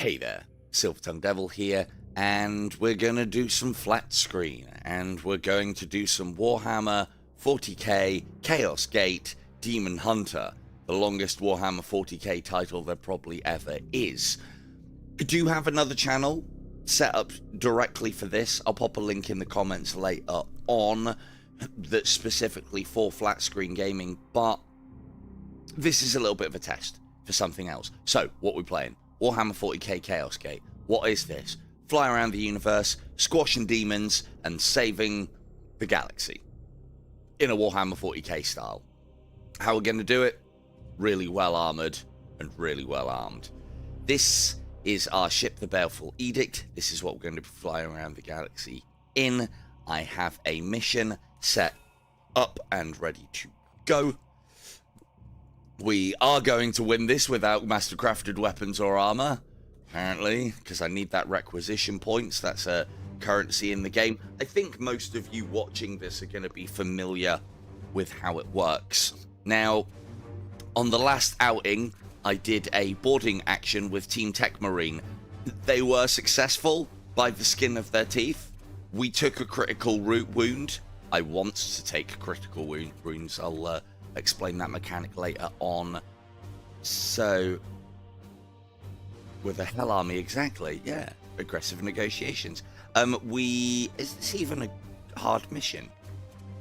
Hey there, Silver-Tongued Devil here, and we're going to do some flat screen, and we're going to do some Warhammer 40K Chaos Gate Demon Hunter, the longest Warhammer 40K title there probably ever is. I do have another channel set up directly for this. I'll pop a link in the comments later on that's specifically for flat screen gaming, but this is a little bit of a test for something else. So, what we're playing? Warhammer 40K Chaos Gate. What is this? Fly around the universe, squashing demons, and saving the galaxy. In a Warhammer 40K style. How we're going to do it? Really well armoured and really well armed. This is our ship, the Baleful Edict. This is what we're going to be flying around the galaxy in. I have a mission set up and ready to go. We are going to win this without mastercrafted weapons or armor, apparently, because I need that requisition points. That's a currency in the game. I think most of you watching this are going to be familiar with how it works. Now, on the last outing, I did a boarding action with Team Techmarine. They were successful by the skin of their teeth. We took a critical wound. I want to take critical wounds. I'll explain that mechanic later on. So, with the Hell Army, exactly, yeah. Aggressive negotiations. Is this even a hard mission?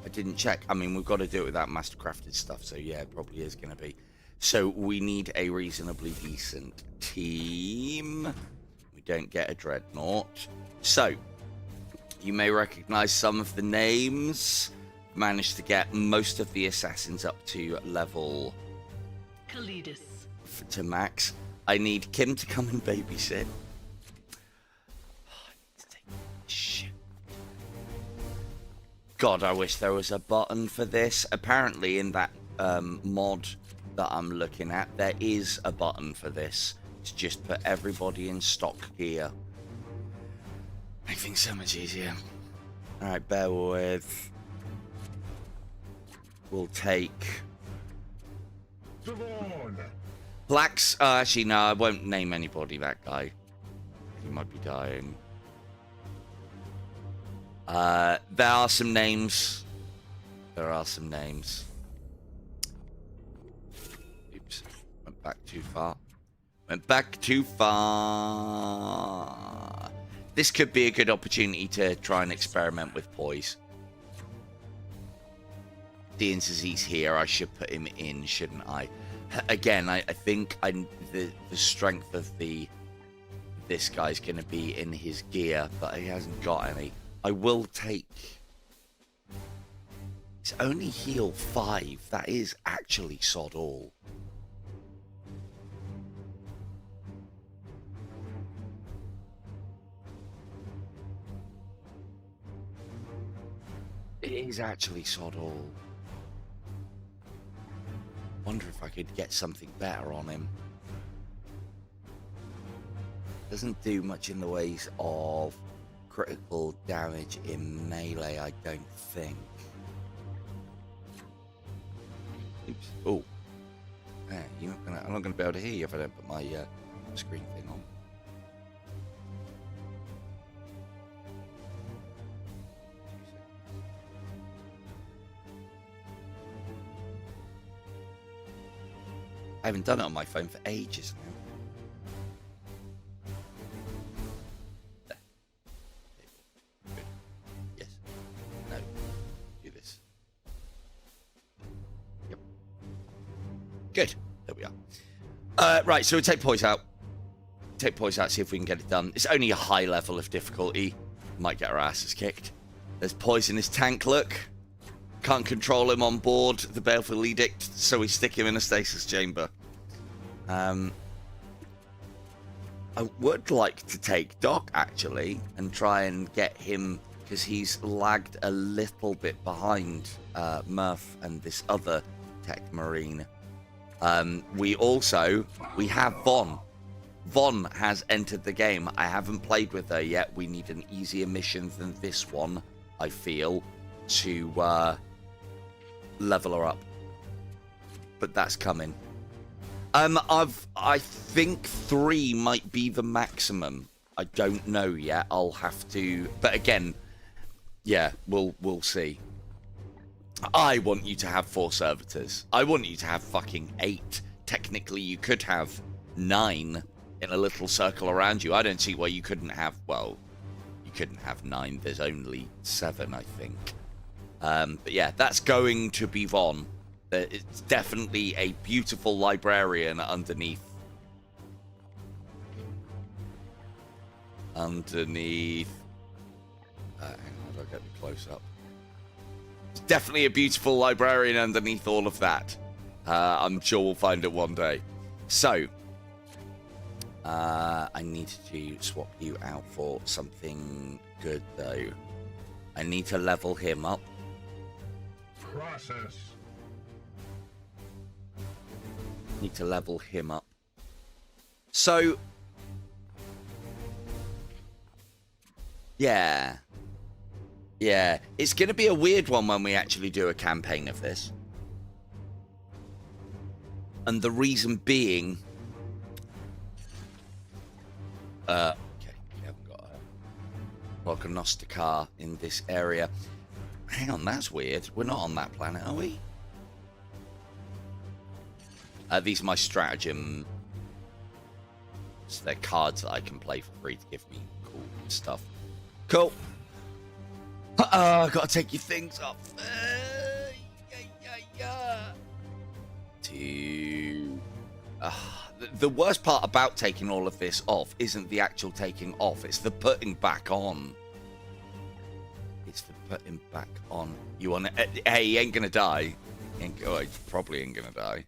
I didn't check. I mean, we've got to do it without mastercrafted stuff, so yeah, it probably is going to be. So, we need a reasonably decent team. We don't get a dreadnought. So, you may recognize some of the names. Managed to get most of the assassins up to level Kalidus. To max. I need Kim to come and babysit. God, I wish there was a button for this. Apparently in that mod that I'm looking at, there is a button for this to just put everybody in stock gear. Make things so much easier. Alright, bear with. We'll take Blacks. Actually, no, I won't name anybody that guy. He might be dying. There are some names. There are some names. Oops. Went back too far. Went back too far. This could be a good opportunity to try and experiment with poise. Dean's Disease here, I should put him in, shouldn't I? Again, I think the strength of this guy's going to be in his gear, but he hasn't got any. I will take... It's only heal 5. That is actually sod all. It is actually sod all. Wonder if I could get something better on him. Doesn't do much in the ways of critical damage in melee, I don't think. Oops. Oh. Yeah, I'm not gonna be able to hear you if I don't put my screen thing on. I haven't done it on my phone for ages now. There. Good. Yes. No. Do this. Yep. Good. There we are. Right, so we'll take poise out. Take poise out, see if we can get it done. It's only a high level of difficulty. Might get our asses kicked. There's poise in his tank, look. Can't control him on board the Baleful Edict, so we stick him in a stasis chamber. I would like to take Doc, actually, and try and get him, because he's lagged a little bit behind Murph and this other Techmarine. We have Von. Von has entered the game. I haven't played with her yet. We need an easier mission than this one, I feel, to level her up, but that's coming. I think 3 might be the maximum. I don't know yet. I'll have to, but again, yeah, we'll see. I want you to have 4 servitors. I want you to have fucking 8. Technically, you could have 9 in a little circle around you. I don't see why you couldn't have, well, you couldn't have 9. There's only 7, I think. But yeah, that's going to be Von. It's definitely a beautiful librarian underneath. Hang on, I'll get the close up. It's definitely a beautiful librarian underneath all of that. I'm sure we'll find it one day. So, I need to swap you out for something good, though. I need to level him up. Process. Need to level him up. So, yeah. Yeah, it's going to be a weird one when we actually do a campaign of this. And the reason being... okay, we haven't got a prognosticar in this area. Hang on, that's weird. We're not on that planet, are we? These are my stratagem. So they're cards that I can play for free to give me cool stuff. Cool. Gotta take your things off. The worst part about taking all of this off isn't the actual taking off, it's the putting back on. It's the putting back on. You want to... Hey, he ain't gonna die. He probably ain't gonna die.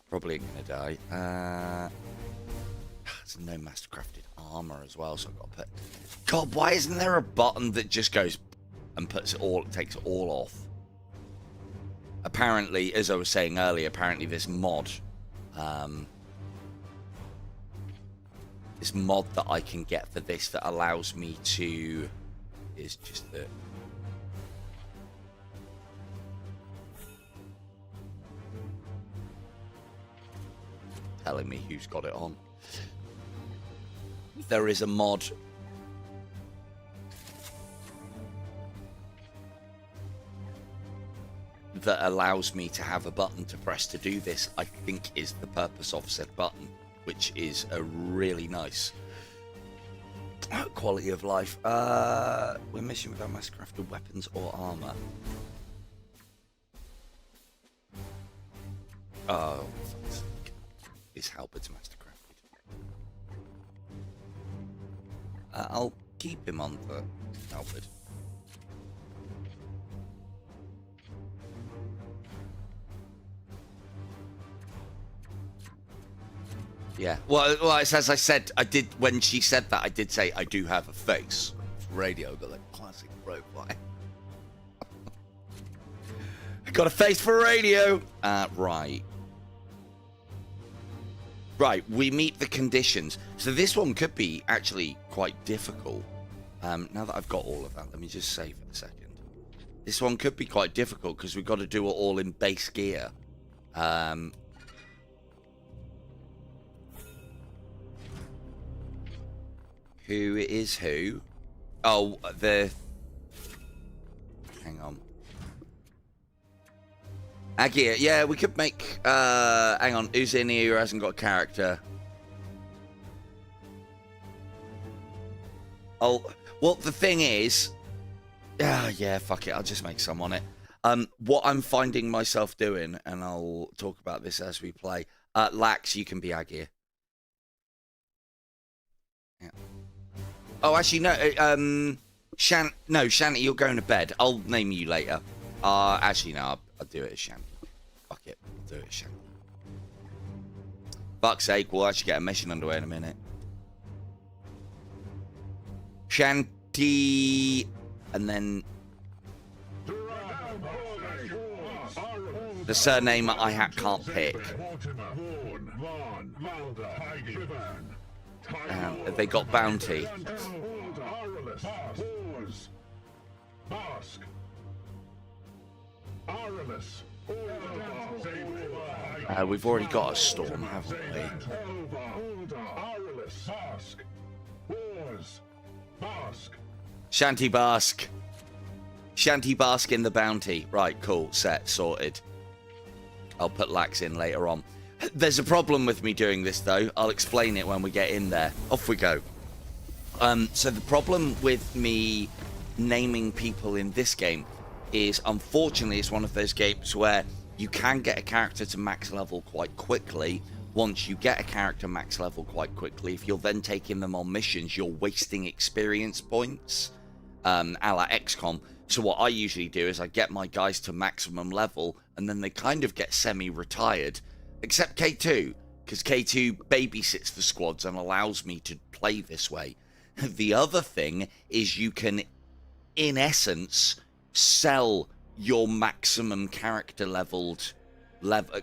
Probably ain't gonna die. There's no mastercrafted armor as well, so I've got to put... God, why isn't there a button that just goes and puts it all, takes it all off? Apparently, as I was saying earlier, apparently this mod, that I can get for this that allows me to, is just the... telling me who's got it on. There is a mod that allows me to have a button to press to do this. I think is the purpose of said button, which is a really nice quality of life. We're missing without mastercrafted weapons or armor. Oh, his halberd's mastercrafted. I'll keep him on the halberd. Yeah. Well, as I said, I did, when she said that, I did say I do have a face for radio, but like classic profile. I got a face for radio. Right. Right, we meet the conditions. So this one could be actually quite difficult. Now that I've got all of that, let me just save it a second. This one could be quite difficult because we've got to do it all in base gear. Who is who? Oh, hang on. Agir, yeah, we could make, hang on, who's in here who hasn't got a character? Oh, well, the thing is, yeah, fuck it, I'll just make some on it. What I'm finding myself doing, and I'll talk about this as we play, Lax, you can be Agir. Yeah. Oh, actually, no, Shanty, you're going to bed. I'll name you later. Actually, no, I'll do it as Shanty. Fuck it, I'll do it as Shanty. Fuck's sake, we'll actually get a mission underway in a minute. Shanty, and then the surname I can't pick. Have they got bounty? We've already got a storm, haven't we? Shanty Bask. Shanty Bask in the bounty. Right, cool. Set. Sorted. I'll put Lax in later on. There's a problem with me doing this, though. I'll explain it when we get in there. Off we go. So the problem with me naming people in this game is, unfortunately, it's one of those games where you can get a character to max level quite quickly. Once you get a character max level quite quickly, if you're then taking them on missions, you're wasting experience points, a la XCOM. So what I usually do is I get my guys to maximum level, and then they kind of get semi-retired, except K2, because K2 babysits the squads and allows me to play this way. The other thing is you can, in essence, sell your maximum character leveled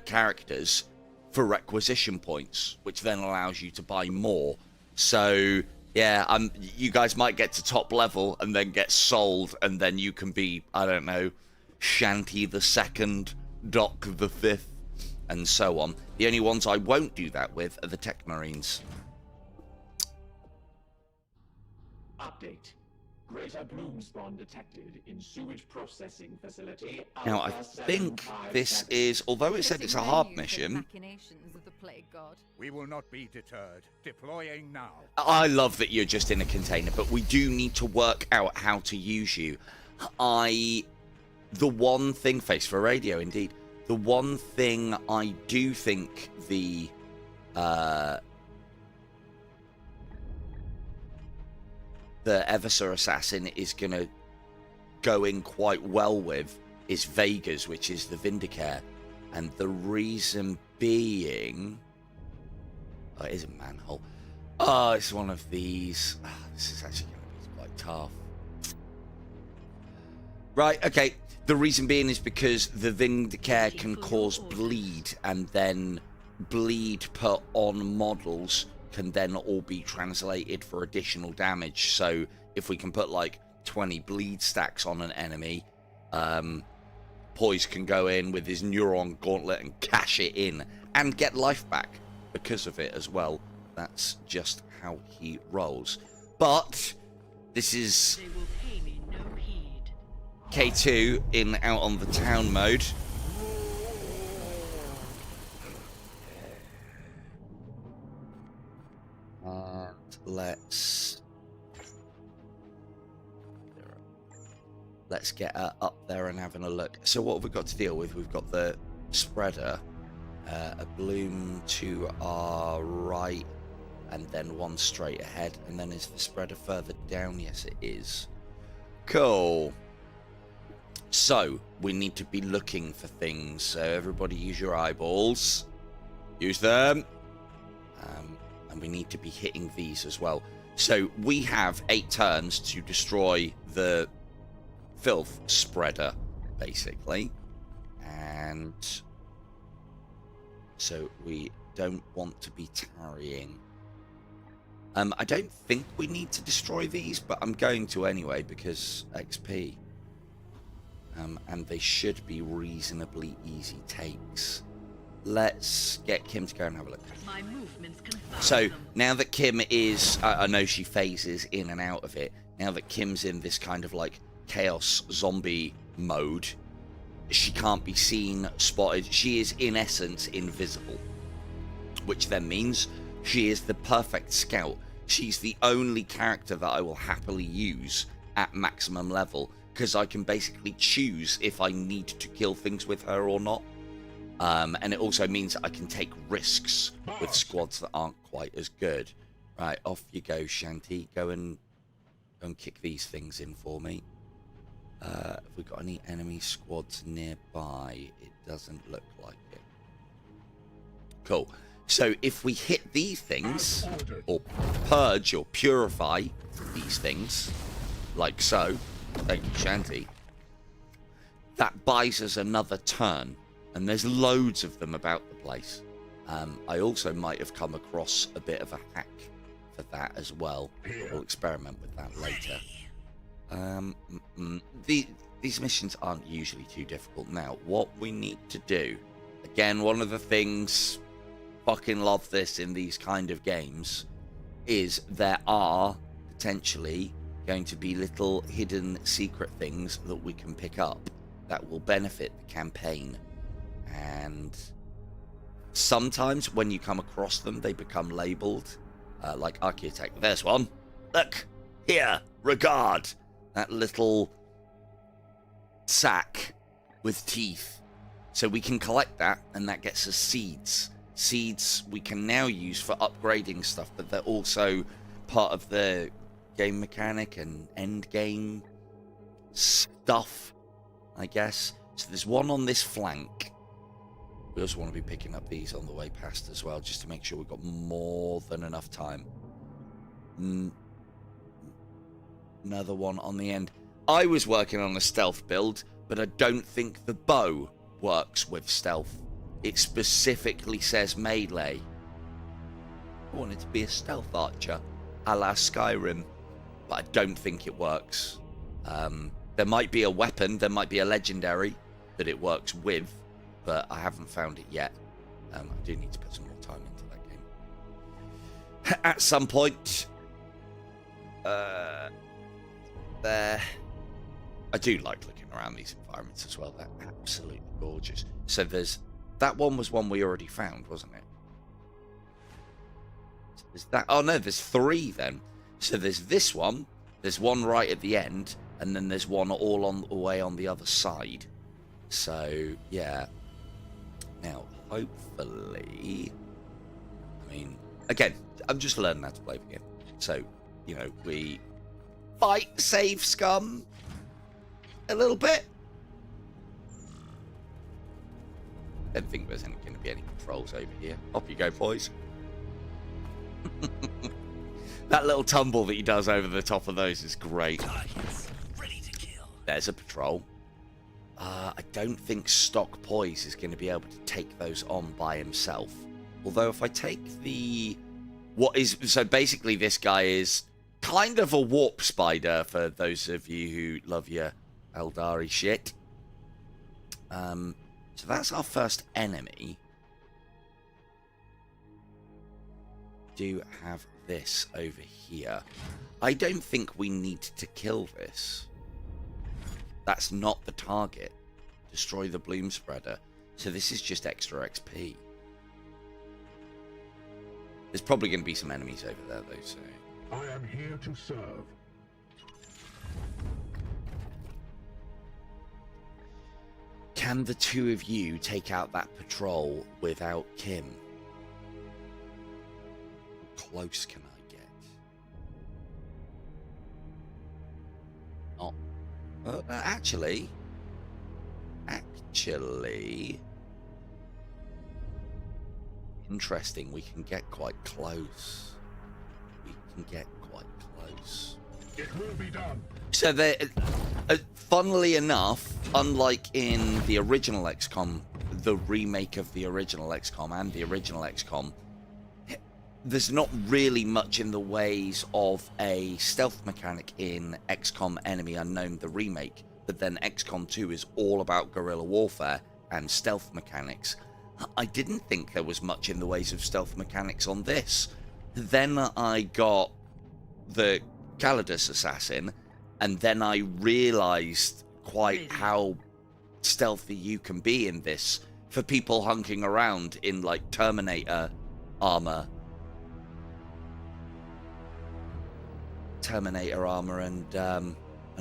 characters for requisition points, which then allows you to buy more. So yeah, you guys might get to top level and then get sold, and then you can be, I don't know, Shanty the Second, Doc the Fifth, and so on. The only ones I won't do that with are the techmarines. Update. Greater bloom spawn detected in sewage processing facility. Now, I think this is, although it said it's a hard mission, Of the plague god. We will not be deterred. Deploying now. I love that you're just in a container, but we do need to work out how to use you. The one thing, face for radio, indeed. The one thing I do think the Eversor Assassin is going to go in quite well with is Vega's, which is the Vindicare. And the reason being... Oh, it is a manhole. Oh, it's one of these. Oh, this is actually going to be quite tough. Right, okay. The reason being is because the Vindicare can cause bleed, and then bleed put on models can then all be translated for additional damage. So if we can put like 20 bleed stacks on an enemy, Poise can go in with his neuron gauntlet and cash it in and get life back because of it as well. That's just how he rolls. But this is K2 in out on the town mode. Let's get up there and having a look. So what have we got to deal with? We've got the spreader, a bloom to our right, and then one straight ahead. And then is the spreader further down? Yes, it is. Cool. So we need to be looking for things. So everybody use your eyeballs. Use them. And we need to be hitting these as well. So we have 8 turns to destroy the filth spreader, basically. And so we don't want to be tarrying. I don't think we need to destroy these, but I'm going to anyway because XP. And they should be reasonably easy takes. Let's get Kim to go and have a look. My movements So now that Kim is, I know she phases in and out of it. Now that Kim's in this kind of like chaos zombie mode, she can't be seen, spotted. She is in essence invisible, which then means she is the perfect scout. She's the only character that I will happily use at maximum level, because I can basically choose if I need to kill things with her or not. And it also means I can take risks with squads that aren't quite as good. Right, off you go, Shanty. Go and kick these things in for me. Have we got any enemy squads nearby? It doesn't look like it. Cool. So if we hit these things, or purge or purify these things, like so, thank you, Shanty, that buys us another turn. And there's loads of them about the place. I also might have come across a bit of a hack for that as well. We'll experiment with that later. These missions aren't usually too difficult. Now, what we need to do Again, one of the things, fucking love this in these kind of games, is there are potentially going to be little hidden secret things that we can pick up that will benefit the campaign. And sometimes when you come across them, they become labeled, like Architect. There's one. Look, here, regard. That little sack with teeth. So we can collect that, and that gets us seeds. Seeds we can now use for upgrading stuff, but they're also part of the game mechanic and end game stuff, I guess. So there's one on this flank. We also want to be picking up these on the way past as well, just to make sure we've got more than enough time. Another one on the end. I was working on a stealth build, but I don't think the bow works with stealth. It specifically says melee. I want it to be a stealth archer, a la Skyrim, but I don't think it works. There might be a weapon, there might be a legendary that it works with, but I haven't found it yet. I do need to put some more time into that game. At some point, there. I do like looking around these environments as well. They're absolutely gorgeous. So there's that one was one we already found, wasn't it? So there's that. Oh no, there's three then. So there's this one. There's one right at the end, and then there's one all on the way on the other side. So yeah. Now hopefully, I mean, again, I'm just learning how to play the game. So you know, we fight, save scum a little bit. Don't think there's going to be any patrols over here. Off you go, boys. That little tumble that he does over the top of those is great. Guardians, ready to kill. There's a patrol. I don't think stock poise is going to be able to take those on by himself. Although if I take the... So basically this guy is kind of a warp spider for those of you who love your Eldari shit. So that's our first enemy. Do have this over here. I don't think we need to kill this. That's not the target. Destroy the bloom spreader. So this is just extra XP. There's probably going to be some enemies over there though, so... I am here to serve. Can the two of you take out that patrol without Kim? How close can I get? Not. Actually, interesting. We can get quite close. It will be done. So there, funnily enough, unlike in the original XCOM, the remake of the original XCOM and the original XCOM, there's not really much in the ways of a stealth mechanic in XCOM Enemy Unknown, the remake, but then XCOM 2 is all about guerrilla warfare and stealth mechanics. I didn't think there was much in the ways of stealth mechanics on this. Then I got the Calidus Assassin, and then I realized quite how stealthy you can be in this for people hunking around in like Terminator armor. And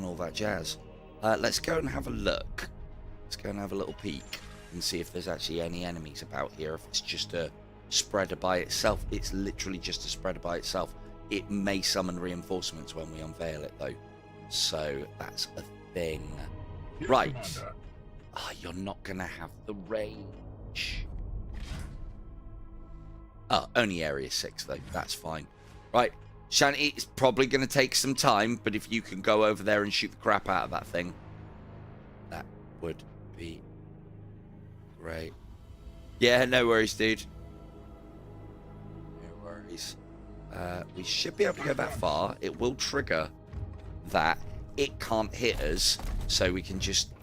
all that jazz. Let's go and have a look. Let's go and have a little peek and see if there's actually any enemies about here. If it's just a spreader by itself. It's literally just a spreader by itself. It may summon reinforcements when we unveil it though. So that's a thing. Yes, Right. Commander. You're not gonna have the range. Oh, only area 6 though. That's fine. Right. Shanty, it's probably going to take some time, but if you can go over there and shoot the crap out of that thing, that would be great. Yeah, no worries, dude. No worries. We should be able to go that far. It will trigger that. It can't hit us, so we can just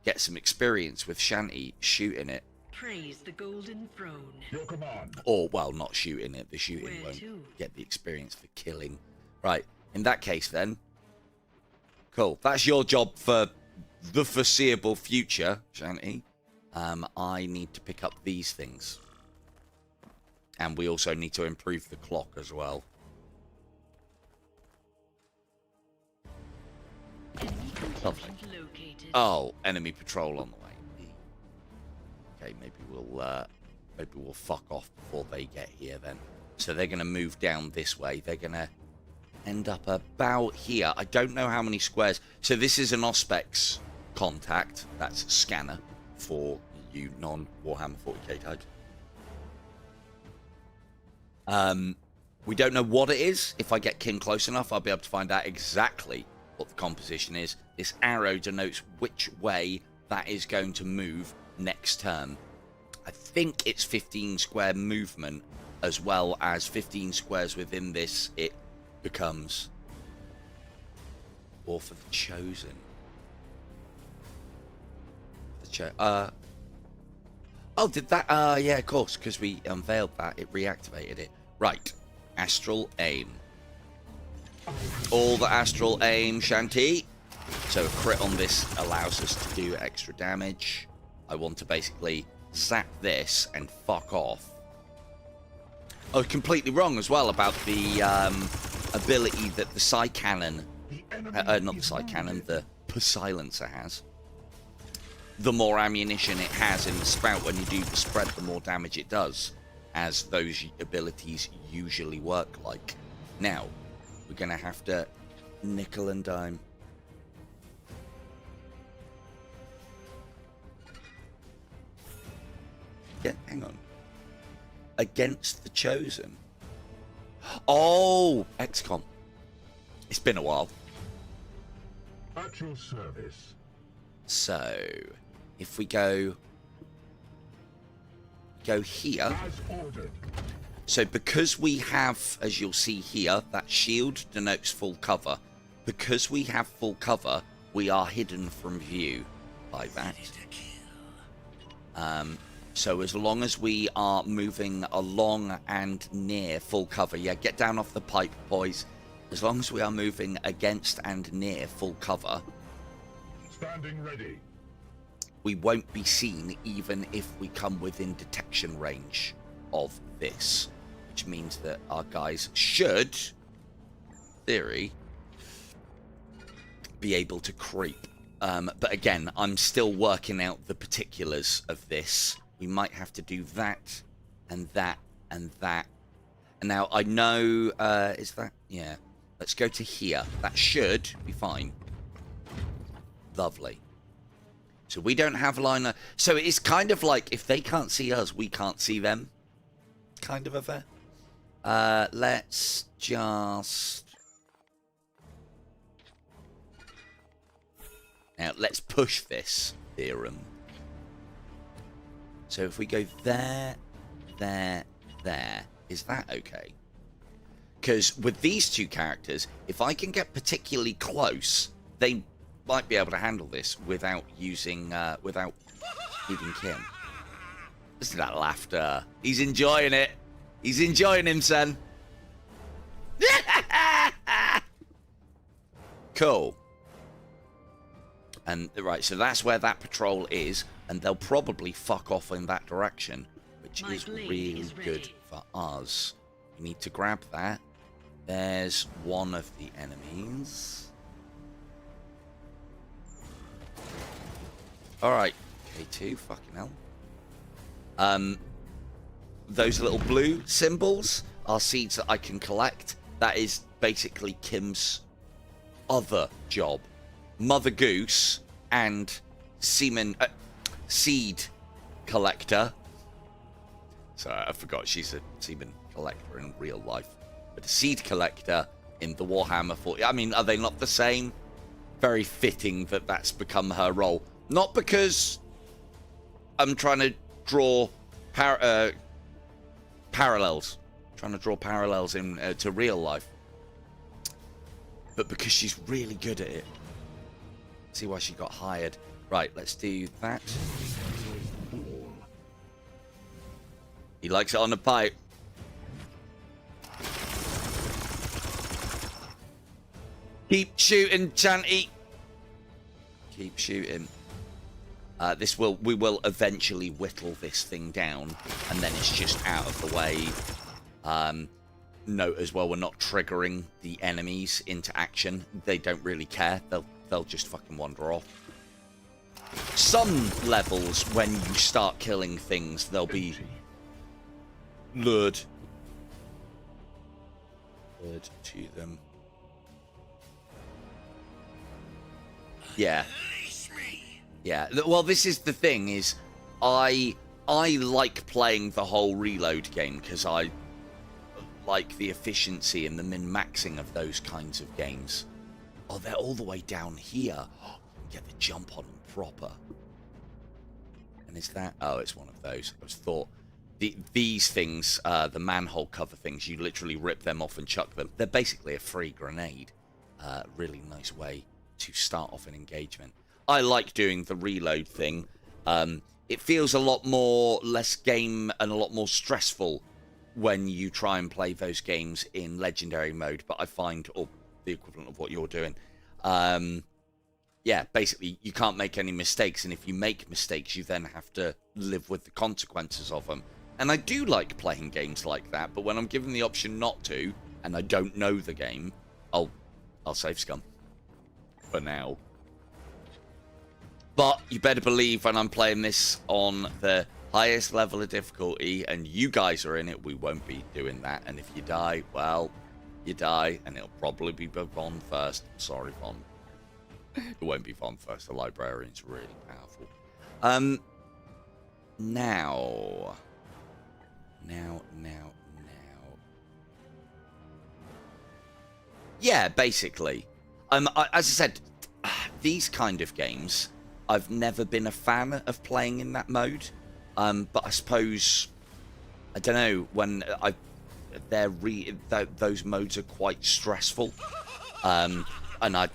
get some experience with Shanty shooting it. Praise the golden throne. Your command. Or, well, not shooting it. The shooting Where won't to? get the experience for killing. Right. In that case, then. Cool. That's your job for the foreseeable future, Shanty. I need to pick up these things. And we also need to improve the clock as well. Enemy Lovely. contingent located. Oh, enemy patrol on the way. Okay, maybe we'll fuck off before they get here then. So they're gonna move down this way. They're gonna end up about here. I don't know how many squares. So this is an Auspex contact. That's scanner for you non-Warhammer 40K tags. We don't know what it is. If I get Kim close enough, I'll be able to find out exactly what the composition is. This arrow denotes which way that is going to move next turn. I think it's 15 square movement, as well as 15 squares within this. It becomes War for the Chosen. Oh, did that? Yeah, of course, because we unveiled that, it reactivated it. Right, astral aim. All the astral aim, Shanty. So a crit on this allows us to do extra damage. I want to basically zap this and fuck off. I was completely wrong as well about the ability that the Psy Cannon, not the Psy Cannon, the Silencer has. The more ammunition it has in the spout when you do the spread, the more damage it does, as those abilities usually work like. Now, we're going to have to nickel and dime. Yeah, hang on. Against the Chosen. Oh, XCOM. It's been a while. At your service. So, if we go here. As ordered. So because we have, as you'll see here, that shield denotes full cover. Because we have full cover, we are hidden from view by that. So as long as we are moving along and near full cover, yeah, get down off the pipe, boys. As long as we are moving against and near full cover, Standing ready. we won't be seen even if we come within detection range of this. Which means that our guys should, theory, be able to creep. But again, I'm still working out the particulars of this. We might have to do that, and that, and that. And now, I know, is that? Yeah. Let's go to here. That should be fine. Lovely. So we don't have line of... So it's kind of like, if they can't see us, we can't see them. Kind of affair. Let's just... Now, let's push this theorem. So if we go there, there, there, is that okay? Because with these two characters, if I can get particularly close, they might be able to handle this without using, without needing Kim. Listen to that laughter. He's enjoying it. He's enjoying him, son. Cool. And right, so that's where that patrol is, and they'll probably fuck off in that direction, which is really good for us. We need to grab that. There's one of the enemies. Alright, K2, fucking hell. Those little blue symbols are seeds that I can collect. That is basically Kim's other job. Mother Goose and seed collector. Sorry, I forgot she's a semen collector in real life. But a seed collector in the Warhammer 40. I mean, are they not the same? Very fitting that that's become her role. Not because I'm trying to draw parallels. Trying to draw parallels in to real life. But because she's really good at it. See why she got hired. Right, let's do that. He likes it on the pipe. Keep shooting, Chanty. Keep shooting. We will eventually whittle this thing down, and then it's just out of the way. Note as well, we're not triggering the enemies into action. They don't really care. They'll just fucking wander off. Some levels, when you start killing things, they'll be lured to them. Yeah. Yeah. Well, this is the thing, is I like playing the whole reload game because I like the efficiency and the min-maxing of those kinds of games. Oh, they're all the way down here. Oh, get the jump on them proper. And is that... Oh, it's one of those. I was thought... These things, the manhole cover things, you literally rip them off and chuck them. They're basically a free grenade. Really nice way to start off an engagement. I like doing the reload thing. It feels a lot more less game and a lot more stressful when you try and play those games in legendary mode, but I find, or the equivalent of what you're doing, yeah, basically you can't make any mistakes, and if you make mistakes you then have to live with the consequences of them. And I do like playing games like that, but when I'm given the option not to, and I don't know the game, I'll save scum for now. But you better believe when I'm playing this on the highest level of difficulty and you guys are in it, we won't be doing that. And if you die, well, you die, and it'll probably be Von first. Sorry, Von. It won't be Von first. The librarian's really powerful. Now. Yeah, basically. As I said, these kind of games, I've never been a fan of playing in that mode. But I suppose, I don't know, when those modes are quite stressful, and I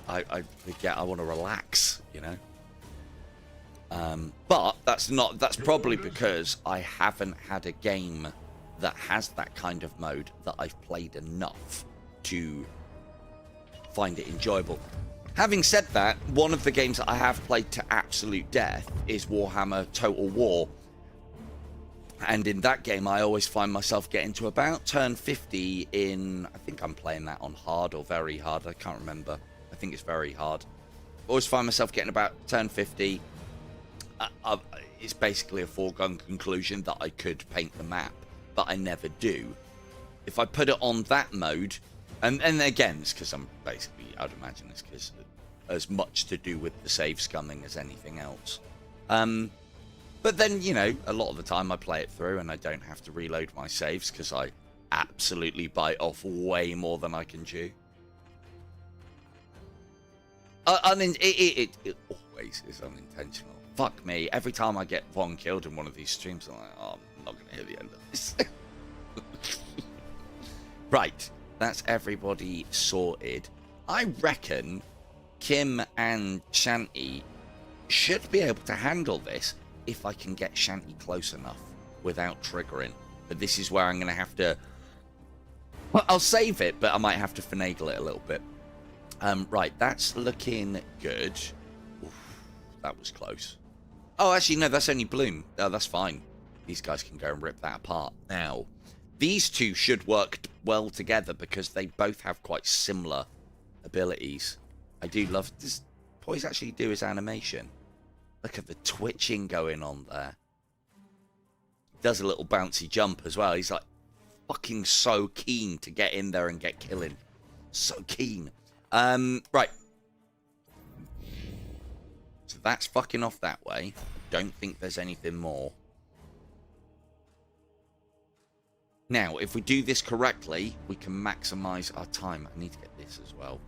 want to relax, you know. But that's probably because I haven't had a game that has that kind of mode that I've played enough to find it enjoyable. Having said that, one of the games that I have played to absolute death is Warhammer Total War. And in that game, I always find myself getting to about turn 50 in... I think I'm playing that on hard or very hard. I can't remember. I think it's very hard. Always find myself getting about turn 50. It's basically a foregone conclusion that I could paint the map, but I never do. If I put it on that mode... And again, it's because I'm basically... I'd imagine it's because as much to do with the save scumming as anything else. But then, you know, a lot of the time I play it through and I don't have to reload my saves because I absolutely bite off way more than I can chew. It always is unintentional. Fuck me. Every time I get Von killed in one of these streams, I'm like, oh, I'm not going to hear the end of this. Right. That's everybody sorted. I reckon Kim and Shanty should be able to handle this if I can get Shanty close enough without triggering. But this is where I'm going to have to... Well, I'll save it, but I might have to finagle it a little bit. Right, that's looking good. Oof, that was close. Oh, actually, no, that's only Bloom. Oh, that's fine. These guys can go and rip that apart. Now, these two should work well together because they both have quite similar abilities. I do love... Does Poise actually do his animation? Look at the twitching going on there. Does a little bouncy jump as well. He's like fucking so keen to get in there and get killing. So keen. Right. So that's fucking off that way. Don't think there's anything more. Now, if we do this correctly, we can maximize our time. I need to get this as well.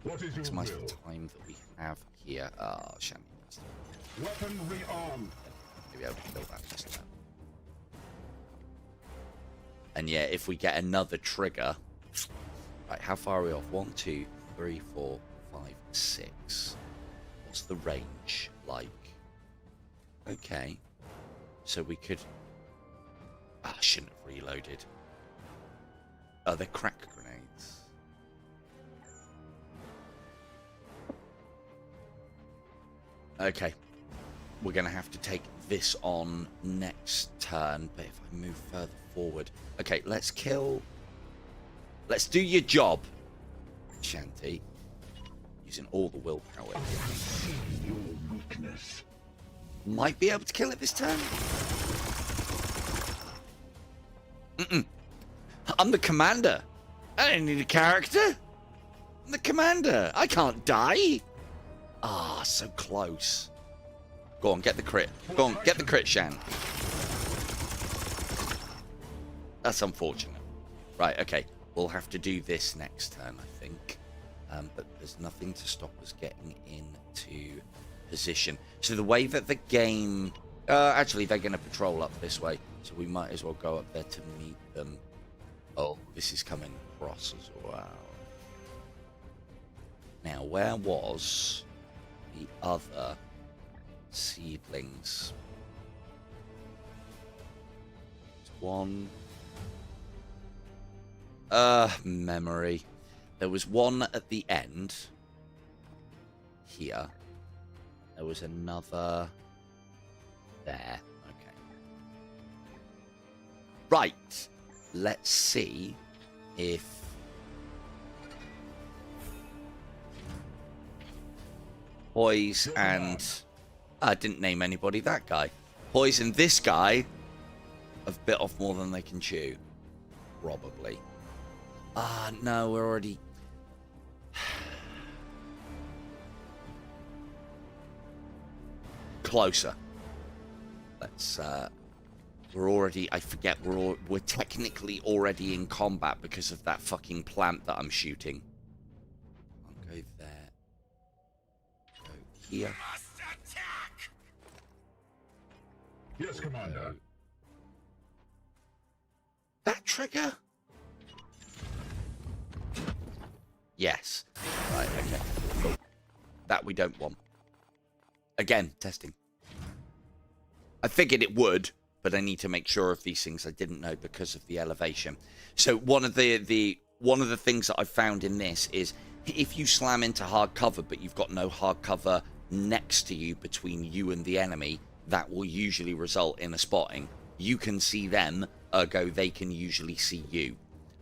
What is your Maximize will? the time that we have here. Shanty. Weapon rearmed. Maybe able to kill that just about. And yeah, if we get another trigger. Right, how far are we off? 1, 2, 3, 4, 5, 6. What's the range like? Okay. So we could I shouldn't have reloaded. Oh, they're crack grenades. Okay. We're going to have to take this on next turn. But if I move further forward... Okay, let's kill... Let's do your job, Shanty. Using all the willpower. Your weakness. Might be able to kill it this turn. I'm the commander. I don't need a character. I'm the commander. I can't die. Ah, so close. Go on, get the crit. Go on, get the crit, Shan. That's unfortunate. Right, okay. We'll have to do this next turn, I think. But there's nothing to stop us getting into position. So the way that the game... actually, they're going to patrol up this way. So we might as well go up there to meet them. Oh, this is coming across as well. Now, where was the other seedlings? One... memory. There was one at the end. Here. There was another... There. Okay. Right. Let's see if... Poise and... I didn't name anybody that guy. Poise and this guy have bit off more than they can chew. Probably. Ah, no, we're already... Closer. Let's, we're already... I forget, we're technically already in combat because of that fucking plant that I'm shooting. I'll go there. Go here. Yes, Commander. That trigger? Yes. Right, okay. Cool. That we don't want. Again, testing. I figured it would, but I need to make sure of these things. I didn't know because of the elevation. So one of the things that I found in this is if you slam into hard cover, but you've got no hard cover next to you between you and the enemy, that will usually result in a spotting. You can see them, ergo they can usually see you.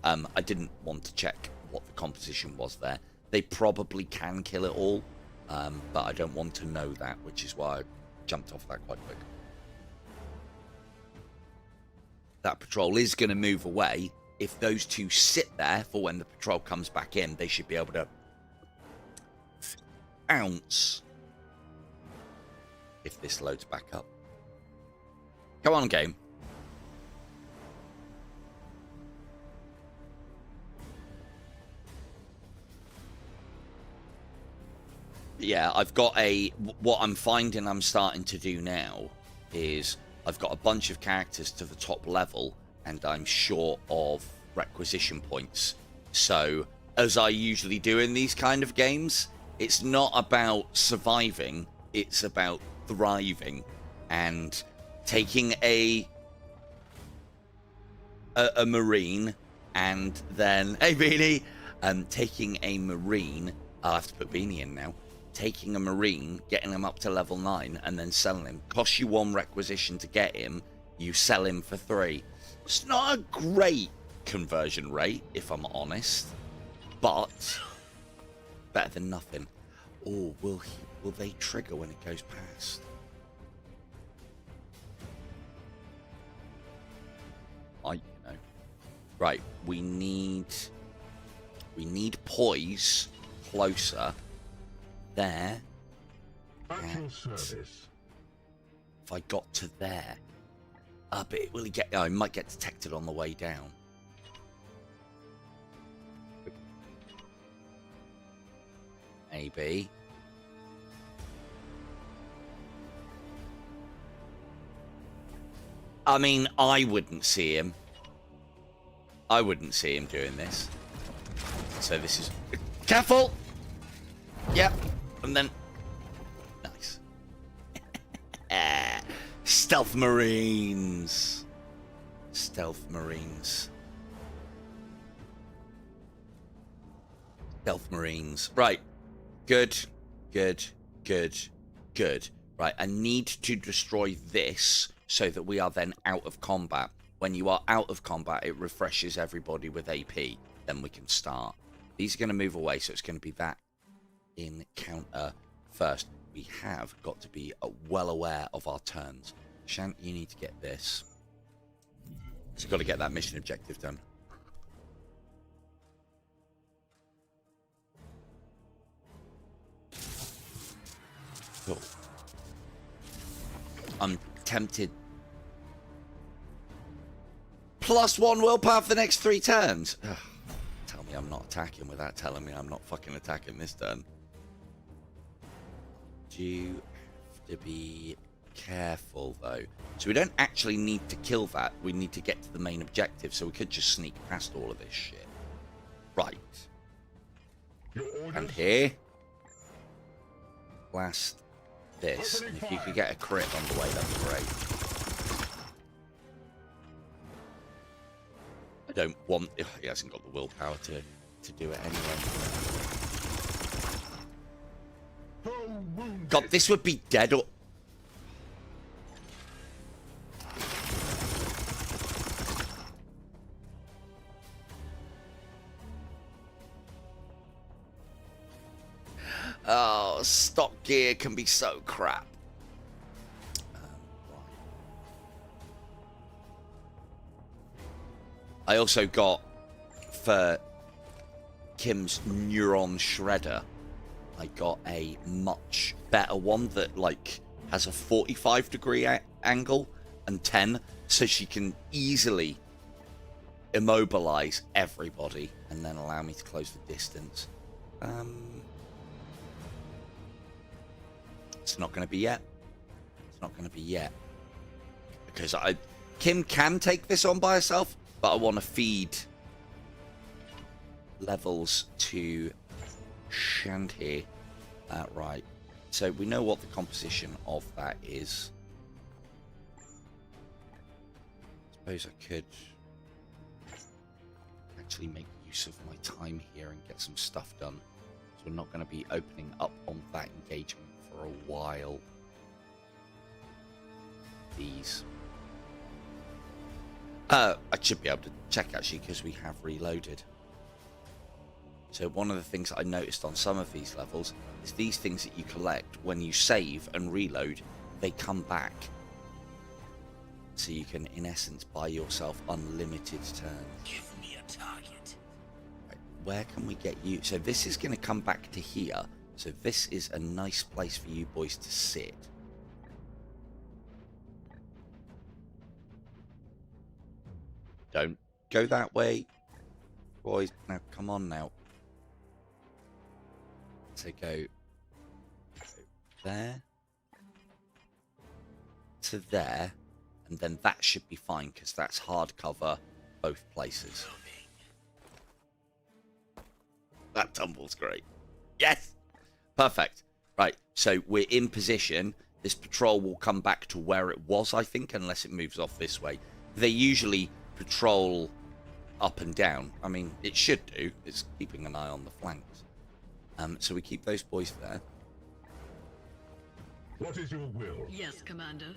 I didn't want to check what the composition was there. They probably can kill it all, but I don't want to know that, which is why I jumped off that quite quick. That patrol is going to move away. If those two sit there for when the patrol comes back in, they should be able to ounce if this loads back up. Come on, game. Yeah, I've got what I'm finding I'm starting to do now is I've got a bunch of characters to the top level and I'm short of requisition points. So, as I usually do in these kind of games, it's not about surviving, it's about thriving. And taking a marine and then... Hey, Beanie! Taking a marine... I'll have to put Beanie in now. Taking a marine, getting him up to level 9, and then selling him. Costs you 1 requisition to get him. You sell him for 3. It's not a great conversion rate, if I'm honest. But better than nothing. Oh, will they trigger when it goes past? I know. Right, we need poise closer. There. Actual service. If I got to there. But will he get... Oh, he might get detected on the way down. Maybe. I mean, I wouldn't see him. I wouldn't see him doing this. So this is... Careful! Yep. And then... Nice. Stealth Marines. Stealth Marines. Stealth Marines. Right. Good. Good. Good. Good. Right. I need to destroy this so that we are then out of combat. When you are out of combat, it refreshes everybody with AP. Then we can start. These are going to move away, so it's going to be that encounter first. We have got to be well aware of our turns. Shant, you need to get this. So we've got to get that mission objective done. Cool. I'm tempted. +1 willpower for the next 3 turns. Ugh. Tell me I'm not attacking without telling me I'm not fucking attacking this turn. Do have to be careful though. So we don't actually need to kill that. We need to get to the main objective, so we could just sneak past all of this shit. Right. And here. Blast this. And if you could get a crit on the way, that'd be great. I don't want... Ugh, he hasn't got the willpower to do it anyway. God, this would be dead or... Oh, stock gear can be so crap. Right. I also got, for Kim's Neuron Shredder, I got a much better one that, like, has a 45-degree angle and 10, so she can easily immobilize everybody and then allow me to close the distance. It's not going to be yet. It's not going to be yet. Because Kim can take this on by herself, but I want to feed levels to Shant here. Right. So we know what the composition of that is. I suppose I could actually make use of my time here and get some stuff done. So we're not going to be opening up on that engagement for a while. These. I should be able to check actually because we have reloaded. So one of the things that I noticed on some of these levels is these things that you collect when you save and reload, they come back. So you can, in essence, buy yourself unlimited turns. Give me a target. Right, where can we get you? So this is going to come back to here. So this is a nice place for you boys to sit. Don't go that way. Boys, now come on now. So go there to there, and then that should be fine because that's hard cover both places. That tumble's great. Yes! Perfect. Right, so we're in position. This patrol will come back to where it was, I think, unless it moves off this way. They usually patrol up and down. I mean, it should do. It's keeping an eye on the flanks. So we keep those boys there. What is your will? Yes, Commander.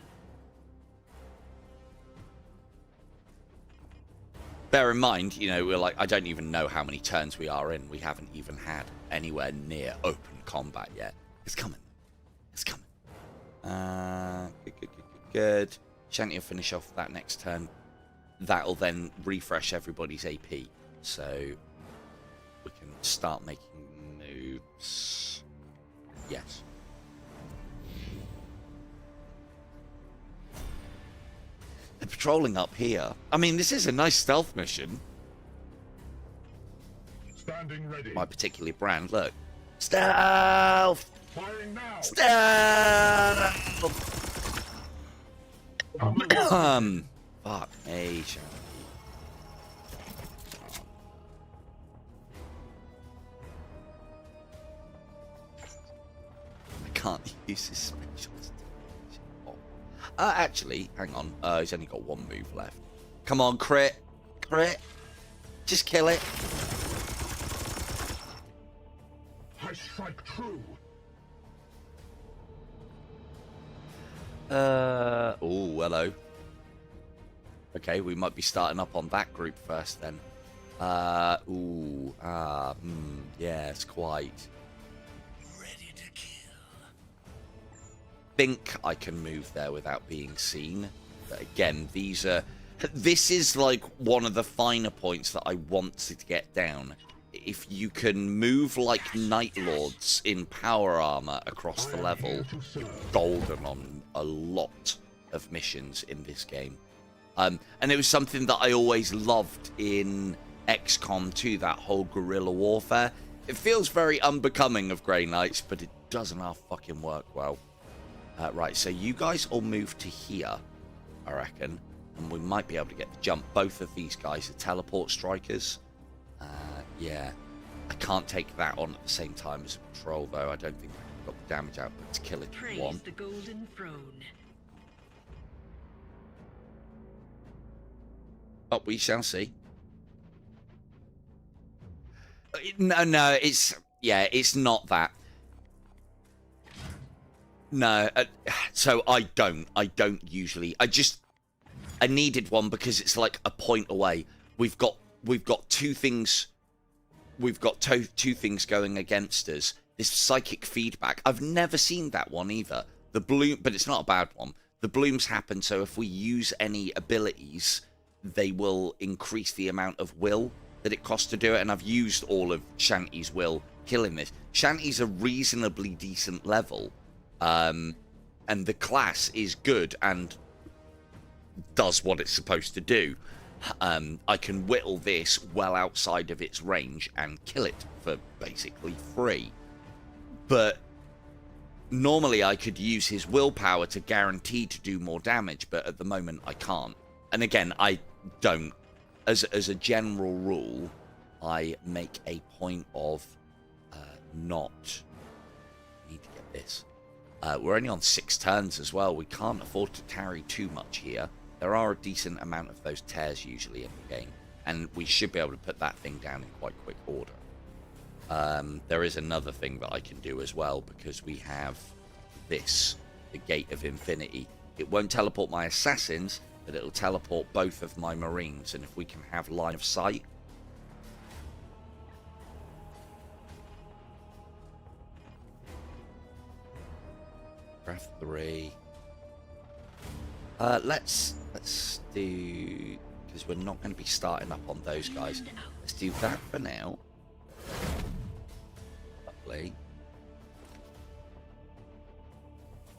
Bear in mind, you know, we're like, I don't even know how many turns we are in. We haven't even had anywhere near open combat yet. It's coming. It's coming. Good. Shanty will finish off that next turn. That'll then refresh everybody's AP. So we can start making moves. Yes. They're patrolling up here. I mean, this is a nice stealth mission. Standing ready. My particular brand. Look. Stealth! Firing now. Stealth! Fuck me, Shanty. I can't use his specialist. Oh. Actually, hang on. He's only got one move left. Come on, crit. Crit. Just kill it. I strike true. Oh, hello. Okay, we might be starting up on that group first then. Yes, quite. Ready to kill. Think I can move there without being seen. But again, this is like one of the finer points that I want to get down. If you can move like Night Lords in power armor across the level, you're golden on a lot of missions in this game. And it was something that I always loved in XCOM 2, that whole guerrilla warfare. It feels very unbecoming of Greyknights, but it doesn't half fucking work well. Right, so you guys all move to here, I reckon, and we might be able to get the jump. Both of these guys are teleport strikers. Yeah, I can't take that on at the same time as a patrol, though. I don't think I've got the damage output to kill it in Praise one. the golden throne. But we shall see. No, it's not that. No, so I don't usually. I needed one because it's like a point away. We've got two things. We've got two things going against us. This psychic feedback. I've never seen that one either. The bloom, but it's not a bad one. The blooms happen, so if we use any abilities, they will increase the amount of will that it costs to do it. And I've used all of Shanty's will killing this. Shanty's a reasonably decent level, and the class is good and does what it's supposed to do. I can whittle this well outside of its range and kill it for basically free. But normally I could use his willpower to guarantee to do more damage, but at the moment I can't. And again, I don't. As a general rule, I make a point of not... need to get this. We're only on 6 turns as well. We can't afford to tarry too much here. There are a decent amount of those tears usually in the game, and we should be able to put that thing down in quite quick order. There is another thing that I can do as well, because we have this, the Gate of Infinity. It won't teleport my assassins, but it'll teleport both of my marines, and if we can have line of sight... Breath 3... let's do, because we're not going to be starting up on those guys. Let's do that for now. Lovely.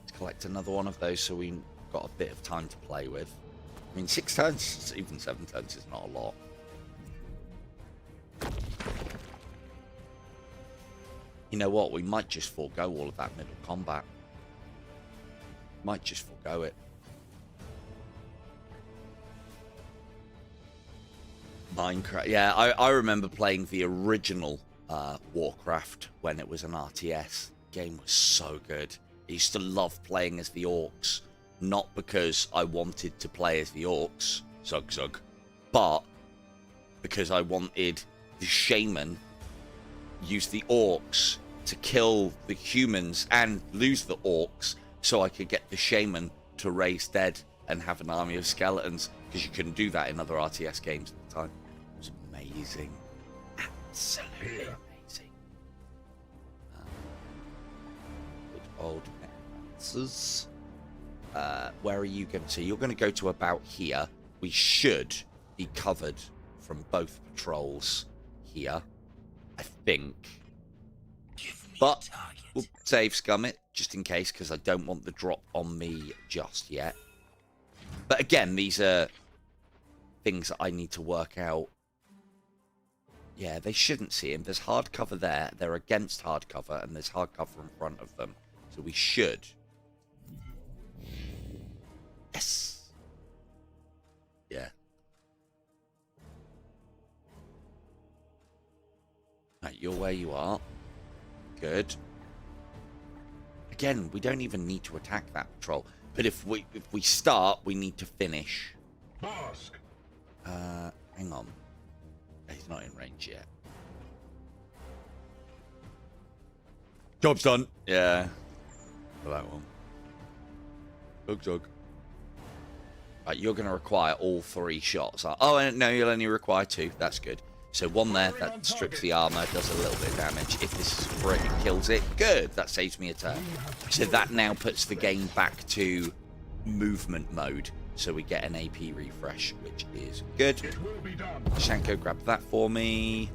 Let's collect another one of those so we've got a bit of time to play with. I mean, 6 turns, even 7 turns is not a lot. You know what? We might just forego all of that middle combat. Might just forego it. Minecraft. Yeah, I remember playing the original Warcraft when it was an RTS. The game was so good. I used to love playing as the orcs. Not because I wanted to play as the orcs, zug, but because I wanted the shaman use the orcs to kill the humans and lose the orcs, so I could get the shaman to raise dead and have an army of skeletons, because you couldn't do that in other RTS games at the time. It was amazing. Absolutely amazing. Good old necromancers. Where are you going to? So you're going to go to about here. We should be covered from both patrols here, I think. But we'll save scum it just in case, because I don't want the drop on me just yet. But again, these are things that I need to work out. Yeah, they shouldn't see him. There's hard cover there. They're against hard cover, and there's hard cover in front of them. So we should. Yes. Yeah. Right, you're where you are. Good. Again, we don't even need to attack that patrol. But if we start, we need to finish. Ask. Hang on. He's not in range yet. Job's done. Yeah. For that one. Zug. Right, you're going to require all 3 shots. Oh, no, you'll only require 2. That's good. So 1 there, that strips the armor, does a little bit of damage. If this is a crit, it kills it. Good, that saves me a turn. So that now puts the game back to movement mode. So we get an AP refresh, which is good. Shanko, grab that for me.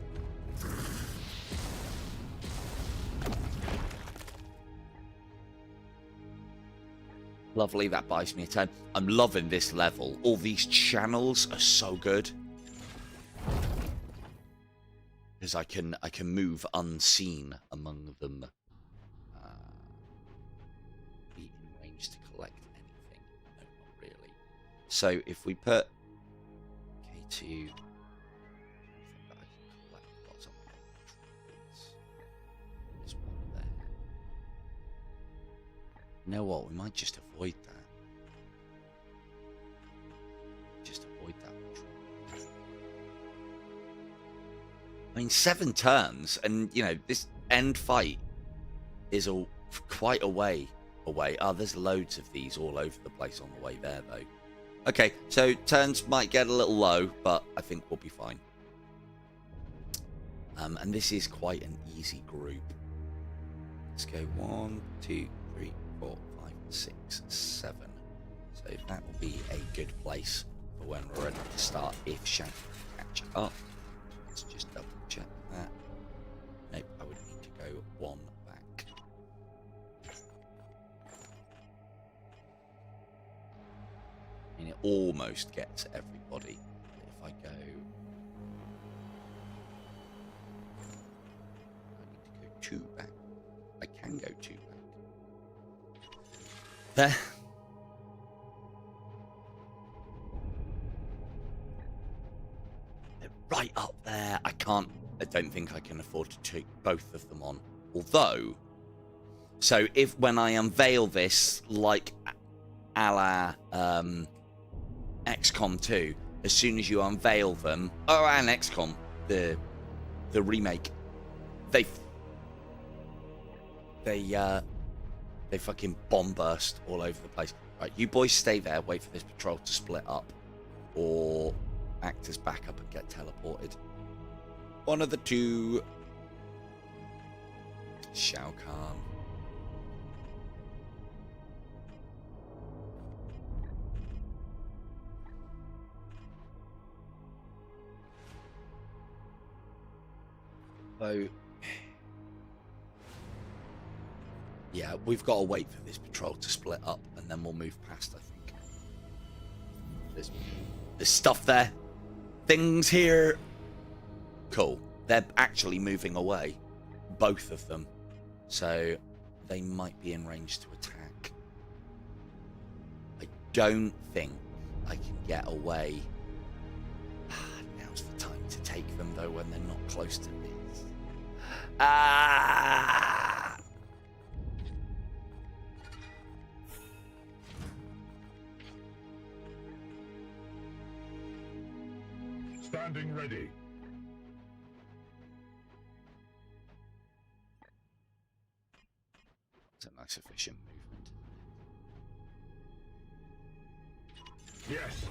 Lovely, that buys me a turn. I'm loving this level. All these channels are so good. Because I can move unseen among them. Be in range to collect anything. No, not really. So if we put K2, I think that I can collect what's on my controls. There's one there. You know what? We might just avoid that. Just avoid that. I mean, 7 turns, and you know this end fight is quite a way away. Oh, there's loads of these all over the place on the way there, though. Okay, so turns might get a little low, but I think we'll be fine. And this is quite an easy group. Let's go 1, 2, 3, 4, 5, 6, 7. So that will be a good place for when we're ready to start if Shank can catch up. Let's just double check that. Nope, I would need to go 1 back. I mean, it almost gets everybody. But if I go... I need to go 2 back. I can go 2 back. There. Right up there. I don't think I can afford to take both of them on. Although, so if when I unveil this, like a la XCOM 2, as soon as you unveil them, oh, and XCOM, the remake, they fucking bomb burst all over the place. Right, you boys stay there, wait for this patrol to split up, or act as backup and get teleported. One of the two. Shao Kahn. So, yeah, we've got to wait for this patrol to split up, and then we'll move past, I think. There's stuff there. Things here. Cool. They're actually moving away. Both of them. So they might be in range to attack. I don't think I can get away. Now's the time to take them, though, when they're not close to this. Standing ready. It's a nice efficient movement. Yes.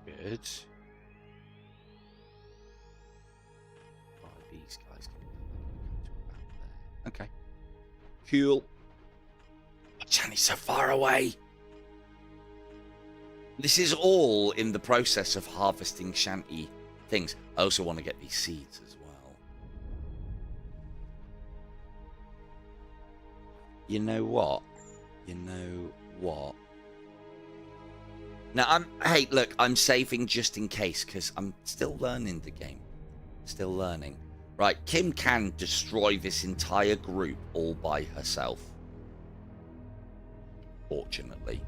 Good. Oh, these guys can come to about there. Okay. Cool. Oh, Johnny's so far away. This is all in the process of harvesting shanty things. I also want to get these seeds as well. You know what? Now, hey, look, I'm saving just in case, because I'm still learning the game. Still learning. Right, Kim can destroy this entire group all by herself. Fortunately.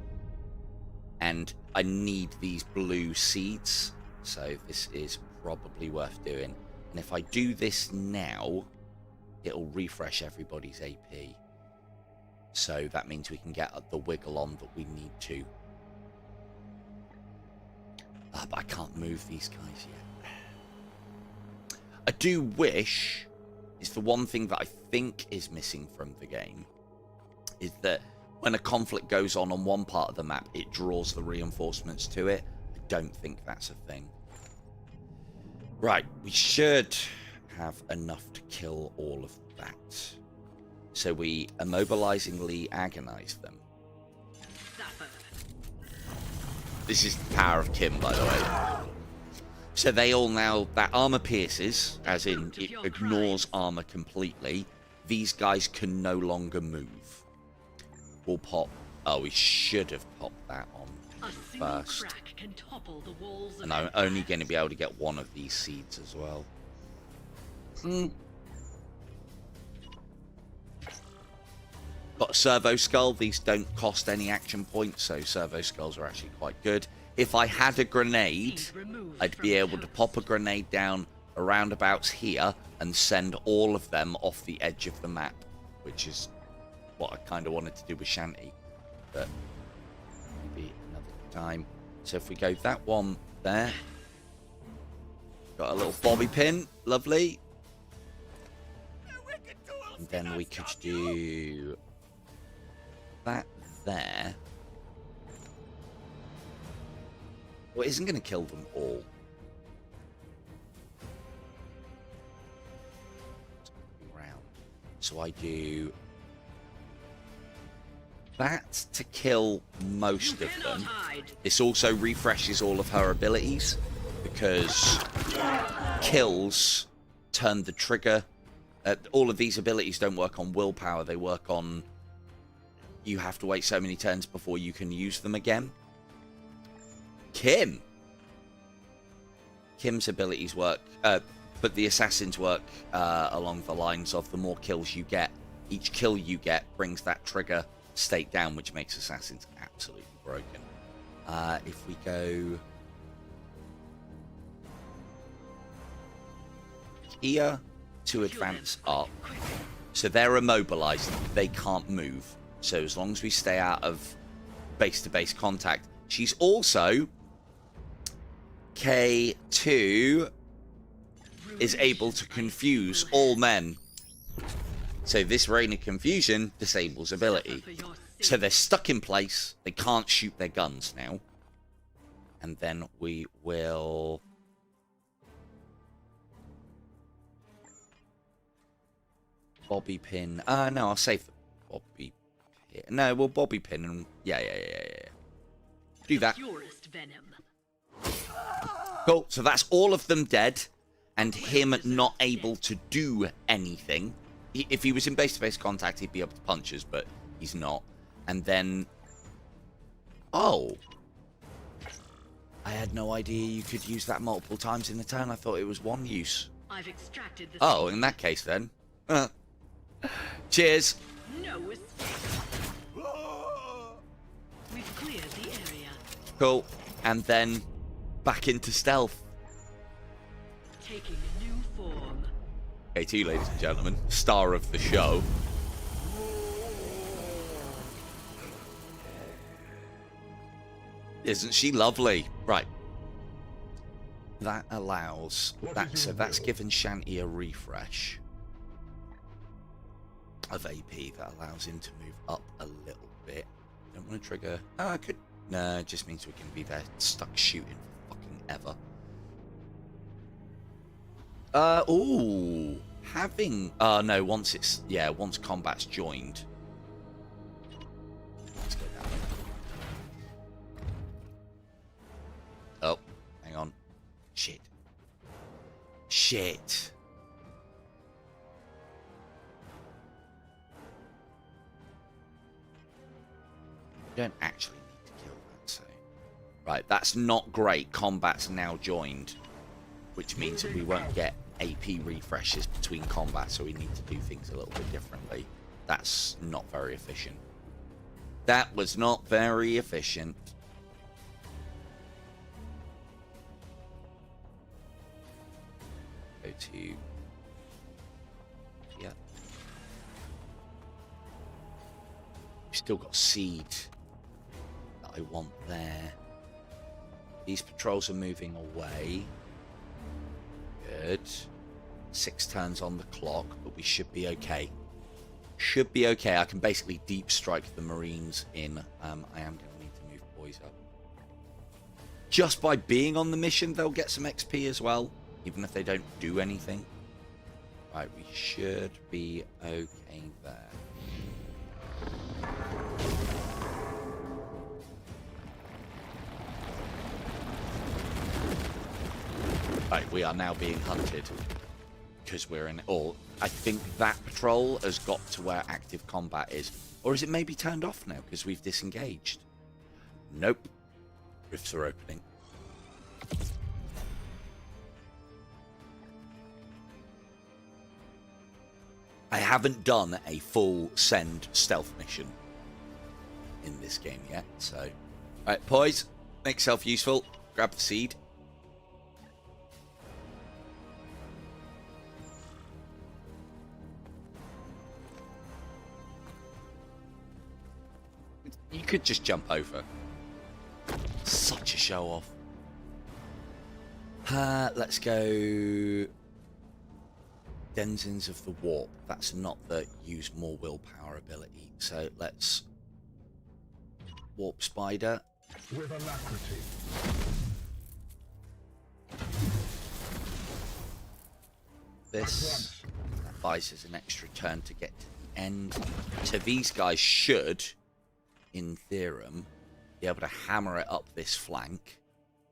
And I need these blue seeds, so this is probably worth doing. And if I do this now, it'll refresh everybody's AP. So that means we can get the wiggle on that we need to But I can't move these guys yet. I do wish, is the one thing that I think is missing from the game, is that when a conflict goes on one part of the map, it draws the reinforcements to it. I don't think that's a thing. Right, we should have enough to kill all of that. So we immobilizingly agonize them. This is the power of Kim, by the way. So they all now, that armor pierces, as in it ignores armor completely. These guys can no longer move. We'll pop, oh, we should have popped that on first. And I'm only going to be able to get one of these seeds as well. Got a servo skull. These don't cost any action points, so servo skulls are actually quite good. If I had a grenade, I'd be able to pop a grenade down around abouts here and send all of them off the edge of the map, which is what I kind of wanted to do with Shanty, but maybe another time. So if we go that one there, got a little bobby pin, lovely. And then we could do that there. Well, it isn't going to kill them all. So I do that to kill most of them. This also refreshes all of her abilities, because kills turn the trigger. All of these abilities don't work on willpower. They work on, you have to wait so many turns before you can use them again. Kim's abilities work, but the assassins work along the lines of the more kills you get, each kill you get brings that trigger state down, which makes assassins absolutely broken. If we go here to advance up, so they're immobilized, they can't move, so as long as we stay out of base-to-base contact. She's also K2 is able to confuse all men, so this Reign of Confusion disables ability, so they're stuck in place, they can't shoot their guns now. And then we will bobby pin. No, I'll save the bobby pin. No, we'll bobby pin and yeah. Do that. Cool. So that's all of them dead, and him not able to do anything. If he was in base-to-base contact, he'd be able to punch us, but he's not. And then, oh, I had no idea you could use that multiple times in the turn. I thought it was one use. I've extracted the Oh, in that case then. Cheers. No escape. We've cleared the area. Cool. And then back into stealth. Taking a new form. K2, ladies and gentlemen, star of the show. Isn't she lovely? Right. That allows that, so that's given Shanty a refresh of AP that allows him to move up a little bit. Don't want to trigger. Oh, I could. No, it just means we can be there stuck shooting for fucking ever. Ooh, having. No, once it's, yeah, once combat's joined. Let's go that way. Oh, hang on. Shit. Shit. You don't actually need to kill that, so. Right, that's not great. Combat's now joined, which means that we won't get AP refreshes between combat, so we need to do things a little bit differently. That's not very efficient. That was not very efficient. Go to... yeah. We've still got seed that I want there. These patrols are moving away. Good. 6 turns on the clock, but we should be okay. Should be okay. I can basically deep strike the Marines in. I am going to need to move boys up. Just by being on the mission, they'll get some XP as well, even if they don't do anything. Right, we should be okay there. Right, we are now being hunted because we're in. Or I think that patrol has got to where active combat is, or is it maybe turned off now because we've disengaged? Nope. Rifts are opening. I haven't done a full send stealth mission in this game yet, so. Alright, poise, make yourself useful, grab the seed. You could just jump over. Such a show off. Let's go Denizens of the Warp. That's not the use more willpower ability. So let's Warp Spider. With alacrity. This. That buys us an extra turn to get to the end. So these guys should, in theorem, be able to hammer it up this flank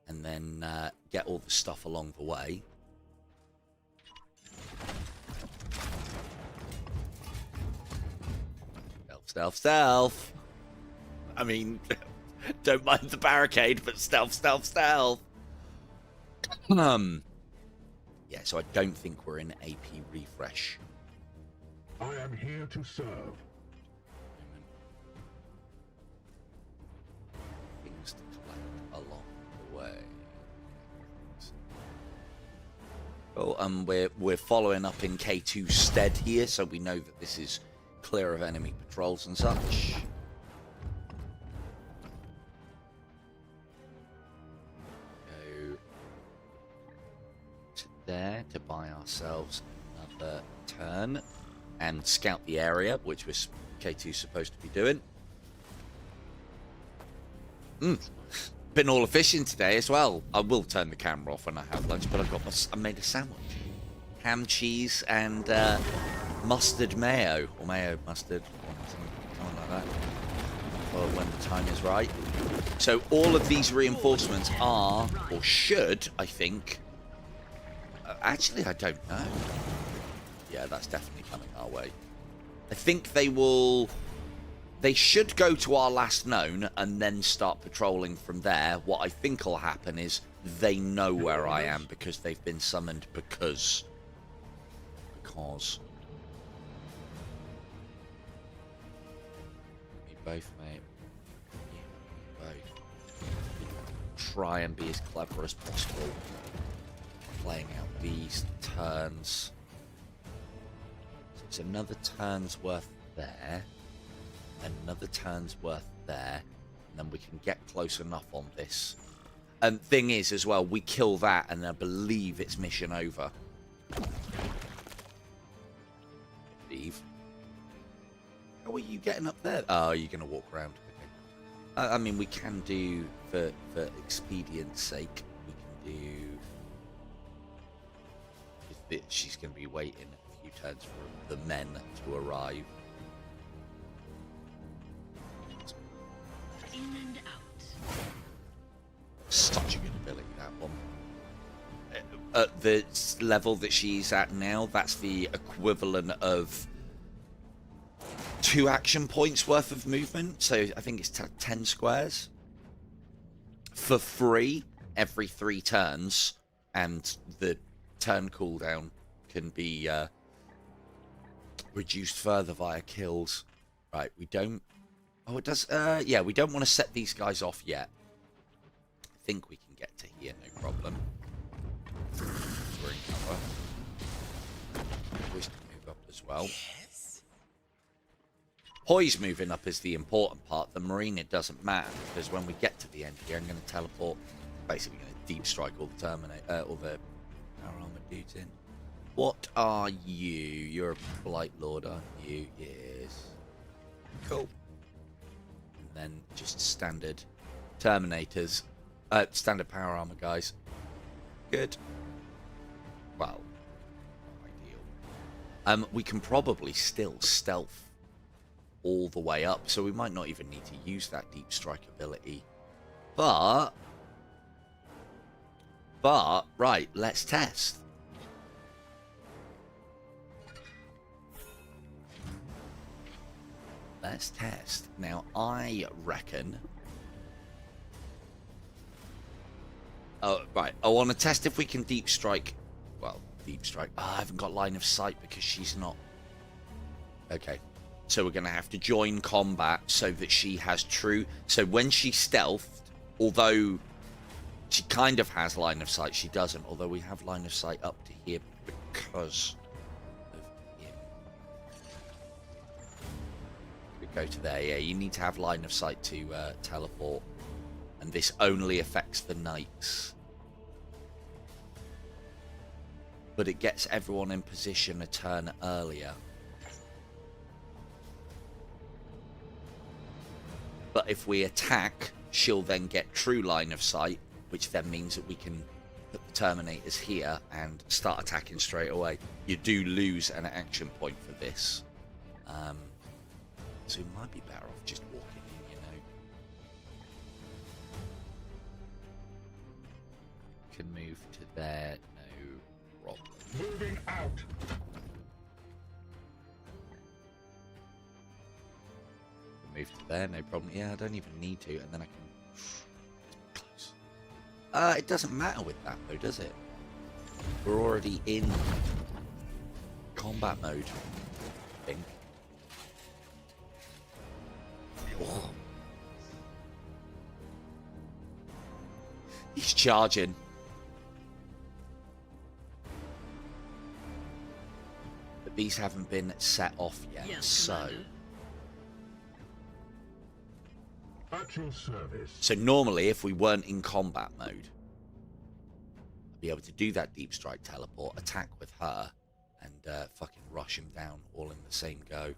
and then get all the stuff along the way. Stealth, stealth, stealth. I mean, don't mind the barricade, but stealth, stealth, stealth. Yeah, so I don't think we're in AP refresh. I am here to serve. Things to collect along the way. Oh, we're following up in K2 stead here, so we know that this is clear of enemy patrols and such. Go to there to buy ourselves another turn and scout the area, which was K2 supposed to be doing. Been all efficient today as well. I will turn the camera off when I have lunch, but I made a sandwich. Ham, cheese, and mustard mayo. Or mayo, mustard, something like that. Or when the time is right. So all of these reinforcements are, or should, I think. Actually, I don't know. Yeah, that's definitely coming our way. I think they will. They should go to our last known and then start patrolling from there. What I think will happen is they know where I am because they've been summoned because. Me both, mate. Me both. Try and be as clever as possible. Playing out these turns. So it's another turn's worth there. Another turn's worth there, and then we can get close enough on this. And thing is, as well, we kill that, and I believe it's mission over. Steve, how are you getting up there? Oh, you're gonna walk around. Okay. I mean, we can do for expedience sake. We can do. She's gonna be waiting a few turns for the men to arrive. In and out. Such a good ability, that one. At the level that she's at now, that's the equivalent of 2 action points worth of movement. So I think it's 10 squares. For free, every 3 turns. And the turn cooldown can be reduced further via kills. Right, we don't. Oh, it does. Yeah, we don't want to set these guys off yet. I think we can get to here, no problem. We're in cover. Poise can move up as well. Yes? Poise moving up is the important part. The marine, it doesn't matter, because when we get to the end here, I'm going to teleport basically going to deep strike all the all the power armor dudes in. What are you? You're a Blight Lord, aren't you? Yes. Cool. And then just standard Terminators. Standard power armor guys. Good. Well, not ideal. We can probably still stealth all the way up, so we might not even need to use that deep strike ability. But right, let's test. Let's test. Now, I reckon... Oh, right. I want to test if we can deep strike. Well, deep strike. Oh, I haven't got line of sight because she's not... Okay. So we're going to have to join combat so that she has true... So when she stealthed, although she kind of has line of sight, she doesn't. Although we have line of sight up to here because of him. We go to there. Yeah, you need to have line of sight to teleport. And this only affects the knights. But it gets everyone in position a turn earlier. But if we attack, she'll then get true line of sight, which then means that we can put the Terminators here and start attacking straight away. You do lose an action point for this. So you might be better off just walking in, you know. Can move to there, no problem. Moving out. Move to there, no problem. Yeah, I don't even need to, and then I can... Close. It doesn't matter with that, though, does it? We're already in combat mode, I think. Oh. He's charging. But these haven't been set off yet, Yes, so... Commander. At your service. So normally, if we weren't in combat mode, I'd be able to do that deep strike teleport, attack with her, and fucking rush him down all in the same go.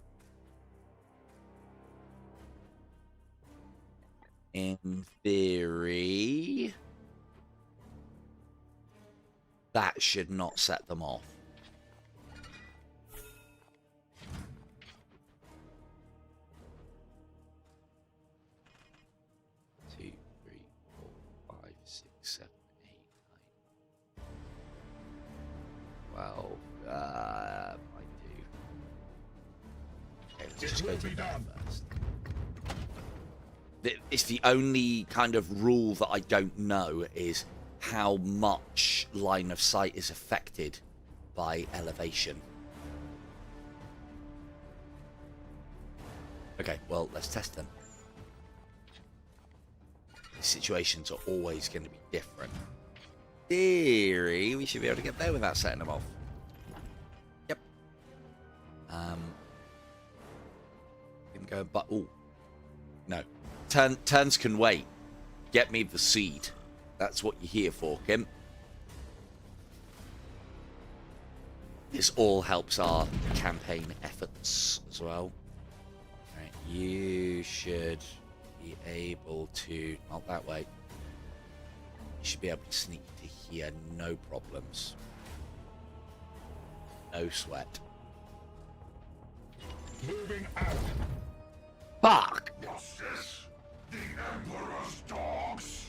In theory, that should not set them off. Well, I do. Okay, let's just go to that first. It's the only kind of rule that I don't know is how much line of sight is affected by elevation. Okay, well, let's test them. The situations are always going to be different. Theory, we should be able to get there without setting them off. Yep. Can go, but oh no, turns can wait. Get me the seed. That's what you're here for, Kim. This all helps our campaign efforts as well. Right, you should be able to not that way. You should be able to sneak to here, no problems. No sweat. Moving out. Fuck! What's this? The Emperor's dogs?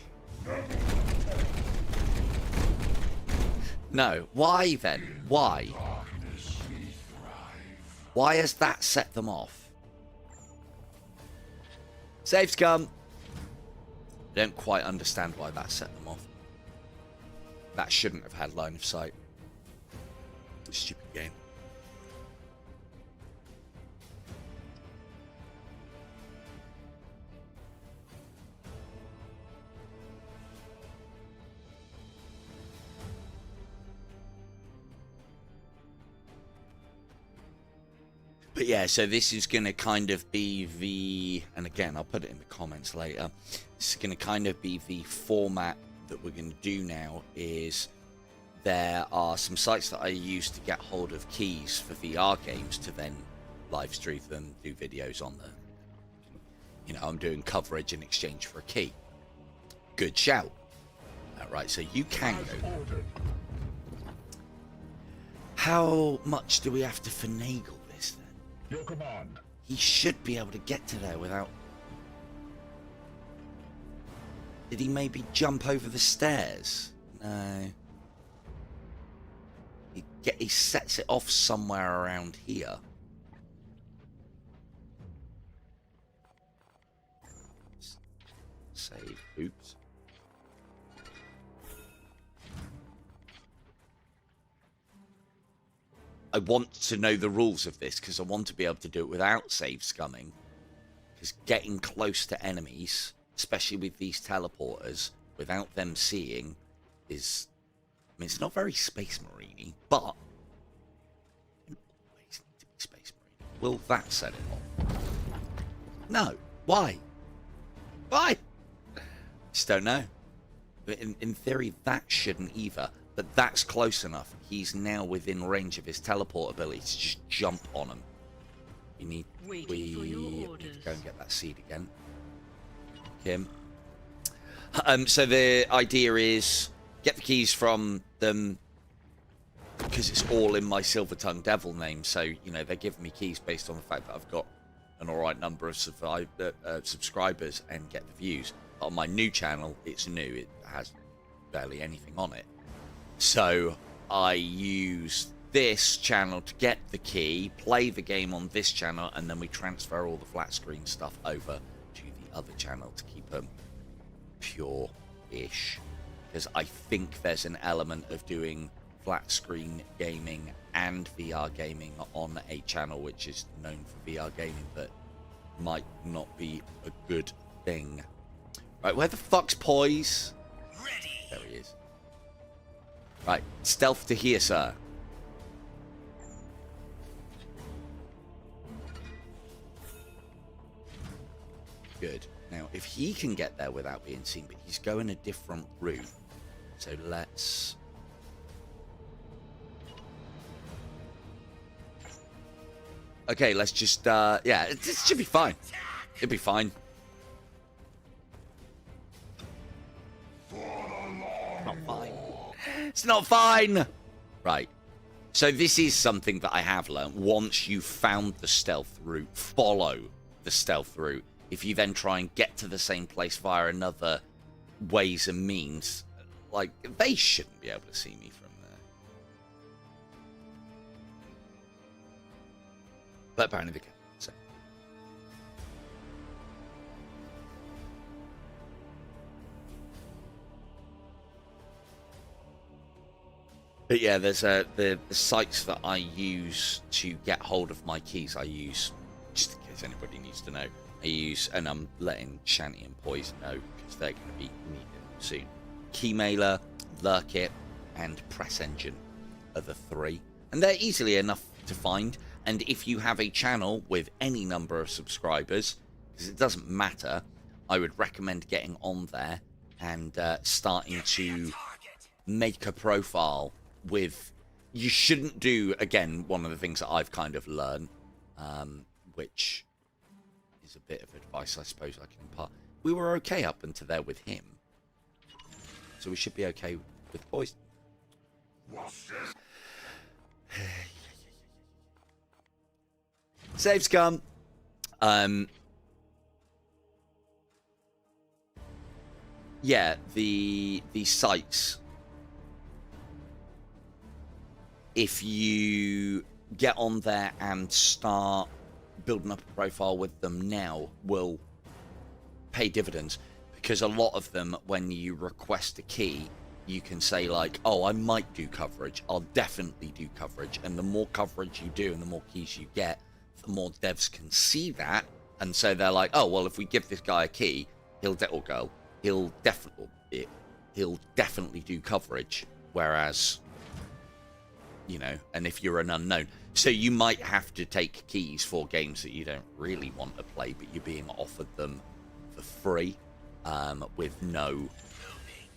No. Why then? Why? Darkness we thrive. Why has that set them off? Saves come. I don't quite understand why that set them off. That shouldn't have had line of sight. Stupid game. But yeah, so this is going to kind of be the, and again, I'll put it in the comments later, this is going to kind of be the format that we're going to do now is there are some sites that I use to get hold of keys for VR games to then live stream them, do videos on them. You know, I'm doing coverage in exchange for a key. Good shout. Right, so you can go. How much do we have to finagle this then? Your command. He should be able to get to there without... Did he jump over the stairs? No. He sets it off somewhere around here. Save. Oops. I want to know the rules of this because I want to be able to do it without save scumming. Because getting close to enemies, especially with these teleporters, without them seeing, is... I mean, it's not very Space Marine-y, but... You always need to be Space Marine. Will that set it off? No. Why? Why? Just don't know. In theory, that shouldn't either. But that's close enough. He's now within range of his teleport ability to just jump on him. We need to go and get that seed again. Kim. So the idea is get the keys from them because it's all in my Silver Tongue Devil name. So, you know, they're giving me keys based on the fact that I've got an alright number of subscribers and get the views. But on my new channel, it's new. It has barely anything on it. So I use this channel to get the key, play the game on this channel, and then we transfer all the flat screen stuff over to the other channel to keep them pure-ish. Because I think there's an element of doing flat screen gaming and VR gaming on a channel which is known for VR gaming that might not be a good thing. Right, where the fuck's Poise? Ready. There he is. Right, stealth to here, sir. Good. Now, if he can get there without being seen, but he's going a different route. So let's... Okay, let's just, yeah, it should be fine. It'll be fine. Not fine. It's not fine. Right. So this is something that I have learned. Once you've found the stealth route, follow the stealth route. If you then try and get to the same place via another ways and means, like, they shouldn't be able to see me from there. But apparently they can. So. But yeah, there's the sites that I use to get hold of my keys. I use, just in case anybody needs to know, I use, and I'm letting Shanty and Poison know because they're going to be needing them soon. Keymailer, Lurkit, and Press Engine are the three, and they're easily enough to find. And if you have a channel with any number of subscribers, because it doesn't matter, I would recommend getting on there and starting to make a profile with... You shouldn't do, again, one of the things that I've kind of learned, which is a bit of advice I suppose I can impart. We were okay up until there with him, so we should be okay with boys. What's this? Save scum. Yeah, the sites. If you get on there and start building up a profile with them now, will pay dividends, because a lot of them, when you request a key, you can say like, oh, I might do coverage, I'll definitely do coverage, and the more coverage you do and the more keys you get, the more devs can see that, and so they're like, oh, well, if we give this guy a key, he'll definitely do coverage, whereas, you know, and if you're an unknown, so you might have to take keys for games that you don't really want to play, but you're being offered them for free, with no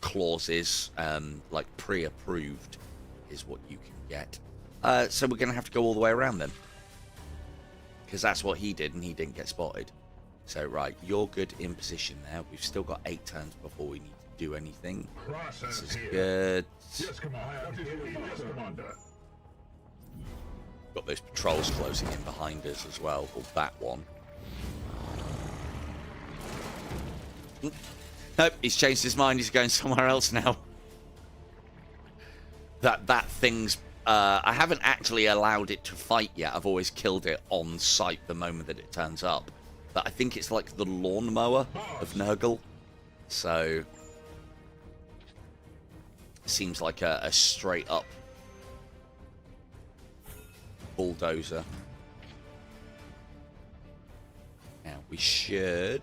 clauses, like pre-approved, is what you can get. So we're going to have to go all the way around then, because that's what he did, and he didn't get spotted. So, right, you're good in position there. We've still got 8 turns before we need to do anything. This is good. Yes, Commander. Got those patrols closing in behind us as well. Or that one. Nope, he's changed his mind. He's going somewhere else now. That thing's... I haven't actually allowed it to fight yet. I've always killed it on sight the moment that it turns up. But I think it's like the lawnmower of Nurgle. So... seems like a straight up bulldozer. Now we should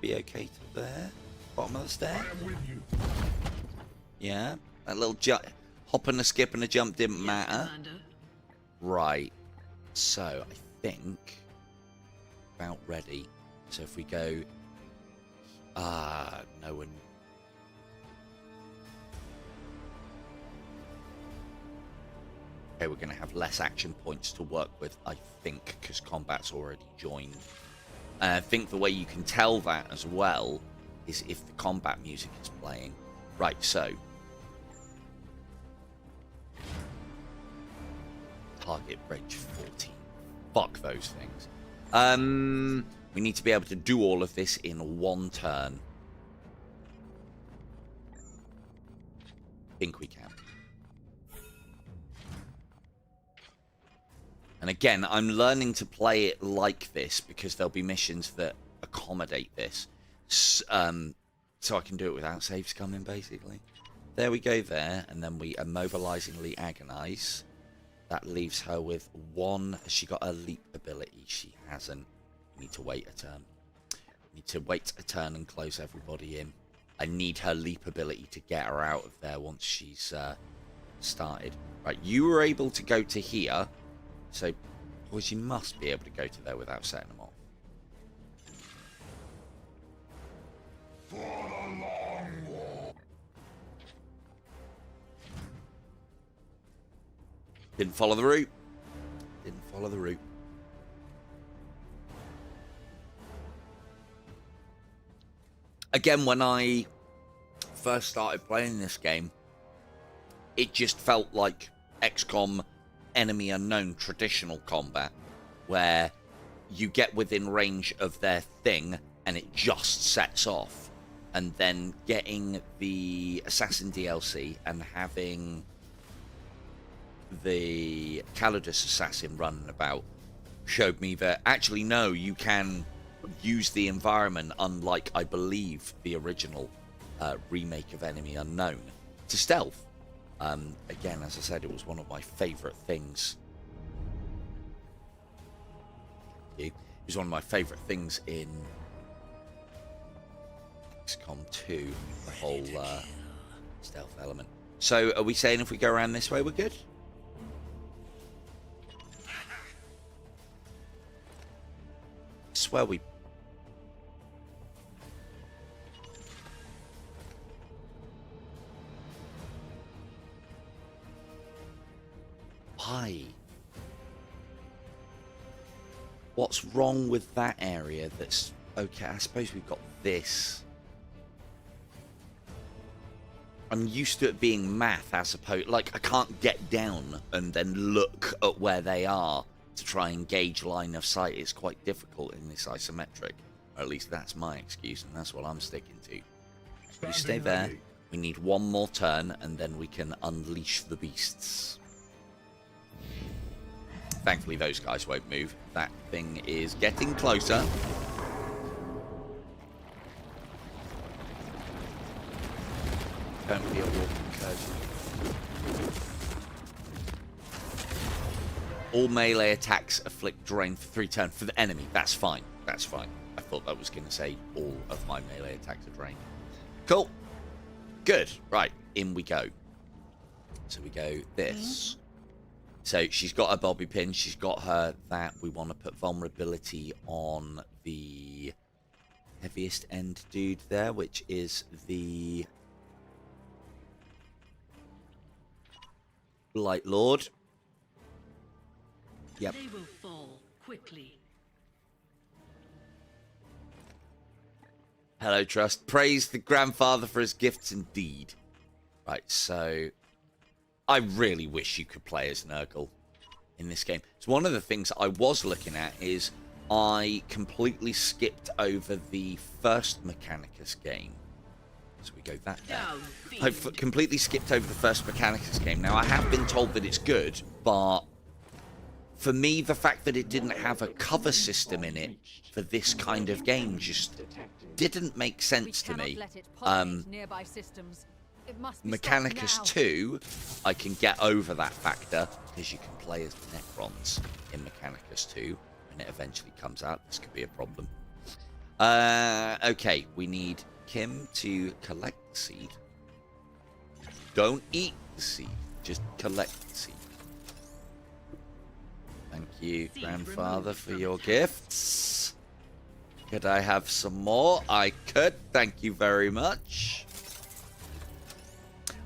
be okay to there. Bottom of the stair. I am with you. Yeah, that little hop and a skip and a jump didn't matter. Commander. Right. So I think about ready. So if we go, no one. Okay, we're going to have less action points to work with, I think, because combat's already joined. And I think the way you can tell that as well is if the combat music is playing. Right, so. Target range 14. Fuck those things. We need to be able to do all of this in one turn. I think we can. And again, I'm learning to play it like this because there'll be missions that accommodate this. So I can do it without saves coming, basically. There we go there, and then we immobilizingly agonize. That leaves her with 1. Has she got a leap ability? She hasn't. We need to wait a turn. We need to wait a turn and close everybody in. I need her leap ability to get her out of there once she's started. Right, you were able to go to here. So, boys, you must be able to go to there without setting them off. For the long war. Didn't follow the route. Didn't follow the route. Again, when I first started playing this game, it just felt like XCOM Enemy Unknown traditional combat, where you get within range of their thing and it just sets off. And then getting the Assassin DLC and having the Calidus Assassin running about showed me that actually no, you can use the environment, unlike I believe the original remake of Enemy Unknown, to stealth. Again, as I said, it was one of my favourite things. It was one of my favourite things in XCOM 2, the whole stealth element. So, are we saying if we go around this way, we're good? I swear we... Why? What's wrong with that area that's... Okay, I suppose we've got this. I'm used to it being math as opposed... Like, I can't get down and then look at where they are to try and gauge line of sight. It's quite difficult in this isometric. Or at least that's my excuse, and that's what I'm sticking to. You stay there. We need one more turn, and then we can unleash the beasts. Thankfully, those guys won't move. That thing is getting closer. Don't be a walking curse. All melee attacks afflict drain for 3 turns for the enemy. That's fine. That's fine. I thought that was going to say all of my melee attacks are drained. Cool. Good. Right. In we go. So we go this. So she's got her bobby pin. She's got her that. We want to put vulnerability on the heaviest end dude there, which is the Blight Lord. Yep. They will fall quickly. Hello, Trust. Praise the grandfather for his gifts indeed. Right, so I really wish you could play as Nurgle in this game. So one of the things I was looking at is I completely skipped over the first Mechanicus game. So we go that down. I've completely skipped over the first Mechanicus game. Now, I have been told that it's good, but for me, the fact that it didn't have a cover system in it for this kind of game just didn't make sense to me. Mechanicus 2, I can get over that factor because you can play as the Necrons in Mechanicus 2 when it eventually comes out. This could be a problem. Okay, we need Kim to collect the seed. Don't eat the seed, just collect the seed. Thank you, grandfather, for your gifts. Could I have some more? I could. Thank you very much.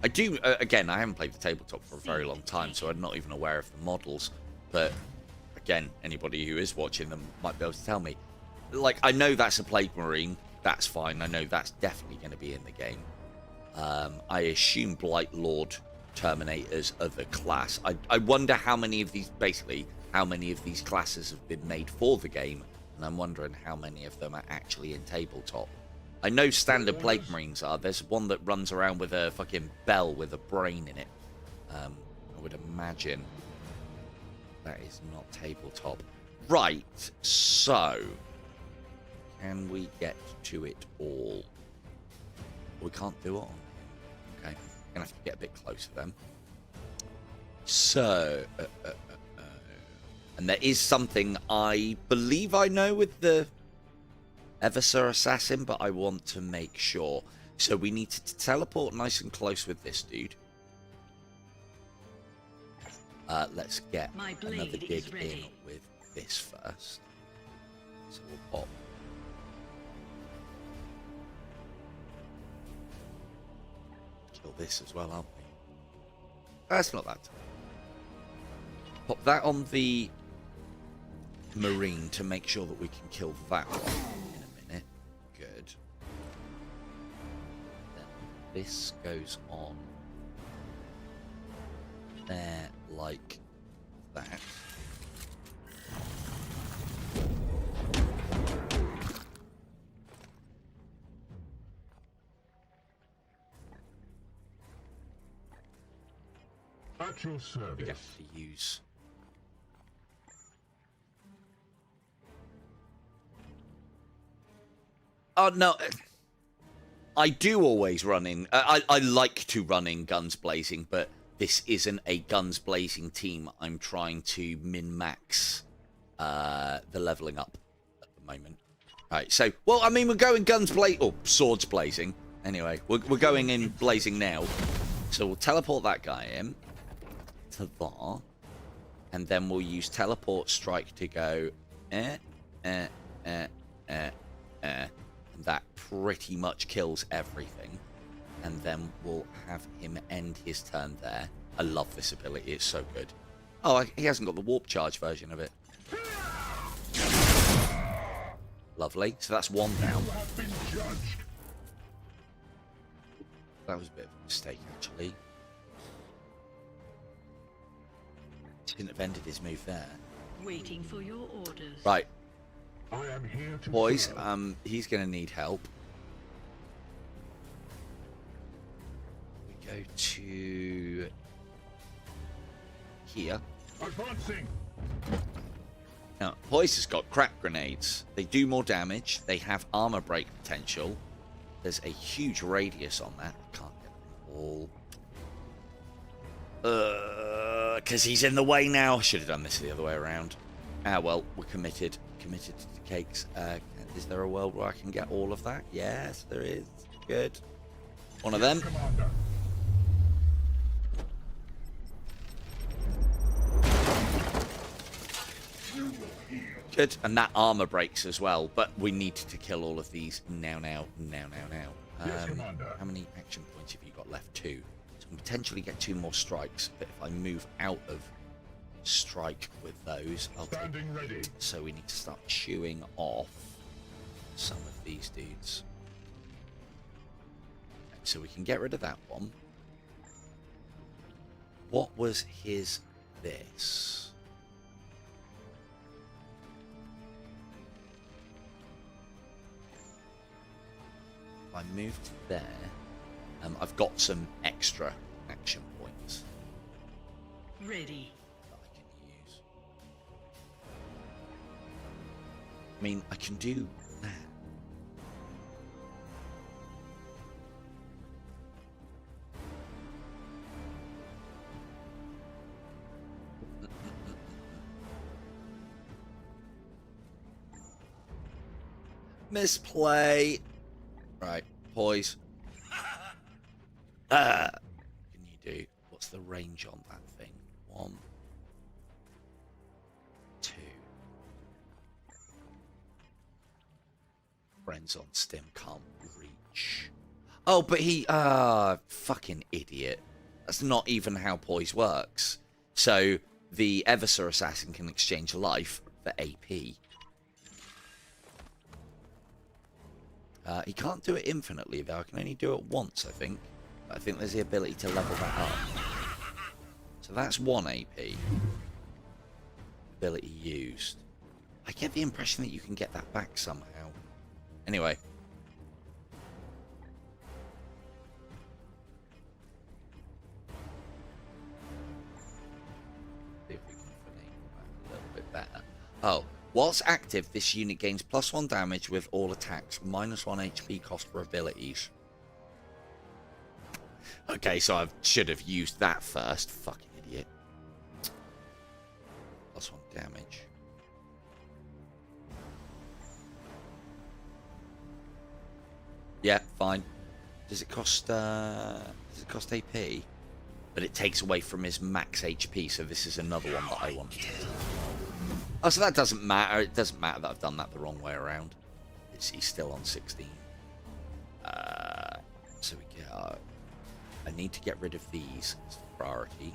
I do, again, I haven't played the tabletop for a very long time, so I'm not even aware of the models. But, again, anybody who is watching them might be able to tell me. Like, I know that's a Plague Marine. That's fine. I know that's definitely going to be in the game. I assume Blight Lord Terminators are the class. I wonder how many of these, basically, how many of these classes have been made for the game. And I'm wondering how many of them are actually in tabletop. I know standard Plague Marines are. There's one that runs around with a fucking bell with a brain in it. I would imagine that is not tabletop. Right, so can we get to it all? We can't do it on. Okay, gonna have to get a bit closer then. So, and there is something I believe I know with the Eversur Assassin, but I want to make sure. So we need to teleport nice and close with this dude. Let's get another dig in with this first. So we'll pop. Kill this as well, aren't we? That's not that time. Pop that on the Marine to make sure that we can kill that one in a minute. Good. Then this goes on there like that. At your service. We have to use. Oh no, I do always run in. I like to run in guns blazing, but this isn't a guns blazing team. I'm trying to min-max the leveling up at the moment. All right, so well, I mean, we're going guns blazing or swords blazing. Anyway, we're going in blazing now. So we'll teleport that guy in to there, and then we'll use teleport strike to go and that pretty much kills everything. And then we'll have him end his turn there. I love this ability, it's so good. Oh, he hasn't got the warp charge version of it. Lovely, so that's one down. That was a bit of a mistake, actually. Shouldn't have ended his move there. Waiting for your orders. Right. I am here to Boys, serve. he's going to need help. We go to here. Advancing. Now, Boys has got crack grenades. They do more damage. They have armor break potential. There's a huge radius on that. I can't get them all. Because he's in the way now. Should have done this the other way around. Ah, well, we're committed. Committed to the cakes. Is there a world where I can get all of that? Yes, there is. Good. One of them. Commander. Good. And that armor breaks as well, but we need to kill all of these now. Yes, Commander. How many action points have you got left? 2. So we can potentially get 2 more strikes, but if I move out of strike with those, I'll take... Standing ready. So we need to start chewing off some of these dudes. Okay, so we can get rid of that one. What was his this? If I move to there, I've got some extra action points Ready. that I can use. I mean, I can do that. Misplay. Right, poise. What can you do? What's the range on that thing? 1, 2. Friends on stim can't reach. Oh, but he... fucking idiot. That's not even how poise works. So, the Eversor assassin can exchange life for AP. He can't do it infinitely, though. I can only do it once, I think. But I think there's the ability to level that up. So that's 1 AP. Ability used. I get the impression that you can get that back somehow. Anyway. See if we can finagle that a little bit better. Oh. Whilst active, this unit gains +1 damage with all attacks, -1 HP cost for abilities. Okay, so I should have used that first. Fucking idiot. +1 damage. Yeah, fine. Does it cost AP? But it takes away from his max HP, so this is another one that I wanted. Oh, so that doesn't matter. It doesn't matter that I've done that the wrong way around. He's still on 16. So we get... I need to get rid of these as a priority.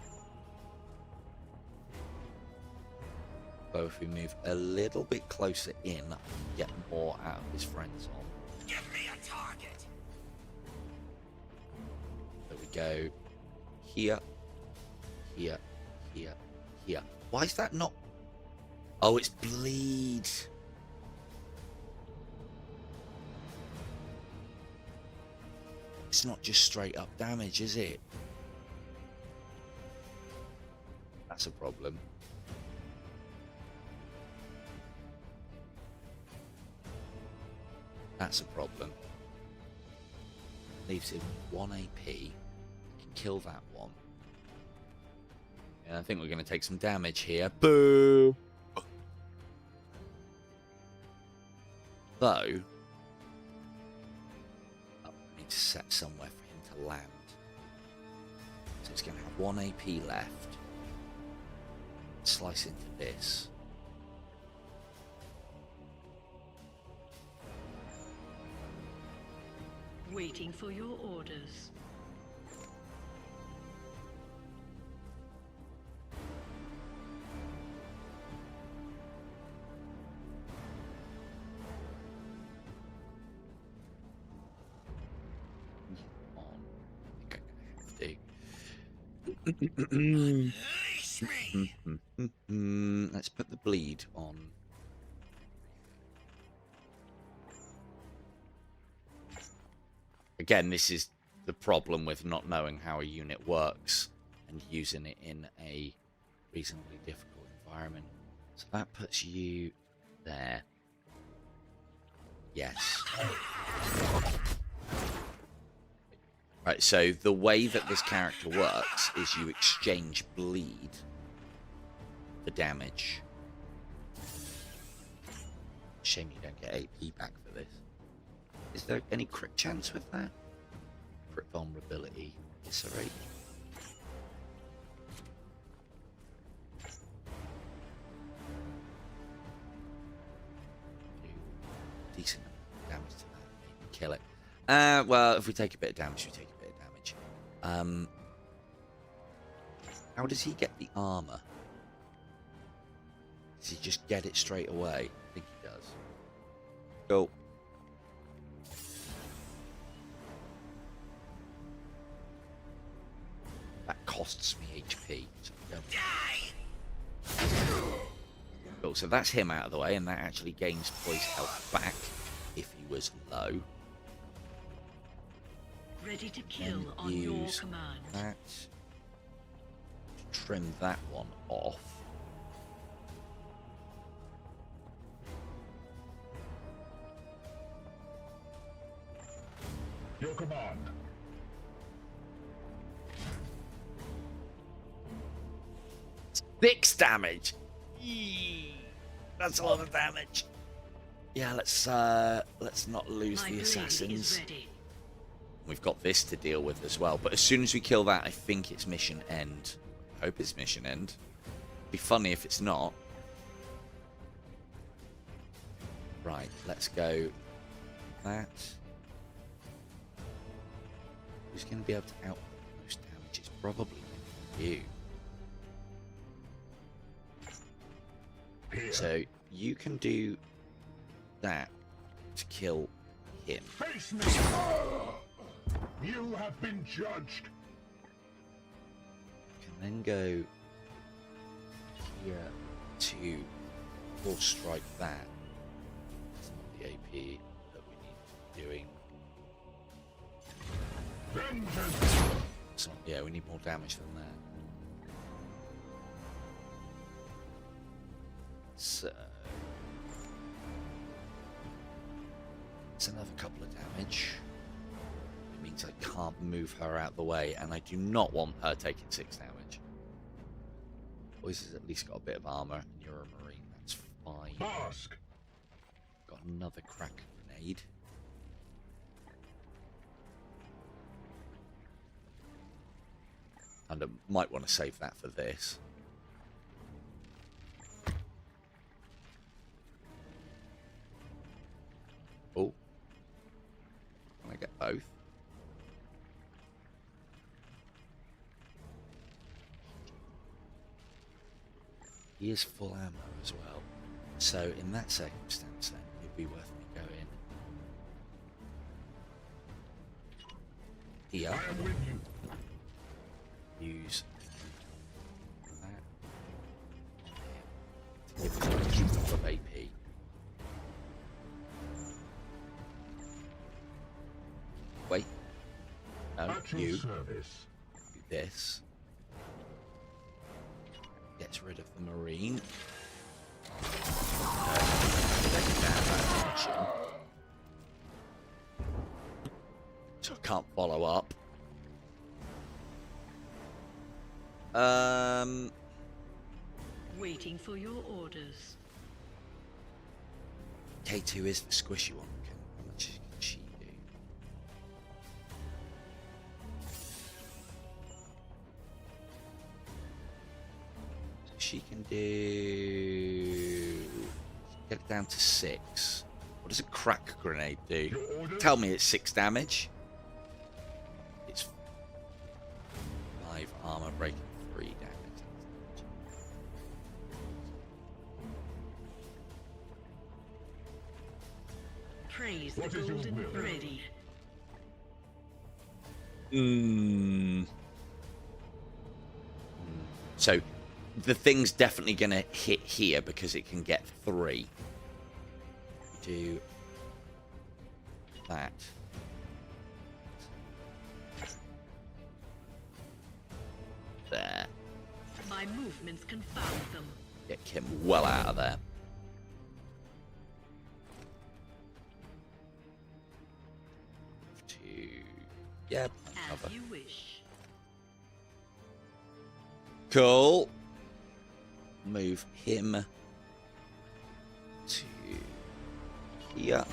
So if we move a little bit closer in, I can get more out of his friends on. Give me a target. There we go. Here. Here. Here. Here. Why is that not... Oh, it's bleed. It's not just straight up damage, is it? That's a problem. That's a problem. Leaves him 1 AP. Can kill that one. And I think we're going to take some damage here. Boo! Though, I need to set somewhere for him to land. So it's going to have 1 AP left. Slice into this. Waiting for your orders. Let's put the bleed on. Again, this is the problem with not knowing how a unit works and using it in a reasonably difficult environment. So that puts you there. Yes. Right, so the way that this character works is you exchange bleed for damage. Shame you don't get AP back for this. Is there any crit chance with that? Crit vulnerability, eviscerate. kill it. Well, if we take a bit of damage, we take a bit of damage. How does he get the armor? Does he just get it straight away? I think he does. Go. That costs me HP. So cool, so that's him out of the way, and that actually gains Poise health back if he was low. Ready to kill And on your use command. that to trim that one off. Your command. 6 damage. Eee, that's a lot of damage. Yeah, let's not lose My the blade assassins. is ready. We've got this to deal with as well. But as soon as we kill that, I think it's mission end. I hope it's mission end. Be funny if it's not. Right, let's go. That. Who's going to be able to output the most damage? It's probably you. Here. So you can do that to kill him. Face me! You have been judged. Can then go here to force strike that. That's not the AP that we need to be doing. Vengeance! So, yeah, we need more damage than that. So it's another couple of damage. It means I can't move her out the way, and I do not want her taking 6 damage. Boys has at least got a bit of armor, and you're a marine. That's fine. Ask. Got another crack grenade. And I might want to save that for this. Oh. Can I get both? He is full ammo as well. So in that circumstance then, it'd be worth me going here. I am with you. Use that to give him an extra couple of AP. Wait. No, At your you service. do this. Gets rid of the marine. So I can't follow up. Waiting for your orders. K2 is the squishy one. How much can she do? So she can do... Get it down to 6. What does a crack grenade do? Your orders? Tell me it's 6 damage. It's 5 armor, breaking 3 damage. Praise What the is your golden will? ready. So the thing's definitely going to hit here because it can get 3. Do that. There. My movements confound them. Get Kim well out of there. Yeah. As you wish. Cool. Move him to here.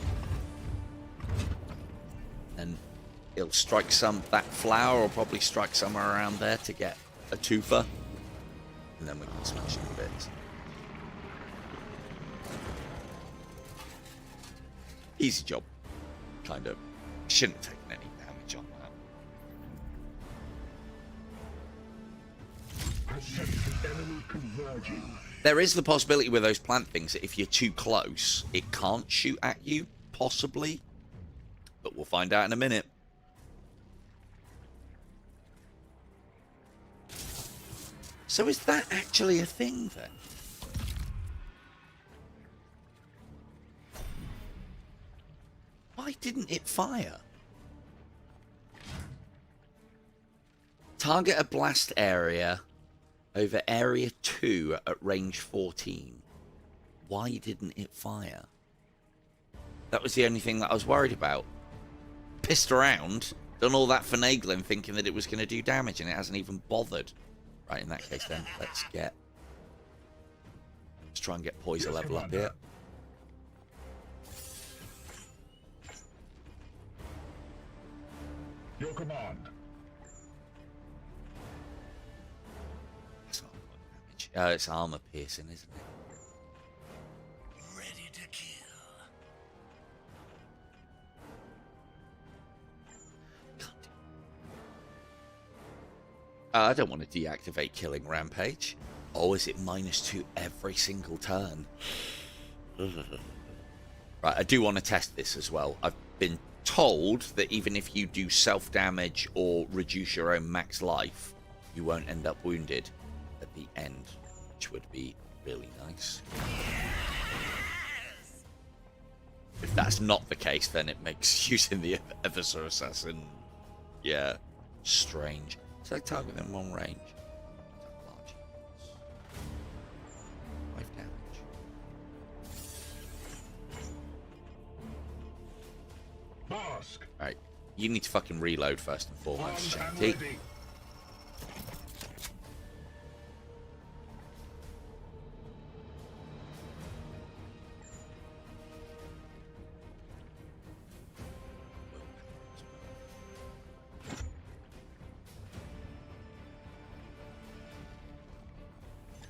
And it'll strike that flower will probably strike somewhere around there to get a twofer. And then we can smash it to bits. Easy job. Kind of. Shouldn't have taken any damage on that. I sense the enemy converging. There is the possibility with those plant things that if you're too close, it can't shoot at you, possibly. But we'll find out in a minute. So is that actually a thing then? Why didn't it fire? Target a blast area over area 2 at range 14. Why didn't it fire? That was the only thing that I was worried about. Pissed around, done all that finagling thinking that it was going to do damage, and it hasn't even bothered. Right, in that case then, let's try and get poison level up here. Your command. That's not good damage. It's armor piercing, isn't it? Ready to kill. I don't want to deactivate killing rampage. Oh, is it -2 every single turn? Right, I do want to test this as well. I've been told that even if you do self-damage or reduce your own max life, you won't end up wounded at the end, which would be really nice. If that's not the case, then it makes using the Eversor Assassin, yeah, strange. Select target in one range. Large. 5 damage. Mask. Right, you need to fucking reload first and foremost, Armed and Shanty. ready.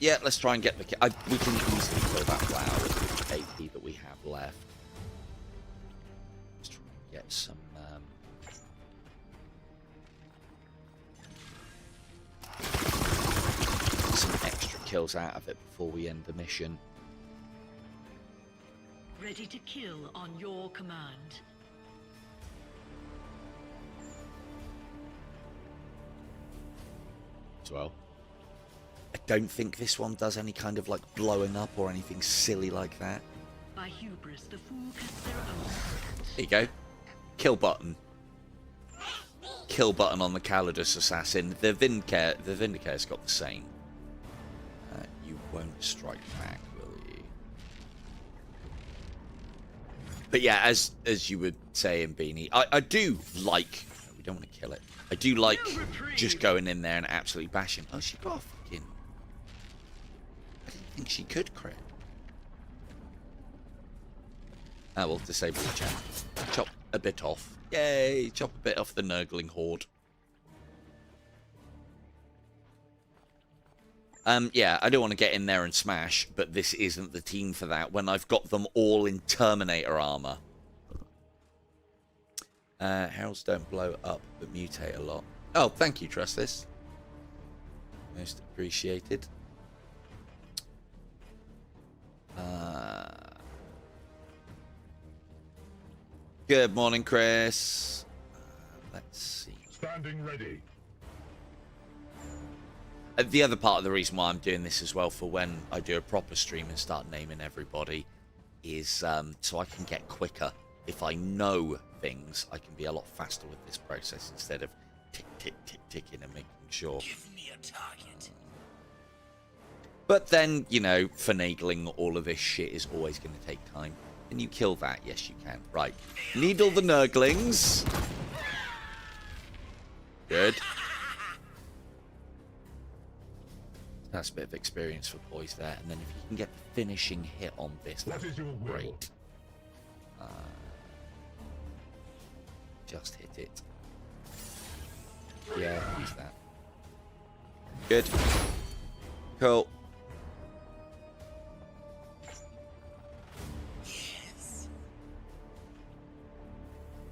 Yeah, let's try and get the... we can easily kill that flower with the AP that we have left. Let's try and get some... some extra kills out of it before we end the mission. Ready to kill on your command. As well. I don't think this one does any kind of like blowing up or anything silly like that. By hubris, the fool cuts their own. There you go. Kill button. Kill button on the Calidus Assassin. The Vindicator's got the same. You won't strike back, will you? But yeah, as you would say in Beanie, I do like... No, we don't want to kill it. I do like just going in there and absolutely bashing. Oh, she got a fucking... I didn't think she could crit. I will disable the chat. Chop a bit off. Yay! Chop a bit off the Nurgling Horde. Yeah, I don't want to get in there and smash, but this isn't the team for that when I've got them all in Terminator armor. Heralds don't blow up, but mutate a lot. Oh, thank you, Trustless. Most appreciated. Good morning, Chris. Let's see. Standing ready. The other part of the reason why I'm doing this as well for when I do a proper stream and start naming everybody is so I can get quicker. If I know things, I can be a lot faster with this process instead of tick, tick, tick, ticking and making sure. Give me a target. But then, you know, finagling all of this shit is always going to take time. Can you kill that? Yes, you can. Right. Needle the Nurglings. Good. That's a bit of experience for boys there. And then if you can get the finishing hit on this, What that's is your will? great. Just hit it. Yeah, use that. Good. Cool.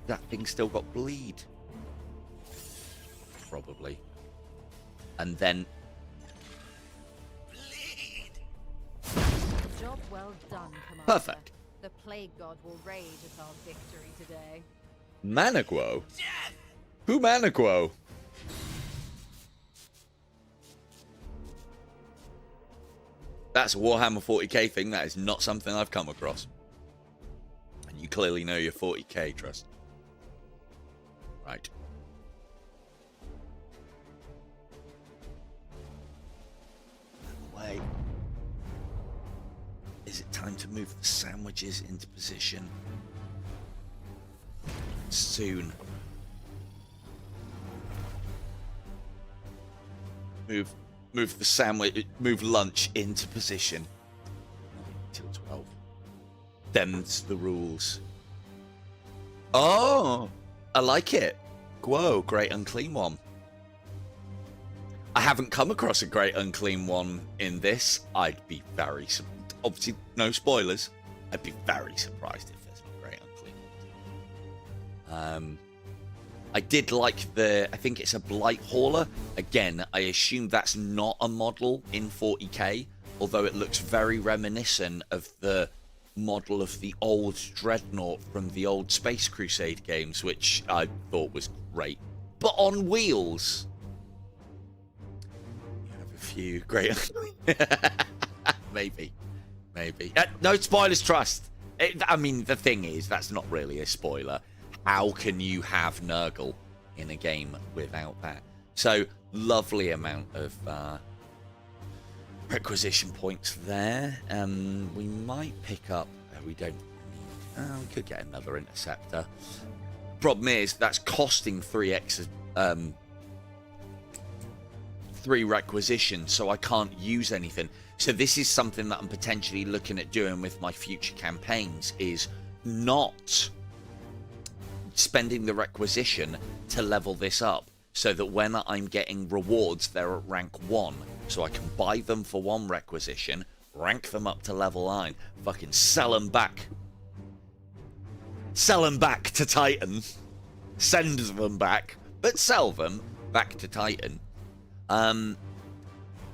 that thing still got bleed? Probably. And then... Bleed! Job well done, Commander. Perfect. The Plague God will rage at our victory today. Managua? Who Managua? That's a Warhammer 40k thing. That is not something I've come across. And you clearly know your 40k, Trust. Right. Wait. Is it time to move the sandwiches into position? Soon. Move the sandwich, move lunch into position. Till 12. Them's the rules. Oh, I like it. Whoa, great unclean one. I haven't come across a great unclean one in this. I'd be very, obviously no spoilers. I'd be very surprised if there's not great unclean ones. I did like I think it's a Blight Hauler. Again, I assume that's not a model in 40k, although it looks very reminiscent of the model of the old Dreadnought from the old Space Crusade games, which I thought was great. But on wheels. You have a few great... Maybe. No spoilers, Trust. I mean, the thing is, that's not really a spoiler. How can you have Nurgle in a game without that? So, lovely amount of requisition points there. We might pick up... we don't need... we could get another interceptor. Problem is, that's costing 3 requisitions, so I can't use anything. So this is something that I'm potentially looking at doing with my future campaigns, is not... spending the requisition to level this up, so that when I'm getting rewards, they're at rank 1, so I can buy them for 1 requisition, rank them up to level 9, fucking sell them back to Titan, send them back, but sell them back to Titan.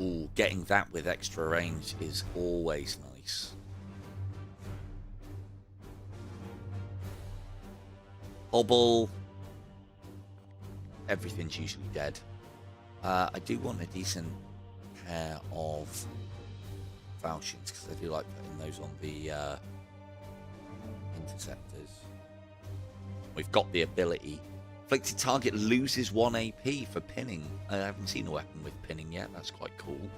Ooh, getting that with extra range is always nice. Hobble. Everything's usually dead. I do want a decent pair of falchions, because I do like putting those on the interceptors. We've got the ability. Afflicted target loses 1 AP for pinning. I haven't seen a weapon with pinning yet. That's quite cool.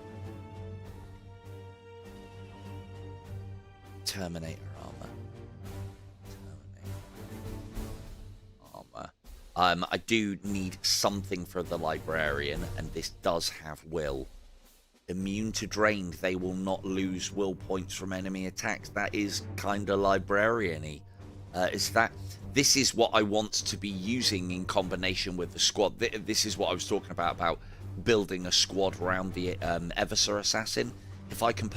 Terminator armor. I do need something for the librarian, and this does have will. Immune to drained, they will not lose will points from enemy attacks. That is kind of librarian-y. This is what I want to be using in combination with the squad. This is what I was talking about building a squad around the Eversor assassin. If I can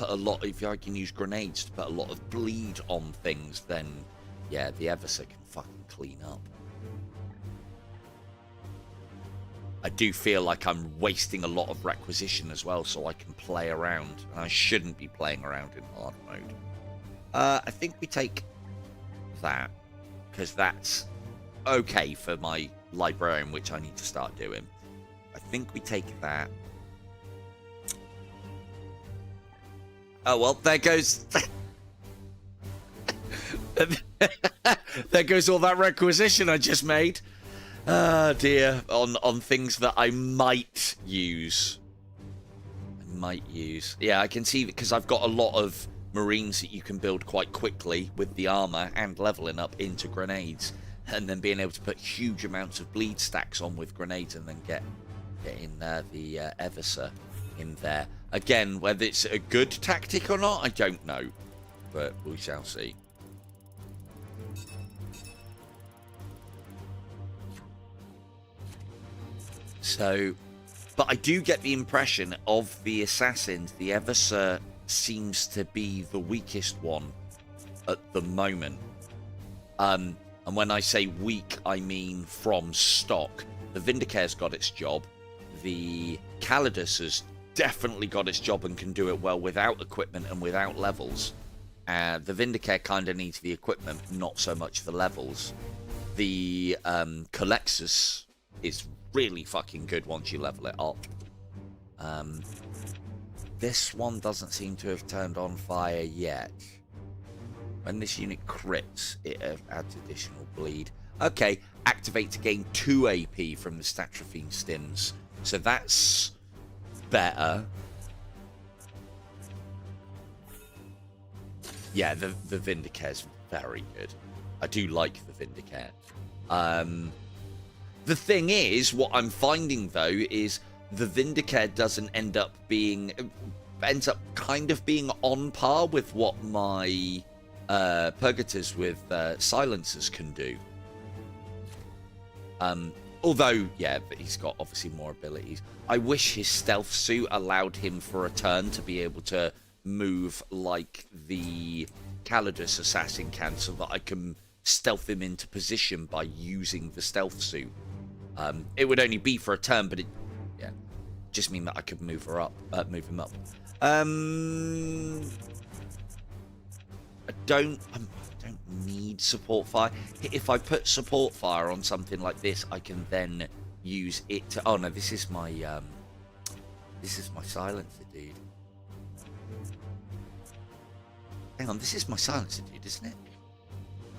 use grenades to put a lot of bleed on things, then yeah, the Eversor can fucking clean up. I do feel like I'm wasting a lot of requisition as well, so I can play around. And I shouldn't be playing around in hard mode. I think we take that, because that's okay for my librarian, which I need to start doing. I think we take that. Oh, well, there goes... there goes all that requisition I just made. Ah, dear. On things that I might use. Yeah, I can see that, because I've got a lot of marines that you can build quite quickly with the armor and leveling up into grenades, and then being able to put huge amounts of bleed stacks on with grenades, and then get in the Eversor in there. Again, whether it's a good tactic or not, I don't know, but we shall see. So, but I do get the impression of the assassins, the Eversor seems to be the weakest one at the moment. And when I say weak, I mean from stock. The Vindicare's got its job. The Calidus has definitely got its job and can do it well without equipment and without levels. The Vindicare kind of needs the equipment, not so much the levels. The Colexus is really fucking good once you level it up. This one doesn't seem to have turned on fire yet. When this unit crits, it adds additional bleed. Okay, activate to gain 2 AP from the Statrophine Stins. So that's better. Yeah, the Vindicare's very good. I do like the Vindicare. The thing is, what I'm finding though is the Vindicare doesn't end up being, ends up kind of being on par with what my Purgators with silencers can do. Although, yeah, but he's got obviously more abilities. I wish his stealth suit allowed him for a turn to be able to move like the Calidus assassin can, so that I can stealth him into position by using the stealth suit. It would only be for a turn, but it, yeah, just mean that I could move her up, move him up. I don't need support fire. If I put support fire on something like this, I can then use it to. Oh no, this is my silencer, dude. Hang on, this is my silencer, dude, isn't it?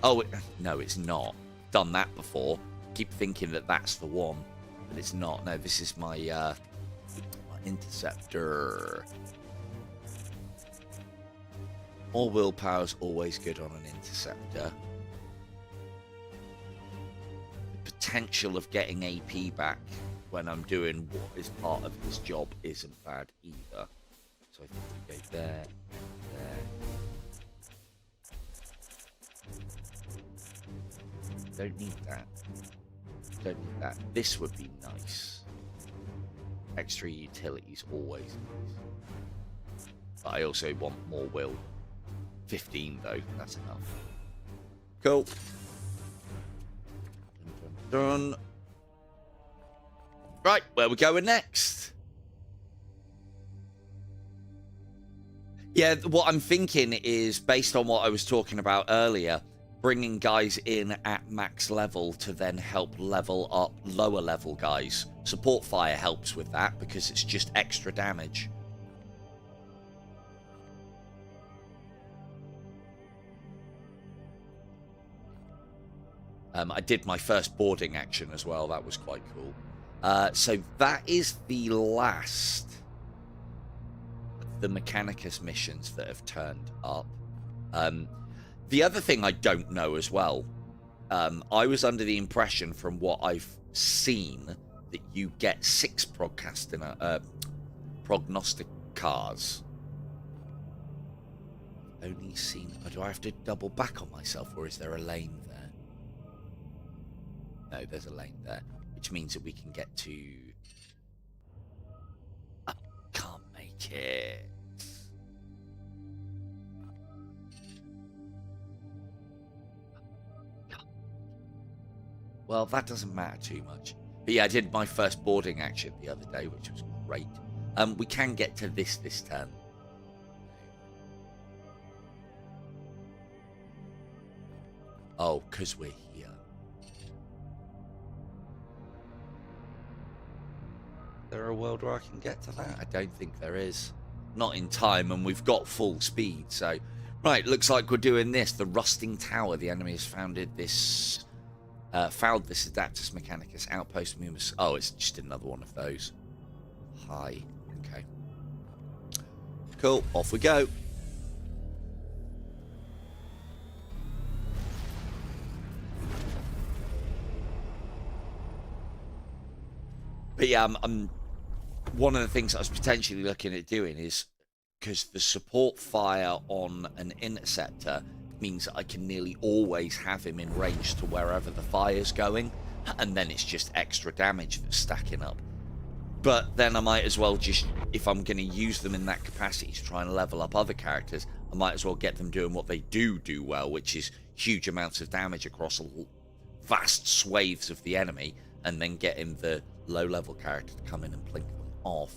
Oh no, it's not. Done that before. Keep thinking that that's the one, but it's not. No, this is my my interceptor. More willpower is always good on an interceptor. The potential of getting AP back when I'm doing what is part of this job isn't bad either. So I think we go there, there. Don't need that. Don't need that. This would be nice. Extra utilities always nice. But I also want more will. 15 though, that's enough. Cool. Dun, dun, dun. Right, where we going next? Yeah, what I'm thinking is, based on what I was talking about earlier, bringing guys in at max level to then help level up lower level guys. Support fire helps with that because it's just extra damage. I did my first boarding action as well. That was quite cool. So that is the last of the Mechanicus missions that have turned up. The other thing I don't know as well, I was under the impression from what I've seen that you get 6 prognostic cars. Only seen. Or do I have to double back on myself, or is there a lane there? No, there's a lane there, which means that we can get to. I can't make it. Well, that doesn't matter too much. But yeah, I did my first boarding action the other day, which was great. We can get to this turn. Oh, because we're here. Is there a world where I can get to that? I don't think there is. Not in time, and we've got full speed, so... Right, looks like we're doing this. The Rusting Tower. The enemy has founded this... fouled this Adaptus Mechanicus outpost. Oh, it's just another one of those. Hi. Okay. Cool. Off we go. But yeah, I'm one of the things I was potentially looking at doing is, because the support fire on an interceptor means that I can nearly always have him in range to wherever the fire's going, and then it's just extra damage that's stacking up. But then I might as well just, if I'm going to use them in that capacity to try and level up other characters, I might as well get them doing what they do well, which is huge amounts of damage across vast swathes of the enemy, and then getting the low-level character to come in and blink them off.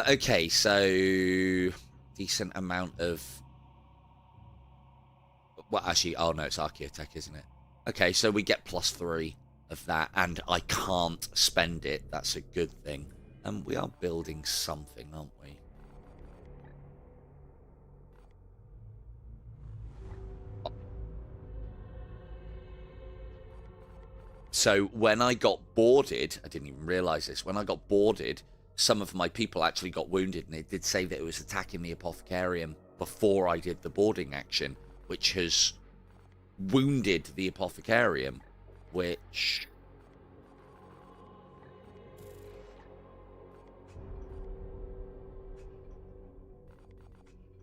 Okay, so decent amount of... Well, actually, oh no, it's Archaeotech, isn't it? Okay, so we get +3 of that, and I can't spend it. That's a good thing. And we are building something, aren't we? So when I got boarded, I didn't even realise this, when I got boarded, some of my people actually got wounded, and it did say that it was attacking the Apothecarium before I did the boarding action, which has wounded the Apothecarium, which...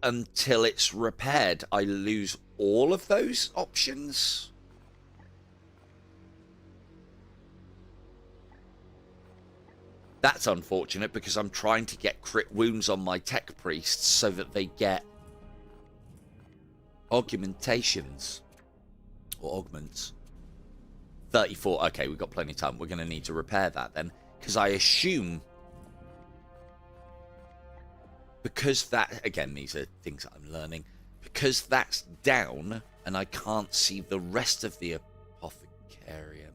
Until it's repaired, I lose all of those options? That's unfortunate, because I'm trying to get crit wounds on my tech priests so that they get augmentations. Or augments. 34. Okay, we've got plenty of time. We're going to need to repair that then. Because I assume... Because that... Again, these are things that I'm learning. Because that's down, and I can't see the rest of the Apothecarium.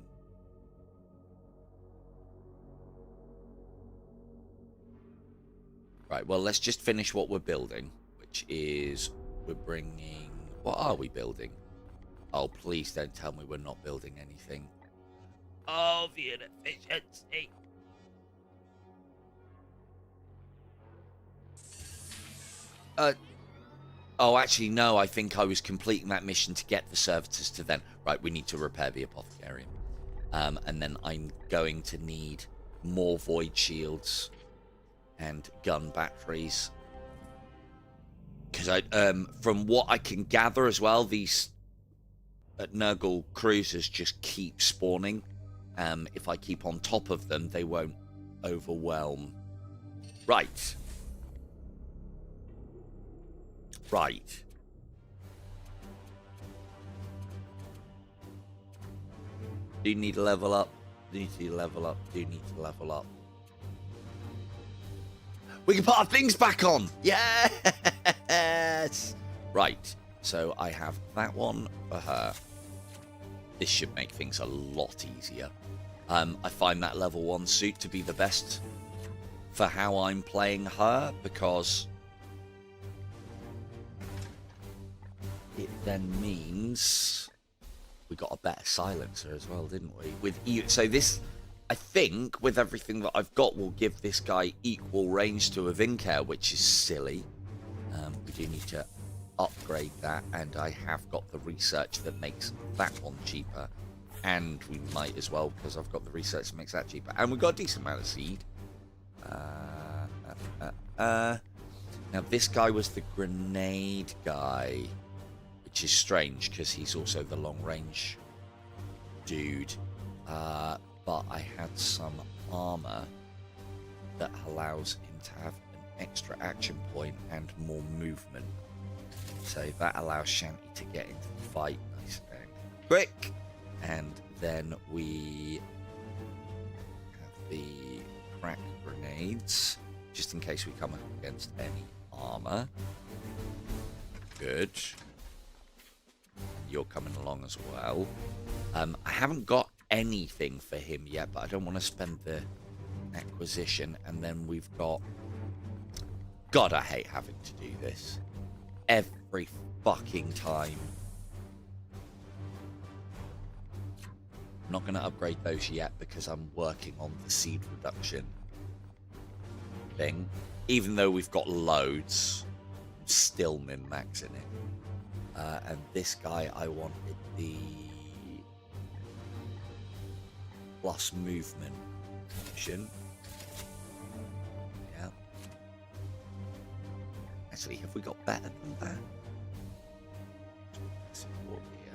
Right, well, let's just finish what we're building, which is we're bringing... What are we building? Oh, please don't tell me we're not building anything. Oh, the inefficiency. Oh, actually, no, I think I was completing that mission to get the servitors to then... Right, we need to repair the Apothecarium. And then I'm going to need more void shields and gun batteries, because I from what I can gather as well, these Nurgle cruisers just keep spawning. If I keep on top of them, they won't overwhelm. Right. Do you need to level up? Do you need to level up? Do you need to level up? We can put our things back on! Yes! Right, so I have that one for her. This should make things a lot easier. I find that level 1 suit to be the best for how I'm playing her, because it then means we got a better silencer as well, didn't we? So this... I think, with everything that I've got, will give this guy equal range to a Vinker, which is silly. We do need to upgrade that, and I have got the research that makes that one cheaper. And we might as well, because I've got the research that makes that cheaper. And we've got a decent amount of seed. Now, this guy was the grenade guy, which is strange, because he's also the long-range dude. But I had some armor that allows him to have an extra action point and more movement. So that allows Shanty to get into the fight nice and quick. And then we have the crack grenades, just in case we come up against any armor. Good. You're coming along as well. I haven't got anything for him yet, but I don't want to spend the acquisition. And then we've got... God, I hate having to do this every fucking time. I'm not going to upgrade those yet because I'm working on the seed reduction thing. Even though we've got loads, I'm still min-maxing it. And this guy, I wanted the plus movement option. Yeah. Actually, have we got better than that? Support here.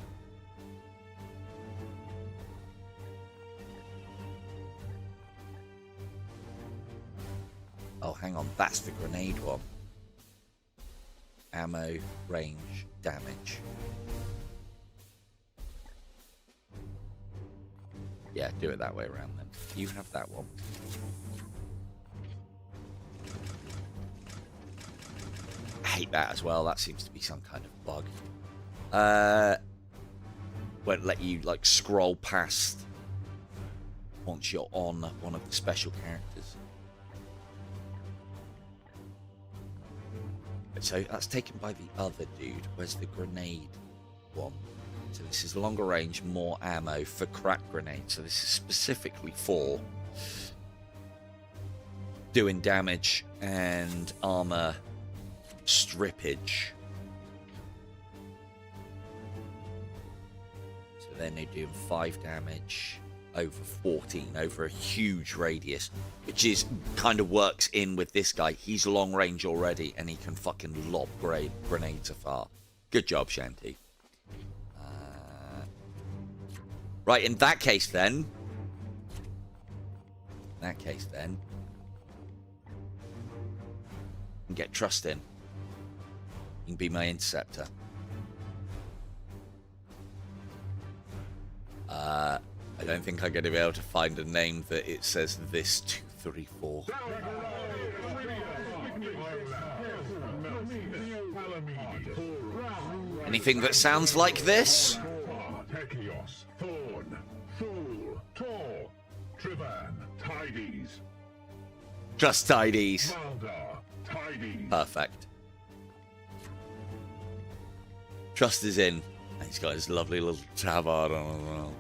Oh, hang on. That's the grenade one. Ammo, range, damage. Yeah, do it that way around then. You have that one. I hate that as well. That seems to be some kind of bug. Won't let you like scroll past once you're on one of the special characters. So that's taken by the other dude. Where's the grenade one? So this is longer range, more ammo for crack grenades. So this is specifically for doing damage and armor strippage. So then they're doing 5 damage over 14, over a huge radius, which is kind of works in with this guy. He's long range already, and he can fucking lob grenades afar. Good job, Shanty. Right, in that case then, and get Trust in. You can be my interceptor. I don't think I'm going to be able to find a name that it says this 234. Anything that sounds like this? Techios, Thorn, Fool, Tor, Trivan, Tides, Just Tides. Maldar, Tides. Perfect. Trust is in. And he's got his lovely little tabard on as well.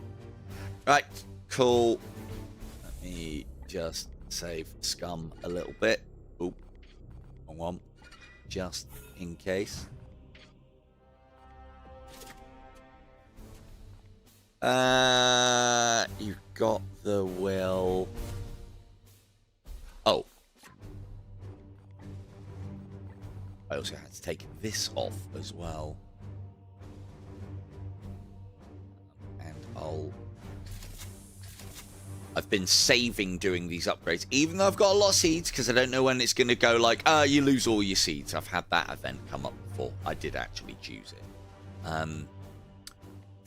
Right, cool. Let me just save scum a little bit. Oop. Wrong one. Just in case. You've got the will. Oh. I also had to take this off as well. And I've been saving doing these upgrades, even though I've got a lot of seeds, because I don't know when it's going to go like, you lose all your seeds. I've had that event come up before. I did actually choose it.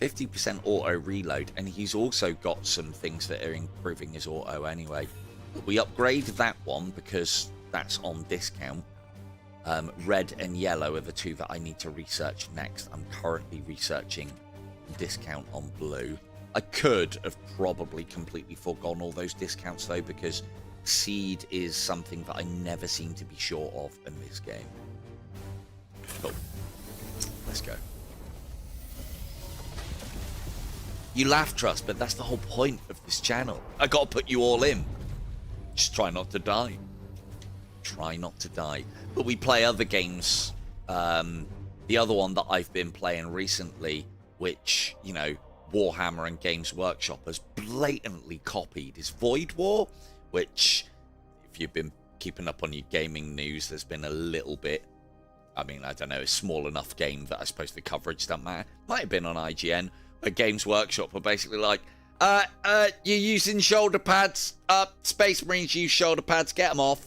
50% auto reload, and he's also got some things that are improving his auto anyway. We upgrade that one because that's on discount. Red and yellow are the two that I need to research next. I'm currently researching discount on blue. I could have probably completely foregone all those discounts though, because seed is something that I never seem to be short of in this game. Cool. Let's go. You laugh, Trust, but that's the whole point of this channel. I gotta put you all in. Just try not to die. Try not to die. But we play other games. The other one that I've been playing recently, which, you know, Warhammer and Games Workshop has blatantly copied, is Void War, which, if you've been keeping up on your gaming news, there's been a little bit, I mean, I don't know, a small enough game that I suppose the coverage doesn't matter. Might have been on IGN, where Games Workshop were basically like, you're using shoulder pads, Space Marines use shoulder pads, get them off.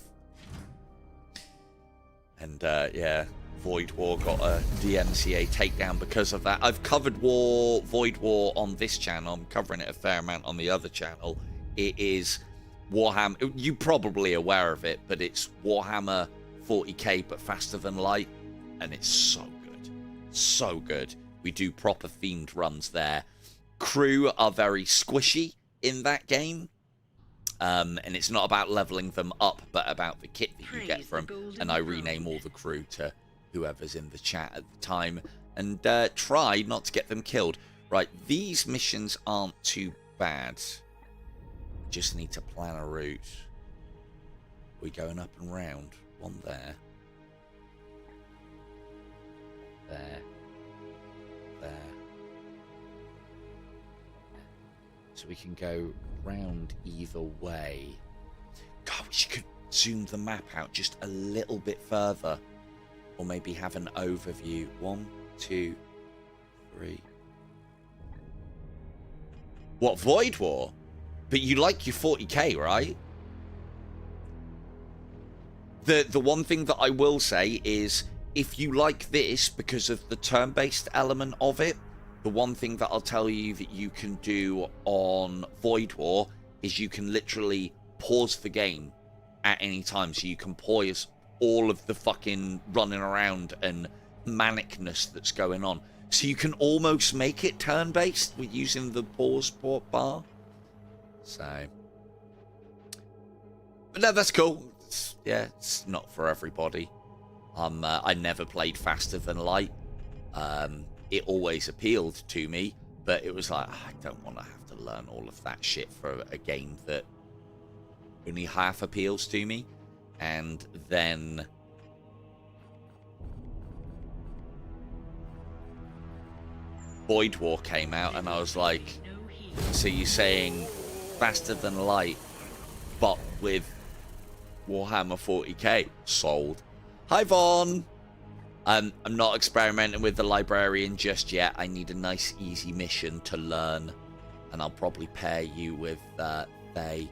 And, yeah, Void War got a DMCA takedown because of that. I've covered Void War on this channel. I'm covering it a fair amount on the other channel. It is Warhammer. You're probably aware of it, but it's Warhammer 40K, but faster than light. And it's so good. So good. We do proper themed runs there. Crew are very squishy in that game. And it's not about leveling them up, but about the kit that you get from them. And I rename all the crew to whoever's in the chat at the time, and try not to get them killed. Right, these missions aren't too bad. Just need to plan a route. We're going up and round. One there. There. There. So we can go round either way. God, we could zoom the map out just a little bit further. Or maybe have an overview. 1, 2, 3. What, Void War? But you like your 40k, right? The one thing that I will say is, if you like this because of the turn-based element of it, the one thing that I'll tell you that you can do on Void War is you can literally pause the game at any time, so you can pause all of the fucking running around and manicness that's going on. So you can almost make it turn-based with using the pause bar. So, but no, that's cool. It's not for everybody. I never played Faster Than Light. It always appealed to me, but it was like, I don't want to have to learn all of that shit for a game that only half appeals to me. And then Void War came out, and I was like, so you're saying Faster Than Light, but with Warhammer 40k? Sold. Hi, Vaughn! I'm not experimenting with the librarian just yet. I need a nice, easy mission to learn, and I'll probably pair you with they.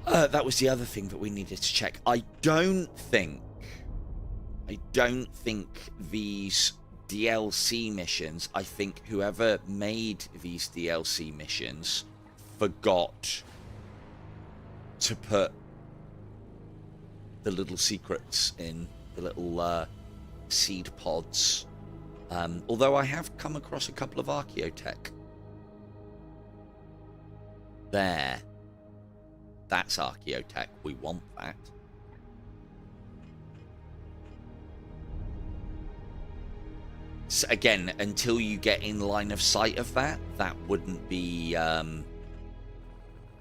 That was the other thing that we needed to check. I don't think these DLC missions, I think whoever made these DLC missions forgot to put the little secrets in, the little seed pods. Although I have come across a couple of archaeotech. There. That's archaeotech. We want that. So again, until you get in line of sight of that, that wouldn't be...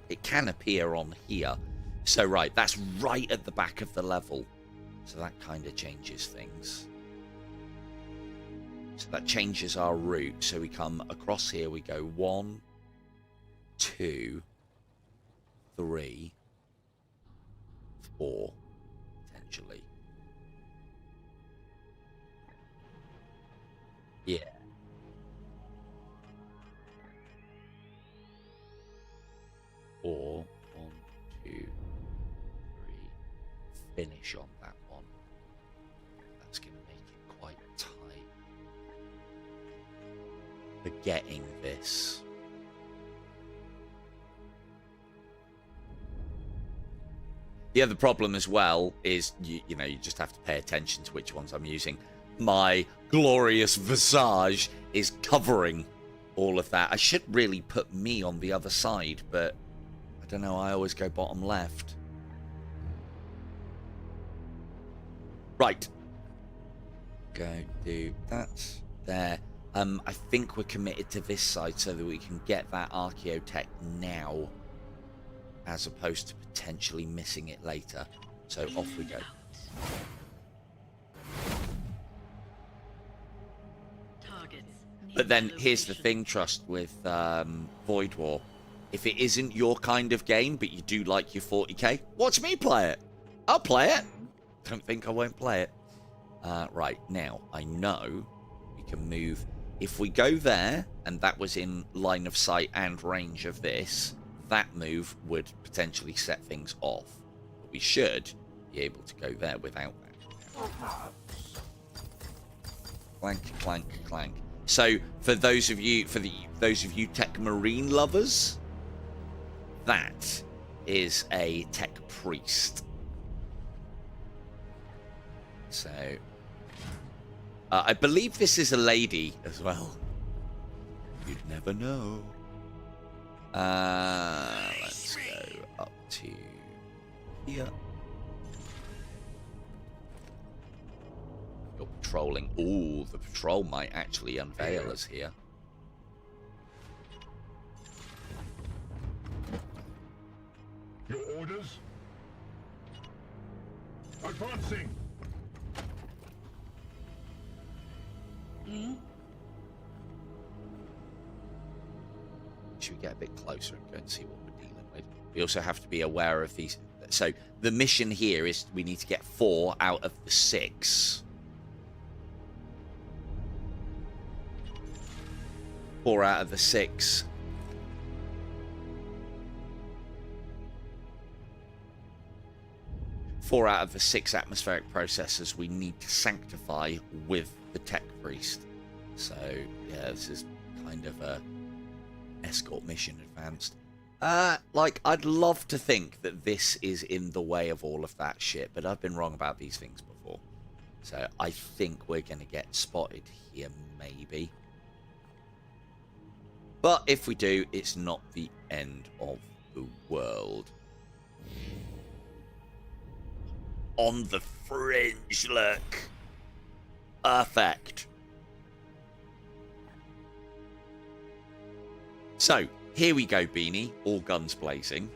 it can appear on here. So, right, that's right at the back of the level. So that kind of changes things. So that changes our route. So we come across here, we go 1, 2, 3, 4, potentially. Yeah. Or 1, 2, 3, finish on that one. That's going to make it quite tight. Forgetting this. The other problem as well is, you know, you just have to pay attention to which ones I'm using. My glorious visage is covering all of that. I should really put me on the other side, but I don't know, I always go bottom left. Right. Go do that there. I think we're committed to this side so that we can get that archaeotech now, as opposed to potentially missing it later. So off we go. But then here's the thing, Trust, with Void War. If it isn't your kind of game, but you do like your 40k, watch me play it. I'll play it. Don't think I won't play it. Right, now, I know we can move. If we go there, and that was in line of sight and range of this, that move would potentially set things off. But we should be able to go there without that. Clank, clank, clank. So for those of you, tech marine lovers, that is a tech priest. So I believe this is a lady as well. You'd never know. Let's go up to here. You're patrolling. Ooh, the patrol might actually unveil us here. Your orders? Advancing. Should we get a bit closer and go and see what we're dealing with? We also have to be aware of these. So the mission here is we need to get 4 out of the 6. 4 out of the 6. Four out of the 6 atmospheric processors we need to sanctify with the tech priest. So yeah, this is kind of a escort mission advanced. Like, I'd love to think that this is in the way of all of that shit, but I've been wrong about these things before. So I think we're going to get spotted here, maybe. But if we do, it's not the end of the world. On the fringe, look. Perfect. So, here we go, Beanie. All guns blazing.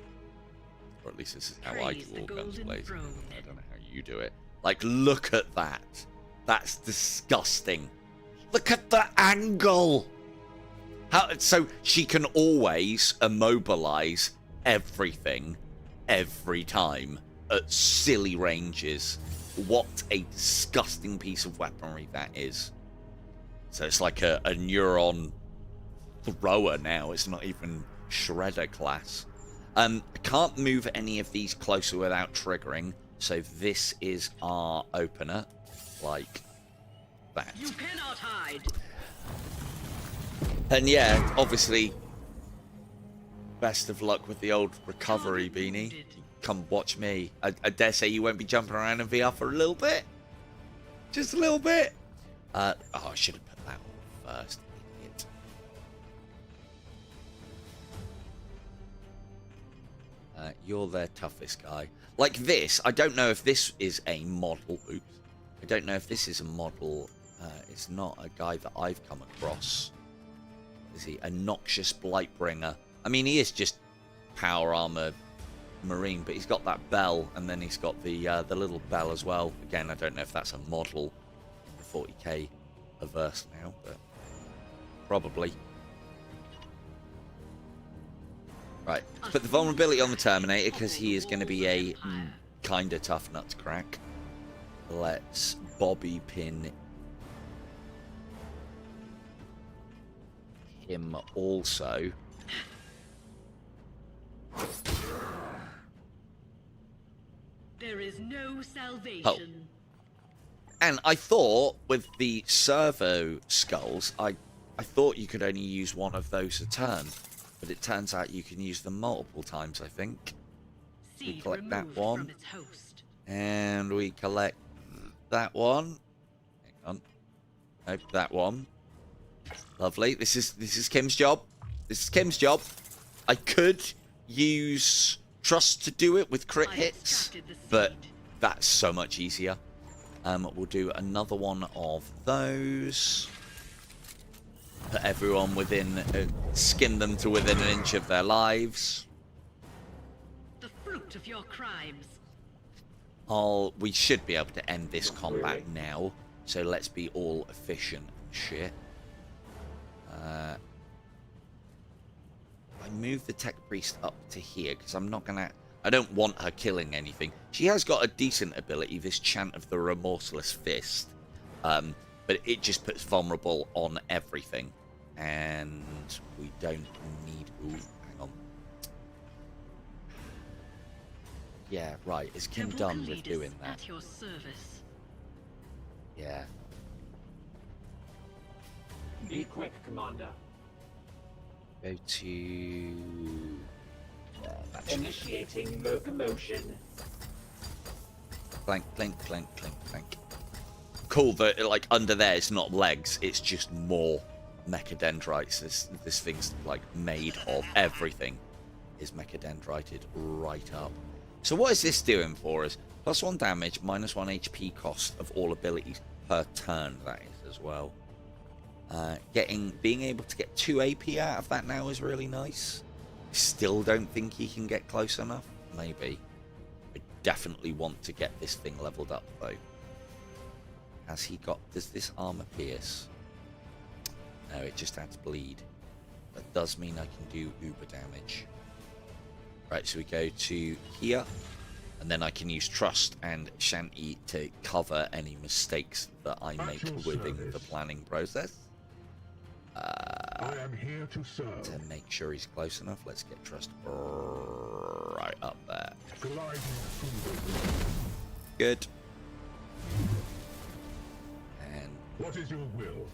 Or at least this is how I do all guns blazing. I don't know how you do it. Like, look at that. That's disgusting. Look at the angle. So she can always immobilize everything, every time, at silly ranges. What a disgusting piece of weaponry that is. So it's like a neuron thrower now. It's not even shredder class. I can't move any of these closer without triggering. So this is our opener. Like that. You cannot hide. And yeah, obviously, best of luck with the old recovery, Beanie. Come watch me. I dare say you won't be jumping around in VR for a little bit. Just a little bit. Oh, I should have put that on first. Idiot. You're their toughest guy. Like this, I don't know if this is a model. Oops. I don't know if this is a model. It's not a guy that I've come across. Is he a noxious Blightbringer? I mean, he is just power armor marine, but he's got that bell, and then he's got the little bell as well. Again, I don't know if that's a model in the 40k averse now, but probably. Right, let's put the vulnerability on the Terminator because he is going to be a kind of tough nut to crack. Let's bobby pin him also. There is no salvation. Oh. And I thought with the servo skulls, I thought you could only use one of those a turn. But it turns out you can use them multiple times, I think. We collect that one. And we collect that one. Hang on. Nope, that one. Lovely. This is Kim's job. This is Kim's job. I could use Trust to do it with crit hits, but that's so much easier. We'll do another one of those. Put everyone within, skin them to within an inch of their lives. The fruit of your crimes. We should be able to end this combat now, so let's be all efficient and shit. I move the tech priest up to here because I don't want her killing anything. She has got a decent ability, this chant of the remorseless fist, but it just puts vulnerable on everything, and we don't need. Ooh, hang on. Yeah, right. Is Kim done with doing that? At your service. Yeah. Be quick, Commander. Go to. Initiating locomotion. Clank, clink, clink, clink, clink. Cool that like under there it's not legs, it's just more mechadendrites. This thing's like made of everything is mechadendrited right up. So what is this doing for us? +1 damage, -1 HP cost of all abilities per turn, that is as well. Being able to get 2 AP out of that now is really nice. Still don't think he can get close enough. Maybe. I definitely want to get this thing leveled up though. Has he got? Does this armor pierce? No, it just adds bleed. That does mean I can do uber damage. Right, so we go to here, and then I can use Trust and Shanty to cover any mistakes that I make within the planning process. I am here to serve. To make sure he's close enough, let's get Trust right up there. Gliding through Good. And what is your will?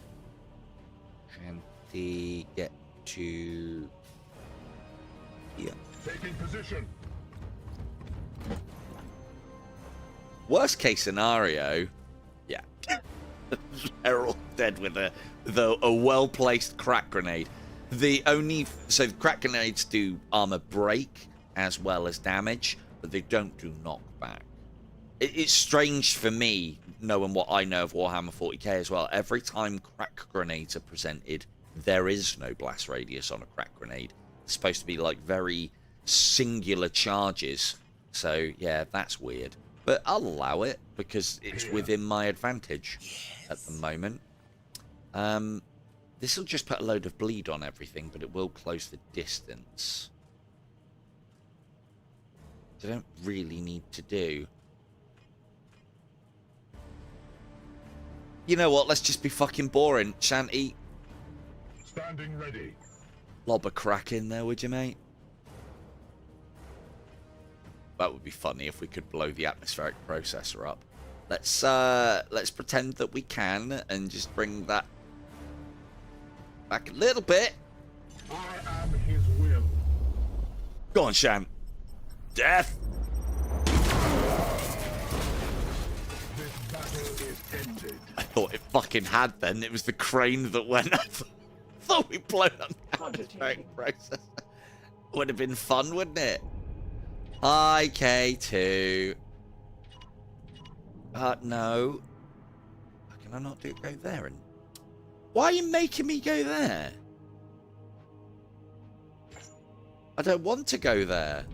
Ready, get to here. Taking position. Worst case scenario, yeah. They're all dead with a well-placed crack grenade. So the crack grenades do armor break as well as damage, but they don't do knockback. It's strange for me, knowing what I know of Warhammer 40K as well. Every time crack grenades are presented, there is no blast radius on a crack grenade. It's supposed to be like very singular charges. So yeah, that's weird. But I'll allow it because it's within my advantage at the moment. This will just put a load of bleed on everything, but it will close the distance. I don't really need to do. You know what? Let's just be fucking boring. Shanty, Standing ready. lob a crack in there, would you, mate? That would be funny if we could blow the atmospheric processor up. Let's pretend that we can and just bring that back a little bit. I am his will. Go on, Shan. Death. This battle is ended. I thought it fucking had then. It was the crane that went up. Thought we blown up the atmospheric processor. Would have been fun, wouldn't it? Hi, K2. No. Why can I not go there? And why are you making me go there? I don't want to go there.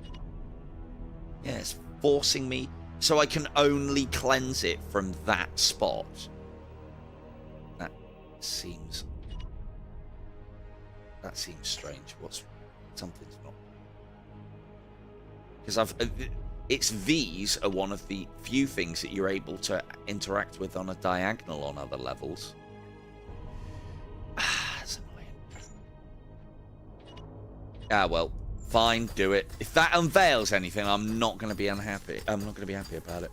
Yeah, it's forcing me. So I can only cleanse it from that spot. That seems strange. Something's not. Because these are one of the few things that you're able to interact with on a diagonal on other levels. That's annoying. Ah, well, fine, do it. If that unveils anything, I'm not going to be unhappy. I'm not going to be happy about it.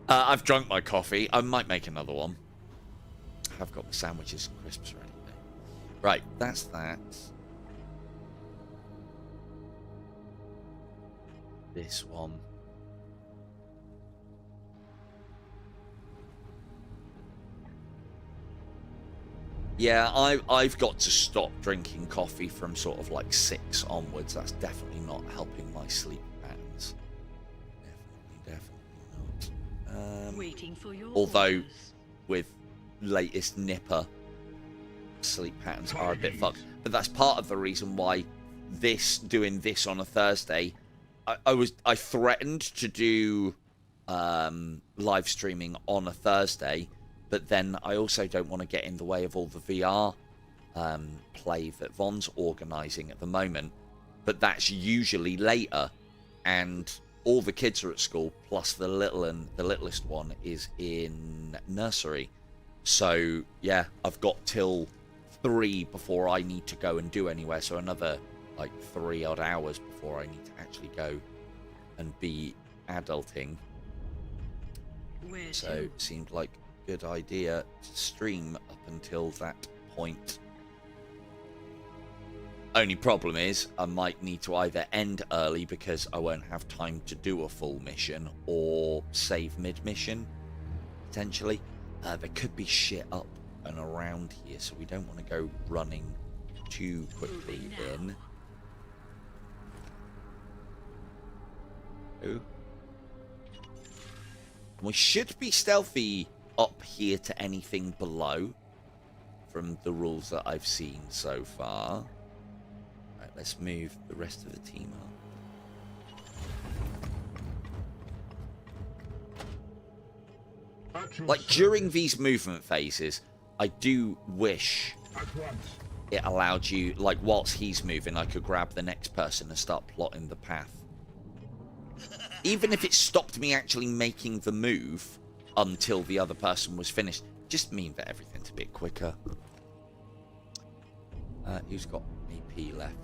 I've drunk my coffee. I might make another one. I've got my sandwiches and crisps ready. Right, that's that. This one. Yeah, I've got to stop drinking coffee from sort of like 6 onwards. That's definitely not helping my sleep patterns. Definitely not. Waiting for your Although, orders. with latest Nipper, sleep patterns are a bit fucked. But that's part of the reason why doing this on a Thursday, I threatened to do live streaming on a Thursday, but then I also don't want to get in the way of all the VR play that Von's organising at the moment. But that's usually later, and all the kids are at school, plus the littlest one is in nursery. So yeah, I've got till 3 before I need to go and do anywhere, so another like 3 odd hours before I need to actually go and be adulting. So it seemed like a good idea to stream up until that point. Only problem is I might need to either end early because I won't have time to do a full mission, or save mid-mission potentially. There could be shit up and around here, so we don't want to go running too quickly in. Oh. We should be stealthy up here to anything below, from the rules that I've seen so far. Right, let's move the rest of the team up. Like, during these movement phases, I do wish it allowed you, like, whilst he's moving, I could grab the next person and start plotting the path. Even if it stopped me actually making the move until the other person was finished, just mean that everything's a bit quicker. Who's got AP left?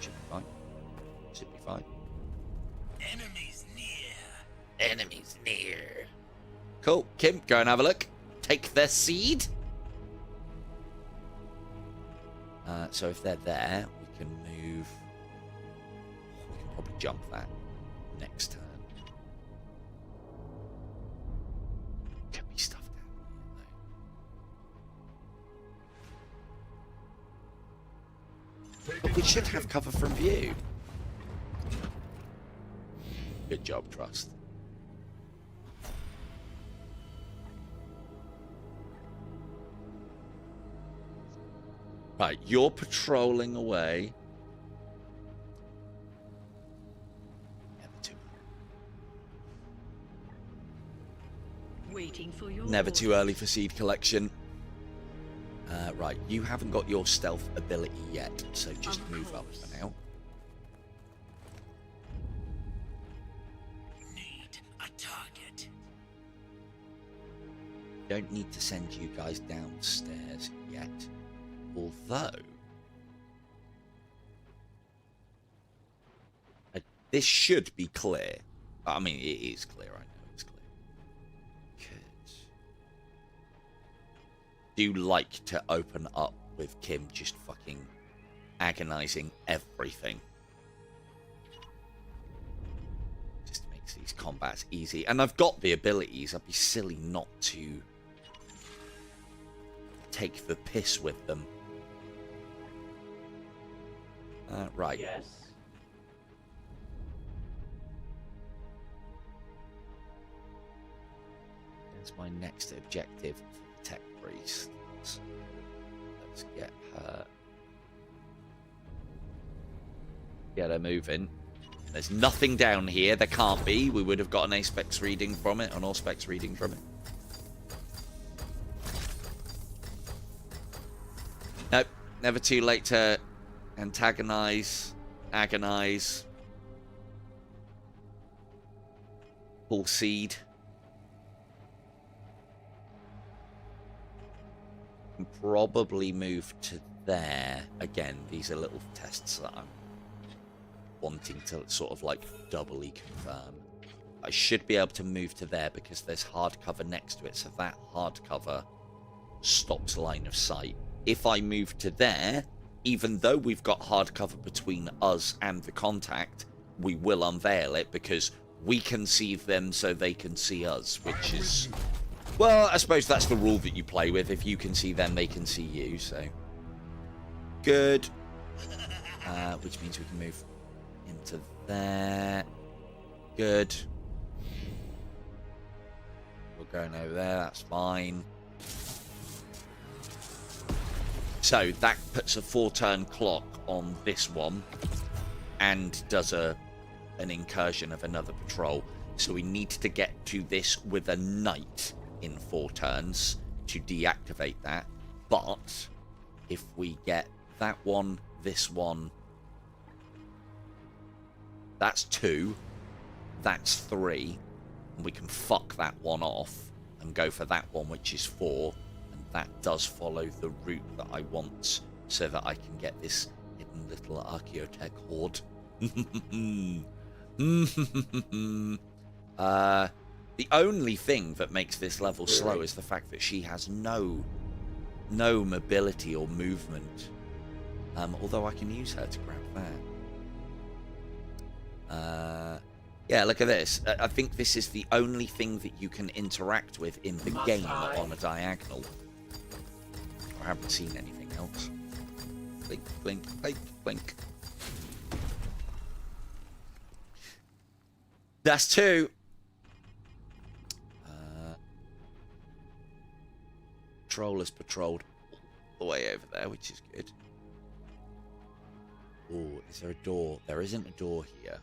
Should be fine. Should be fine. right. Enemies near. Enemies near. Cool. Kim, go and have a look. Take their seed. So if they're there, we can move. We can probably jump that next turn. Can be stuff down here, though. But we should have cover from view. Good job, Trust. Right, you're patrolling away. Waiting for your Never too early for seed collection. Right, you haven't got your stealth ability yet, so just move up for now. Need a target. Don't need to send you guys downstairs yet. Although, this should be clear. I mean, it is clear. I know it's clear. Do like to open up with Kim just fucking agonizing everything. Just makes these combats easy. And I've got the abilities. I'd be silly not to take the piss with them. Right. Yes. That's my next objective for the tech priest. Let's get her. Get her moving. There's nothing down here. There can't be. We would have got an A-specs reading from it, an all-specs reading from it. Nope. Never too late to antagonize, agonize, pull seed. And probably move to there. Again, these are little tests that I'm wanting to sort of like doubly confirm. I should be able to move to there because there's hard cover next to it, so that hard cover stops line of sight. If I move to there, even though we've got hard cover between us and the contact, we will unveil it because we can see them so they can see us, which is... Well, I suppose that's the rule that you play with. If you can see them, they can see you, so... Good. Which means we can move into there. Good. We're going over there, that's fine. So that puts a 4-turn clock on this one and does an incursion of another patrol. So we need to get to this with a knight in 4 turns to deactivate that. But if we get that one, this one, that's 2, that's 3, and we can fuck that one off and go for that one, which is 4. That does follow the route that I want so that I can get this hidden little Archaeotech horde. The only thing that makes this level slow is the fact that she has no mobility or movement. Although I can use her to grab that. Yeah, look at this. I think this is the only thing that you can interact with in the game on a diagonal. I haven't seen anything else. Blink, blink, blink, blink. That's 2. Patroller's patrolled all the way over there, which is good. Oh, is there a door? There isn't a door here.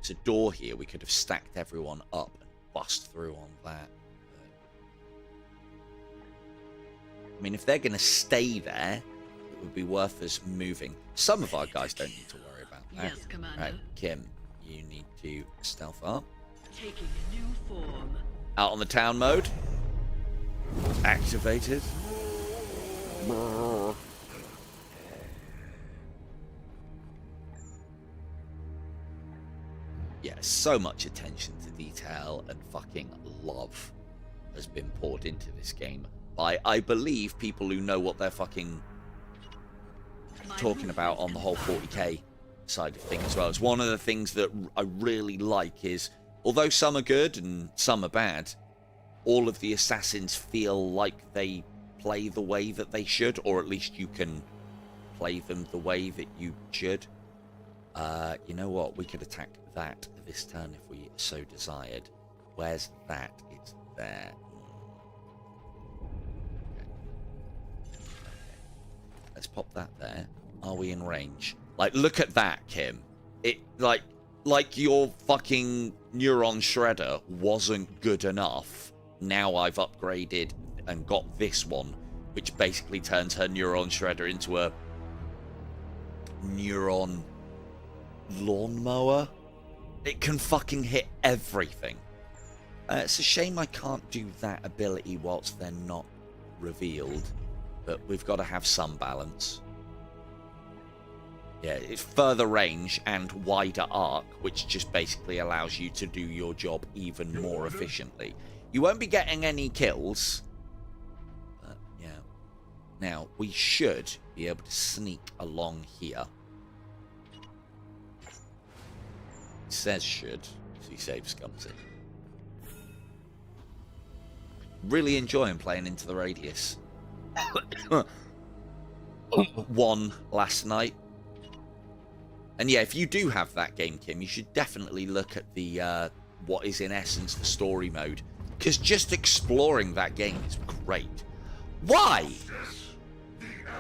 There's a door here. We could have stacked everyone up and bust through on that. I mean, if they're going to stay there, it would be worth us moving. Some of our guys don't need to worry about that. Yes, Commander. Right, Kim, you need to stealth up. Taking a new form. Out on the town mode. Activated. yeah, so much attention to detail and fucking love has been poured into this game by, I believe, people who know what they're fucking talking about on the whole 40k side of things as well. It's one of the things that I really like is, although some are good and some are bad, all of the assassins feel like they play the way that they should, or at least you can play them the way that you should. You know what? We could attack that this turn if we so desired. Where's that? It's there. Okay. Let's pop that there. Are we in range? Like, look at that, Kim. It, like your fucking neuron shredder wasn't good enough. Now I've upgraded and got this one, which basically turns her neuron shredder into a neuron lawnmower. It can fucking hit everything. It's a shame I can't do that ability whilst they're not revealed, but we've got to have some balance. Yeah, it's further range and wider arc, which just basically allows you to do your job even more efficiently. You won't be getting any kills, but yeah. Now, we should be able to sneak along here. It says should, so he saves scums it. Really enjoying playing into the radius. Won last night. And yeah, if you do have that game, Kim, you should definitely look at the what is in essence the story mode, because just exploring that game is great. Why?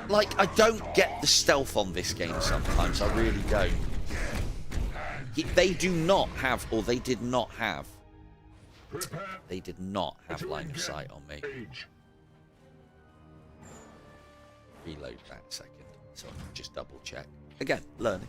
Like, I don't get the stealth on this game sometimes. I really don't. They do not have, or they did not have. They did not have line of sight on me. Reload that a second, so I can just double check. Again, learning.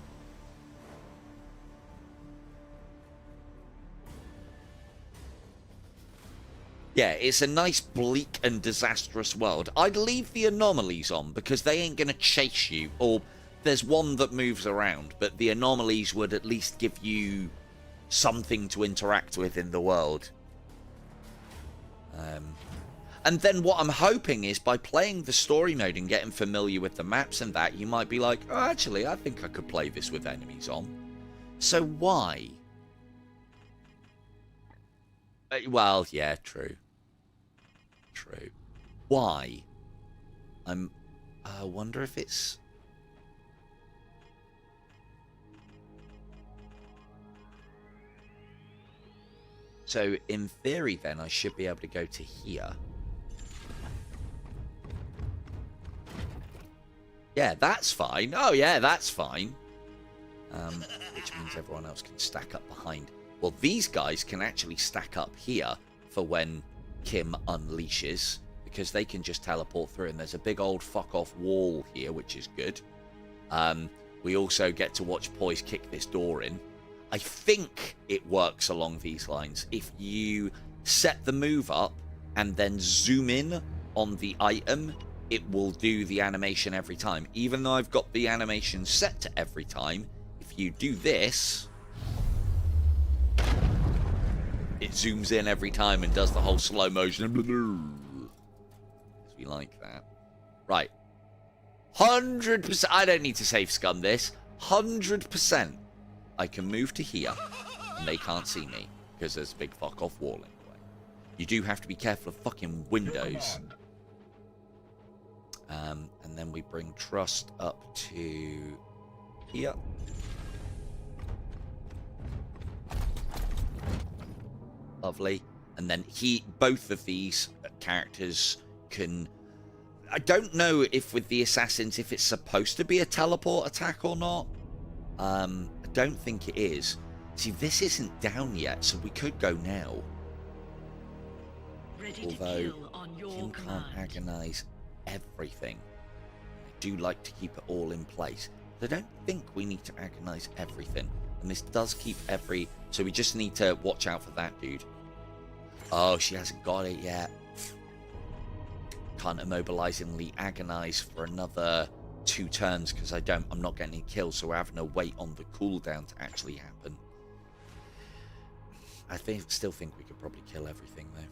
Yeah, it's a nice, bleak and disastrous world. I'd leave the anomalies on because they ain't going to chase you. Or there's one that moves around, but the anomalies would at least give you something to interact with in the world. And then what I'm hoping is by playing the story mode and getting familiar with the maps and that, you might be like, oh, actually, I think I could play this with enemies on. So why? Well, yeah, true. True. Why? I wonder if it's... So, in theory, then, I should be able to go to here. Yeah, that's fine. Oh, yeah, that's fine. Which means everyone else can stack up behind. Well, these guys can actually stack up here for when Kim unleashes, because they can just teleport through, and there's a big old fuck-off wall here, which is good. We also get to watch Poise kick this door in. I think it works along these lines. If you set the move up and then zoom in on the item, it will do the animation every time. Even though I've got the animation set to every time, if you do this, it zooms in every time and does the whole slow motion. We like that. Right. 100%. I don't need to save scum this. 100%. I can move to here, and they can't see me, because there's a big fuck-off wall in the way. You do have to be careful of fucking windows. And then we bring Trust up to here. Lovely. And then both of these characters can... I don't know if with the assassins, if it's supposed to be a teleport attack or not. I don't think it is. See, this isn't down yet, so we could go now. Although, Kim can't agonize everything. I do like to keep it all in place. But I don't think we need to agonize everything. And this does keep every... So we just need to watch out for that dude. Oh, she hasn't got it yet. Can't immobilizingly agonize for another 2 turns because I'm not getting any kills, so we're having to wait on the cooldown to actually happen. still think we could probably kill everything, though.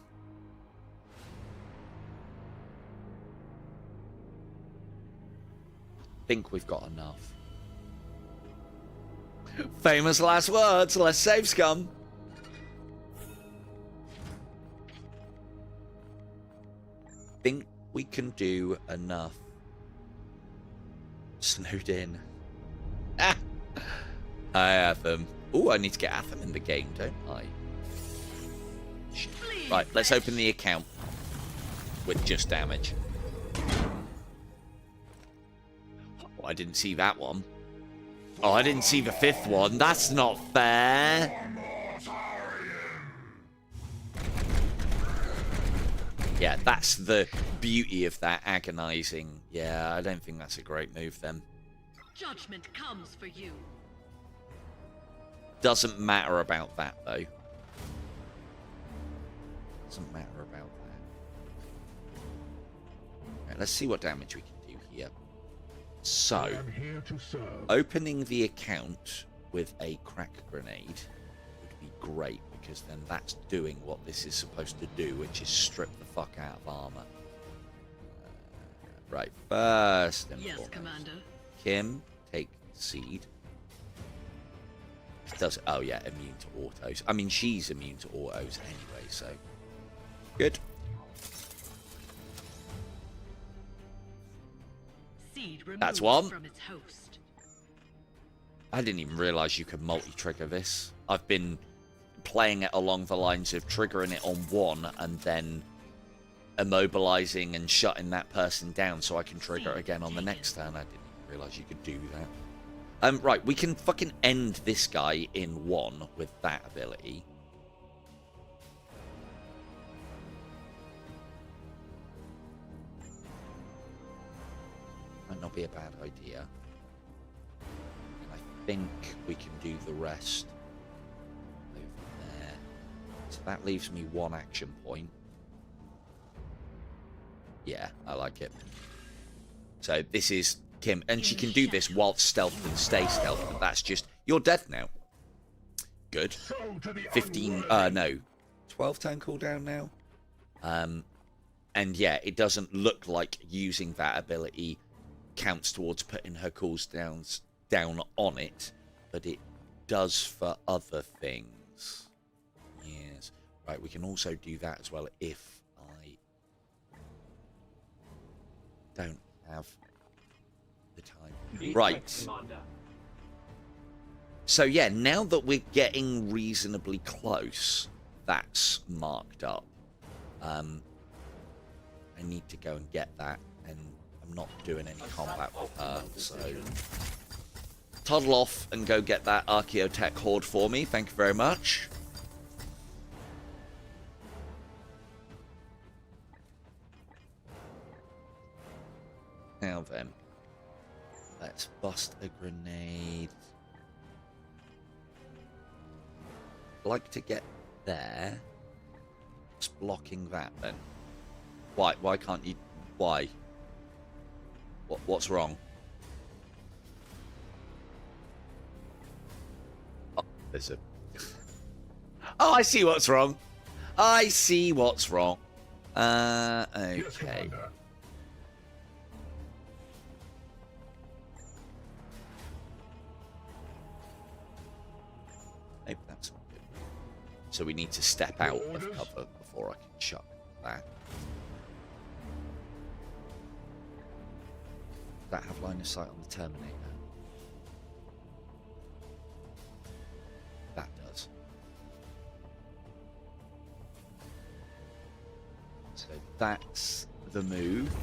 Think we've got enough. Famous last words. Let's save scum. Think we can do enough. Snowed in. Ah! I have them. Oh, I need to get Atham in the game, don't I? Shit. Right, let's open the account with just damage. Oh, I didn't see that one. Oh, I didn't see the fifth one. That's not fair. Yeah, that's the beauty of that agonizing. Yeah, I don't think that's a great move then. Judgment comes for you. Doesn't matter about that, though. Doesn't matter about that. Right, let's see what damage we can do here. So, I am here to serve. opening the account with a crack grenade would be great, because then that's doing what this is supposed to do, which is strip the fuck out of armor. Right, first and Yes, foremost. Commander. Kim, take seed. Does oh yeah, immune to autos. I mean, she's immune to autos anyway, so good. Seed That's removed one. from its host. I didn't even realize you could multi-trigger this. I've been playing it along the lines of triggering it on one and then immobilizing and shutting that person down so I can trigger it again on the next turn. I didn't realize you could do that. Right, we can fucking end this guy in one with that ability. Might not be a bad idea. And I think we can do the rest over there. So that leaves me one action point. Yeah, I like it. So this is Kim, and she can do this while stealth and stay stealth, but that's just, you're dead now. Good. 15, no, 12 turn cooldown now. And yeah, it doesn't look like using that ability counts towards putting her cooldowns down on it, but it does for other things. Yes. Right, we can also do that as well if I don't have the time. Be Right. quick, Commander. So yeah, now that we're getting reasonably close, that's marked up. I need to go and get that, and I'm not doing any combat with her, so toddle off and go get that Archaeotech Horde for me. Thank you very much. Now then, let's bust a grenade. Like to get there. Just blocking that then. Why? Why can't you? Why? What's wrong? Oh, there's a. Oh, I see what's wrong. I see what's wrong. Yes, Okay. Commander. Maybe that's not good. So we need to step out of Orders? cover before I can chuck that. Does that have line of sight on the Terminator? That does. So that's the move.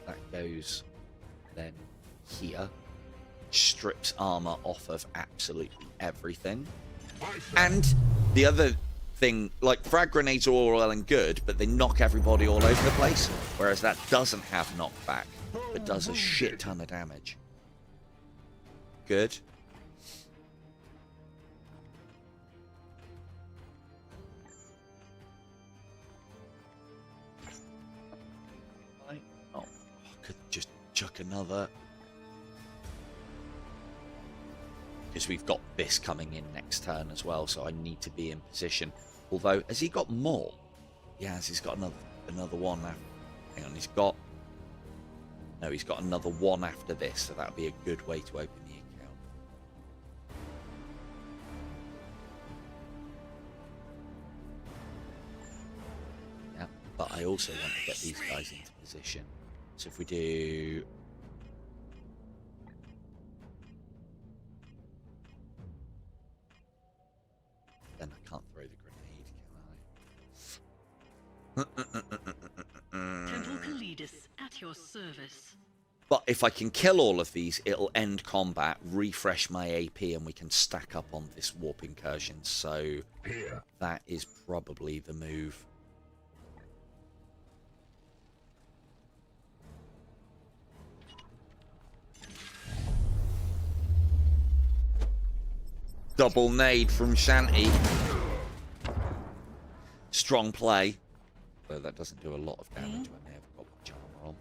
That goes then here. Strips armor off of absolutely everything. And the other thing, like, frag grenades are all well and good, but they knock everybody all over the place, whereas that doesn't have knockback, but does a shit ton of damage. Good. Oh, I could just chuck another. because we've got this coming in next turn as well, so I need to be in position. Although, has he got more? Yes, he's got another one. Hang on, he's got another one after this, so that would be a good way to open the account. Yeah, but I also want to get these guys into position. So if we do... then I can't throw the grenade, can I? Temple Kalidus at your service. But if I can kill all of these, it'll end combat, refresh my AP, and we can stack up on this warp incursion. So that is probably the move. Double nade from Shanty. Strong play. Though that doesn't do a lot of damage when they have got much armor on.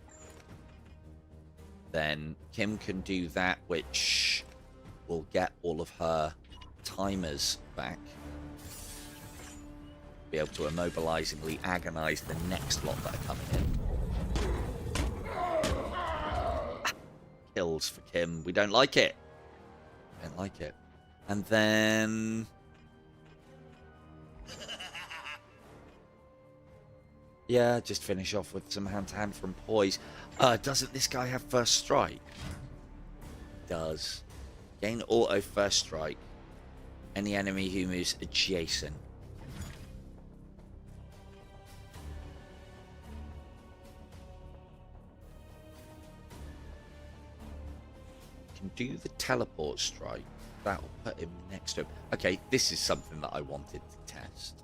Then Kim can do that, which will get all of her timers back. Be able to immobilizingly agonize the next lot that are coming in. Kills for Kim. We don't like it. Don't like it. And then... yeah, just finish off with some hand-to-hand from Poise. Doesn't this guy have first strike? Does. Gain auto first strike. Any enemy who moves adjacent. Can do the teleport strike. That'll put him next to him. Okay, this is something that I wanted to test.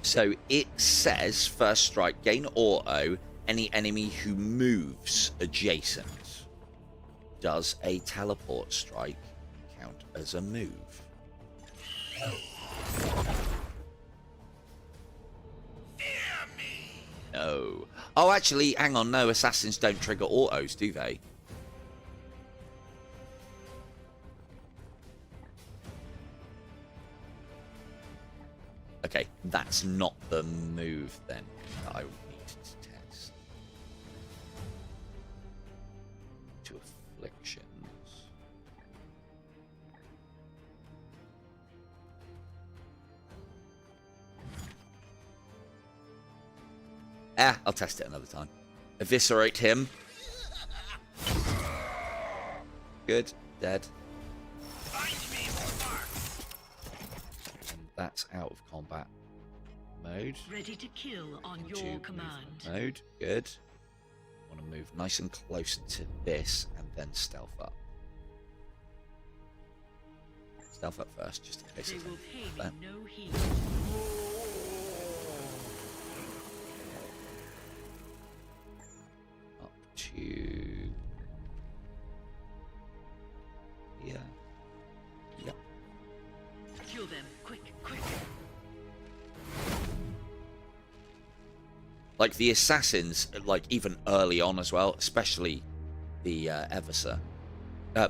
So it says first strike, gain auto, any enemy who moves adjacent. Does a teleport strike count as a move? No. Oh, actually, hang on. No, assassins don't trigger autos, do they? Okay, that's not the move then that I would need to test. To afflictions. I'll test it another time. Eviscerate him. Good. Dead. And that's out of combat mode. Ready to kill on Into your command. mode. Good. Want to move nice and close to this and then stealth up. Stealth up first, just in case. They will pay me no heed. Up to... yeah. Yep. Kill them, quick, quick. Like the assassins, like even early on as well, especially the Eversor, or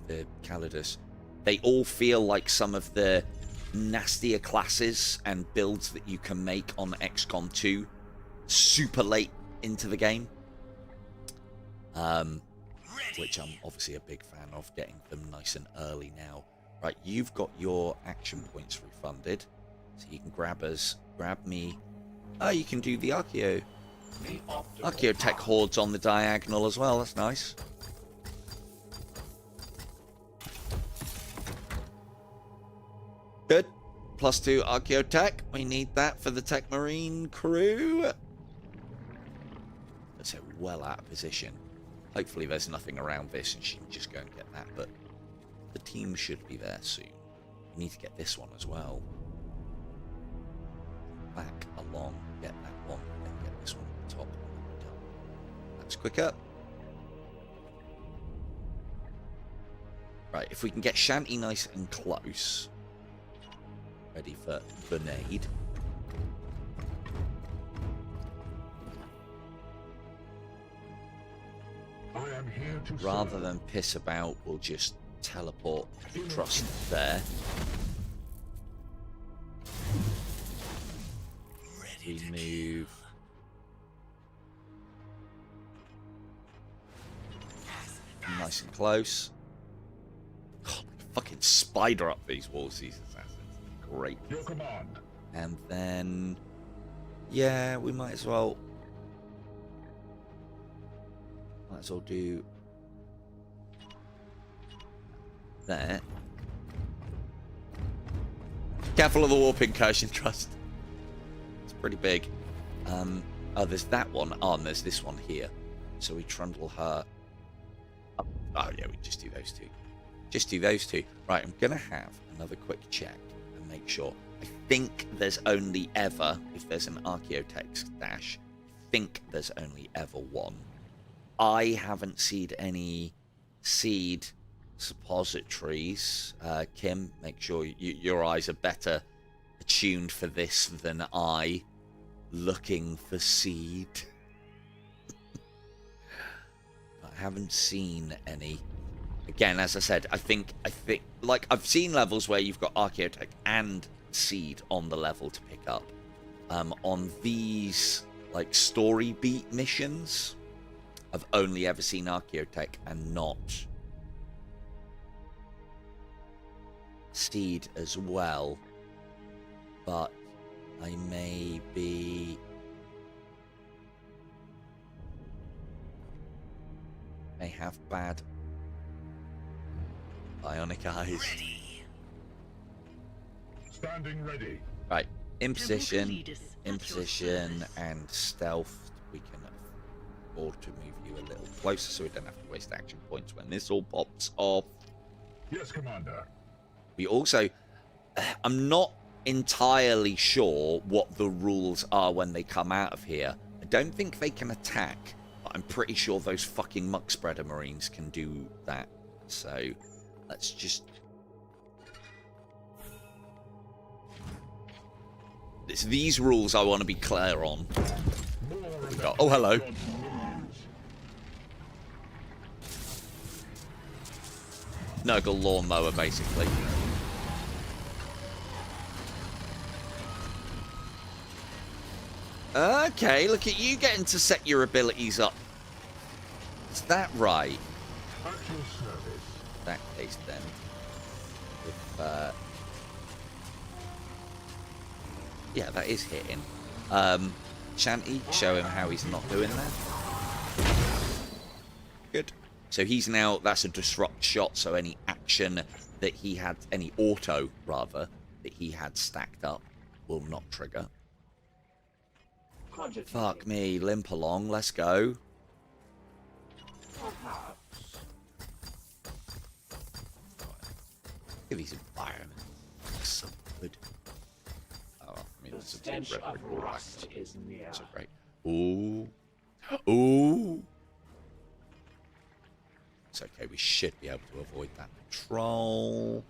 the Calidus, they all feel like some of the nastier classes and builds that you can make on XCOM 2 super late into the game. Which I'm obviously a big fan of, getting them nice and early now. Right, you've got your action points refunded, so you can grab me. Oh, you can do the Archaeotech hordes on the diagonal as well. That's nice. Good. +2 Archaeotech. We need that for the Techmarine crew. So well out of position. Hopefully there's nothing around this and she can just go and get that, but the team should be there soon. We need to get this one as well. Back along, get that one, then get this one at the top. That's quicker. Right, if we can get Shanty nice and close. Ready for grenade. am here to rather serve. than piss about, we'll just teleport trust there. We move. Nice and close. God, fucking spider up these walls, these assassins. Great. Your command. And then, yeah, we might as well do that. Careful of the warp incursion trust. It's pretty big. Oh, there's that one. Oh, and there's this one here. So we trundle her up. Oh yeah, we just do those two. Just do those two. Right, I'm gonna have another quick check and make sure. I think there's only ever, if there's an Archaeotech dash, I think there's only ever one. I haven't seen any seed suppositories. Kim, make sure your eyes are better attuned for this than I, looking for seed. I haven't seen any. Again, as I said, I think like I've seen levels where you've got Archaeotech and seed on the level to pick up. On these like story beat missions, I've only ever seen Archaeotech and not seed as well. But I may have bad bionic eyes. Standing ready. Right, in position, Leaders, in at your position, service. and stealth. We can afford to move you a little closer, so we don't have to waste action points when this all pops off. Yes, Commander. We also, I'm not entirely sure what the rules are when they come out of here. I don't think they can attack, but I'm pretty sure those fucking muck spreader marines can do that. So let's just. It's these rules I want to be clear on. Oh, hello. Nurgle lawnmower, basically. Okay, look at you getting to set your abilities up. Is that right? At your service. In that case, then. If, yeah, that is hitting. Shanty, show him how he's not doing that. Good. So he's now, that's a disrupt shot, so any action that he had, any auto, rather, that he had stacked up will not trigger. Fuck me, limp along, let's go. Look at these environments. So good. Oh, I mean, The it's a stench red of black. rust is near. So great. Ooh. Ooh. It's okay, we should be able to avoid that patrol.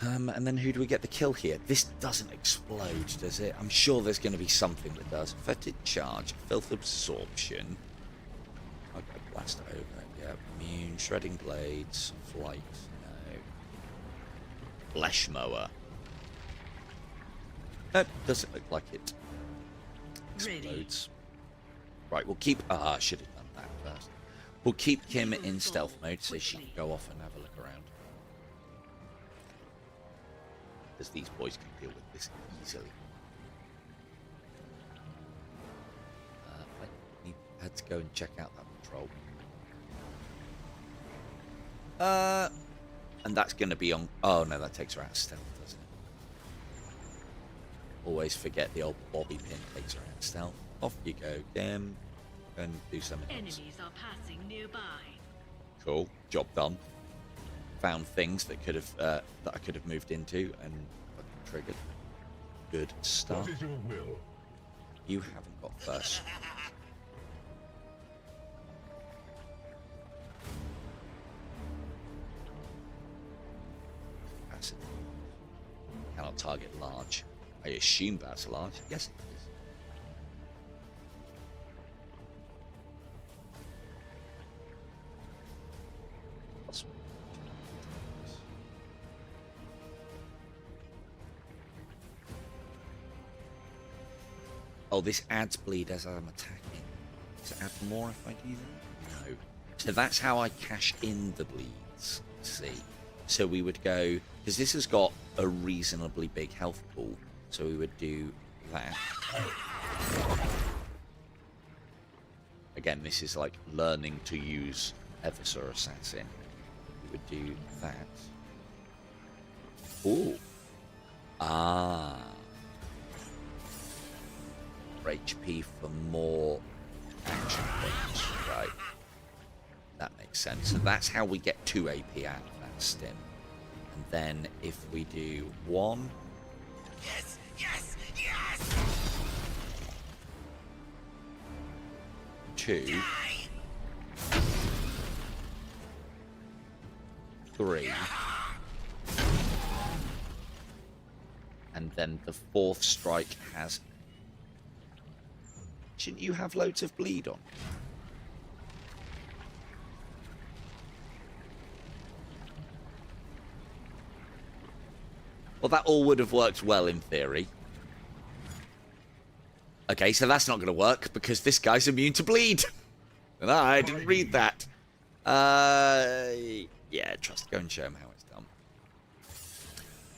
And then who do we get the kill here? This doesn't explode, does it? I'm sure there's going to be something that does. Fetid charge, filth absorption. Okay, blast over. Yeah, immune, shredding blades, flight. No. Flesh mower. Doesn't look like it explodes. Right, we'll keep. I should have done that first. We'll keep Kim in stealth mode so she can go off and have a look around. Because these boys can deal with this easily. I had to go and check out that patrol. And that's going to be on. Oh no, that takes her out of stealth, doesn't it? Always forget the old bobby pin takes her out of stealth. Off you go, Kim, and do something else. Enemies are passing nearby. Cool, job done. Found things that could have that I could have moved into and triggered. Good stuff. What is your will? You haven't got first. Capacity. Cannot target large. I assume that's large. Yes, it is. Oh, this adds bleed as I'm attacking. Does it add more if I do that? No. So that's how I cash in the bleeds. See? So we would go... Because this has got a reasonably big health pool. So we would do that. Again, this is like learning to use Eversor Assassin. We would do that. Ooh. Ah. For HP for more action points, right? That makes sense. So that's how we get 2 AP out of that stim. And then if we do 1... Yes, yes, yes! 2... 3... And then the 4th strike has... Shouldn't you have loads of bleed on? Well, that all would have worked well in theory. Okay, so that's not going to work because this guy's immune to bleed. And I didn't read that. Yeah, trust. Go and show him how it's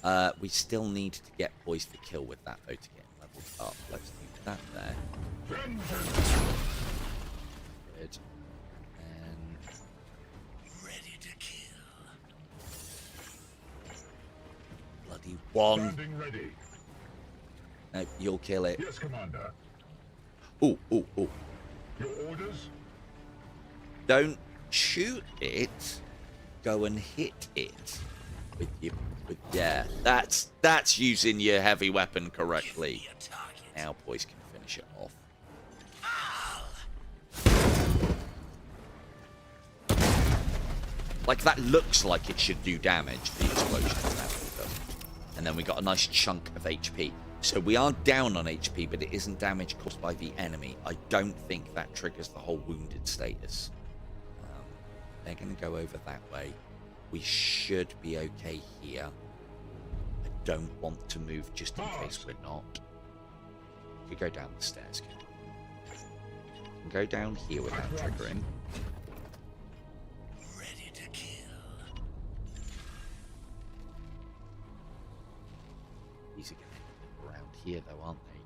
done. We still need to get poised to kill with that, though, to get leveled up. Let's do that there. Good. And Ready to kill. bloody 1. Standing ready. No, you'll kill it. Yes, Commander. Ooh, ooh, ooh. Your orders? Don't shoot it. Go and hit it with your... yeah, that's using your heavy weapon correctly. A target. Now boys can finish it off. Like, that looks like it should do damage, the explosion. And then we got a nice chunk of HP. So we are down on HP, but it isn't damage caused by the enemy. I don't think that triggers the whole wounded status. They're going to go over that way. We should be okay here. I don't want to move just in case we're not. We could go down the stairs. We can go down here without triggering. Ready to kill. These are going to end up around here, though, aren't they?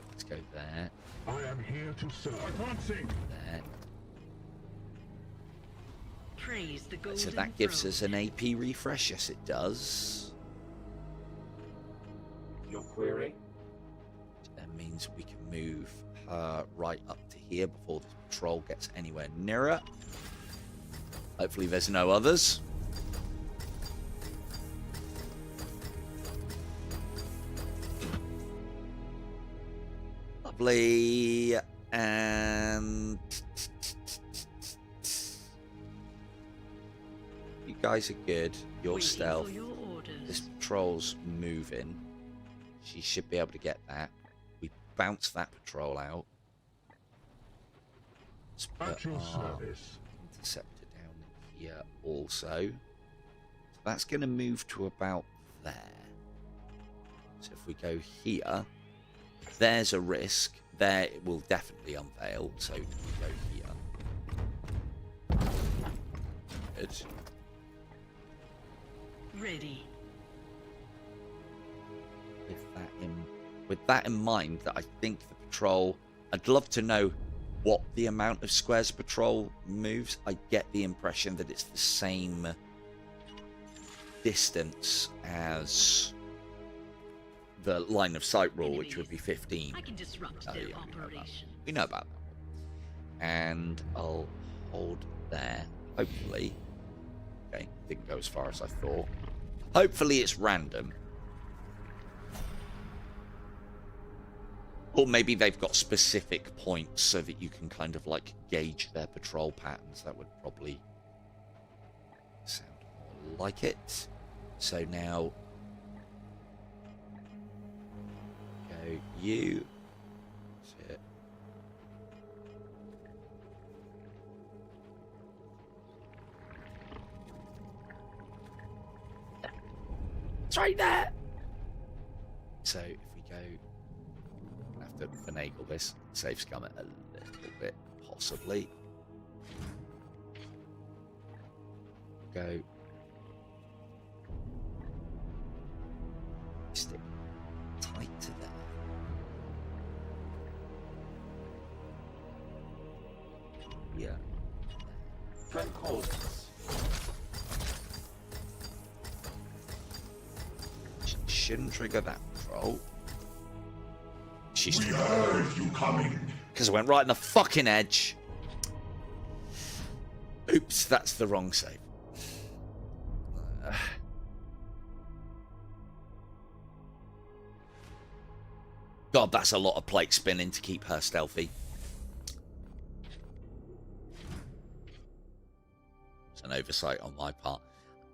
Let's go there. I am here to serve. Advancing. There. Praise the golden So that gives throne. us an AP refresh. Yes, it does. Your query? That means we can move her right up to here before the patrol gets anywhere nearer. Hopefully there's no others. Lovely. And you guys are good. Your Waiting stealth. for your orders. This patrol's moving. She should be able to get that. We bounce that patrol out. Let's At put your our service. interceptor down here also. So that's going to move to about there. So if we go here, there's a risk. There it will definitely unveil. So we go here. Good. Ready. With that in mind, that I think the patrol, I'd love to know what the amount of squares patrol moves. I get the impression that it's the same distance as the line of sight rule, which would be 15. I can disrupt Oh, their yeah, operation. we know about that. And I'll hold there. Hopefully. Okay, didn't go as far as I thought. Hopefully it's random. Or maybe they've got specific points so that you can kind of like gauge their patrol patterns. That would probably sound more like it. So now go you. Sit. It's right there. So if we go gonna have to finagle this. Save scum it a little bit, possibly. Go. Stick tight to there. Yeah. Concordance. Shouldn't trigger that patrol. She's We heard you coming. because I went right in the fucking edge. Oops, that's the wrong save. God, that's a lot of plate spinning to keep her stealthy. It's an oversight on my part.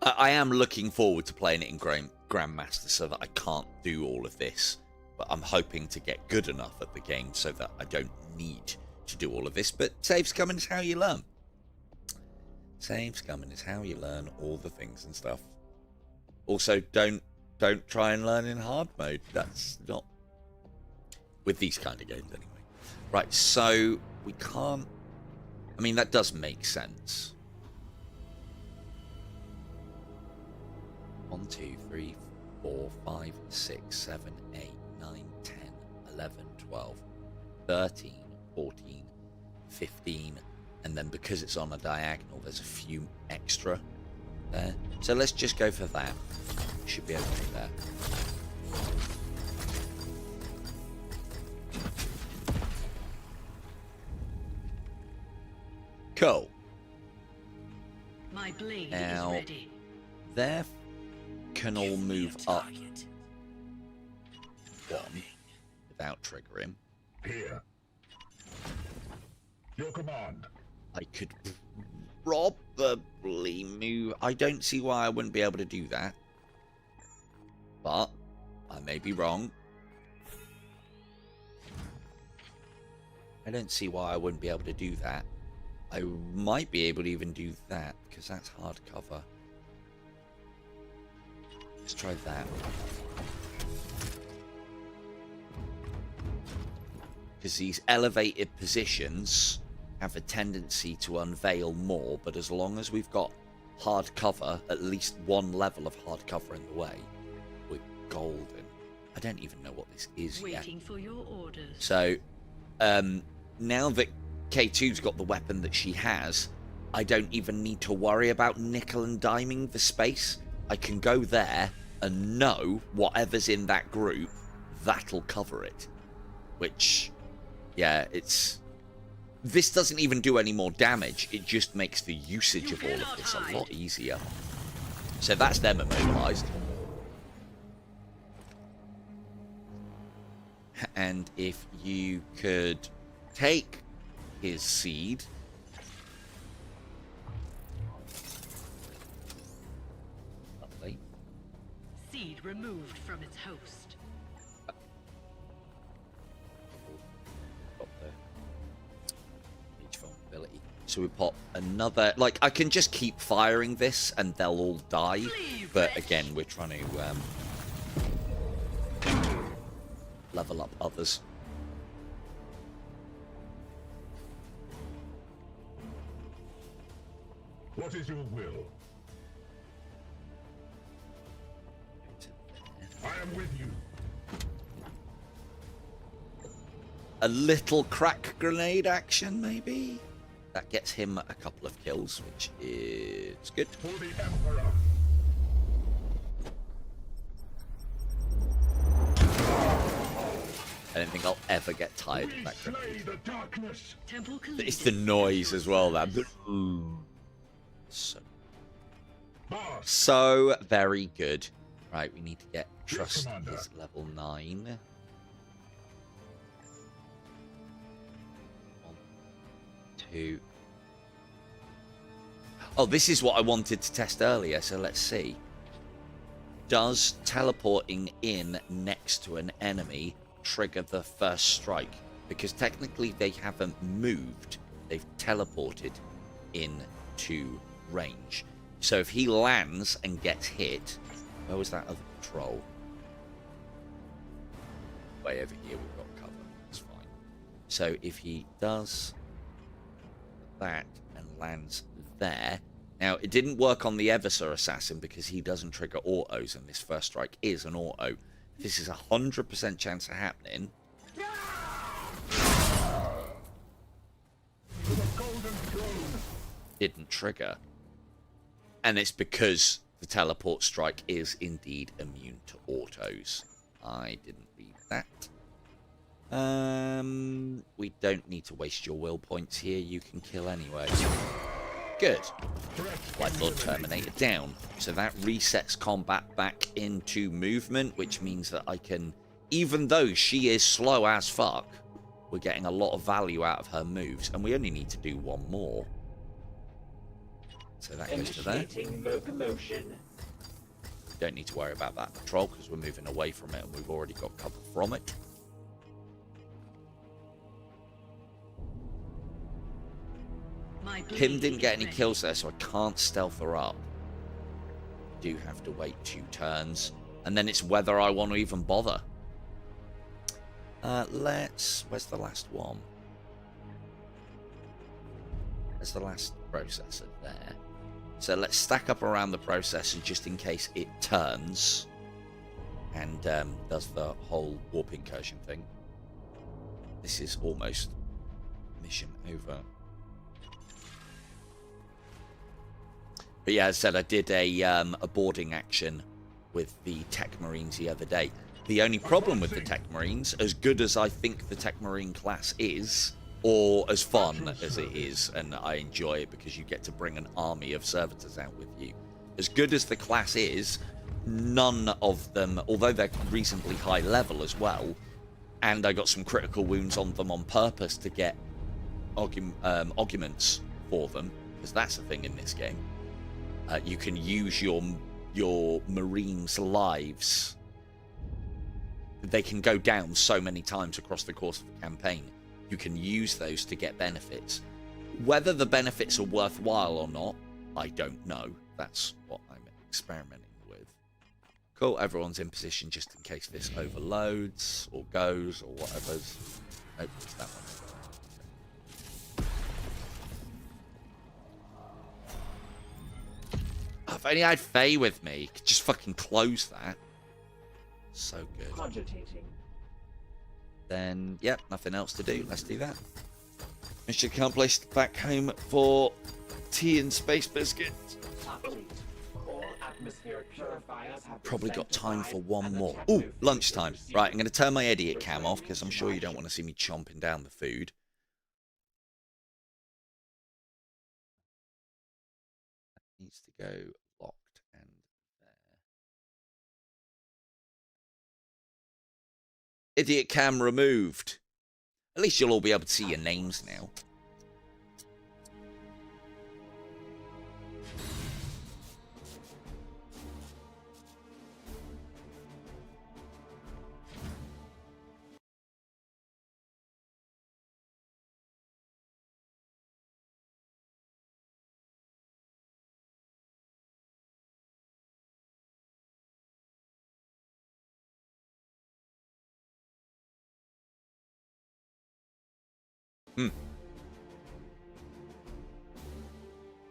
I am looking forward to playing it in Grandmaster so that I can't do all of this. But I'm hoping to get good enough at the game so that I don't need to do all of this. But saves coming is how you learn. Saves coming is how you learn all the things and stuff. Also, don't try and learn in hard mode. That's not with these kind of games anyway. Right, so we can't. I mean, that does make sense. 1, 2, 3, 4, 5, 6, 7, 8, 9, 10, 11, 12, 13, 14, 15, and then because it's on a diagonal, there's a few extra there. So let's just go for that. Should be okay there. Cool. My blade Now, is ready. there can all move up one without triggering. Here. Your command. I could probably move. I don't see why I wouldn't be able to do that. But I may be wrong. I don't see why I wouldn't be able to do that. I might be able to even do that because that's hardcover. Let's try that. Because these elevated positions have a tendency to unveil more, but as long as we've got hard cover, at least one level of hard cover in the way, we're golden. I don't even know what this is yet. Waiting for your orders. So, now that K2's got the weapon that she has, I don't even need to worry about nickel and diming the space. I can go there and know whatever's in that group, that'll cover it. Which, yeah, it's... This doesn't even do any more damage. It just makes the usage of all of this a lot easier. So that's them immobilized. And if you could take his seed. Lovely. Seed removed from its host. Got the Age vulnerability. So we pop another. Like, I can just keep firing this and they'll all die. But again, we're trying to level up others. What is your will? I am with you. A little crack grenade action, maybe? That gets him a couple of kills, which is good. For the Emperor. I don't think I'll ever get tired of We that slay grenade. the darkness. Temple It's the noise as well, that. So very good. Right, we need to get trust Commander. is level 9. 1, 2. Oh, this is what I wanted to test earlier, so let's see. Does teleporting in next to an enemy trigger the first strike? Because technically they haven't moved, they've teleported into range. So if he lands and gets hit, where was that other patrol? Way over here, we've got cover. So if he does that and lands there. Now, it didn't work on the Eversor Assassin because he doesn't trigger autos, and this first strike is an auto. This is 100% chance of happening. Didn't trigger. And it's because the teleport strike is indeed immune to autos. I didn't read that. We don't need to waste your will points here. You can kill anyway. Good. Light Lord Terminator down. So that resets combat back into movement, which means that I can, even though she is slow as fuck, we're getting a lot of value out of her moves, and we only need to do one more. So that goes to there. Initiating locomotion. Don't need to worry about that patrol because we're moving away from it and we've already got cover from it. Kim didn't get any kills there, so I can't stealth her up. Do have to wait 2 turns, and then it's whether I want to even bother. Where's the last one? There's the last processor there. So let's stack up around the processor just in case it turns and does the whole warp incursion thing. This is almost mission over. But yeah, as I said, I did a boarding action with the techmarines the other day. The only problem with the techmarines, as good as I think the techmarine class is, or as fun as it is, and I enjoy it because you get to bring an army of servitors out with you, as good as the class is, none of them, although they're reasonably high level as well, and I got some critical wounds on them on purpose to get arguments for them, because that's a thing in this game. You can use your Marines' lives. They can go down so many times across the course of a campaign. You can use those to get benefits. Whether the benefits are worthwhile or not, I don't know. That's what I'm experimenting with. Cool, everyone's in position just in case this overloads or goes or whatever's. Nope, it's that one. If only I had Faye with me. Could just fucking close that. So good. Cogitating. Then, yep, nothing else to do. Let's do that. Mission accomplished. Back home for tea and space biscuits. Complete. All atmospheric purifiers have Probably got time for one and the more. techno Ooh, lunchtime. system Right, I'm going to turn my idiot cam off because I'm sure you don't want to see me chomping down the food. That needs to go locked and there. Idiot cam removed. At least you'll all be able to see your names now.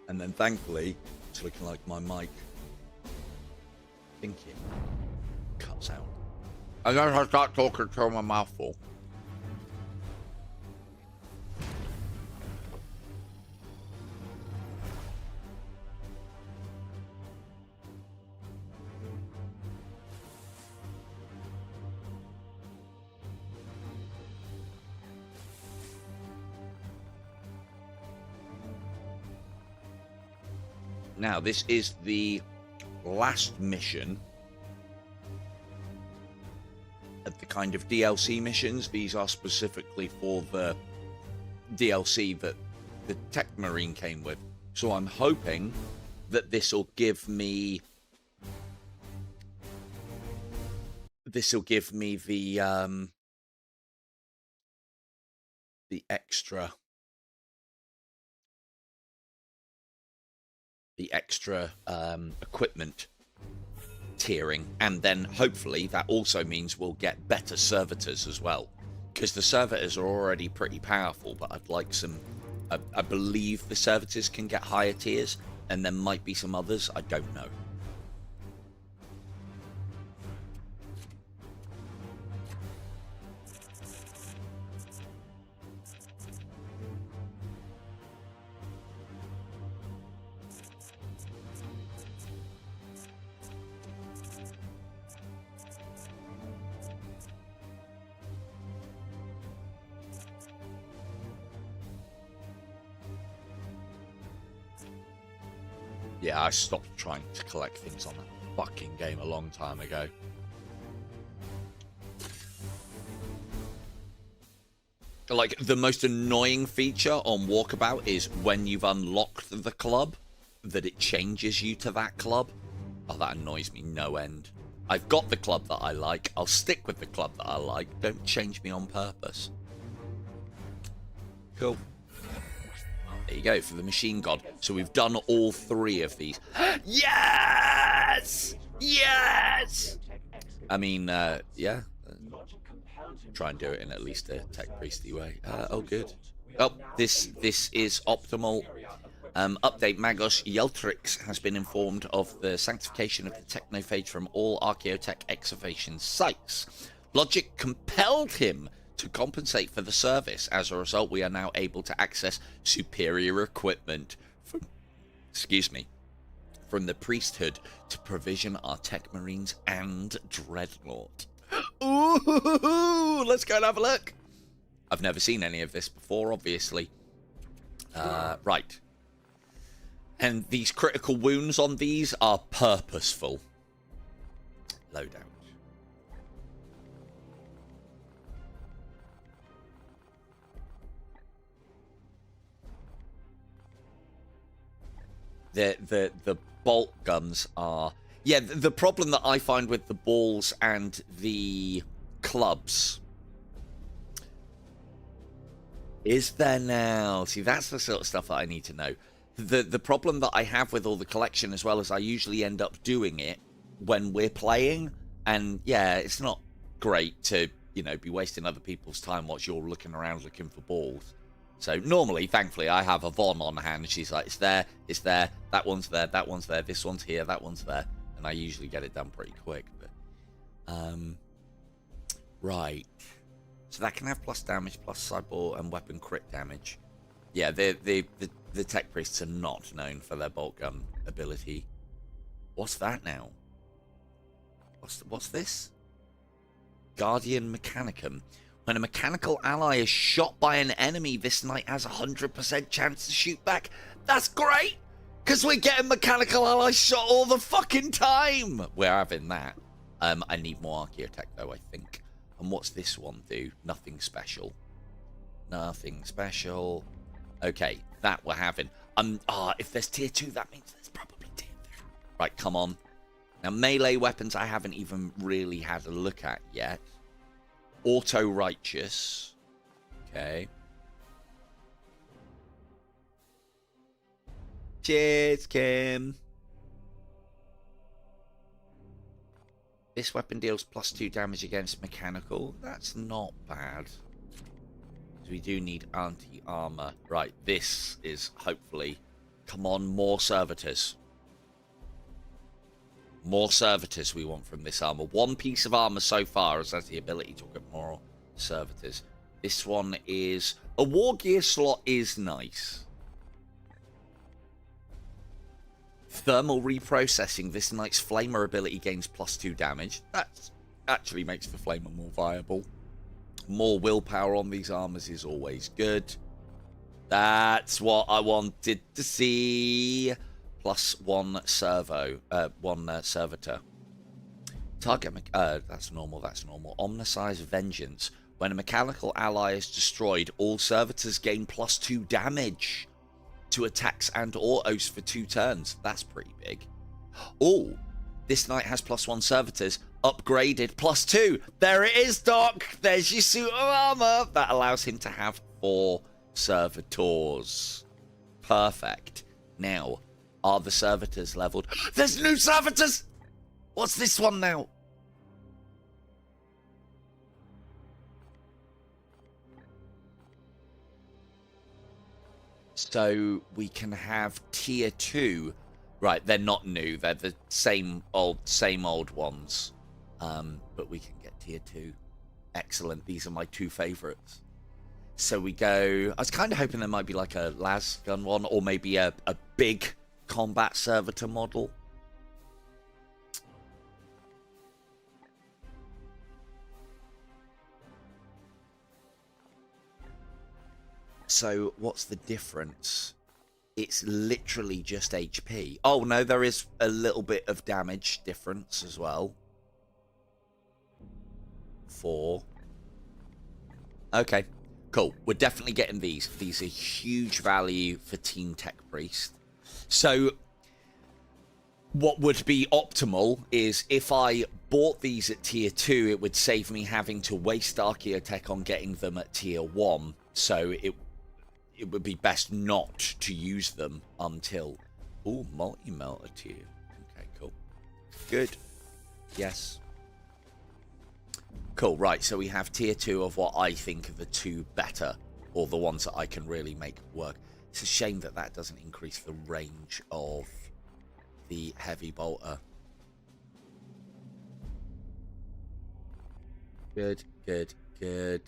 And then thankfully, it's looking like my mic thinking cuts out. And then I start talking through my mouth full. Now, this is the last mission of the kind of DLC missions. These are specifically for the DLC that the Tech Marine came with. So I'm hoping that this will give me the extra equipment tiering, and then hopefully that also means we'll get better servitors as well, because the servitors are already pretty powerful, but I'd like some... I believe the servitors can get higher tiers, and there might be some others. I don't know. Yeah, I stopped trying to collect things on that fucking game a long time ago. Like, the most annoying feature on Walkabout is when you've unlocked the club, that it changes you to that club. Oh, that annoys me no end. I've got the club that I like. I'll stick with the club that I like. Don't change me on purpose. Cool. There you go, for the machine god. So we've done all 3 of these. Yes! Yes! I mean, yeah. Try and do it in at least a tech priesty way. Oh, good. Oh, this is optimal. Update, Magos Yeltrix has been informed of the sanctification of the technophage from all Archaeotech excavation sites. Logic compelled him to compensate for the service. As a result, we are now able to access superior equipment from, from the priesthood to provision our techmarines and dreadnought. Ooh, let's go and have a look. I've never seen any of this before, obviously. Right. And these critical wounds on these are purposeful. Loadout. The bolt guns are... Yeah, the problem that I find with the balls and the clubs... Is there now? See, that's the sort of stuff that I need to know. The problem that I have with all the collection as well is I usually end up doing it when we're playing. And yeah, it's not great to, you know, be wasting other people's time whilst you're looking around looking for balls. So normally, thankfully, I have a Von on hand. She's like, it's there, that one's there, this one's here, that one's there. And I usually get it done pretty quick. But right. So that can have plus damage, plus sideboard, and weapon crit damage. Yeah, the tech priests are not known for their bolt gun ability. What's that now? What's this? Guardian Mechanicum. When a mechanical ally is shot by an enemy, this knight has a 100% chance to shoot back. That's great! Because we're getting mechanical allies shot all the fucking time! We're having that. I need more Archaeotech though, I think. And what's this one do? Nothing special. Nothing special. Okay, that we're having. If there's tier 2, that means there's probably tier 3. Right, come on. Now, melee weapons I haven't even really had a look at yet. Auto-righteous. Okay. Cheers, Kim. This weapon deals +2 damage against mechanical. That's not bad. We do need anti-armor. Right, this is hopefully... Come on, more servitors. More servitors we want from this armor. One piece of armor so far has the ability to get more servitors. This one is... A war gear slot is nice. Thermal reprocessing. This knight's flamer ability gains +2 damage. That actually makes the flamer more viable. More willpower on these armors is always good. That's what I wanted to see. +1 servo. One servitor. Target... that's normal, that's normal. Omnicized Vengeance. When a mechanical ally is destroyed, all servitors gain +2 damage to attacks and autos for 2 turns. That's pretty big. Oh, this knight has +1 servitors. Upgraded +2. There it is, Doc. There's your suit of armor. That allows him to have 4 servitors. Perfect. Now, are the servitors leveled? There's new servitors! What's this one now? So we can have tier 2. Right, they're not new. They're the same old ones. But we can get tier 2. Excellent. These are my 2 favorites. So we go... I was kind of hoping there might be like a las gun one, or maybe a big combat servitor model. So what's the difference? It's literally just HP. Oh no, there is a little bit of damage difference as well. 4. Okay, cool. We're definitely getting these. These are huge value for Team Tech Priest. So what would be optimal is if I bought these at tier 2, it would save me having to waste Archaeotech on getting them at tier 1. So it would be best not to use them until... Ooh, multi-melter tier. Okay, cool. Good. Yes. Cool, right, so we have tier 2 of what I think are the 2 better, or the ones that I can really make work. It's a shame that that doesn't increase the range of the heavy bolter. Good, good, good.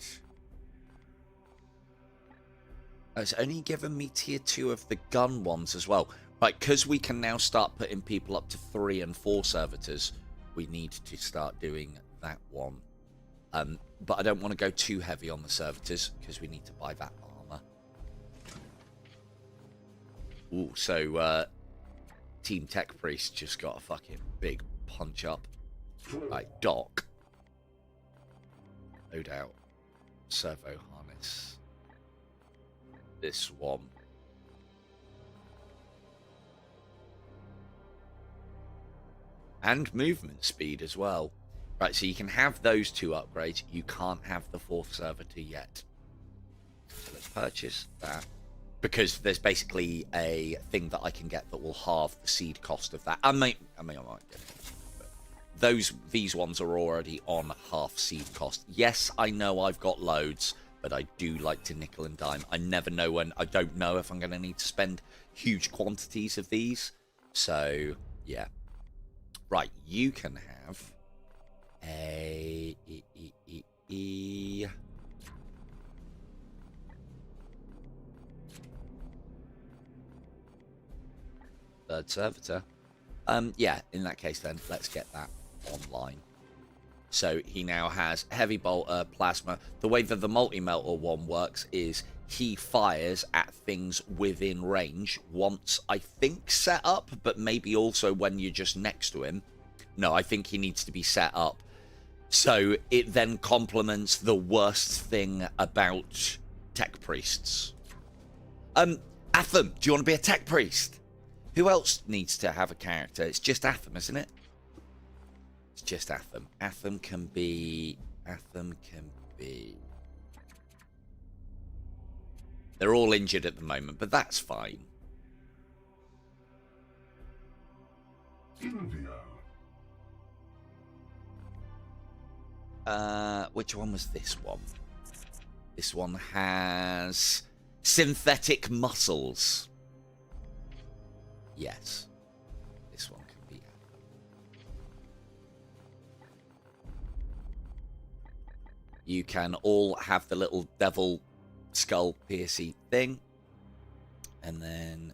It's only given me tier 2 of the gun ones as well. Right, because we can now start putting people up to 3 and 4 servitors, we need to start doing that one. But I don't want to go too heavy on the servitors, because we need to buy that armor. Ooh, so Team Tech Priest just got a fucking big punch up. Right, Doc. No doubt. Servo harness. This one. And movement speed as well. Right, so you can have those 2 upgrades. You can't have the 4th servitor yet. So let's purchase that. Because there's basically a thing that I can get that will halve the seed cost of that. I might get it. But these ones are already on half seed cost. Yes, I know I've got loads, but I do like to nickel and dime. I never know when. I don't know if I'm going to need to spend huge quantities of these. So, yeah. Right, you can have a... Third servitor. Yeah, in that case then, let's get that online. So he now has heavy bolter, plasma. The way that the multi-melter one works is he fires at things within range once, I think, set up, but maybe also when you're just next to him. No, I think he needs to be set up. So it then complements the worst thing about tech priests. Atham, do you want to be a tech priest? Who else needs to have a character? It's just Atham, isn't it? It's just Atham. Atham can be... They're all injured at the moment, but that's fine. Which one was this one? This one has synthetic muscles. Yes. This one can be. You can all have the little devil skull piercy thing. And then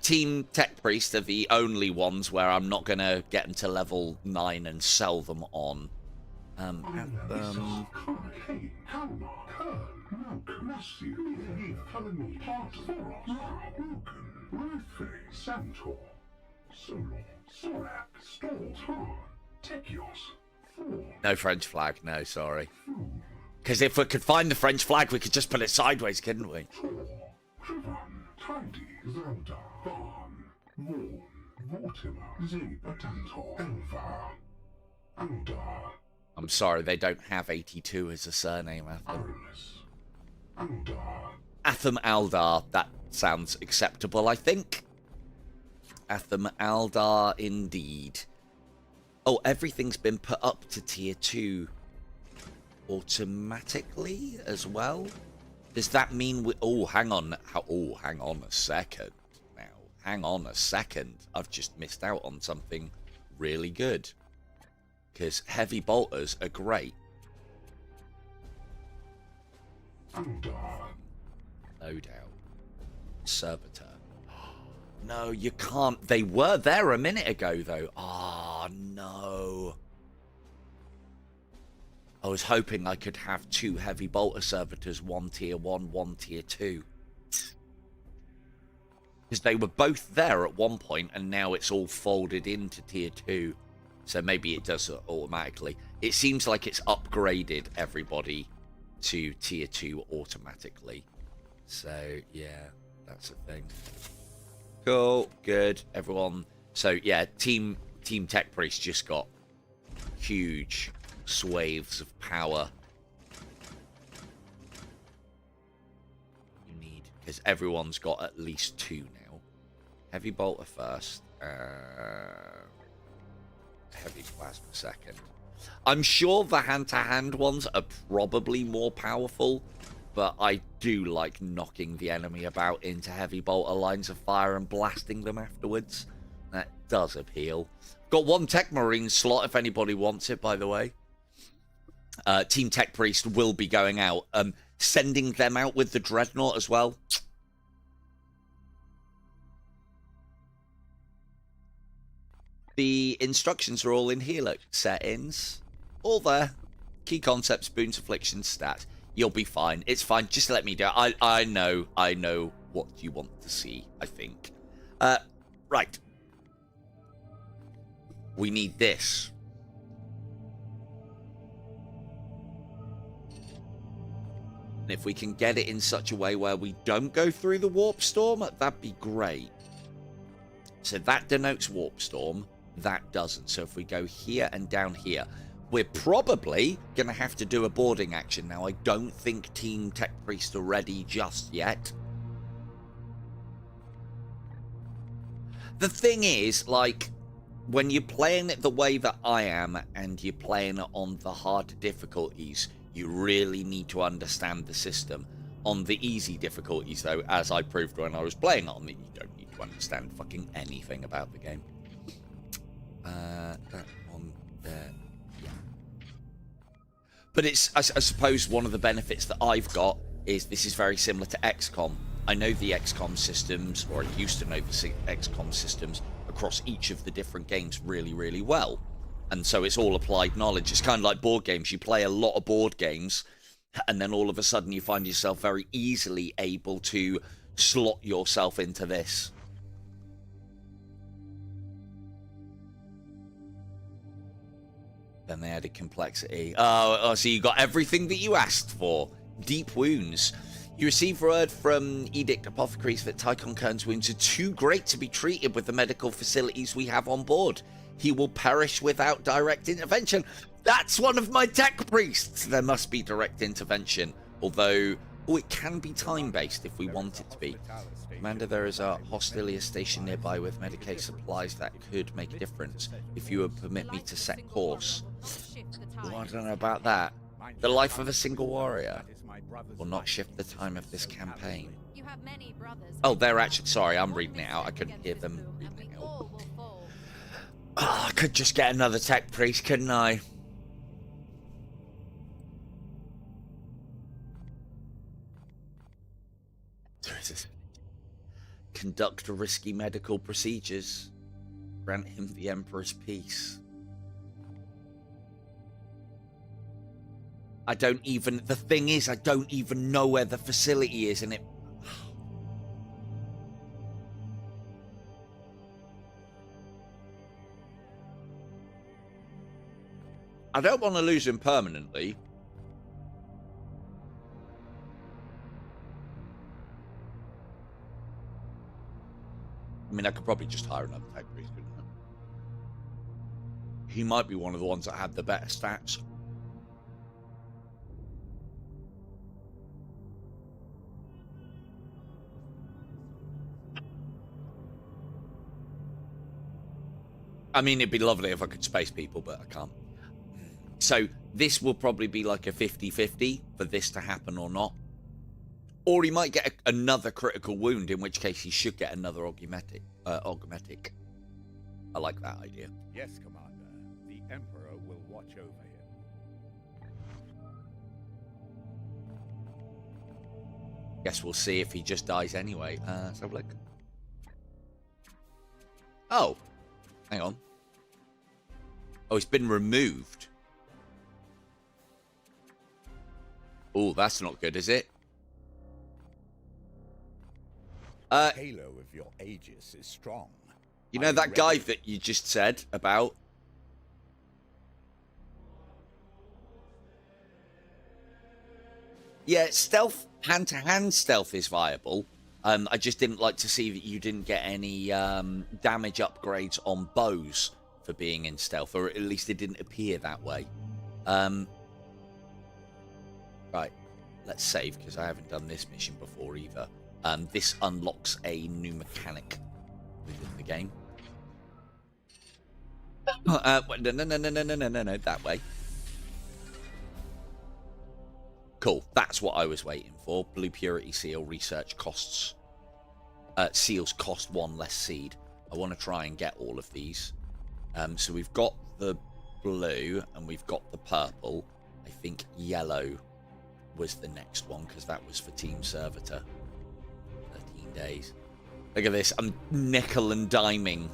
Team Tech Priest are the only ones where I'm not going to get them to level 9 and sell them on. No French flag, no, sorry. Because if we could find the French flag, we could just put it sideways, couldn't we? I'm sorry, they don't have 82 as a surname, Atham. Atham Aldar, that sounds acceptable, I think. Atham Aldar, indeed. Oh, everything's been put up to tier 2 automatically as well. Does that mean we... Oh, hang on. Oh, hang on a second now. Hang on a second. I've just missed out on something really good. Because heavy bolters are great. Loadout. Servitor. No, you can't. They were there a minute ago, though. Ah, no. I was hoping I could have 2 heavy bolter servitors, 1 tier 1, 1 tier 2. Because they were both there at one point, and now it's all folded into tier 2. So maybe it does it automatically. It seems like it's upgraded everybody to tier 2 automatically. So, yeah, that's a thing. Cool, good, everyone. So, yeah, Team Tech Priest just got huge swathes of power. You need, because everyone's got at least 2 now. Heavy bolter first. Heavy plasma second. I'm sure the hand-to-hand ones are probably more powerful, but I do like knocking the enemy about into heavy bolter lines of fire and blasting them afterwards. That does appeal. Got 1 Tech Marine slot if anybody wants it, by the way. Team Tech Priest will be going out. Sending them out with the Dreadnought as well. The instructions are all in here, look. Settings. All there. Key concepts, boons, afflictions, stats. You'll be fine. It's fine. Just let me do it. I know what you want to see, I think. Right. We need this. And if we can get it in such a way where we don't go through the warp storm, that'd be great. So that denotes warp storm. That doesn't. So if we go here and down here, we're probably going to have to do a boarding action. Now, I don't think Team Tech Priest are ready just yet. The thing is, like, when you're playing it the way that I am and you're playing it on the harder difficulties, you really need to understand the system. On the easy difficulties, though, as I proved when I was playing on it, you don't need to understand fucking anything about the game. That one there, yeah. But it's, I suppose, one of the benefits that I've got is this is very similar to XCOM. I know the XCOM systems, or I used to know the XCOM systems across each of the different games really, really well. And so it's all applied knowledge. It's kind of like board games. You play a lot of board games, and then all of a sudden you find yourself very easily able to slot yourself into this. Then they added complexity. Oh, so you got everything that you asked for. Deep wounds. You receive word from Edict Apothecaries that Tychon Kern's wounds are too great to be treated with the medical facilities we have on board. He will perish without direct intervention. That's one of my Tech Priests. There must be direct intervention. Although, it can be time-based if we want it to be. Commander, there is a Hostilia station nearby with Medicaid supplies that could make a difference if you would permit me to set course. Oh, I don't know about that. The life of a single warrior will not shift the time of this campaign. Oh, they're actually... Sorry, I'm reading it out. I couldn't hear them reading it out. Oh, I could just get another Tech Priest, couldn't I? Conduct risky medical procedures. Grant him the Emperor's peace. I don't even... The thing is, I don't even know where the facility is, and it... I don't want to lose him permanently. I mean, I could probably just hire another Tech Priest, couldn't I? He might be one of the ones that had the better stats. I mean, it'd be lovely if I could space people, but I can't. So this will probably be like a 50-50 for this to happen or not. Or he might get another critical wound, in which case he should get another augmetic. Augmetic. I like that idea. Yes, Commander. The Emperor will watch over him. Guess we'll see if he just dies anyway. Let's have a look. Oh. Hang on. Oh, it's been removed. Oh, that's not good, is it? The halo of your Aegis is strong. You know that guy that you just said about? Yeah, stealth, hand-to-hand stealth is viable. I just didn't like to see that you didn't get any damage upgrades on bows for being in stealth, or at least it didn't appear that way. Right, let's save, because I haven't done this mission before either. This unlocks a new mechanic within the game. No, that way. Cool, that's what I was waiting for. Blue Purity Seal research costs. Seals cost 1 less seed. I want to try and get all of these. So we've got the blue and we've got the purple. I think yellow was the next one because that was for Team Servitor. 13 days. Look at this. I'm nickel and diming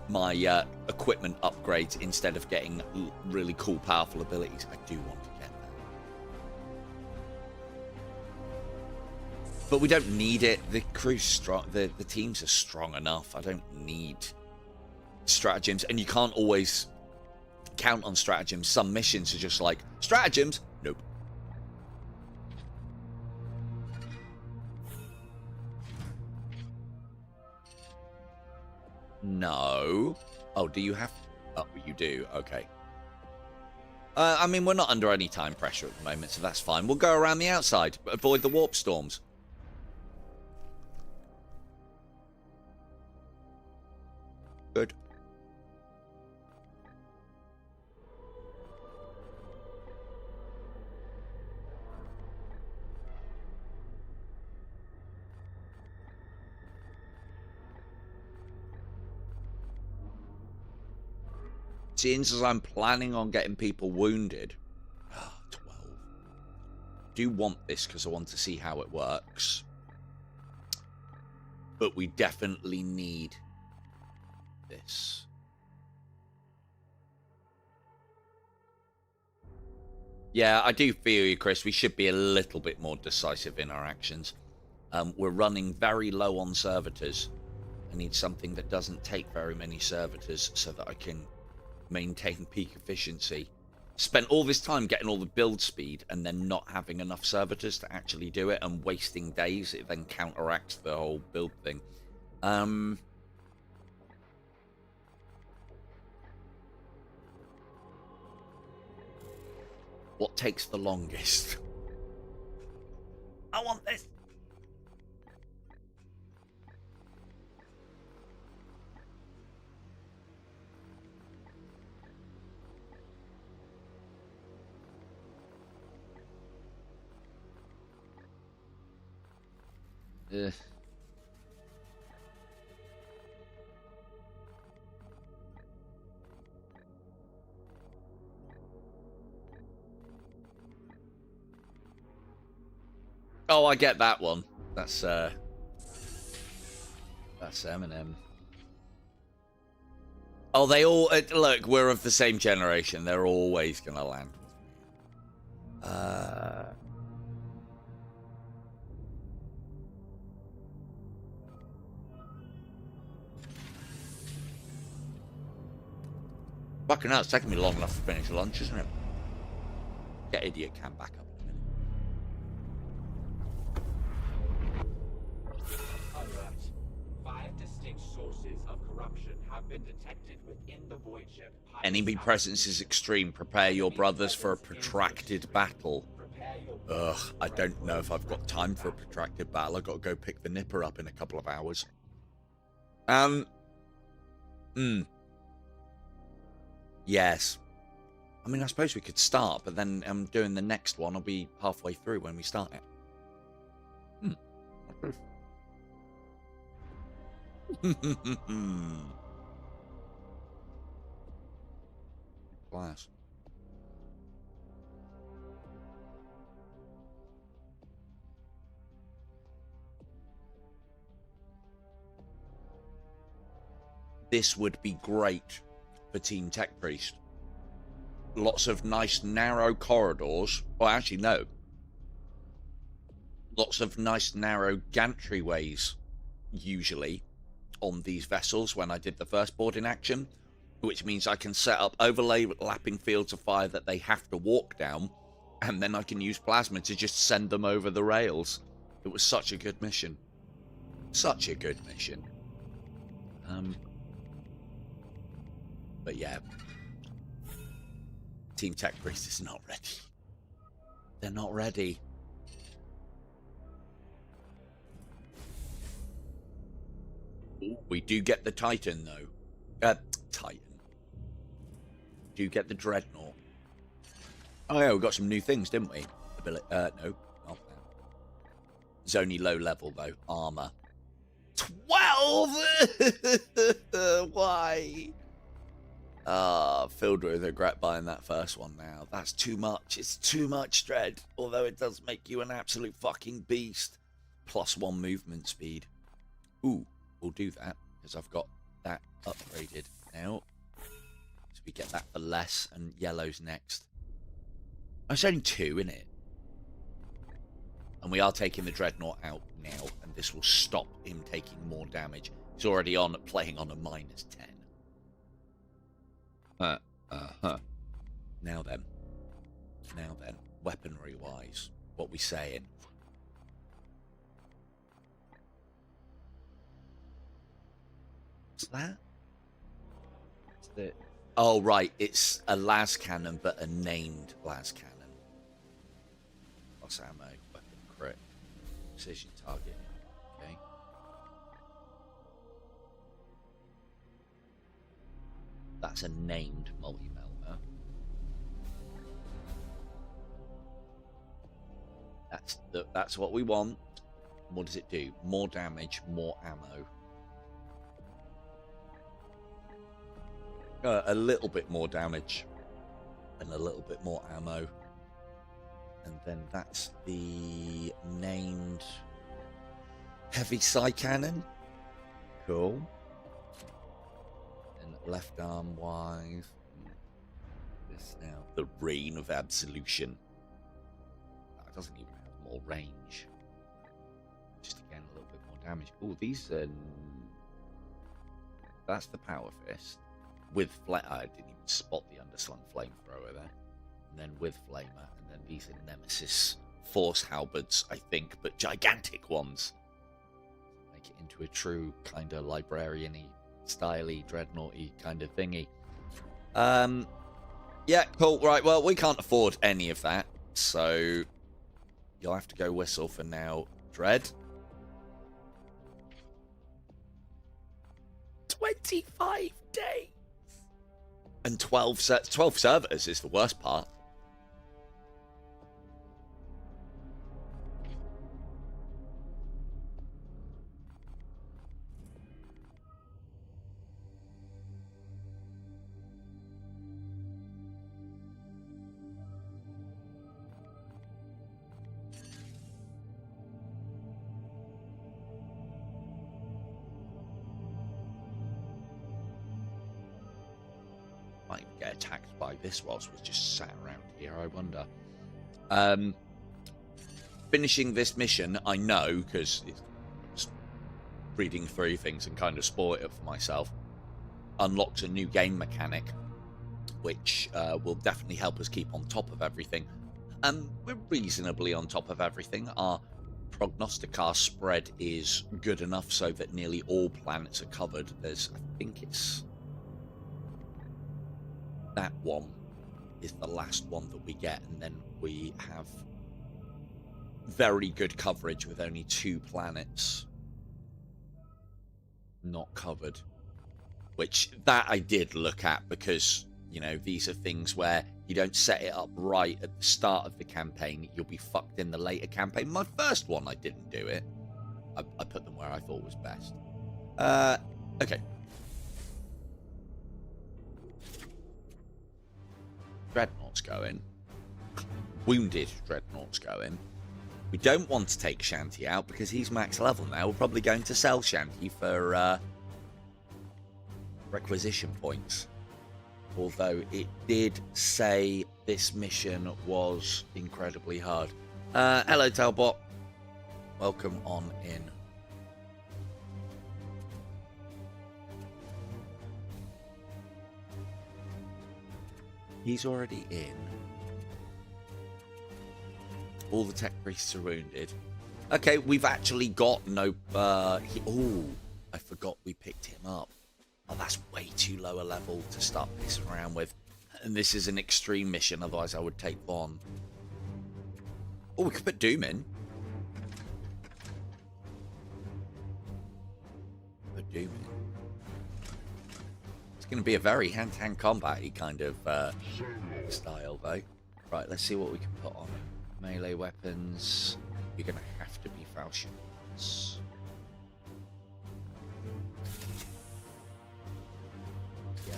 my equipment upgrades instead of getting really cool, powerful abilities. I do want to get that. But we don't need it. The crew's strong. The teams are strong enough. I don't need stratagems. And you can't always count on stratagems. Some missions are just like, stratagems? Nope. No. Oh, do you have... Oh, you do. Okay. I mean, we're not under any time pressure at the moment, so that's fine. We'll go around the outside. Avoid the warp storms. Good. Since as I'm planning on getting people wounded. 12. Do want this because I want to see how it works. But we definitely need this. Yeah, I do feel you, Chris. We should be a little bit more decisive in our actions. We're running very low on servitors. I need something that doesn't take very many servitors so that I can maintain peak efficiency. Spent all this time getting all the build speed and then not having enough servitors to actually do it and wasting days. It then counteracts the whole build thing. What takes the longest? I want this. Oh, I get that one. That's Eminem. Oh, they all look. We're of the same generation. They're always gonna land with me. Fucking hell, it's taking me long enough to finish lunch, isn't it? Get idiot cam back up in a minute. Alert. 5 distinct sources of corruption have been detected within the void ship. Enemy presence is extreme. Prepare your brothers for a protracted battle. Ugh, I don't know if I've got time for a protracted battle. I've got to go pick the nipper up in a couple of hours. Yes. I mean, I suppose we could start, but then doing the next one will be halfway through when we start it. Class. This would be great for Team Tech Priest. Lots of nice narrow corridors. Well, actually, no. Lots of nice narrow gantryways, usually, on these vessels when I did the first boarding action, which means I can set up overlapping fields of fire that they have to walk down, and then I can use plasma to just send them over the rails. It was such a good mission. Such a good mission. But yeah, Team Tech Priest is not ready. They're not ready. Ooh, we do get the Titan, though. Titan. Do get the Dreadnought. Oh yeah, we got some new things, didn't we? No, not that. It's only low level, though. Armor. 12! Why? Filled with regret buying that first one now. That's too much. It's too much dread. Although it does make you an absolute fucking beast. +1 movement speed. Ooh, we'll do that because I've got that upgraded now. So we get that for less, and yellow's next. It's only 2, isn't it? And we are taking the Dreadnought out now, and this will stop him taking more damage. He's already playing on a -10. Now then, weaponry wise, what we saying? What's that? What's the... Oh right, it's a las cannon, but a named las cannon. Plus ammo, weapon crit, precision target. Okay. That's a named multi-melter. That's what we want. What does it do? More damage, more ammo. A little bit more damage and a little bit more ammo. And then that's the named heavy side cannon. Cool. And left arm wise, this now the Reign of Absolution. That doesn't even have more range. Just again a little bit more damage. Oh, these that's the Power Fist with I didn't even spot the underslung flamethrower there. And then with Flamer, and then these are Nemesis Force Halberds, I think, but gigantic ones. Make it into a true kind of librarian-y, style-y, dreadnought-y kind of thingy. Yeah, cool. Right, well, we can't afford any of that, so you'll have to go whistle for now, Dread. 25 days! And 12 servers is the worst part. Might get attacked by this whilst we're just sat around here, I wonder. Finishing this mission, I know, because it's reading through things and kind of spoil it for myself, unlocks a new game mechanic, which will definitely help us keep on top of everything. We're reasonably on top of everything. Our prognosticar spread is good enough so that nearly all planets are covered. There's, I think it's... that one is the last one that we get, and then we have very good coverage with only 2 planets not covered, which that I did look at because, you know, these are things where you don't set it up right at the start of the campaign, you'll be fucked in the later campaign. My first one I didn't do it, I put them where I thought was best. Okay. Dreadnought's going. Wounded Dreadnought's going. We don't want to take Shanty out because he's max level now. We're probably going to sell Shanty for requisition points. Although it did say this mission was incredibly hard. Hello, Talbot. Welcome on in. He's already in. All the tech priests are wounded. Okay, we've actually got no... oh, I forgot we picked him up. Oh, that's way too low a level to start pissing around with. And this is an extreme mission, otherwise I would take Von. Oh, we could put Doom in. Put Doom in. It's going to be a very hand-to-hand combat-y kind of style, though. Right, let's see what we can put on. Melee weapons. You're going to have to be falchions. Yeah.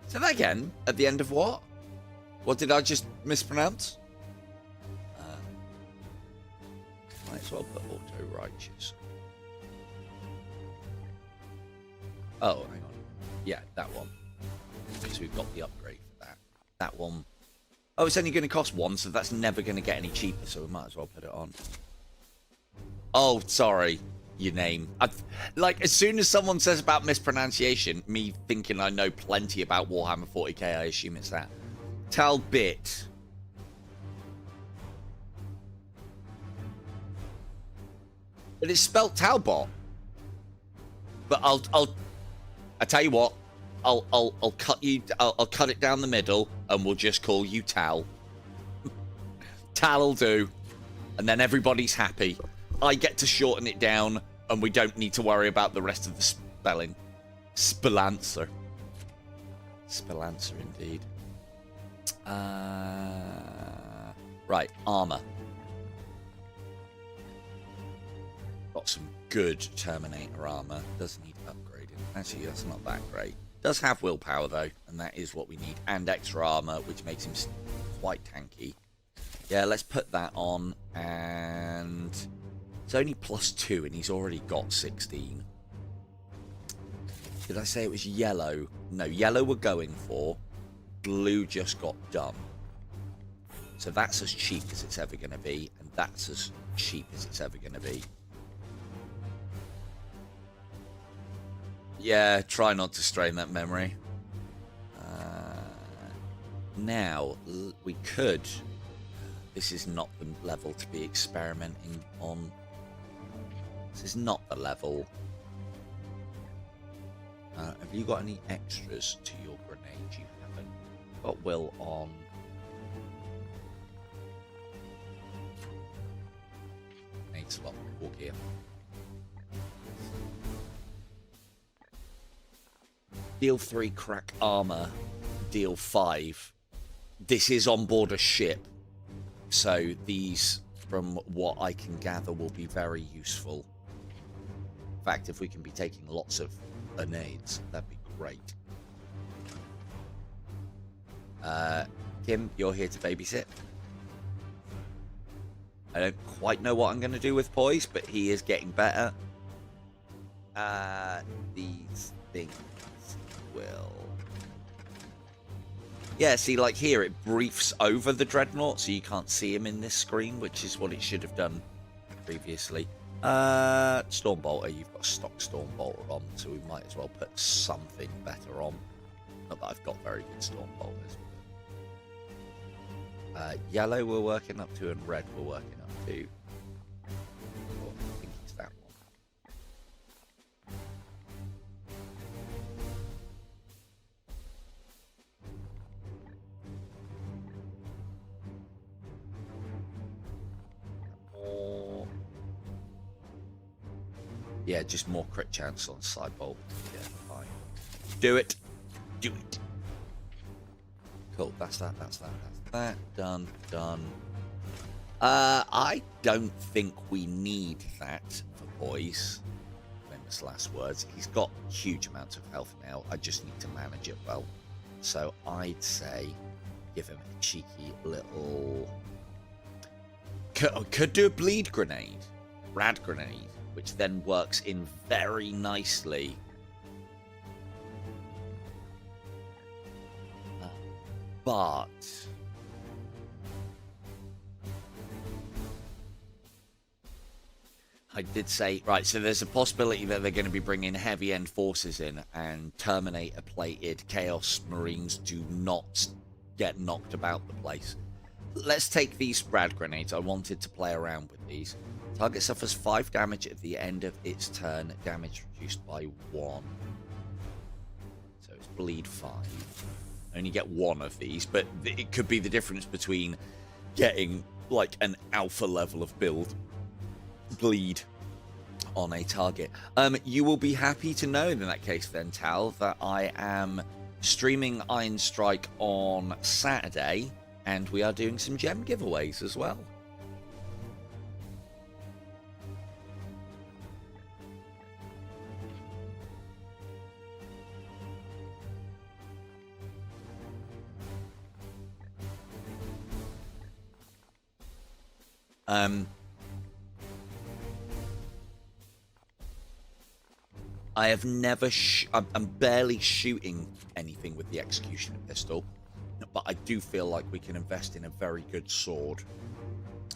Say that again. At the end of what? What did I just mispronounce? Might as well put auto righteous. Oh, hang on. Yeah, that one. Because we've got the upgrade for that. That one. Oh, it's only going to cost one, so that's never going to get any cheaper, so we might as well put it on. Oh, sorry. Your name. Like, as soon as someone says about mispronunciation, me thinking I know plenty about Warhammer 40K, I assume it's that. Talbit. But it's spelt Talbot. But I tell you what, I'll cut you. I'll cut it down the middle, and we'll just call you Tal. Tal'll do, and then everybody's happy. I get to shorten it down, and we don't need to worry about the rest of the spelling. Spelancer. Spelancer, indeed. Right, armor. Got some good Terminator armor. Does need upgrading. Actually, that's not that great. Does have willpower, though, and that is what we need. And extra armor, which makes him quite tanky. Yeah, let's put that on. And it's only +2, and he's already got 16. Did I say it was yellow? No, yellow we're going for. Blue just got done. So that's as cheap as it's ever going to be, and that's as cheap as it's ever going to be. Yeah, try not to strain that memory. Now, we could... This is not the level to be experimenting on. This is not the level. Have you got any extras to your grenade? You haven't. Got Will on. Needs a lot more gear. Deal 3 crack armor. Deal 5. This is on board a ship. So these, from what I can gather, will be very useful. In fact, if we can be taking lots of grenades, that'd be great. Kim, you're here to babysit. I don't quite know what I'm going to do with Poise, but he is getting better. These things will... Yeah, see, like here, it briefs over the Dreadnought, so you can't see him in this screen, which is what it should have done previously. Stormbolter, you've got stock Stormbolter on, so we might as well put something better on. Not that I've got very good Stormbolters. Yellow we're working up to, and red we're working up to. Oh, I think it's that one. Yeah, just more crit chance on Sidebolt. Yeah, fine. Do it. Do it. Cool. That's that. That's that. That's that. Done. Done. I don't think we need that for boys. Famous last words. He's got huge amounts of health now. I just need to manage it well. So I'd say give him a cheeky little... Could do a bleed grenade. Rad grenade. Which then works in very nicely. But... I did say, right, so there's a possibility that they're going to be bringing heavy end forces in and Terminator plated Chaos Marines do not get knocked about the place. Let's take these rad grenades. I wanted to play around with these. Target suffers 5 damage at the end of its turn, damage reduced by 1. So it's bleed 5. Only get 1 of these, but it could be the difference between getting like an alpha level of build bleed on a target. You will be happy to know in that case then, Tal, that I am streaming Iron Strike on Saturday and we are doing some gem giveaways as well. I have never... I'm barely shooting anything with the Executioner pistol, but I do feel like we can invest in a very good sword.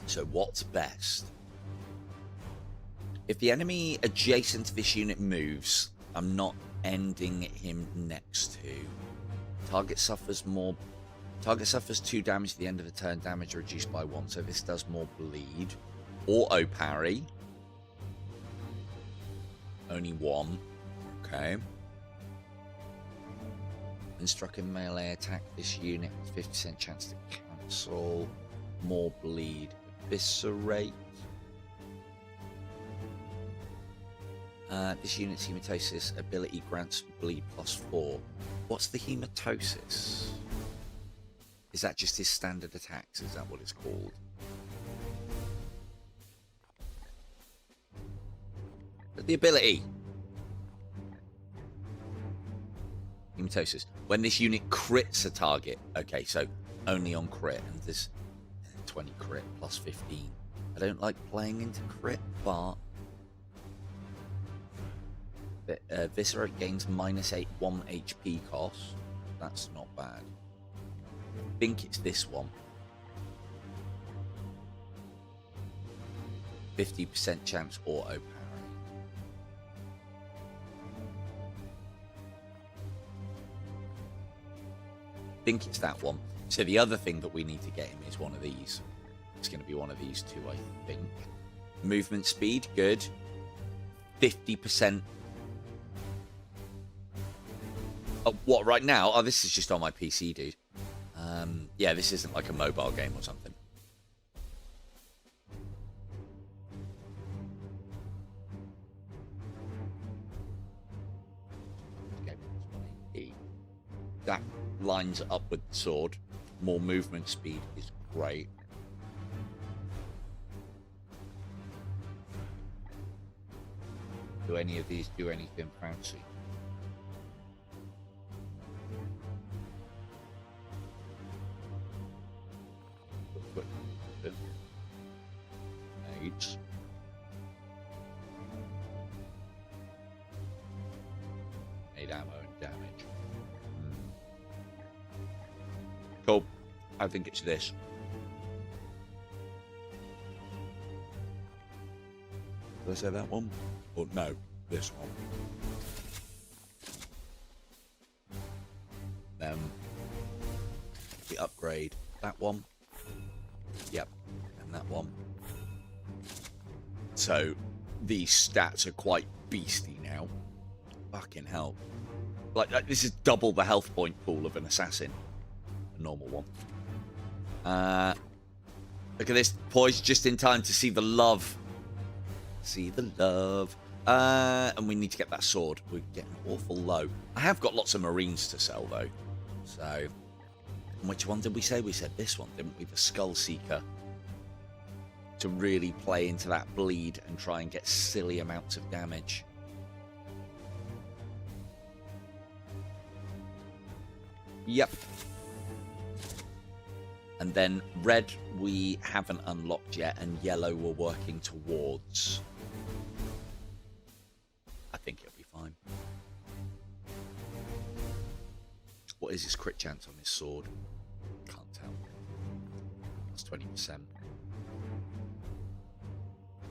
So what's best? If the enemy adjacent to this unit moves, I'm not ending him next to. Target suffers more... Target suffers 2 damage at the end of the turn, damage reduced by 1, so this does more bleed. Auto parry. Only 1. Okay. When struck in melee attack, this unit has 50% chance to cancel. More bleed. Eviscerate. This unit's hematosis ability grants bleed +4. What's the hematosis? Is that just his standard attacks? Is that what it's called? But the ability. Hematosis. When this unit crits a target. Okay, so only on crit. And this 20 crit +15. I don't like playing into crit, but... Viscerate gains -1 HP cost. That's not bad. I think it's this one. 50% chance auto parry. I think it's that one. So the other thing that we need to get him is one of these. It's going to be one of these two, I think. Movement speed, good. 50%. Oh, what, right now? Oh, this is just on my PC, dude. Yeah, this isn't like a mobile game or something. That lines up with the sword. More movement speed is great. Do any of these do anything fancy? Aids. Made ammo and damage. Cool. I think it's this. Did I say that one? Or no, this one. The upgrade. That one. Yep. And that one. So these stats are quite beastly now. Fucking hell. Like this is double the health point pool of an assassin. A normal one. Look at this. Poised just in time to see the love. See the love. And we need to get that sword. We're getting awful low. I have got lots of marines to sell though. So Which one did we say? We said this one, didn't we? The Skull Seeker. To really play into that bleed and try and get silly amounts of damage. Yep. And then red we haven't unlocked yet, and yellow we're working towards. I think it'll be fine. What is his crit chance on his sword? Can't tell. It's 20%. I'm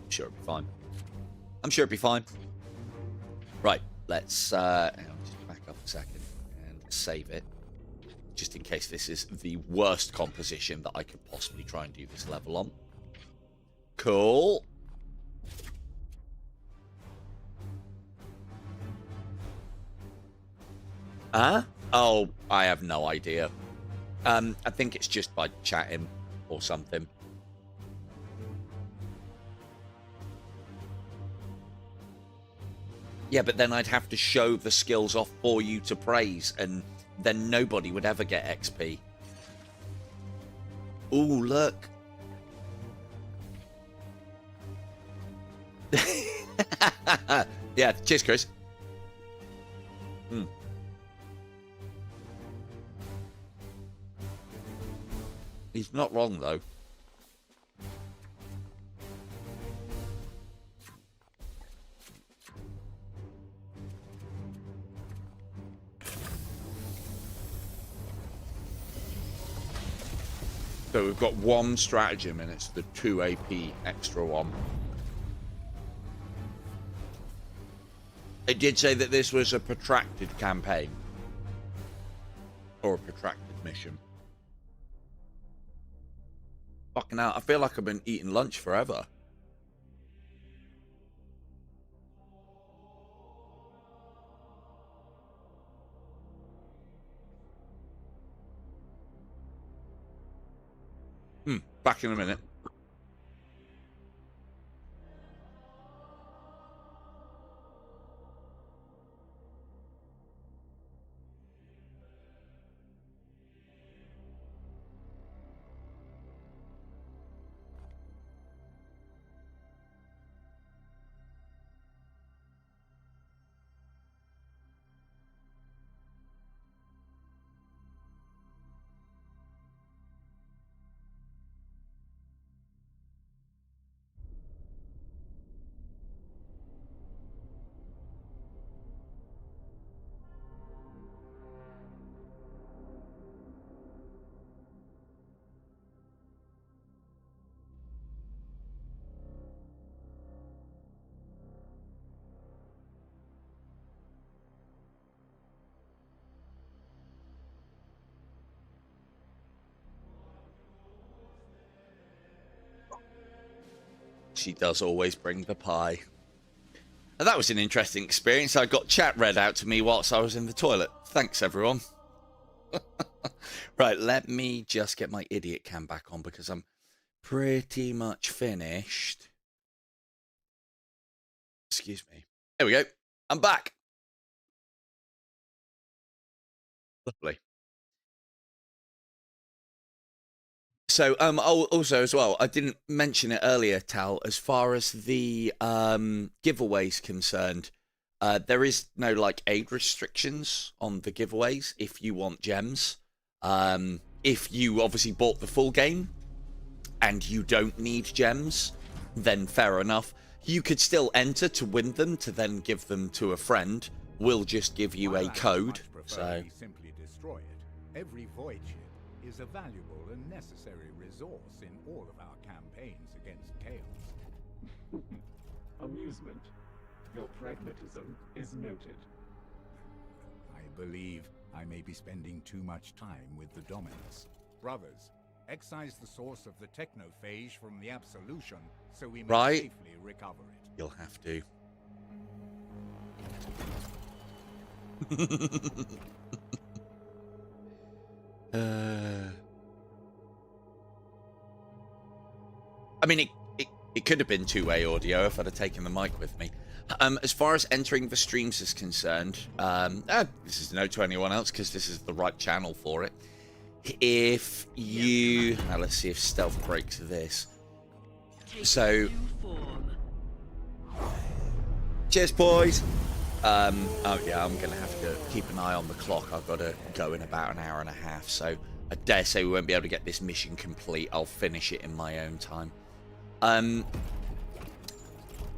sure it'll be fine. I'm sure it'll be fine. Right, let's hang on, just back up a second and save it. Just in case this is the worst composition that I could possibly try and do this level on. Cool. Huh? Oh, I have no idea. I think it's just by chatting or something. Yeah, but then I'd have to show the skills off for you to praise, and then nobody would ever get XP. Ooh, look. Yeah, cheers, Chris. He's not wrong, though. So we've got one stratagem, and it's the 2 AP extra one. It did say that this was a protracted campaign. Or a protracted mission. Fucking hell, I feel like I've been eating lunch forever. Back in a minute. She does always bring the pie. And that was an interesting experience. I got chat read out to me whilst I was in the toilet. Thanks, everyone. Right, let me just get my idiot cam back on because I'm pretty much finished. Excuse me. There we go. I'm back. Lovely. So, also as well, I didn't mention it earlier, Tal, as far as the giveaways concerned, there is no, like, age restrictions on the giveaways if you want gems. If you obviously bought the full game and you don't need gems, then fair enough. You could still enter to win them, to then give them to a friend. We'll just give you a code. So simply destroy it. Every void ship is a valuable and necessary resource in all of our campaigns against chaos. Amusement. Your pragmatism is noted. I believe I may be spending too much time with the Dominus. Brothers, excise the source of the technophage from the absolution so we may safely recover it. You'll have to. I mean, it could have been two-way audio if I'd have taken the mic with me. As far as entering the streams is concerned, this is a note to anyone else because this is the right channel for it. if you... Now, let's see if stealth breaks this. Take So... new form. Cheers, boys! Oh, yeah, I'm going to have to keep an eye on the clock. I've got to go in about an hour and a half, so I dare say we won't be able to get this mission complete. I'll finish it in my own time.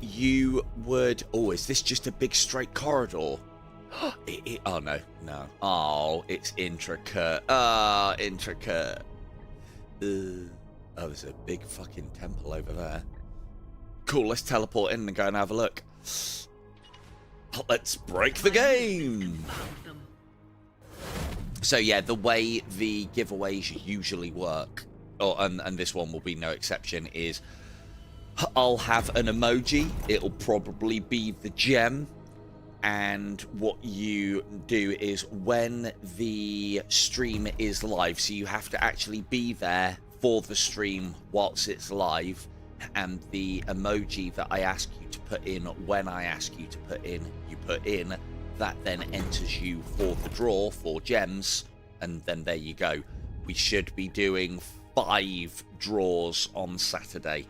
You would... Oh, is this just a big straight corridor? Oh, no. No. Oh, it's intricate. Ah, intricate. Oh, there's a big fucking temple over there. Cool, let's teleport in and go and have a look. Let's break the game! So, yeah, the way the giveaways usually work, and this one will be no exception, is I'll have an emoji. It'll probably be the gem. And what you do is when the stream is live, so you have to actually be there for the stream whilst it's live, and the emoji that I ask you to put in when I ask you to put in, you put in, that then enters you for the draw for gems, and then there you go. We should be doing 5 draws on Saturday.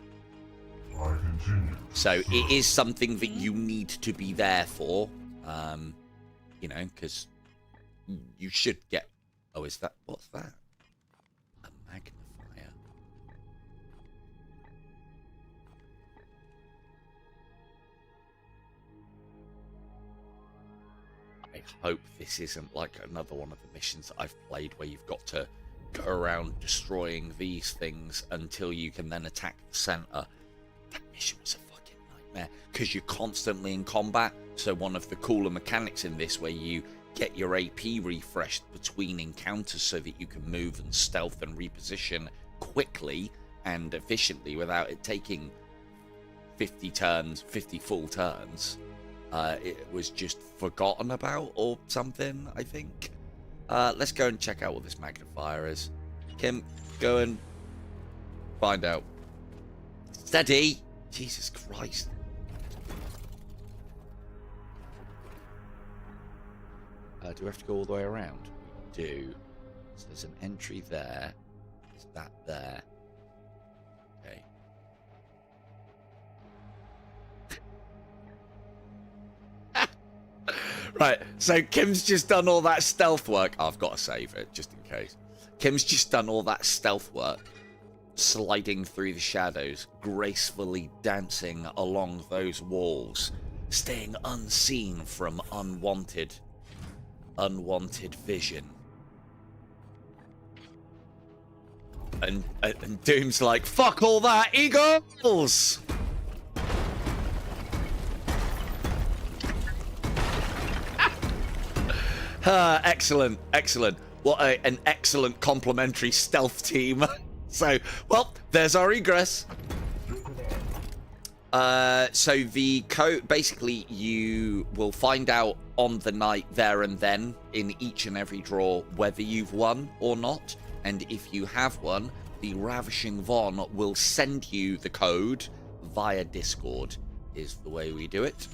So it is something that you need to be there for. You know, because you should get... Oh, is that... What's that? A magnifier. I hope this isn't like another one of the missions that I've played where you've got to go around destroying these things until you can then attack the center. That mission was a fucking nightmare because you're constantly in combat. So one of the cooler mechanics in this, where you get your AP refreshed between encounters so that you can move and stealth and reposition quickly and efficiently without it taking 50 full turns, it was just forgotten about or something, I think. Let's go and check out what this magnifier is. Kim, go and find out. Steady! Jesus Christ. Do we have to go all the way around? We do. So there's an entry there. There's that there. Okay. Right, so Kim's just done all that stealth work. I've got to save it, just in case. Kim's just done all that stealth work, sliding through the shadows, gracefully dancing along those walls, staying unseen from unwanted vision. And Doom's like, fuck all that, eagles! Excellent, excellent. What an excellent complementary stealth team. So, well, there's our egress. So the code, basically, you will find out on the night there and then in each and every draw whether you've won or not. And if you have won, the Ravishing Von will send you the code via Discord, is the way we do it.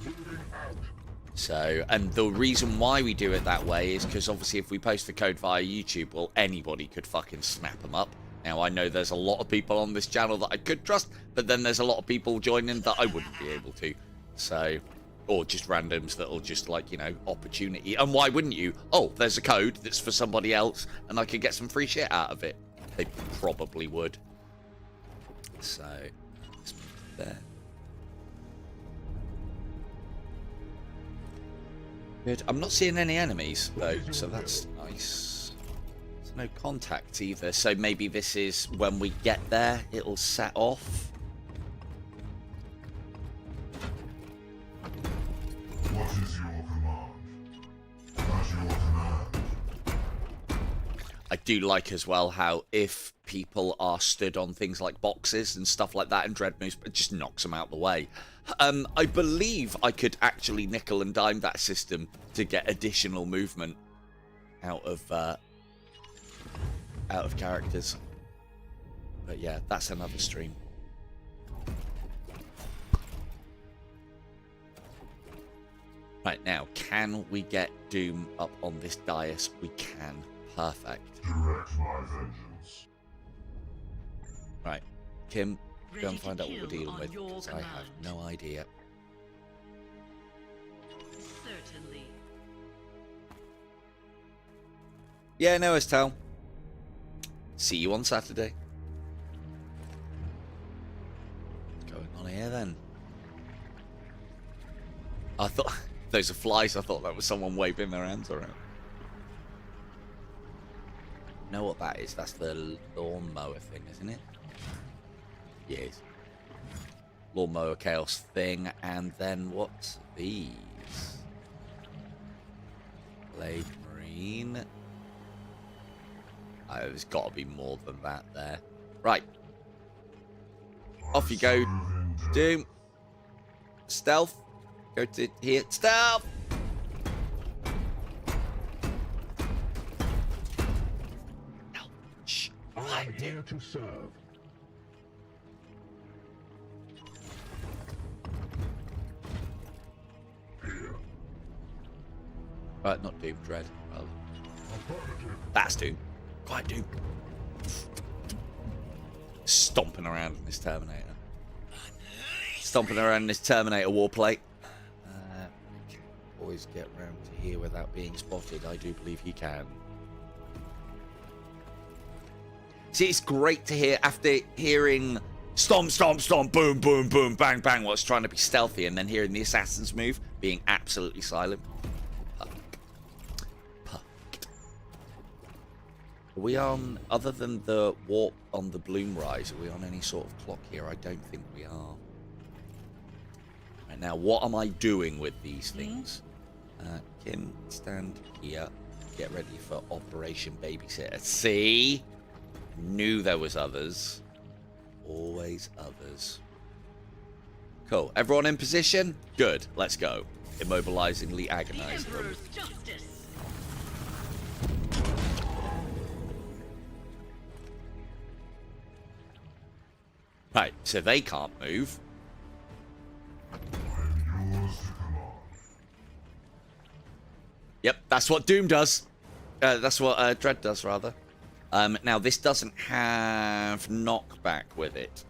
So, and the reason why we do it that way is because obviously if we post the code via YouTube, well, anybody could fucking snap them up. Now, I know there's a lot of people on this channel that I could trust, but then there's a lot of people joining that I wouldn't be able to. So, or just randoms that'll just, like, you know, opportunity. And why wouldn't you? Oh, there's a code that's for somebody else, and I could get some free shit out of it. They probably would. So, let's put it there. Good. I'm not seeing any enemies, though, so that's nice. There's no contacts either, so maybe this is when we get there, it'll set off. What is your command? At your command. I do like as well how if people are stood on things like boxes and stuff like that in Dreadmoose, it just knocks them out the way. I believe I could actually nickel and dime that system to get additional movement out of characters. But yeah, that's another stream. Right, now, can we get Doom up on this dais? We can. Perfect. Direct my vengeance. Right. Kim, go Ready and to find out what we're kill dealing on with, your because I have command. no idea. Certainly. Yeah, no, Estelle. See you on Saturday. What's going on here then? I thought those are flies. I thought that was someone waving their hands around. Know what that is? That's the lawnmower thing, isn't it? Yes. Lawnmower chaos thing, and then what's these? Blade Marine. Oh, there's got to be more than that there. Right. Off you go, Doom. Stealth. Go to here. Stealth! No. Shh. I am here to serve. Here. Right, not Doom, Dread. Well, Affirmative. that's Doom. Quiet, Doom. Stomping around in this Terminator. Stomping around in this Terminator warplate. Can always get round to here without being spotted. I do believe he can. See, it's great to hear after hearing stomp, stomp, stomp, boom, boom, boom, bang, bang, what's trying to be stealthy, and then hearing the assassin's move being absolutely silent. Perfect. Perfect. Are we on, other than the warp on the Bloom Rise, are we on any sort of clock here? I don't think we are. Right, now, what am I doing with these things? Kim, stand here. Get ready for Operation Babysitter. See? Knew there was others. Always others. Cool. Everyone in position? Good. Let's go. Immobilizingly The agonize them. Emperor's justice. Right, so they can't move. I am yours to command. Yep, that's what Doom does. That's what Dread does, rather. Now, this doesn't have knockback with it.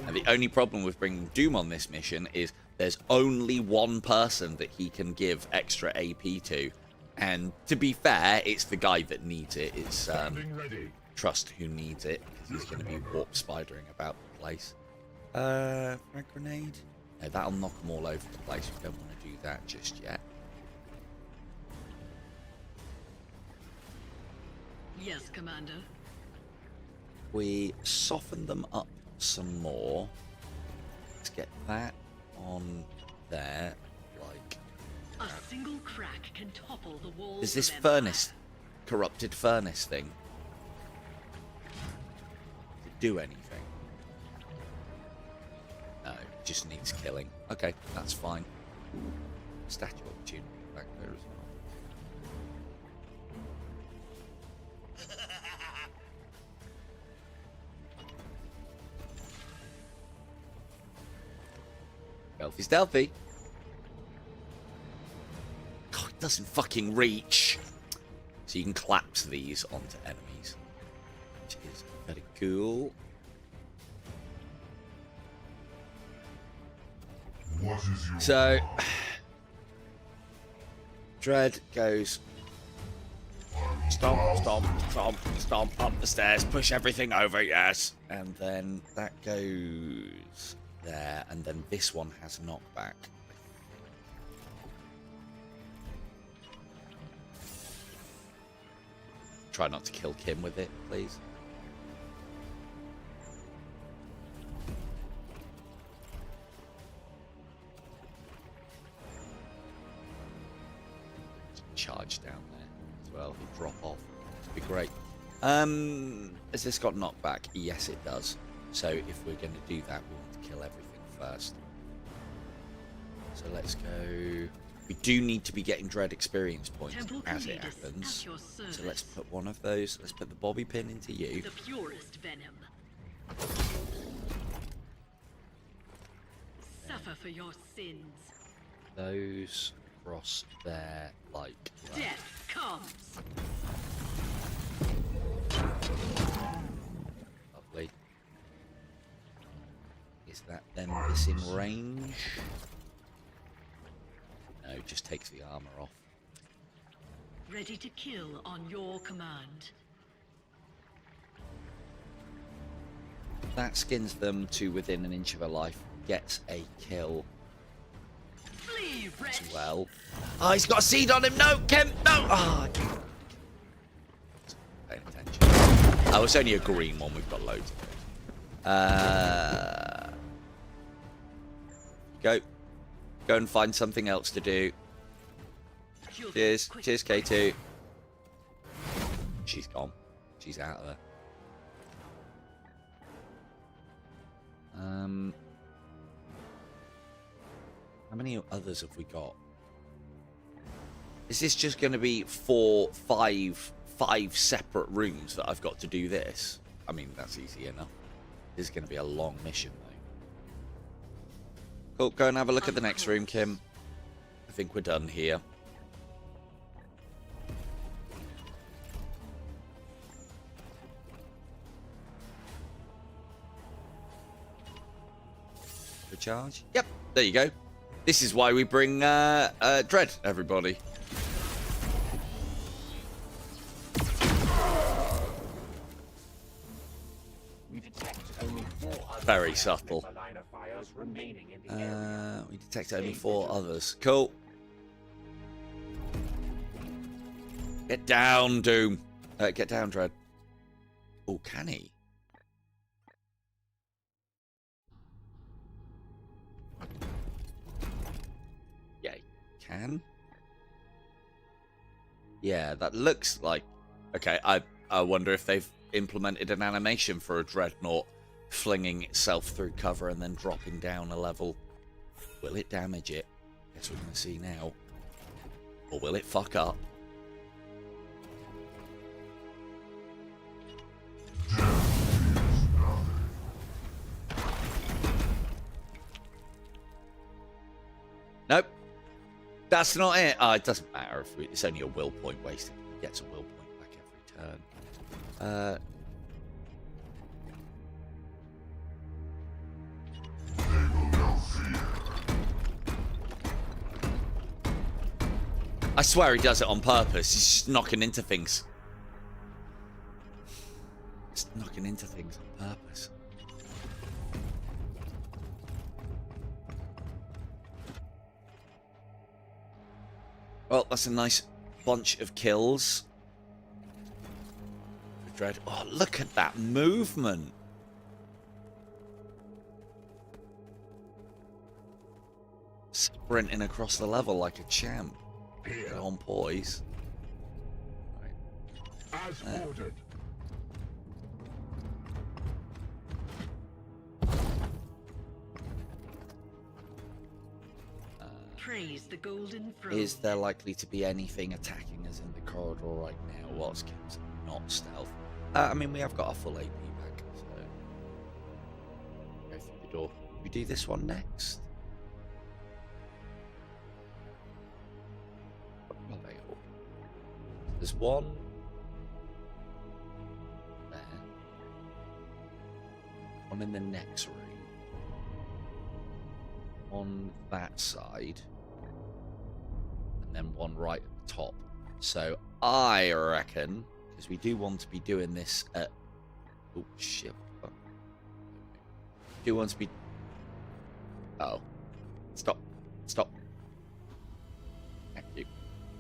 And the only problem with bringing Doom on this mission is there's only one person that he can give extra AP to. And to be fair, it's the guy that needs it. It's Standing ready. Trust who needs it, because he's going to be warp spidering about the place. Frag grenade? No, that'll knock them all over the place. We don't want to do that just yet. Yes, Commander. We soften them up some more. Let's get that on there. Like, A single crack can topple the walls. is this of Empire. furnace, corrupted furnace thing? Does it do anything? No, it just needs killing. Okay, that's fine. Statue opportunity back there as well. Stealthy, stealthy. God, it doesn't fucking reach. So you can collapse these onto enemies, which is very cool. What is your So, command? Dread goes stomp, stomp, stomp, stomp up the stairs, push everything over, yes. And then that goes there, and then this one has knockback. Try not to kill Kim with it, please. Charge down there as well. He'll drop off. It'd be great. Has this got knockback? Yes, it does. So if we're going to do that, we want to kill everything first. So let's go. We do need to be getting Dread experience points Temple as it Creatus happens. at your So service. let's put one of those. Let's put the bobby pin into you. The purest venom. suffer for your sins. Those across there, like that. Death comes. Lovely. Is that them missing range? No, just takes the armor off. Ready to kill on your command. That skins them to within an inch of a life. Gets a kill Flee, as wretch! well. Oh, he's got a seed on him. No, Kim, no. Oh, paying attention. Oh, it's only a green one. We've got loads of it. Go and find something else to do. You'll Cheers. quick- Cheers, K2. She's gone. She's out of there. How many others have we got? Is this just going to be five separate rooms that I've got to do this? I mean, that's easy enough. This is going to be a long mission, though. Cool, go and have a look at the next room, Kim. I think we're done here. Recharge? Yep, there you go. This is why we bring Dread, everybody. We detect only 4 other Very subtle. line of fires remaining in the area. We detect only 4 others. Cool. Get down, Doom. Get down, Dread. Oh, can he? Yeah, he can. Yeah, that looks like... Okay, I wonder if they've implemented an animation for a Dreadnought flinging itself through cover and then dropping down a level. Will it damage it? Guess we're going to see now. Or will it fuck up? Nope. That's not it. Oh, it doesn't matter. If it's only a will point wasted. He gets a will point back every turn. I swear he does it on purpose. He's just knocking into things. Just knocking into things on purpose. Well, that's a nice bunch of kills. Dread. Oh, look at that movement. Sprinting across the level like a champ. Here, On poise. as ordered. Praise the golden throne. Is there likely to be anything attacking us in the corridor right now whilst Kim's not stealth? I mean, we have got a full AP back, so... Go through the door. We do this one next. What are they all? There's one... there. One in the next room. On that side. And then one right at the top. So I reckon, because we do want to be doing this at... Oh, shit. Do want to be... Oh. Stop. Stop. Thank you.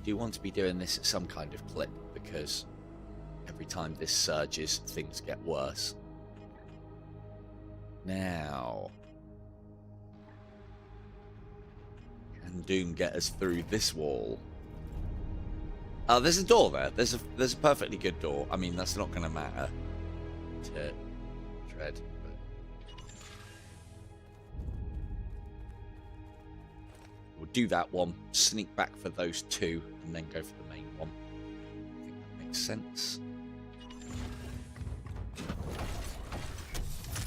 Do want to be doing this at some kind of clip, because every time this surges, things get worse. Now... Can Doom get us through this wall? Oh, there's a door there. There's a perfectly good door. I mean, that's not going to matter to Dread. But... We'll do that one. Sneak back for those 2, and then go for the main one. I think that makes sense.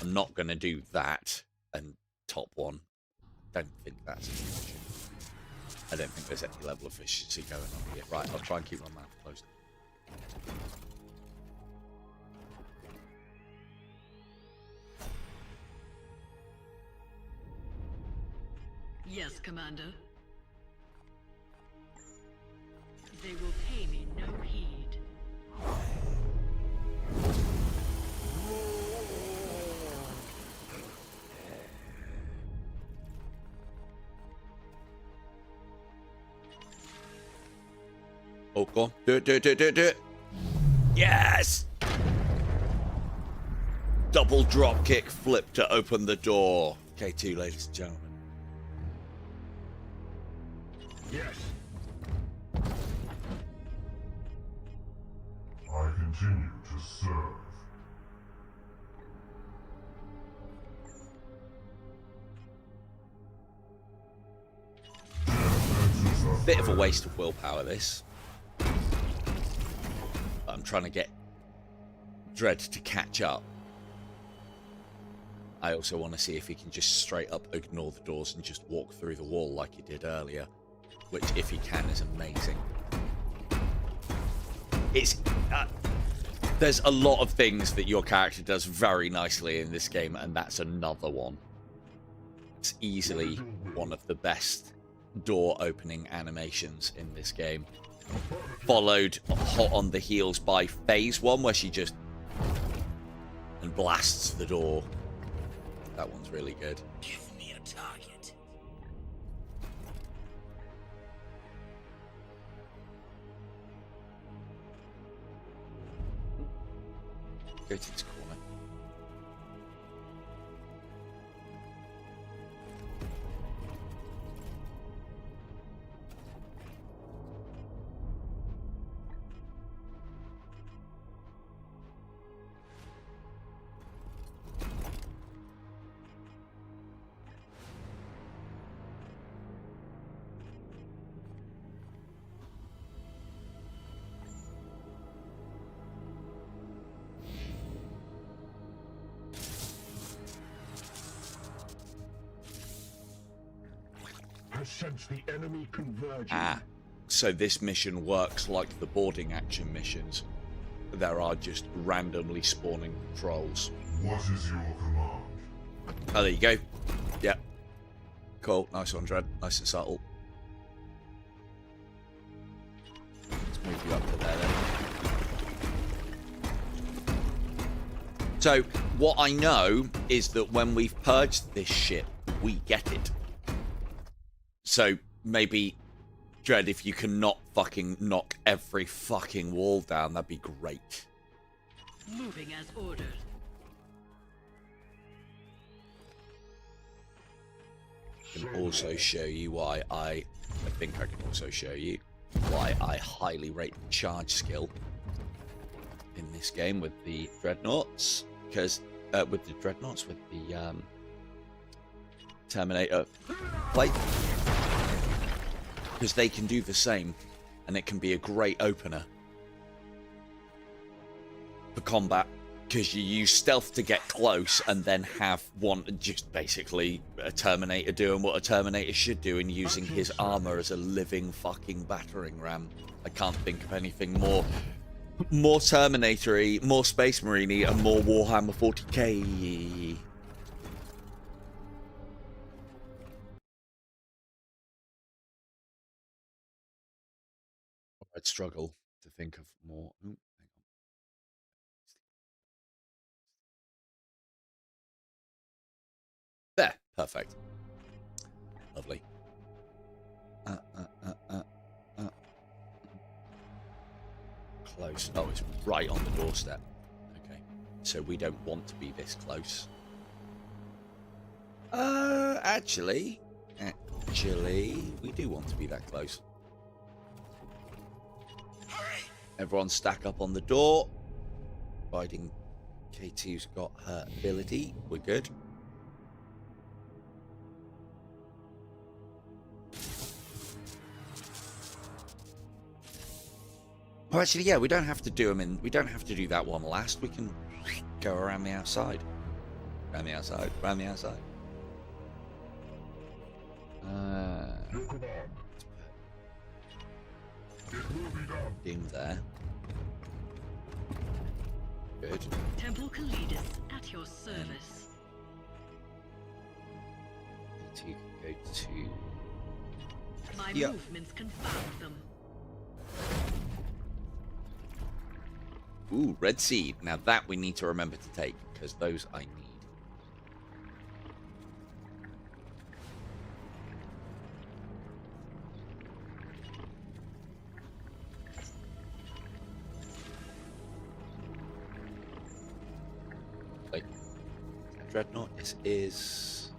I'm not going to do that and top one. don't think that's an issue. I don't think there's any level of efficiency going on here. Right, I'll try and keep my mouth closed. Yes, Commander. They will pay me no heed. Oh, go on. Do it, do it, do it, do it, do it. Yes! Double drop kick flip to open the door. K2, ladies and gentlemen. Yes. I continue to serve. Bit of a waste of willpower, this. I'm trying to get Dread to catch up. I also want to see if he can just straight up ignore the doors and just walk through the wall like he did earlier. Which, if he can, is amazing. It's... there's a lot of things that your character does very nicely in this game, and that's another one. It's easily one of the best door opening animations in this game. Followed hot on the heels by phase 1, where she just... and blasts the door. That one's really good. Give me a target. Go to this corner. I sense the enemy converging. Ah, so this mission works like the boarding action missions. There are just randomly spawning patrols. What is your command? Oh, there you go. Yep. Cool. Nice one, Dread. Nice and subtle. Let's move you up to there then. So, what I know is that when we've purged this shit, we get it. So, maybe, Dread, if you can not fucking knock every fucking wall down, that'd be great. Moving as ordered. I can also show you why I think I can also show you why I highly rate the charge skill in this game with the Dreadnoughts. Because, with the Terminator plate. Because they can do the same, and it can be a great opener for combat. Because you use stealth to get close, and then have one just basically a Terminator doing what a Terminator should do, and using his armor as a living fucking battering ram. I can't think of anything more Terminator-y, more Space Marine-y, and more Warhammer 40K. I'd struggle to think of more. Ooh, hang on. There, perfect. Lovely. Close. Oh, it's right on the doorstep. Okay. So we don't want to be this close. Actually, we do want to be that close. Hurry! Everyone stack up on the door. Providing K2's got her ability. We're good. Oh, actually, yeah, we don't have to do them in. We don't have to do that one last. We can go around the outside. Around the outside. Around the outside. Your command. It will be done. Ding there. Good. Temple Kalidus at your service. You can go to. My Yeah. movements confound them. Ooh, red seed. Now that we need to remember to take, because those I need. Like, Dreadnought, this is...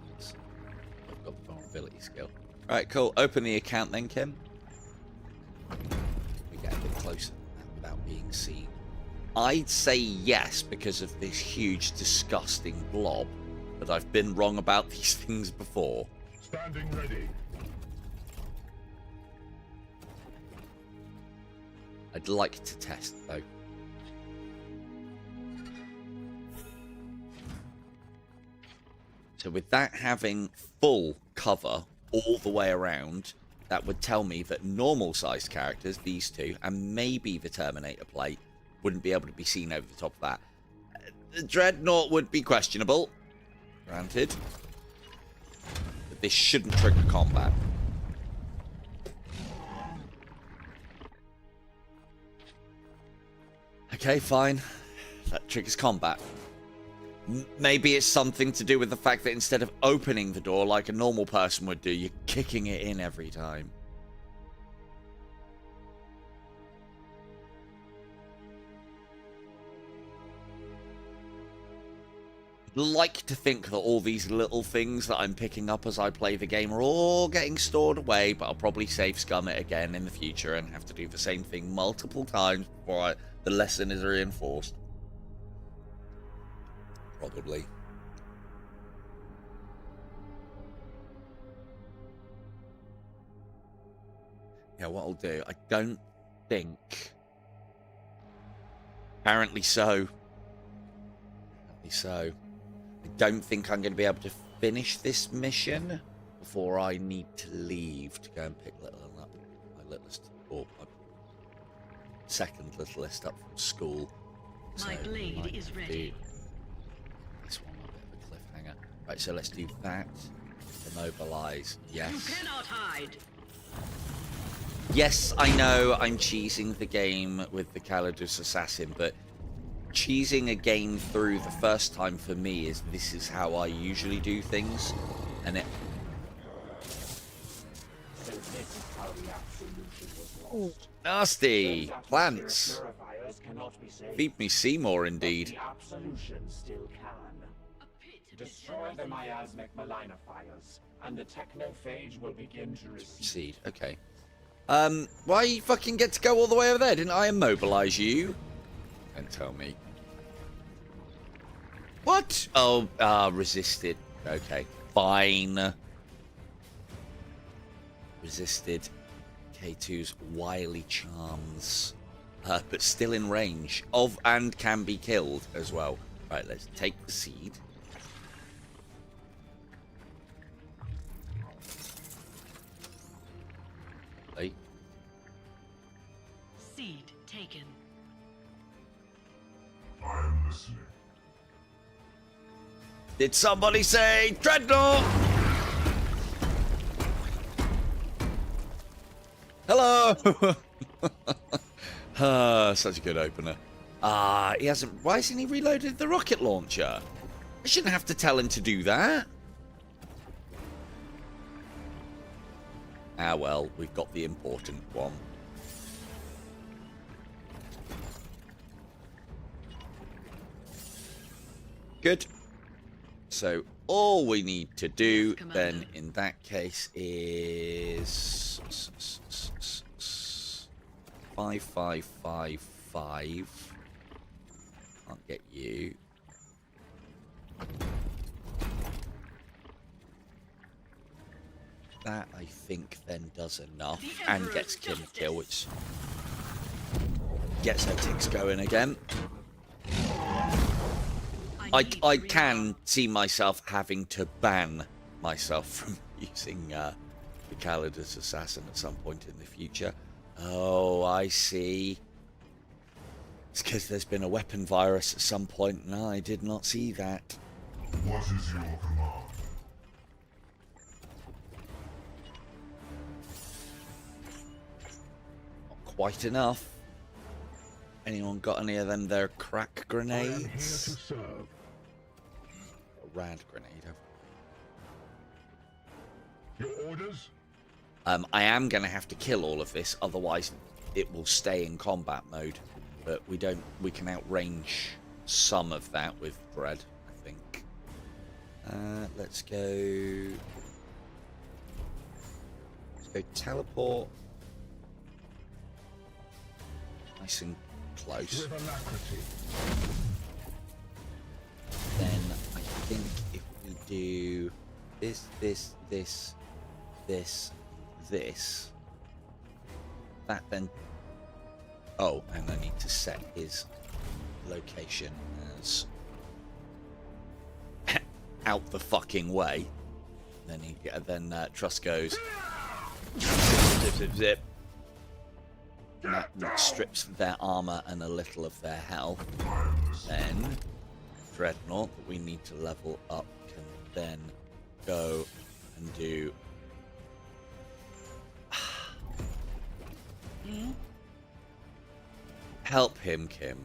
I've got the vulnerability skill. Alright, cool. Open the account then, Kim. We get a bit closer without being seen. I'd say yes because of this huge, disgusting blob, but I've been wrong about these things before. Standing ready. I'd like to test, though. So with that having full cover all the way around, that would tell me that normal-sized characters, these two, and maybe the Terminator plate, wouldn't be able to be seen over the top of that. The Dreadnought would be questionable, granted. But this shouldn't trigger combat. Okay, fine. That triggers combat. Maybe it's something to do with the fact that instead of opening the door like a normal person would do, you're kicking it in every time. I'd like to think that all these little things that I'm picking up as I play the game are all getting stored away, but I'll probably save scum it again in the future and have to do the same thing multiple times before the lesson is reinforced. Probably. Yeah, what I'll do, I don't think... Apparently so. Apparently so. I don't think I'm going to be able to finish this mission before I need to leave to go and pick little up. My littlest, or my second littlest up from school. My So blade might is do ready. This one a bit of a cliffhanger. Right, so let's do that. Immobilize. Yes. You cannot hide. Yes, I know I'm cheesing the game with the Calidus Assassin, but cheesing a game through the first time for me is this is how I usually do things, and it... So this is how the absolution was lost. Nasty! Turns out Plants! purifiers cannot be saved, Feed me Seymour, but indeed. the absolution still can. A pit Destroy the miasmic malinifiers, and the technophage will begin to receive. Seed, okay. Why you fucking get to go all the way over there? Didn't I immobilize you? Don't tell me. What? Oh, resisted. Okay, fine. Resisted K2's wily charms. But still in range of and can be killed as well. Right, let's take the seed. Right. Seed taken. I am listening. Did somebody say Dreadnought? Hello! Such a good opener. He hasn't... Why hasn't he reloaded the rocket launcher? I shouldn't have to tell him to do that. Ah, well, we've got the important one. Good. So all we need to do Yes, Commander. then in that case is 5555. Can't get you. That I think then does enough The and Emperor's gets Kim justice. kill, which gets her ticks going again. need I to can see myself having to ban myself from using the Kaladar's assassin at some point in the future. Oh, I see. It's because there's been a weapon virus at some point, and I did not see that. What is your command? Not quite enough. Anyone got any of them there crack I am here to grenades? serve. A rad grenade. Your orders? I am going to have to kill all of this, otherwise it will stay in combat mode. But we can outrange some of that with bread, I think. Let's go teleport. Nice and close. With alacrity. Then I think if we do this, that then... Oh, and I need to set his location as out the fucking way. Then Trust goes zip, zip, zip. And that strips their armor and a little of their health. Then Dreadnought that we need to level up can then go and do help him, Kim.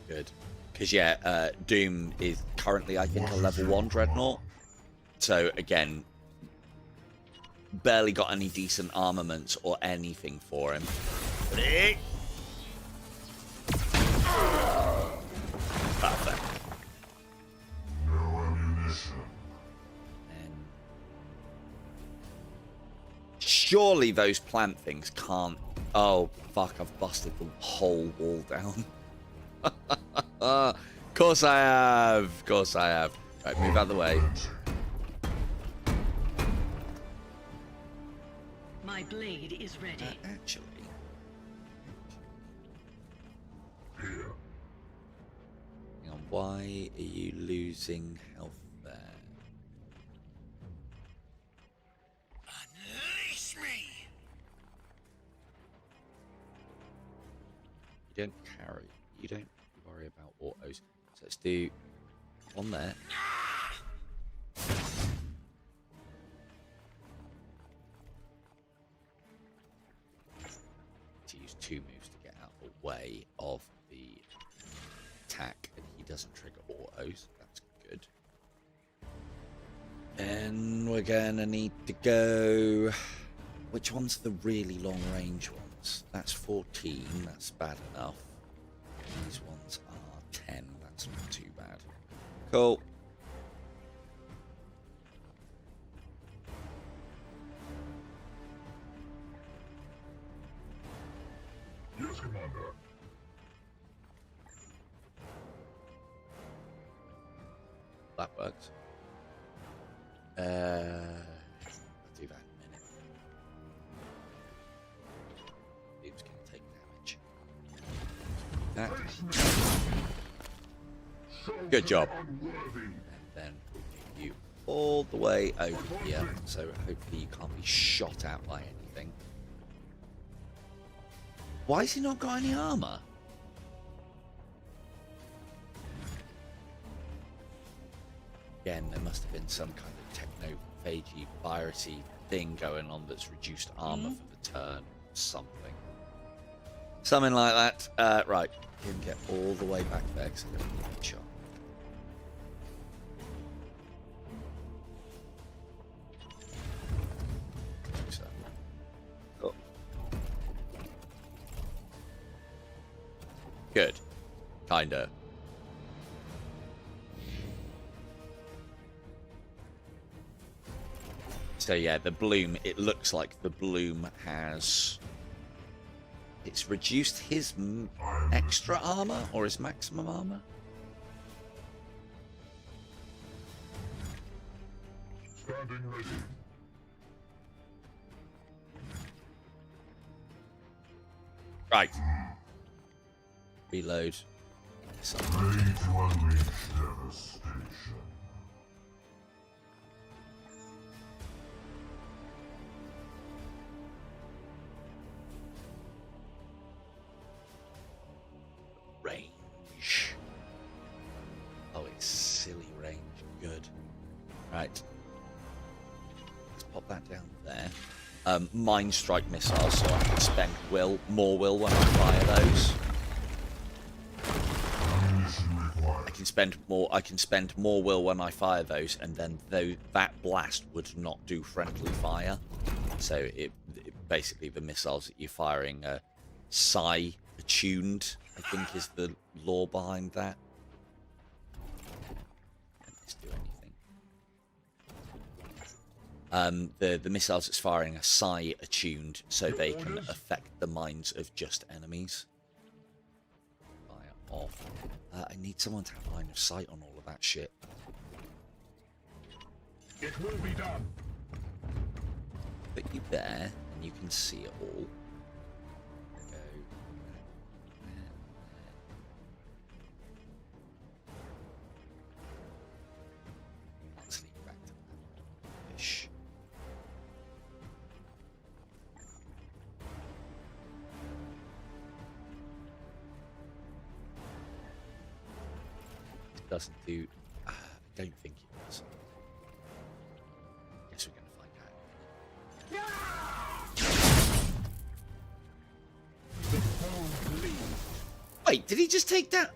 Good. Because, yeah, Doom is currently, I think, a level 1 Dreadnought. So, again, barely got any decent armaments or anything for him. Perfect. No ammunition. And surely those plant things can't... Oh, fuck, I've busted the whole wall down. Of course I have. Of course I have. Right, move out of the way. My blade is ready. Actually... Here. Hang on, why are you losing health there? Unleash me! You don't carry. You don't worry about autos. So let's do one there. To use 2 moves to get out of the way of the attack, and he doesn't trigger autos. That's good. And we're gonna need to go. Which one's the really long range ones? That's 14. That's bad enough. These ones are 10. That's not too bad. Cool. Yes, Commander. That works. I'll do that in a minute. It's going to take damage. That. Good job. And then we'll get you all the way over here, so hopefully you can't be shot out by anything. Why has he not got any armor? Again, there must have been some kind of technophagi virusy thing going on that's reduced armor for the turn. Something like that. Right, you can get all the way back there because I don't need a shot. So, oh. Good, kinda. So yeah, the bloom, it looks like the bloom has... It's reduced his extra armor, or his maximum armor? Standing ready. Right. Reload. Ready to unleash devastation. Right. Let's pop that down there. Mind strike missiles, so I can spend more will when I fire those. I can spend more will when I fire those, and then that blast would not do friendly fire. So it basically the missiles that you're firing are psi attuned, I think is the lore behind that. Let's do anything. The missiles it's firing are psi attuned, so they can affect the minds of just enemies. Fire off. I need someone to have line of sight on all of that shit. It will be done. Put you there, and you can see it all. Go. Let's leave back to that fish. It doesn't do. I don't think it does. Guess we're going to find out. Wait, did he just take that?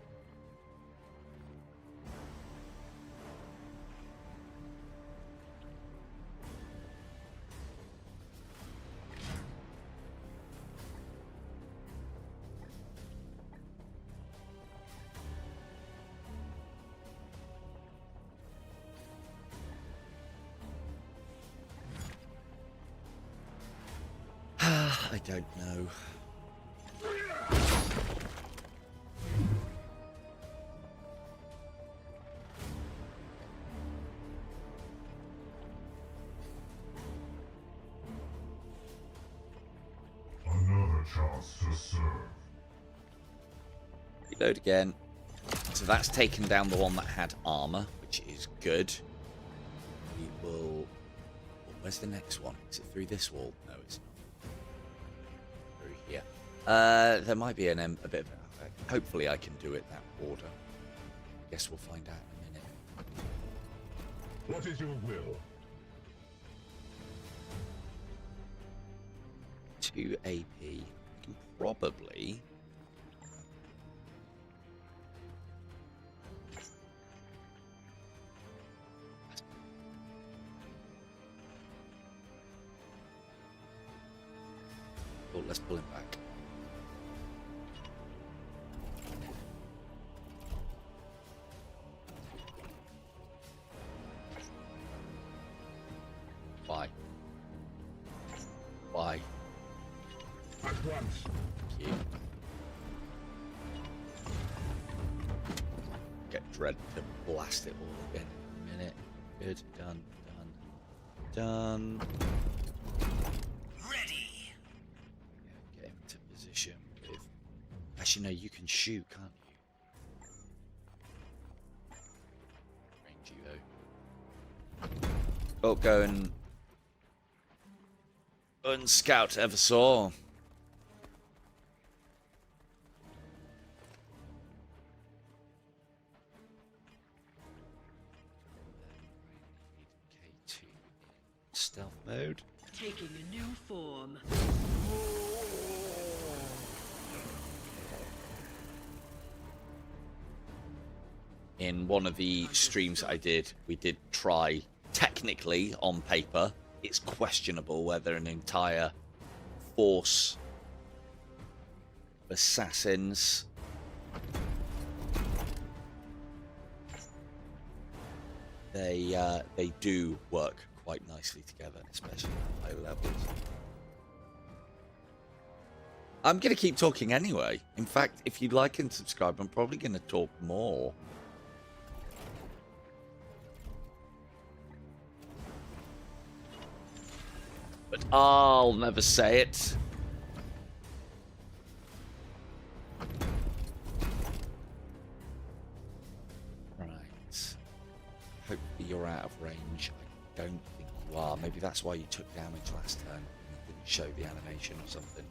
I don't know. Another chance to serve. Reload again. So that's taken down the one that had armor, which is good. We will... Where's the next one? Is it through this wall? No, it's not. Through here. There might be a bit of... hopefully I can do it that order. Guess we'll find out in a minute. What is your will? 2 AP. We can probably... Oh, let's pull him back. Why? Why? At once. Thank you. Get Dread to blast it all again in a minute. Good. Done. Done. Ready. Get him to position with... Actually, no, you can shoot, can't you? Range you, though. Oh, go and scout Eversaw. K2 stealth mode. Taking a new form. In one of the streams I did, we did try, technically, on paper, it's questionable whether an entire force of assassins they do work quite nicely together, especially at high levels. I'm going to keep talking anyway. In fact, if you'd like and subscribe, I'm probably going to talk more. But I'll never say it. Right. Hopefully you're out of range. I don't think you are. Maybe that's why you took damage last turn. You didn't show the animation or something.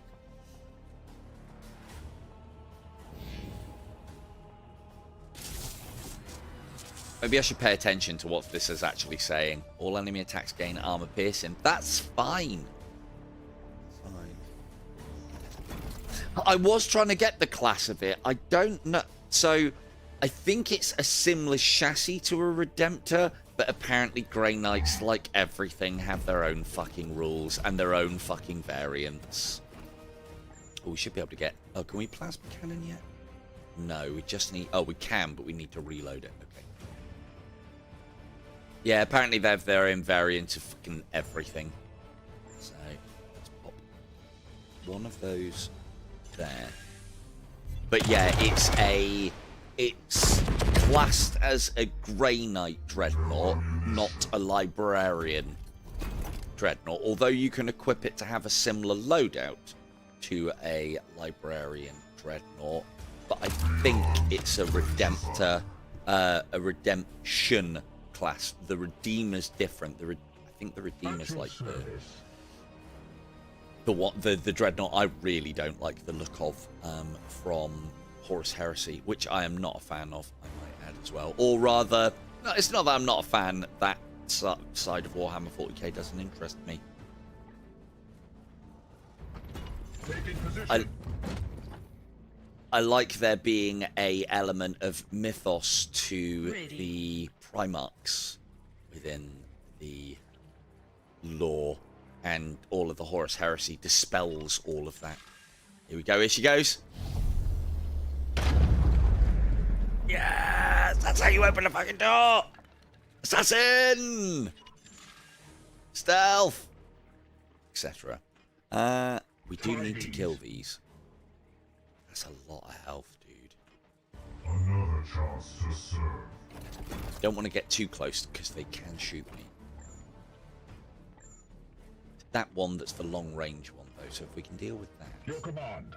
Maybe I should pay attention to what this is actually saying. All enemy attacks gain armor piercing. That's fine. I was trying to get the class of it. I don't know. So, I think it's a similar chassis to a Redemptor, but apparently Greyknights, like everything, have their own fucking rules and their own fucking variants. Oh, we should be able to get... Oh, can we plasma cannon yet? No, we just need... Oh, we can, but we need to reload it. Okay. Yeah, apparently they have their own variant of fucking everything. So, let's pop one of those there. But yeah, it's classed as a Grey Knight Dreadnought, not a Librarian Dreadnought, although you can equip it to have a similar loadout to a Librarian Dreadnought. But I think it's a Redemptor, a Redemption class. The Redeemer's different. I think the Redeemer's like the Dreadnought I really don't like the look of from Horus Heresy, which I am not a fan of, I might add as well. Or rather, no, it's not that I'm not a fan, that side of Warhammer 40k doesn't interest me. I like there being a element of mythos to the Primarchs within the lore, and all of the Horus Heresy dispels all of that. Here we go, here she goes. Yes, that's how you open the fucking door. Assassin, stealth, etc. We do need to kill these. That's a lot of health, dude. Another chance to serve. Don't want to get too close because they can shoot me. That one that's the long range one though, so if we can deal with that. Your command.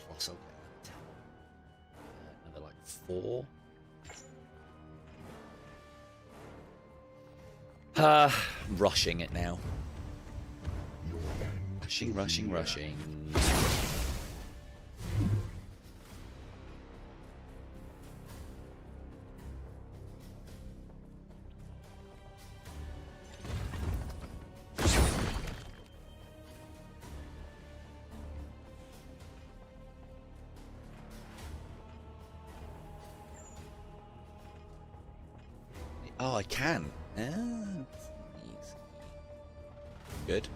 Plus, I'll get another like 4. Rushing it now. Rushing. Oh, I can. Easy. Good.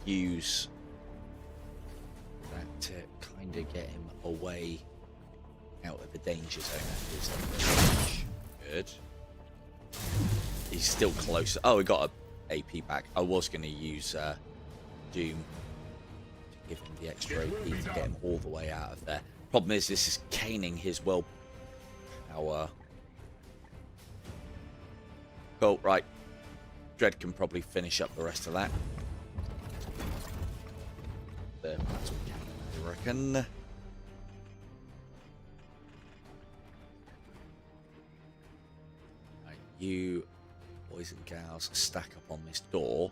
Use that to kind of get him away out of the danger zone. Good. He's still close. Oh, we got a AP back. I was going to use Doom to give him the extra AP to get him all the way out of there. Problem is, this is caning his willpower. Cool, right. Dread can probably finish up the rest of that. The plasma cannon, I reckon. Right, you boys and gals stack up on this door.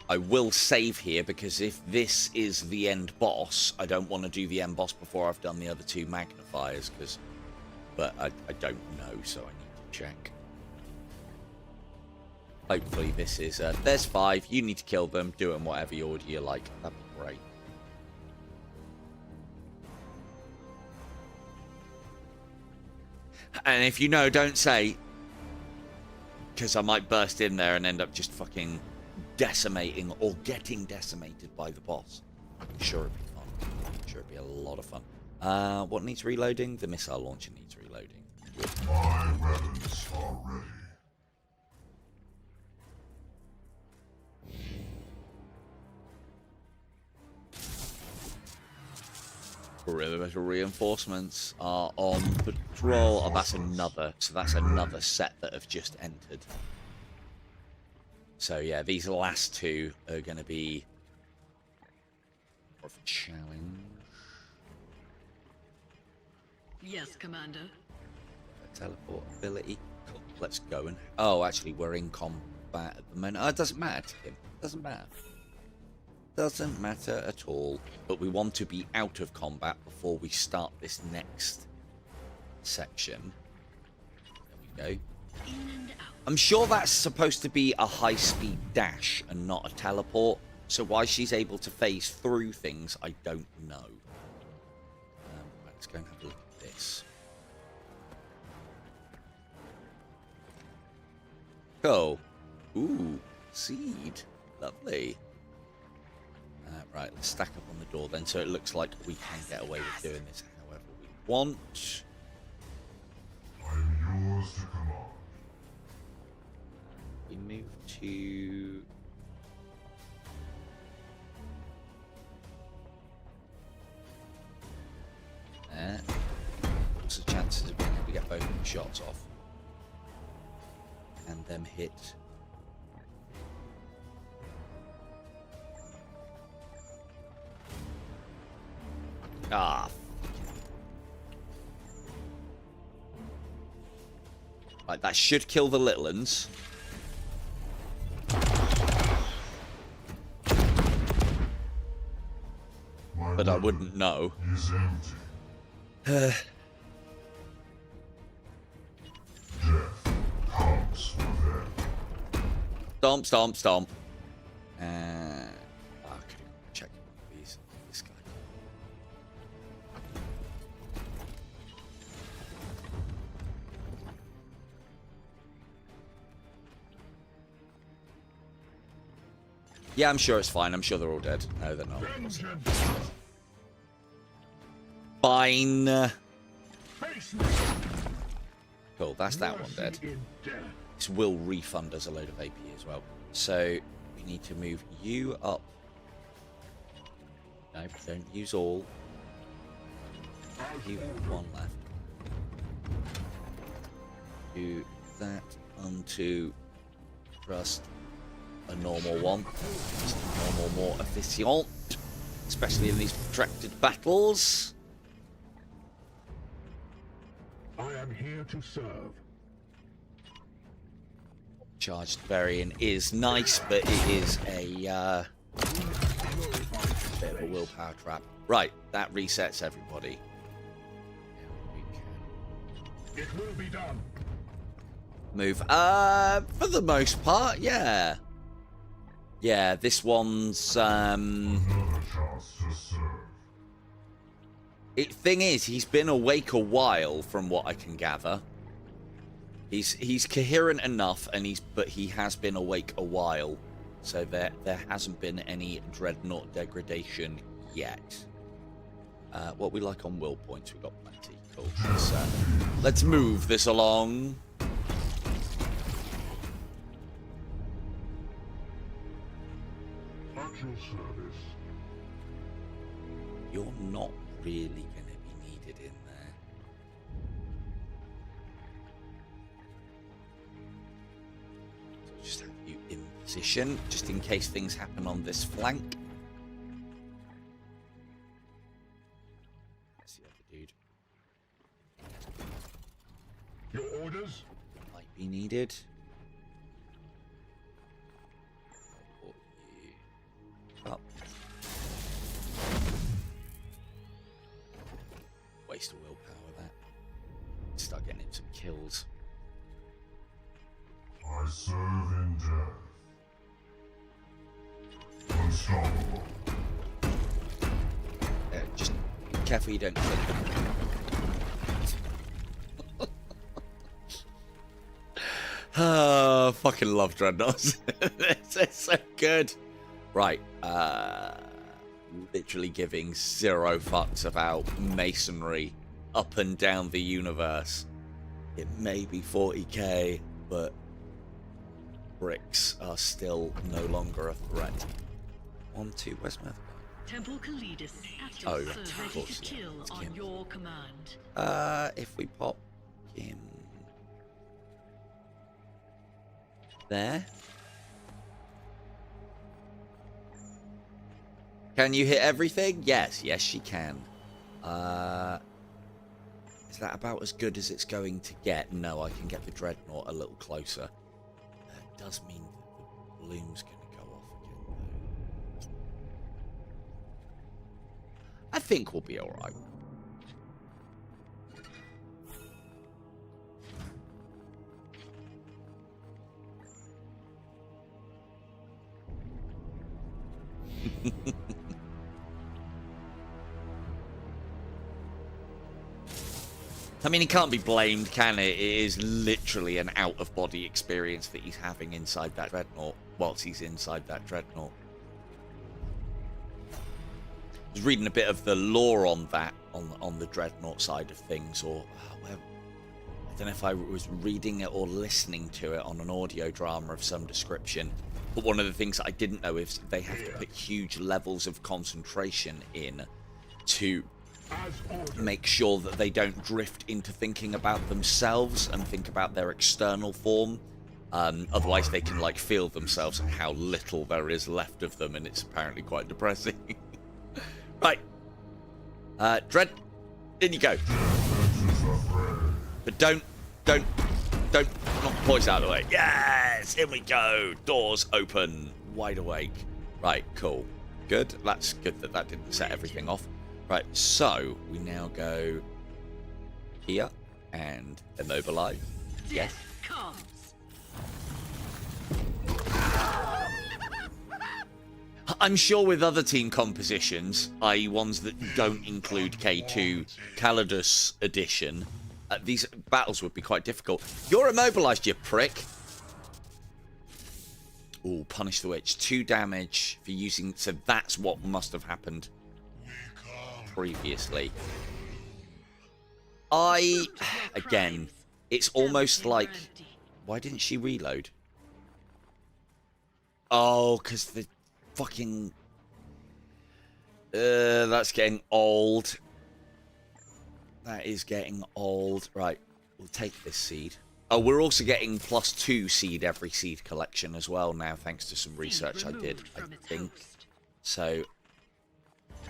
I will save here because if this is the end boss, I don't want to do the end boss before I've done the other 2 magnifiers, but I don't know, so I need to check. Hopefully this is, there's 5, you need to kill them, do it in whatever order you like, that'd be great. And if you know, don't say, because I might burst in there and end up just fucking decimating or getting decimated by the boss. I'm sure it'd be fun. I'm sure it'd be a lot of fun. What needs reloading? The missile launcher needs reloading. My weapons are ready. Perimeter reinforcements are on patrol. Oh, that's another. So that's another set that have just entered. So yeah, these last 2 are going to be more of a challenge. Yes, Commander. Teleport ability. Cool. Let's go and... Oh, actually, we're in combat at the moment. Oh, it doesn't matter to him. Doesn't matter. Doesn't matter at all. But we want to be out of combat before we start this next section. There we go. In and out. I'm sure that's supposed to be a high-speed dash and not a teleport. So why she's able to phase through things, I don't know. Let's go and have a look at this. Cool. Ooh, seed. Lovely. Right, let's stack up on the door then, so it looks like we can get away with doing this however we want. I am yours to command. We move to... there. What's the chances of being able to get both of the shots off? And them hit. Ah. Right, that should kill the little uns. But I wouldn't know. Is empty. Death comes for them. Stomp, stomp, stomp. I could check these. This guy. Yeah, I'm sure it's fine. I'm sure they're all dead. No, they're not. Fine. Cool, that's that one dead. This will refund us a load of AP as well. So we need to move you up. No, don't use all. You have one left. Do that onto just a normal one. Just a normal, more efficient. Especially in these protracted battles. I am here to serve. Charged variant is nice, but it is a bit of a willpower trap. Right, that resets everybody. It will be done. Move. For the most part, yeah. Yeah, this one's Another chance to serve. Thing is, he's been awake a while, from what I can gather. He's coherent enough, but he has been awake a while, so there hasn't been any dreadnought degradation yet. What we like on will points, we've got plenty. Cool. Let's move this along. At your service. You're not really going to be needed in there. So just have you in position, just in case things happen on this flank. That's the other dude. Your orders? Might be needed. Put you up. Waste of willpower, that. Start getting him some kills. I serve in death. Unstoppable. Just be careful you don't click. Fucking love dreadnoughts. They're so good. Right, literally giving zero fucks about masonry up and down the universe. It may be 40k, but bricks are still no longer a threat. 1, 2, where's my other guy? Temple Kalidis at Oh, your right, service, of ready course, to yeah, kill it's on Kim. your command. If we pop him there. Can you hit everything? Yes, yes she can. Let's Is that about as good as it's going to get? No, I can get the Dreadnought a little closer. That does mean that the balloon's going to go off again, though. I think we'll be alright. I mean, he can't be blamed, can it? It is literally an out-of-body experience that he's having inside that Dreadnought, whilst he's inside that Dreadnought. I was reading a bit of the lore on that, on the Dreadnought side of things, or I don't know if I was reading it or listening to it on an audio drama of some description. But one of the things that I didn't know is they have to put huge levels of concentration in to make sure that they don't drift into thinking about themselves and think about their external form. Otherwise they can like feel themselves and how little there is left of them, and it's apparently quite depressing. Right. Dread, in you go. But don't knock the poise out of the way. Yes, here we go. Doors open, wide awake. Right, cool. Good. That's good that that didn't set everything off. Right, so we now go here and immobilize. Yes. Comes. I'm sure with other team compositions, i.e. ones that don't include K2 Calidus edition, these battles would be quite difficult. You're immobilized, you prick. Ooh, punish the witch. 2 damage for using... So that's what must have happened previously. Again, it's almost like... Why didn't she reload? Oh, because the fucking... that's getting old. That is getting old. Right, we'll take this seed. Oh, we're also getting +2 seed every seed collection as well now, thanks to some research I did, I think. So,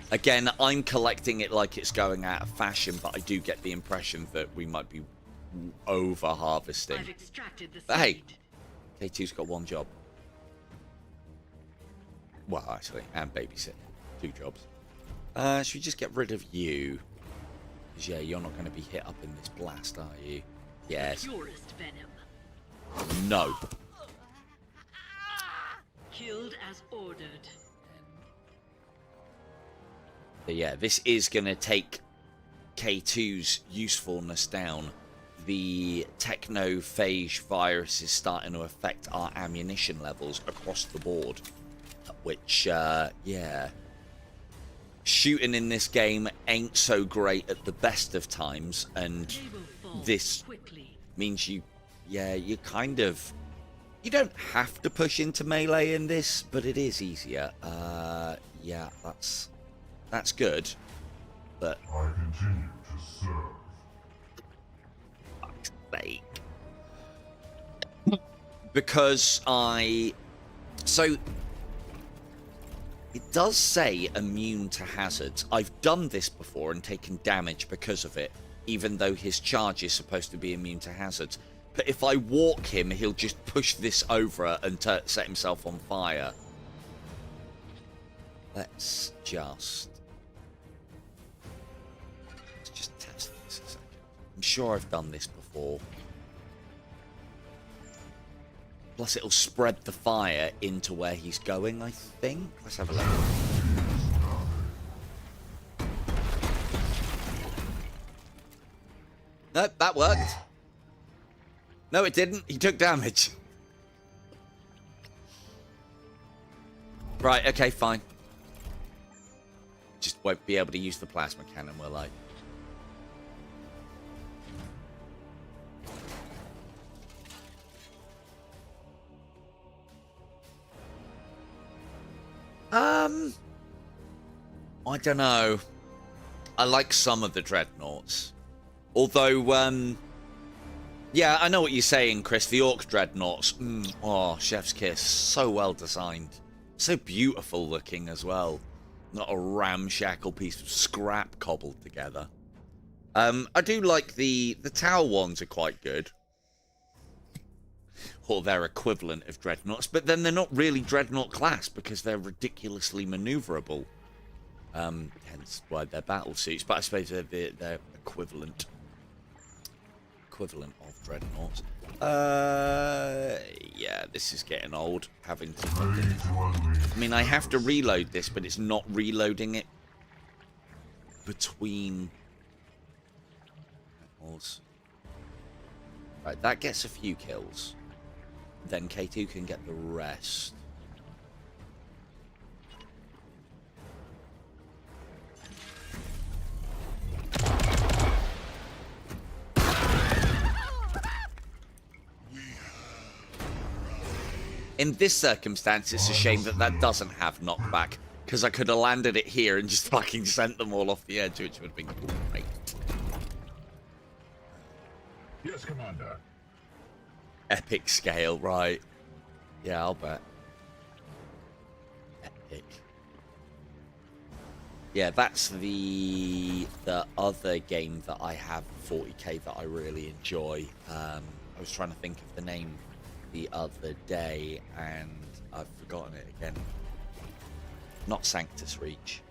again, I'm collecting it like it's going out of fashion, but I do get the impression that we might be over-harvesting. But hey, K2's got 1 job. Well, actually, and babysit. 2 jobs. Should we just get rid of you? Because, yeah, you're not going to be hit up in this blast, are you? Yes. Purest venom. No. Killed as ordered. But yeah, this is going to take K2's usefulness down. The technophage virus is starting to affect our ammunition levels across the board. Which, yeah. Shooting in this game ain't so great at the best of times, and this means you kind of... You don't have to push into melee in this, but it is easier. Yeah, that's good, but... I continue to serve. Fuck's sake. Because So... It does say immune to hazards. I've done this before and taken damage because of it, even though his charge is supposed to be immune to hazards. But if I walk him, he'll just push this over and set himself on fire. Let's just test this a second. I'm sure I've done this before. Plus, it'll spread the fire into where he's going, I think. Let's have a look. Nope, that worked. No, it didn't. He took damage. Right, okay, fine. Just won't be able to use the plasma cannon, will I? I don't know. I like some of the Dreadnoughts. Although, yeah, I know what you're saying, Chris. The Orc Dreadnoughts. Oh, chef's kiss. So well designed. So beautiful looking as well. Not a ramshackle piece of scrap cobbled together. I do like the tower ones are quite good. Or their equivalent of dreadnoughts, but then they're not really dreadnought class because they're ridiculously maneuverable. Hence why they're battle suits, but I suppose they're equivalent of dreadnoughts. Yeah, this is getting old. Having to. I mean, I have to reload this, but it's not reloading it between. Right, that gets a few kills. Then K2 can get the rest. In this circumstance, it's a shame that that doesn't have knockback, because I could have landed it here and just fucking sent them all off the edge, which would have been great. Yes, Commander. Epic scale, right. Yeah, I'll bet. Epic. Yeah, that's the other game that I have, 40K, that I really enjoy. I was trying to think of the name the other day, and I've forgotten it again. Not Sanctus Reach.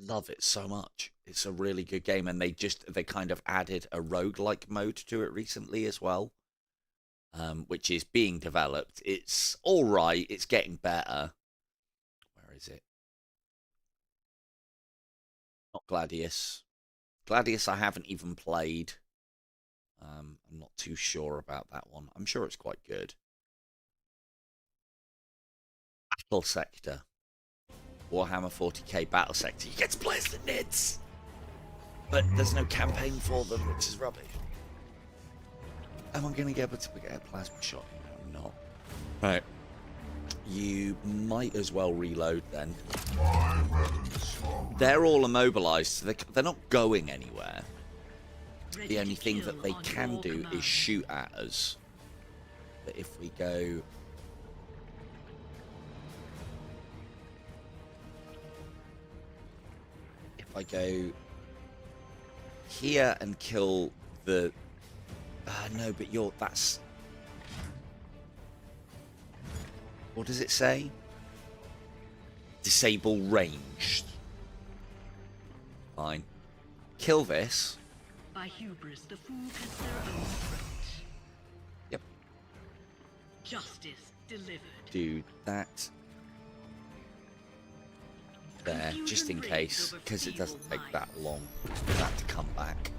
Love it so much. It's a really good game, and they kind of added a roguelike mode to it recently as well, which is being developed. It's all right. It's getting better. Where is it? Not Gladius. Gladius I haven't even played. I'm not too sure about that one. I'm sure it's quite good. Battle Sector. Warhammer 40K Battle Sector. You get to play as the Nids, but there's no campaign for them, which is rubbish. Am I going to get able to get a plasma shot? No, I'm not. Right. You might as well reload then. They're all immobilized, so they're not going anywhere. The only thing that they can do is shoot at us. But if we go... If I go here and kill the... no, but that's... What does it say? Disable ranged. Fine. Kill this. By hubris, the fool cuts their own throat. Yep. Justice delivered. Do that. There, just in case, because it doesn't take that long for that to come back.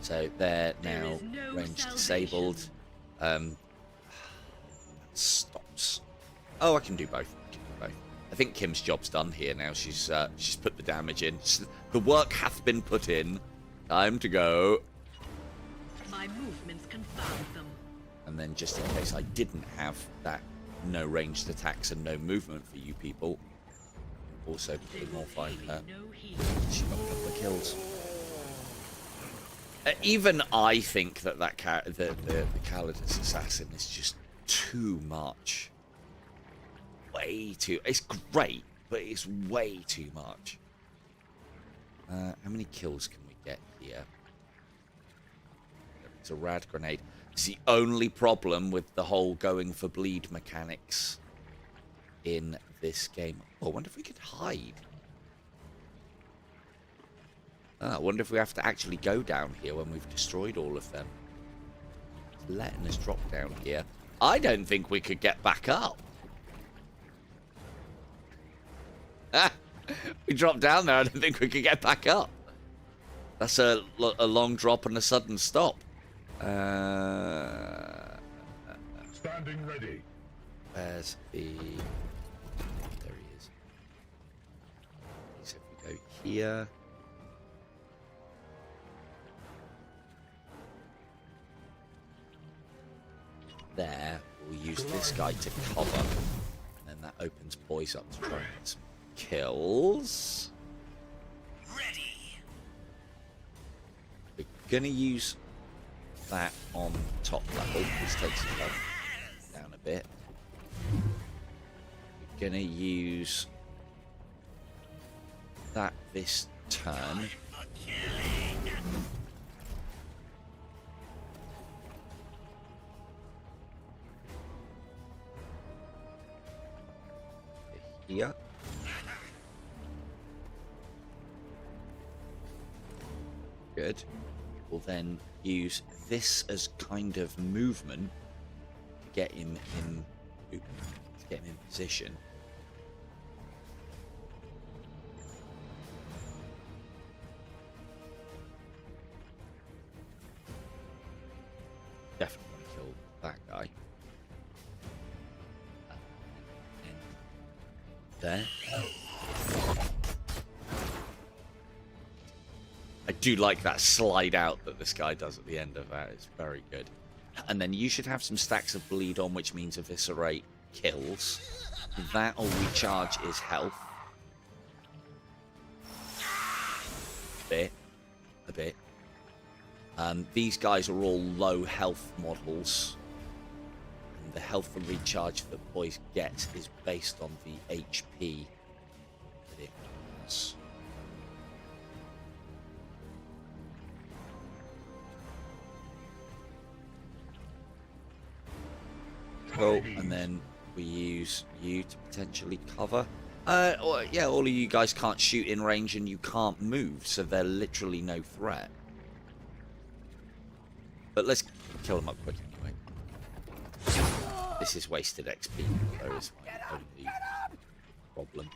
So they're now range disabled. Stops. Oh, I can do both. I think Kim's job's done here now. She's put the damage in. The work hath been put in. Time to go. My movements confound them. And then just in case I didn't have that no ranged attacks and no movement for you people, also modify her. She got a couple of kills. Even I think that the Calidus assassin is just too much. Way too. It's great, but it's way too much. How many kills can we get here? It's a rad grenade. It's the only problem with the whole going for bleed mechanics in this game. Oh, I wonder if we could hide. Oh, I wonder if we have to actually go down here when we've destroyed all of them. It's letting us drop down here. I don't think we could get back up. We dropped down there. I don't think we could get back up. That's a long drop and a sudden stop. Standing ready. Where's the... There he is. So if we go here... There, we'll use this guy to cover. And then that opens boys up to try and get some kills. Ready. We're gonna use that on top level. This takes it down a bit. gonna use that this turn. Here. Good. We'll then use this as kind of movement to get him in position. Definitely want to kill that guy. There. I do like that slide out that this guy does at the end of that. It's very good. And then you should have some stacks of bleed on, which means eviscerate kills. That or recharge is health. A bit. These guys are all low health models. And the health and recharge that boys get is based on the HP that it has. Cool, and then we use you to potentially cover. Yeah, all of you guys can't shoot in range and you can't move, so they're literally no threat. But let's kill them up quick anyway. This is wasted XP, though, is my only problem.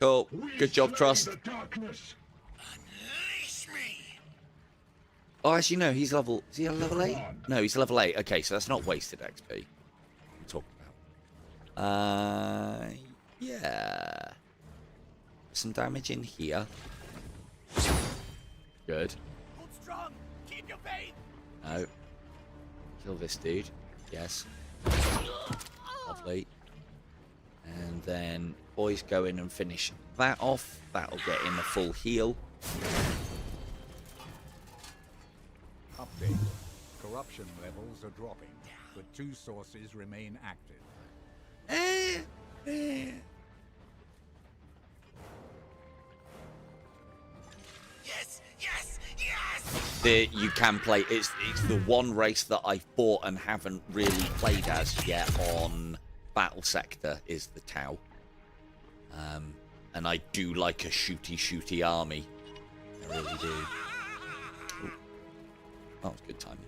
Cool, good job, Trust. Oh, actually, no, he's level... Is he a level 8? No, he's level 8. Okay, so that's not wasted XP. We'll talk about. Yeah. Some damage in here. Good. Hold strong. Keep your faith. No. Kill this dude. Yes. Lovely. And then boys go in and finish that off. That'll get him a full heal. Update. Corruption levels are dropping, but 2 sources remain active. Yes, yes, yes. You can play. It's the one race that I've bought and haven't really played as yet on Battle Sector is the Tau. And I do like a shooty army. I really do. Ooh. That was good timing.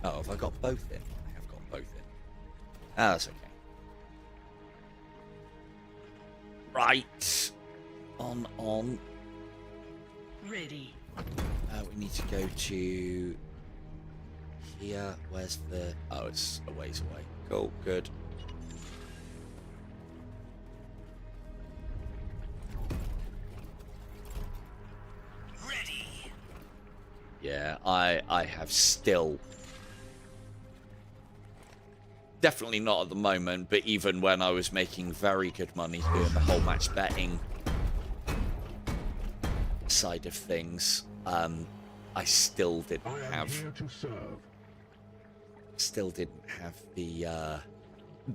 Oh, have I got both in? I have got both in. Ah, that's okay. Right. On. Ready. We need to go to here. Where's the... Oh, it's a ways away. Cool, good. Ready. Yeah, I have still... Definitely not at the moment, but even when I was making very good money doing the whole match betting side of things, I still didn't have... Still didn't have the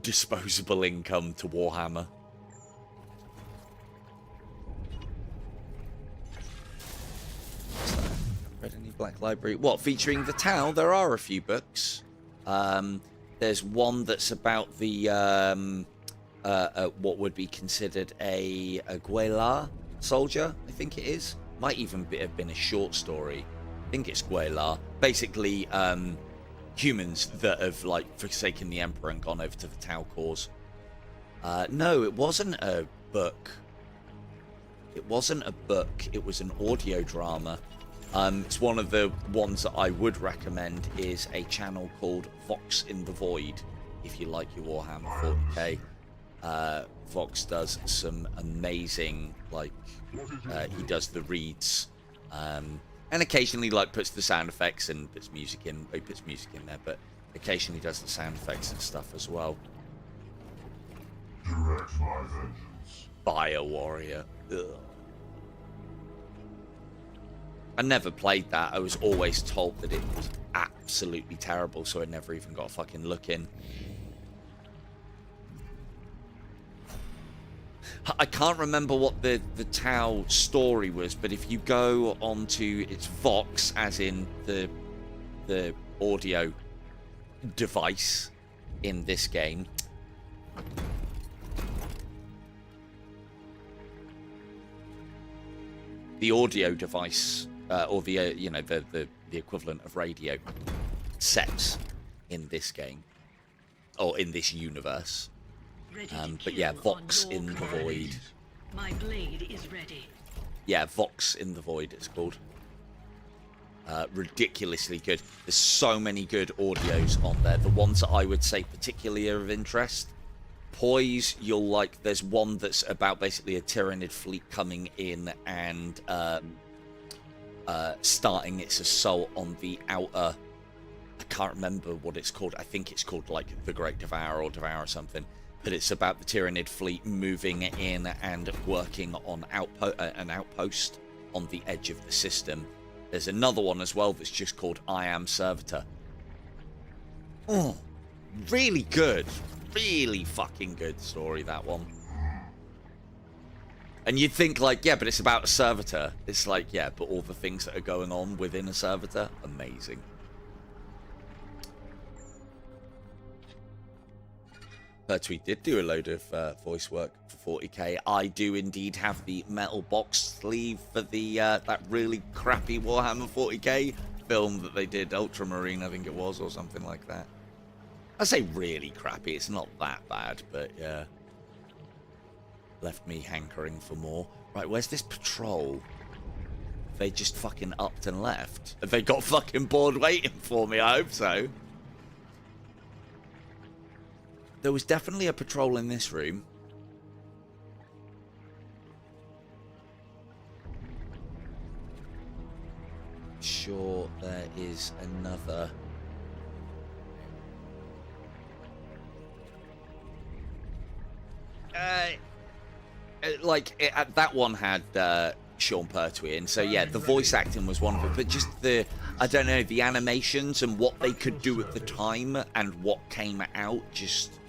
disposable income to Warhammer. Read any Black Library? What, featuring the Tau? There are a few books. There's one that's about the what would be considered a Guelar soldier, I think it is. Might even have been a short story. I think it's Guelar. Basically, humans that have like forsaken the Emperor and gone over to the Tau cause. No, it wasn't a book. It wasn't a book. It was an audio drama. It's one of the ones that I would recommend is a channel called Vox in the Void, if you like your Warhammer 40k. Vox does some amazing, like, he does the reads, and occasionally, like, puts the sound effects and puts music in. He puts music in there, but occasionally does the sound effects and stuff as well. Direct my vengeance. Fire Warrior. Ugh. I never played that. I was always told that it was absolutely terrible, so I never even got a fucking look in. I can't remember what the Tau story was, but if you go onto its Vox, as in the audio device in this game, the audio device, or the you know, the equivalent of radio sets in this game, or in this universe. But yeah, Vox in the Void. My blade is ready. Yeah, Vox in the Void it's called. Ridiculously good. There's so many good audios on there. The ones that I would say particularly are of interest. Poise, you'll like. There's one that's about basically a Tyranid fleet coming in and starting its assault on the outer. I can't remember what it's called. I think it's called like the Great Devourer or Devourer or something. But it's about the Tyranid fleet moving in and working on an outpost on the edge of the system. There's another one as well that's just called I Am Servitor. Oh, really good. Really fucking good story, that one. And you'd think like, yeah, but it's about a servitor. It's like, yeah, but all the things that are going on within a servitor, amazing. Pertwee did do a load of voice work for 40k. I do indeed have the metal box sleeve for the that really crappy Warhammer 40k film that they did, Ultramarine, I think it was, or something like that. I say really crappy, it's not that bad, but yeah. Left me hankering for more. Right, where's this patrol? They just fucking upped and left. Have they got fucking bored waiting for me? I hope so. There was definitely a patrol in this room. Sure, there is another. That one had Sean Pertwee in, so yeah, the voice acting was one of it, but just the, I don't know, the animations and what they could do at the time and what came out, just,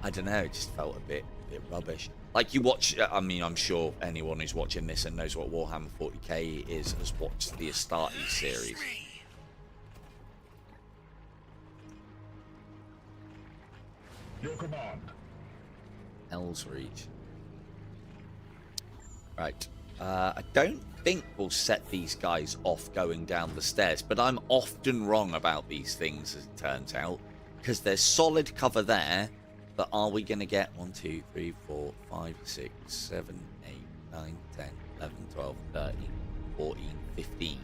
I don't know, it just felt a bit rubbish. Like you watch, I mean, I'm sure anyone who's watching this and knows what Warhammer 40k is has watched the Astartes series. Your command. Hell's Reach. Right. I don't think we'll set these guys off going down the stairs, but I'm often wrong about these things, as it turns out, because there's solid cover there, but are we going to get 1, 2, 3, 4, 5, 6, 7, 8, 9, 10, 11, 12, 13, 14, 15?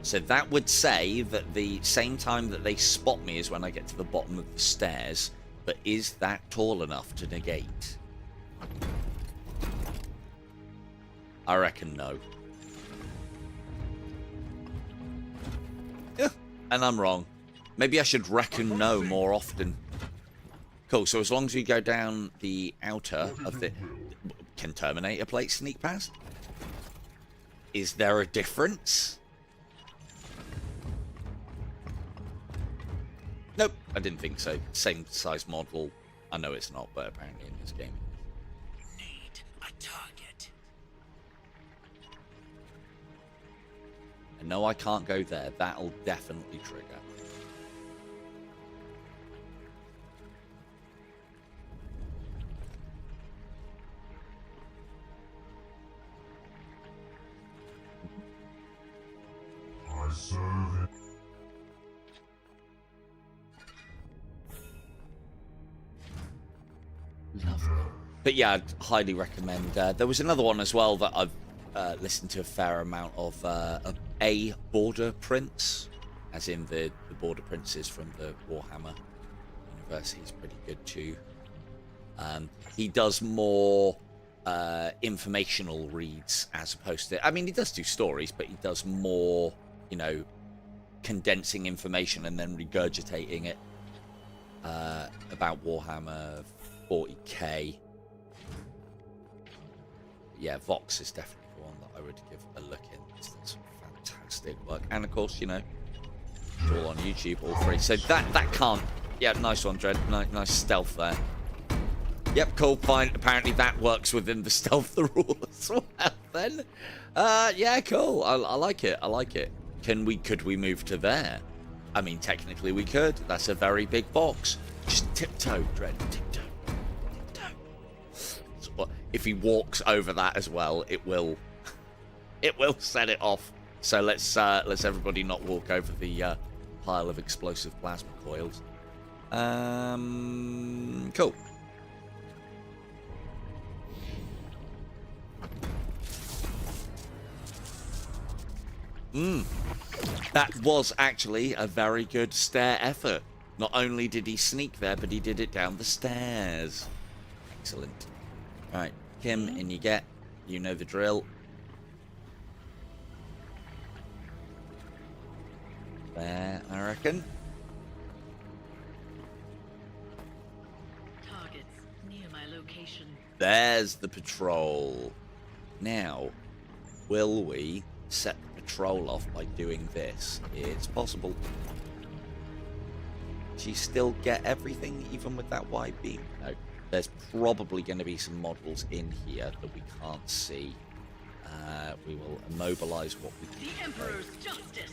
So that would say that the same time that they spot me is when I get to the bottom of the stairs, but is that tall enough to negate? I reckon no. Yeah, and I'm wrong. Maybe I should reckon no more often. Cool, so as long as we go down the outer of the... Can Terminator plate sneak past? Is there a difference? Nope, I didn't think so. Same size model. I know it's not, but apparently in this game. Need a target. And no, I can't go there. That'll definitely trigger. I serve it. But yeah, I'd highly recommend. There was another one as well that I've listened to a fair amount of. A Border Prince, as in the Border Princes from the Warhammer universe. He's pretty good too. He does more informational reads as opposed to. I mean, he does do stories, but he does more, you know, condensing information and then regurgitating it about Warhammer 40k. Yeah, Vox is definitely the one that I would give a look in. It's fantastic. fantastic work. And of course, you know, it's all on YouTube, all free. So that can't. Yeah, nice one, Dread. Nice stealth there. Yep, cool, fine. Apparently that works within the stealth rule as well. Then, yeah, cool. I like it. I like it. Could we move to there? I mean, technically we could. That's a very big box. Just tiptoe, Dread. Tiptoe. So, if he walks over that as well, it will set it off. So let's everybody not walk over the pile of explosive plasma coils. Cool. That was actually a very good stair effort. Not only did he sneak there, but he did it down the stairs. Excellent. Right, Kim, in you get. You know the drill. There, I reckon. Targets near my location. There's the patrol. Now, will we set the patrol off by doing this? It's possible. Do you still get everything, even with that wide beam? No. There's probably going to be some models in here that we can't see. We will immobilize what we can. The Emperor's justice.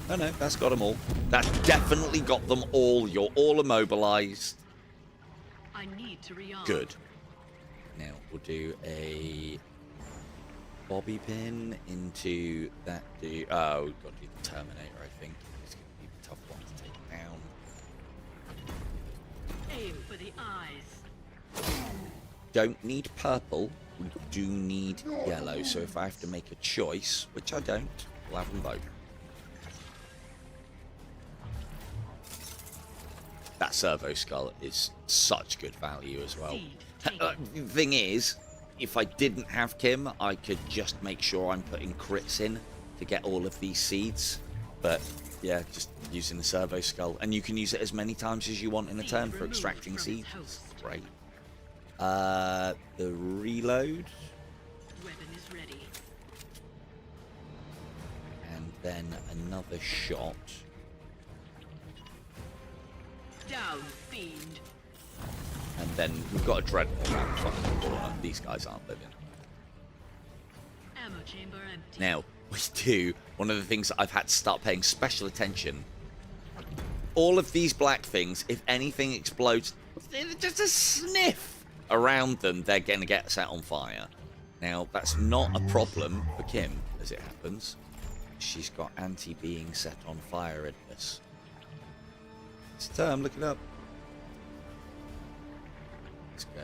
No, that's got them all. That's definitely got them all. You're all immobilized. I need to rearm. Good. Now we'll do a bobby pin into that dude. Oh, we've got to do the Terminator, I think. It's going to be a tough one to take down. Aim for the eyes. Don't need purple. We do need yellow. So if I have to make a choice, which I don't, we'll have them both. That servo skull is such good value as well. The thing is, if I didn't have Kim, I could just make sure I'm putting crits in to get all of these seeds. But yeah, just using the servo skull. And you can use it as many times as you want in a turn for extracting seeds. Great. The reload. Weapon is ready. And then another shot. Down, fiend. And then we've got a dreadnought around the fucking corner. These guys aren't living. Ammo chamber empty. Now, we do, one of the things that I've had to start paying special attention. All of these black things, if anything explodes, just a sniff around them, they're going to get set on fire. Now, that's not a problem for Kim, as it happens. She's got anti-being set on fire in this. It's a term, look it up. Let's go.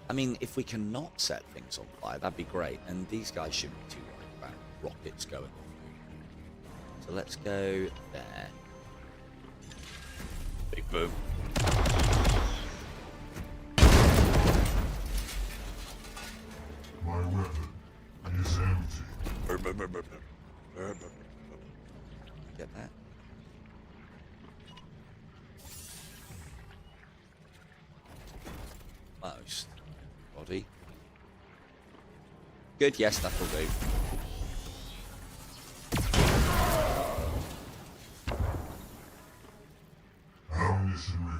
I mean, if we can not set things on fire, that'd be great. And these guys shouldn't be too worried about rockets going off. So let's go there. Big boom. My weapon is empty. Get that? Most. Body. Good, yes, that'll do.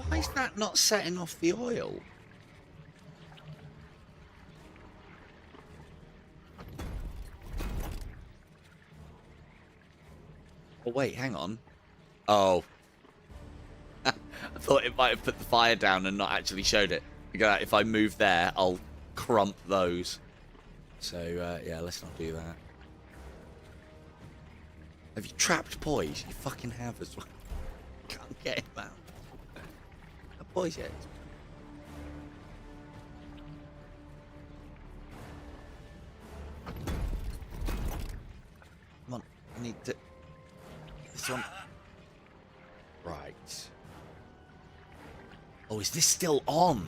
Why is that not setting off the oil? Oh, wait, hang on. Oh. I thought it might have put the fire down and not actually showed it. Because if I move there, I'll crump those. So, yeah, let's not do that. Have you trapped boys? You fucking have as well. Can't get him out. That boy's yet. Come on, I need to... This one. Right. Oh, is this still on?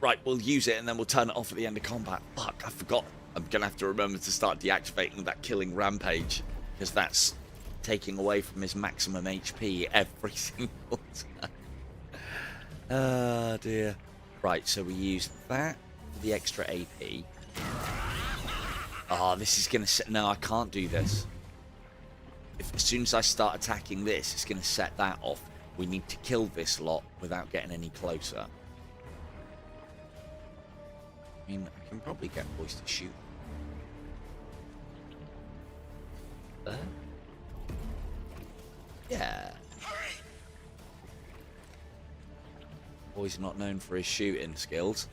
Right, we'll use it and then we'll turn it off at the end of combat. Fuck, I forgot. I'm going to have to remember to start deactivating that killing rampage, because that's taking away from his maximum HP every single time. Oh, dear. Right, so we use that for the extra AP. Oh, this is going to set... No, I can't do this. As soon as I start attacking this, it's going to set that off. We need to kill this lot without getting any closer. I mean, I can probably get boys to shoot. Yeah. Boy's not known for his shooting skills.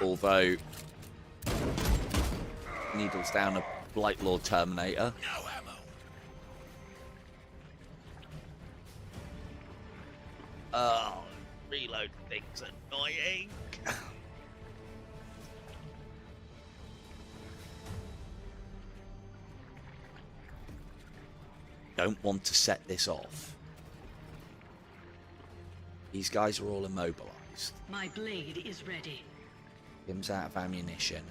Although, needles down a Blight Lord Terminator. No ammo. Oh, reload thing's annoying. Don't want to set this off. These guys are all immobilized. My blade is ready. Him's out of ammunition,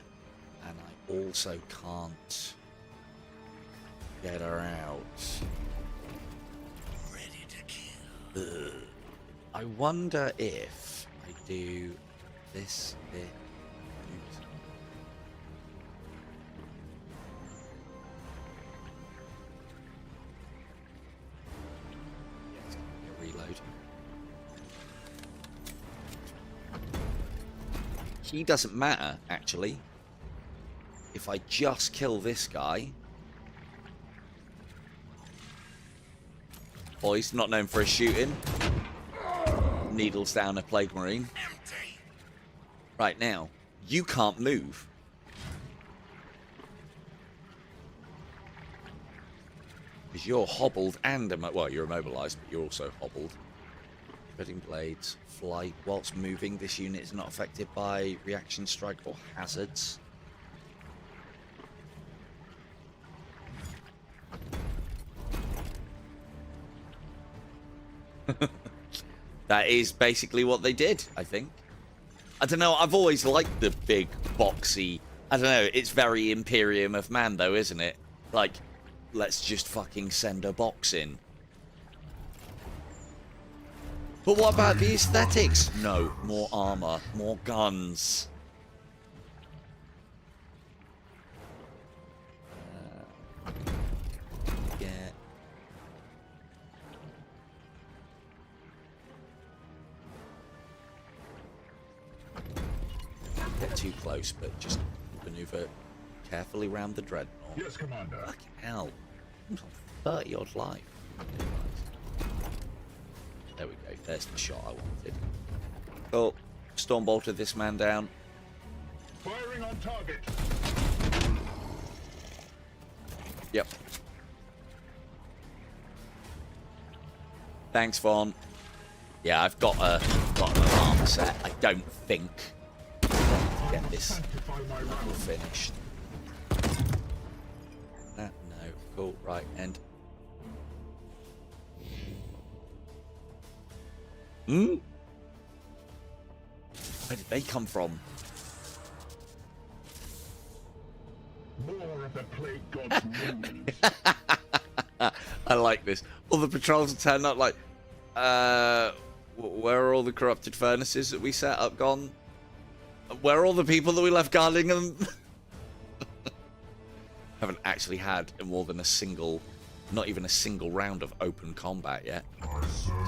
and I also can't get her out. Ready to kill. Ugh. I wonder if I do this bit. Oops. Yes, reload. He doesn't matter, actually. If I just kill this guy. Boys, not known for his shooting. Needles down a Plague Marine. Empty. Right now, you can't move. Because you're hobbled and... well, you're immobilized, but you're also hobbled. Cutting blades, flight. Whilst moving, this unit is not affected by reaction strike or hazards. That is basically what they did, I think. I don't know, I've always liked the big, boxy... I don't know, it's very Imperium of Man, though, isn't it? Like, let's just fucking send a box in. But what about the aesthetics? No, more armor, more guns. Yeah. Get too close, but just maneuver carefully around the dreadnought. Yes, Commander. Fucking hell. I'm on 30 odd life. There we go. There's the shot I wanted. Oh, storm bolted this man down. Firing on target. Yep. Thanks, Vaughn. Yeah, I've got an armor set. I don't think to get this Sanctify my level round. finished. No, cool. Right, end. Hmm? Where did they come from? More of the plague god's wounds. I like this. All the patrols turn up like, where are all the corrupted furnaces that we set up gone? Where are all the people that we left guarding them? Haven't actually had more than a single, not even a single round of open combat yet.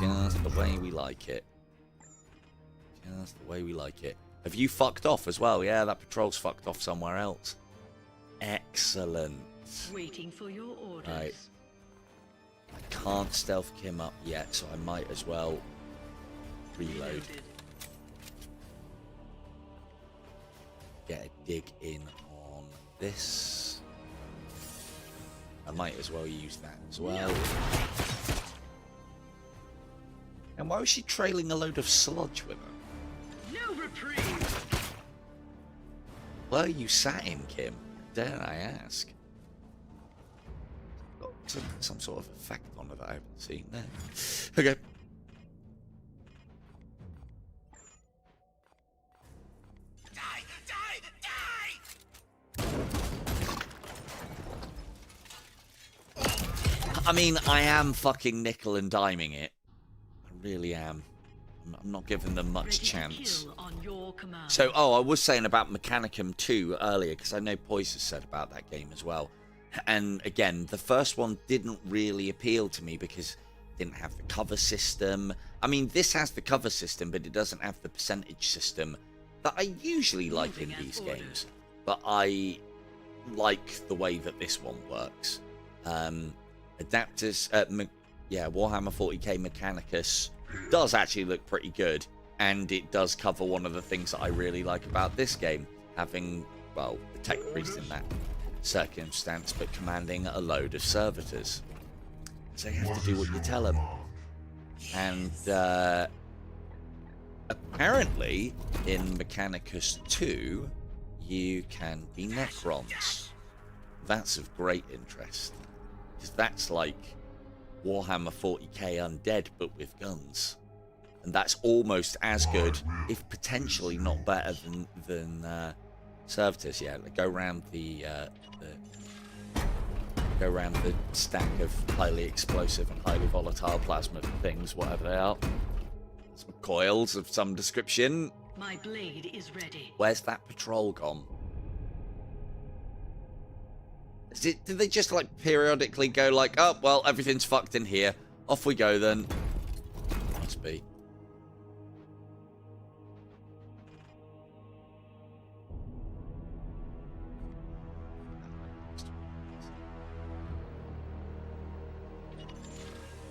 Just the way we like it. Just the way we like it. Have you fucked off as well? Yeah, that patrol's fucked off somewhere else. Excellent. Waiting for your orders. Right. I can't stealth him up yet, so I might as well reload. Reloaded. Get a dig in on this. I might as well use that as well. And why was she trailing a load of sludge with her? No reprieve. Where are you sat in, Kim? Dare I ask? Got some sort of effect on her that I haven't seen there. Okay. Die! Die! Die! I mean, I am fucking nickel and diming it. I really am. I'm not giving them much Ready to chance. kill on your command. So, I was saying about Mechanicum 2 earlier, because I know Poise has said about that game as well. And again, the first one didn't really appeal to me because it didn't have the cover system. I mean, this has the cover system, but it doesn't have the percentage system that I usually like in these games. But I like the way that this one works. Adapters, Warhammer 40K Mechanicus does actually look pretty good, and it does cover one of the things that I really like about this game, having, well, the tech priest in that circumstance, but commanding a load of servitors. So you have to do what you tell them. And apparently, in Mechanicus 2, you can be Necrons. That's of great interest, because that's like Warhammer 40k Undead, but with guns. And that's almost as good, if potentially not better than Servitors. Yeah, go around the stack of highly explosive and highly volatile plasma things, whatever they are. Some coils of some description. My blade is ready. Where's that patrol gone? Did they just like periodically go like, oh, well, everything's fucked in here. Off we go then. Must be.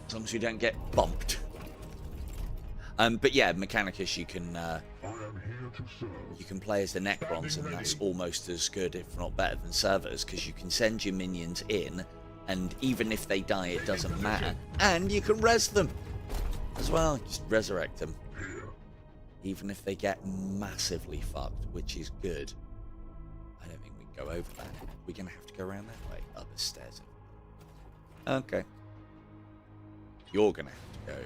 As long as we don't get bumped. But yeah, Mechanicus, you can play as the Necrons, and that's almost as good, if not better, than Servitors, because you can send your minions in, and even if they die, it doesn't matter, and you can res them as well. Just resurrect them, even if they get massively fucked, which is good. I don't think we can go over that. We're gonna have to go around that way, up the stairs. Okay, you're gonna have to go.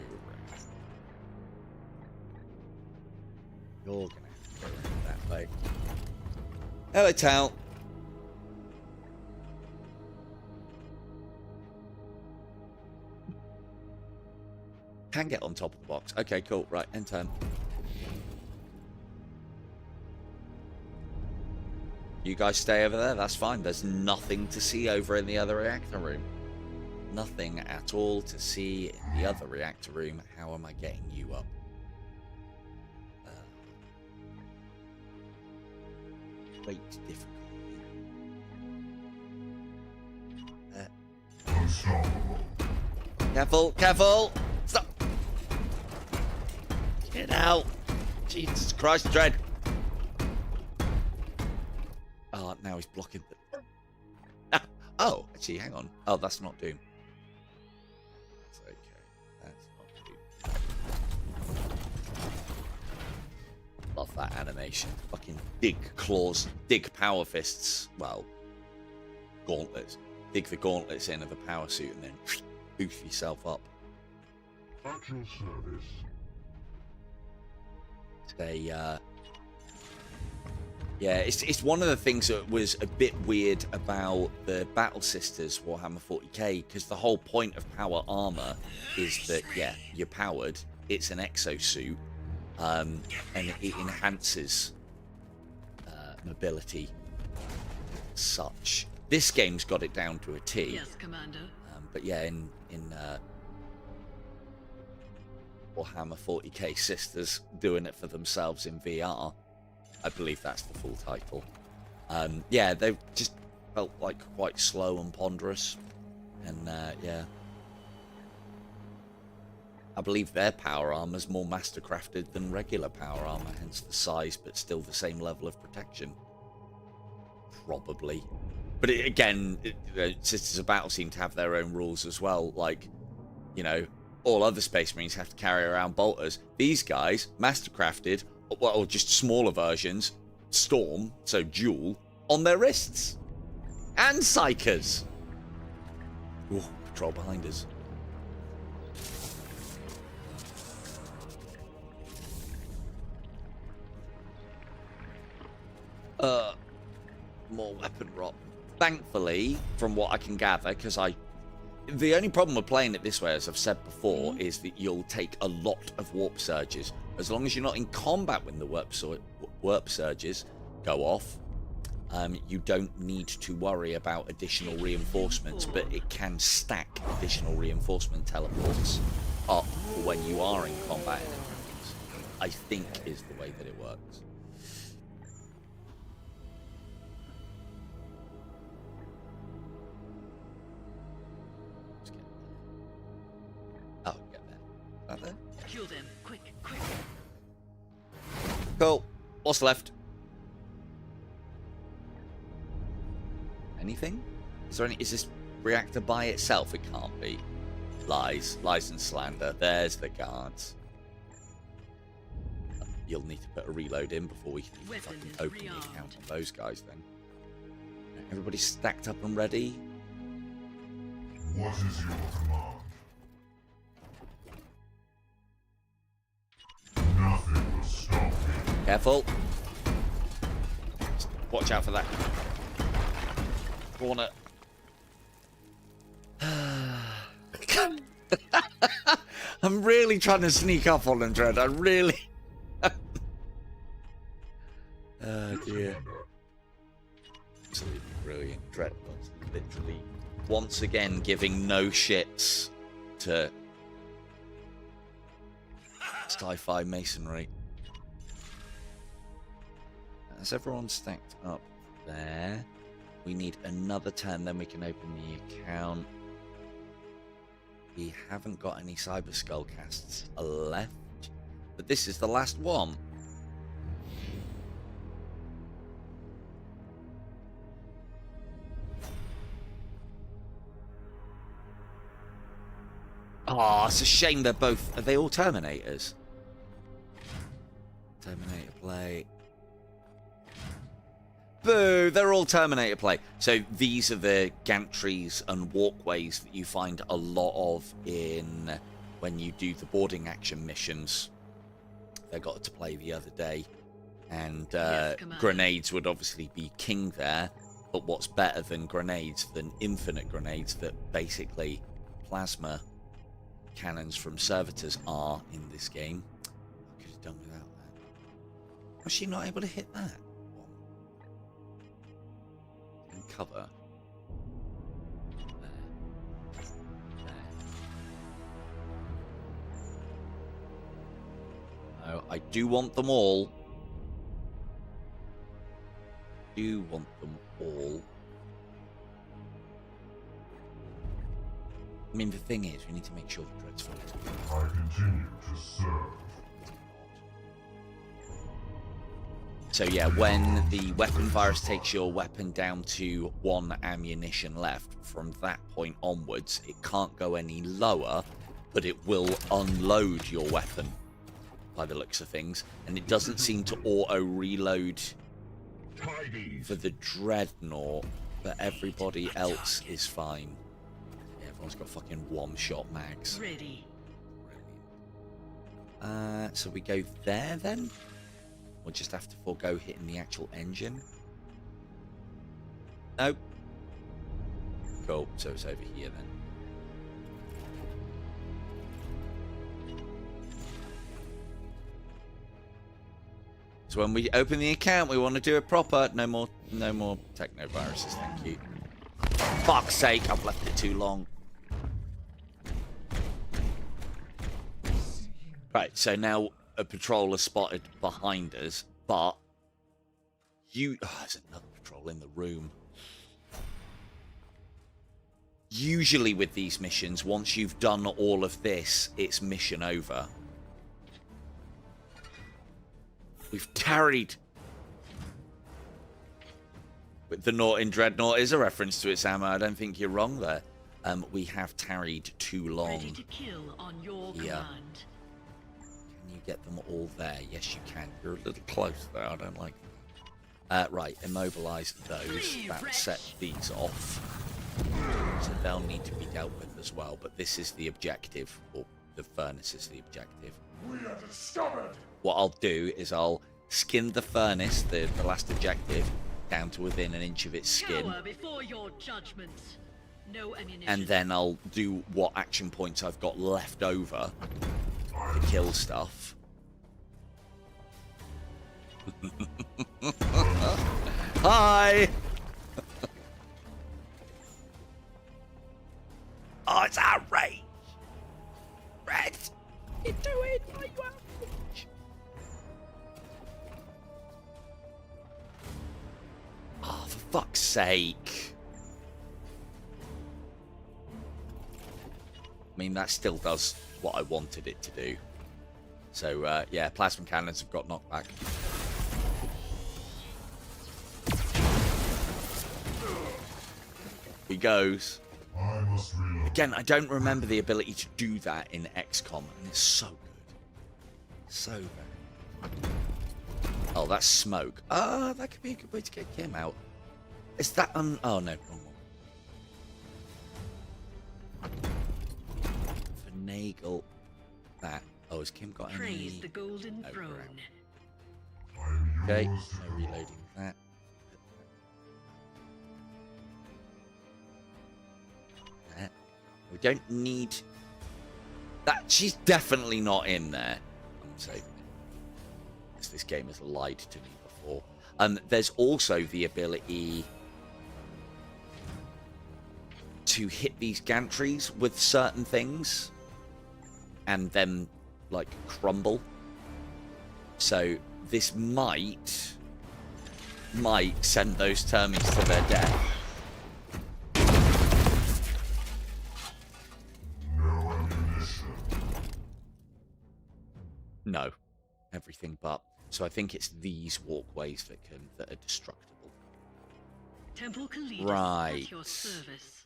You're gonna have to go around that way. Hello, Tal. Can get on top of the box. Okay, cool. Right, end turn. You guys stay over there. That's fine. There's nothing to see over in the other reactor room. Nothing at all to see in the other reactor room. How am I getting you up? Great difficulty. Unstoppable. Careful, careful! Stop! Get out! Jesus Christ, Dread! Oh, now he's blocking the... Oh, actually, hang on. Oh, that's not Doom. That's okay. That's not Doom. Love that animation. Fucking dig claws, dig power fists. Well, gauntlets. Dig the gauntlets in of a power suit and then boost yourself up. At your service. Yeah, it's one of the things that was a bit weird about the Battle Sisters Warhammer 40k, because the whole point of power armor is that, yeah, you're powered. It's an exosuit. And it enhances mobility such. This game's got it down to a T. Yes, Commander. But yeah, in Warhammer 40k Sisters doing it for themselves in VR, I believe that's the full title. Yeah, they just felt like quite slow and ponderous, and yeah. I believe their power armor's more mastercrafted than regular power armor, hence the size, but still the same level of protection. Probably. But again, Sisters of Battle seem to have their own rules as well. Like, you know, all other Space Marines have to carry around bolters. These guys, mastercrafted, or just smaller versions, Storm, so dual, on their wrists. And Psychers. Ooh, patrol behind us. More weapon rot. Thankfully, from what I can gather, because I The only problem with playing it this way, as I've said before, is that you'll take a lot of warp surges. As long as you're not in combat when the warp surges go off, you don't need to worry about additional reinforcements, but it can stack additional reinforcement teleports up when you are in combat enemies, I think is the way that it works. Oh, get there. Is that there? Kill them, quick, quick. Cool. What's left? Anything? Is there any? Is this reactor by itself? It can't be. Lies and slander. There's the guards. You'll need to put a reload in before we can even fucking open the account on those guys. Then. Everybody stacked up and ready. What is your command? Nothing will stop me. Careful. Watch out for that corner. I'm really trying to sneak up on them, Dread. I really... Oh, dear. Absolutely brilliant. Dread was literally, once again, giving no shits to sci-fi masonry. As everyone stacked up there, we need another 10, then we can open the account. We haven't got any Cyber Skull casts left, but this is the last one. Oh, it's a shame they're both... Are they all Terminators? Terminator play. Boo! They're all Terminator play. So these are the gantries and walkways that you find a lot of in when you do the boarding action missions. They got to play the other day, and grenades would obviously be king there. But what's better than grenades than infinite grenades that basically plasma cannons from servitors are in this game? I could have done without that. Was she not able to hit that? Cover. There. No, I do want them all. Do want them all. I mean, the thing is, we need to make sure the dread's full. I continue to serve. So yeah, when the weapon virus takes your weapon down to 1 ammunition left, from that point onwards, it can't go any lower, but it will unload your weapon, by the looks of things. And it doesn't seem to auto-reload for the Dreadnought, but everybody else is fine. Yeah, everyone's got fucking one-shot mags. Ready. So we go there then? We'll just have to forego hitting the actual engine. Nope. Cool, so it's over here then. So when we open the account, we want to do it proper. No more technoviruses, thank you. Fuck's sake, I've left it too long. Right, so now a patrol is spotted behind us, but there's another patrol in the room. Usually with these missions, once you've done all of this, it's mission over. We've tarried. With the Naught in Dreadnought is a reference to its ammo. I don't think you're wrong there. We have tarried too long. Ready to kill on your command. Can you get them all there? Yes, you can. You're a little close there. I don't like that. Right, immobilize those. That set these off. So they'll need to be dealt with as well. But this is the objective, or the furnace is the objective. We are discovered. What I'll do is I'll skin the furnace, the last objective, down to within an inch of its skin. Cower before your judgment. No ammunition. and then I'll do what action points I've got left over to kill stuff. Hi! Oh, it's outrage! Red! You do it! Why you outrage? Oh, for fuck's sake. I mean, that still does what I wanted it to do. So, yeah, plasma cannons have got knockback. He goes. I must reload. Again, I don't remember the ability to do that in XCOM, and it's so good. So good. Oh, that's smoke. Ah, that could be a good way to get Kim out. Is that oh no, wrong one. Finagle that. Oh, has Kim got any? Praise the golden No, throne. I am Okay, yours to no command. reloading that. That. We don't need that. She's definitely not in there. I'm saving it. Because this game has lied to me before. There's also the ability to hit these gantries with certain things and then like crumble. So this might send those termies to their death. No ammunition. No, everything but. So I think it's these walkways that are destructible. Temple Khalid Right. at your service.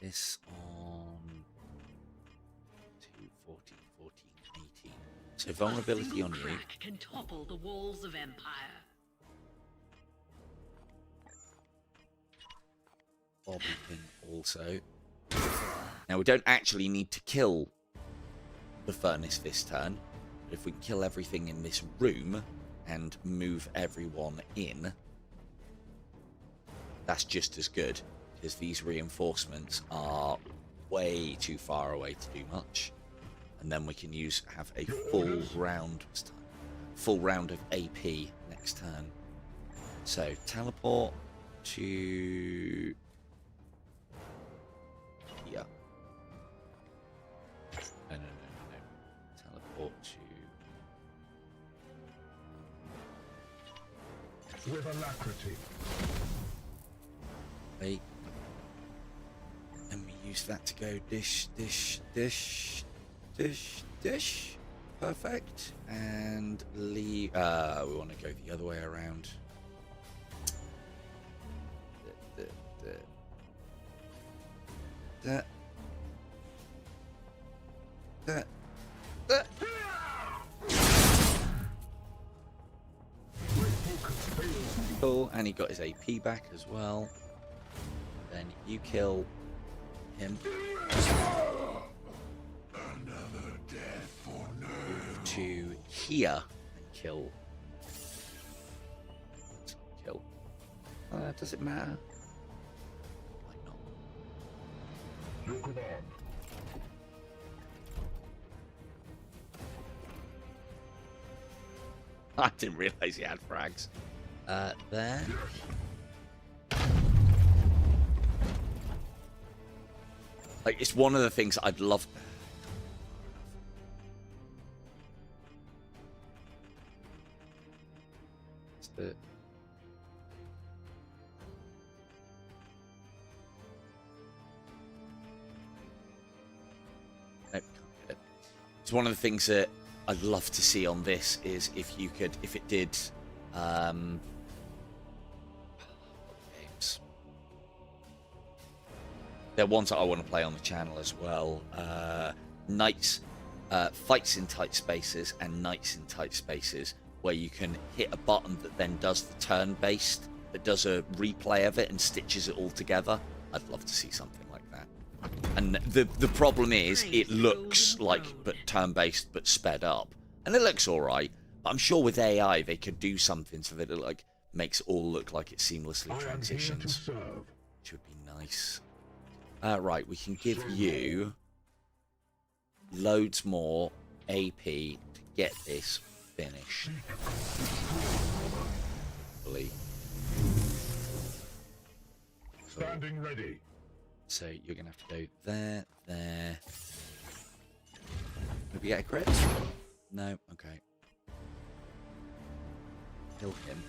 This on 2, 14, 14, 18. So vulnerability A single on you. crack can topple the walls of empire. Bobby pin also. Now we don't actually need to kill the furnace this turn. But if we kill everything in this room and move everyone in, that's just as good, because these reinforcements are way too far away to do much. And then we can have a full round of AP next turn. So teleport to here. No. Teleport to With alacrity. wait. And we use that to go dish. Perfect. And leave. We want to go the other way around. Cool, and he got his AP back as well. Then you kill him. Another death for nerve. To here and kill. Kill. Does it matter? Might not. Your command. I didn't realise he had frags. There. Like, it's one of the things I'd love. It's the. Nope, can't get it. It's one of the things that I'd love to see on this is if it did games. There are ones that I want to play on the channel as well. Knights, fights in tight spaces, and knights in tight spaces, where you can hit a button that then does the turn-based, that does a replay of it and stitches it all together. I'd love to see something like that. And the problem is, it looks like but turn-based but sped up, and it looks all right. But I'm sure with AI they could do something so that it like makes it all look like it seamlessly I am here to transitions, serve. which would be nice. Right, we can give you loads more AP to get this finished. Standing ready. So you're going to have to go there, there. Maybe get a crit? No, okay. Kill him.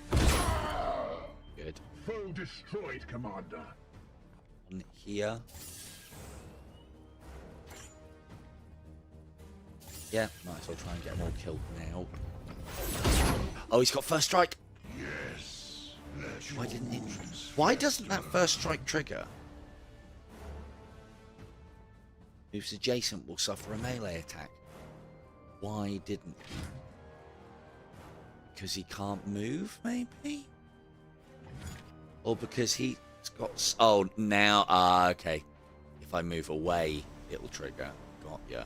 Good. Foe destroyed, Commander. On here. Yeah, might as well try and get more killed now. Oh, he's got first strike. Yes. Let Why your didn't it? wounds Why doesn't that first strike trigger? Moves adjacent will suffer a melee attack. Why didn't he? Because he can't move, maybe? Or because he's got... Oh, now... Ah, okay. If I move away, it'll trigger. Got ya.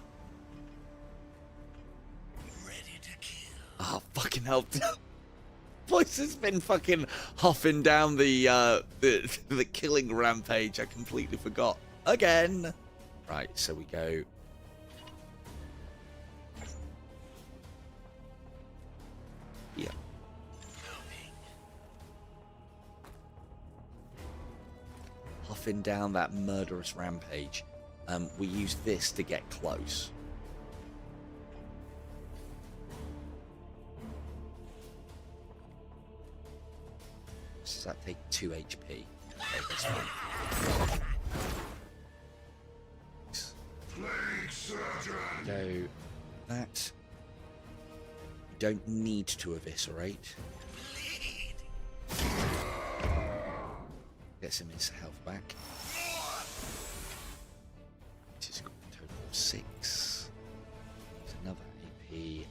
Ready to kill. Oh, fucking hell. Voice has been fucking huffing down the killing rampage. I completely forgot. Again. Right, so we go... Yeah. Huffing down that murderous rampage. We use this to get close. Does that take 2 HP? Okay, that's fine. plague surgeon. Go that. You don't need to eviscerate. Gets him his health back. Which is a total of 6. There's another AP.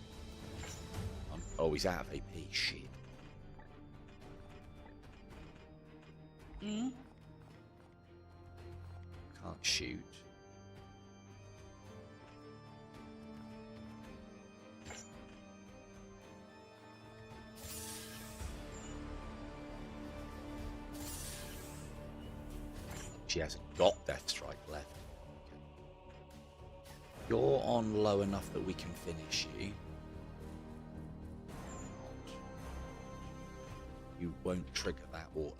Oh, he's out of AP. Shit. Can't shoot. She hasn't got Death Strike left. Okay. You're on low enough that we can finish you. You won't trigger that order.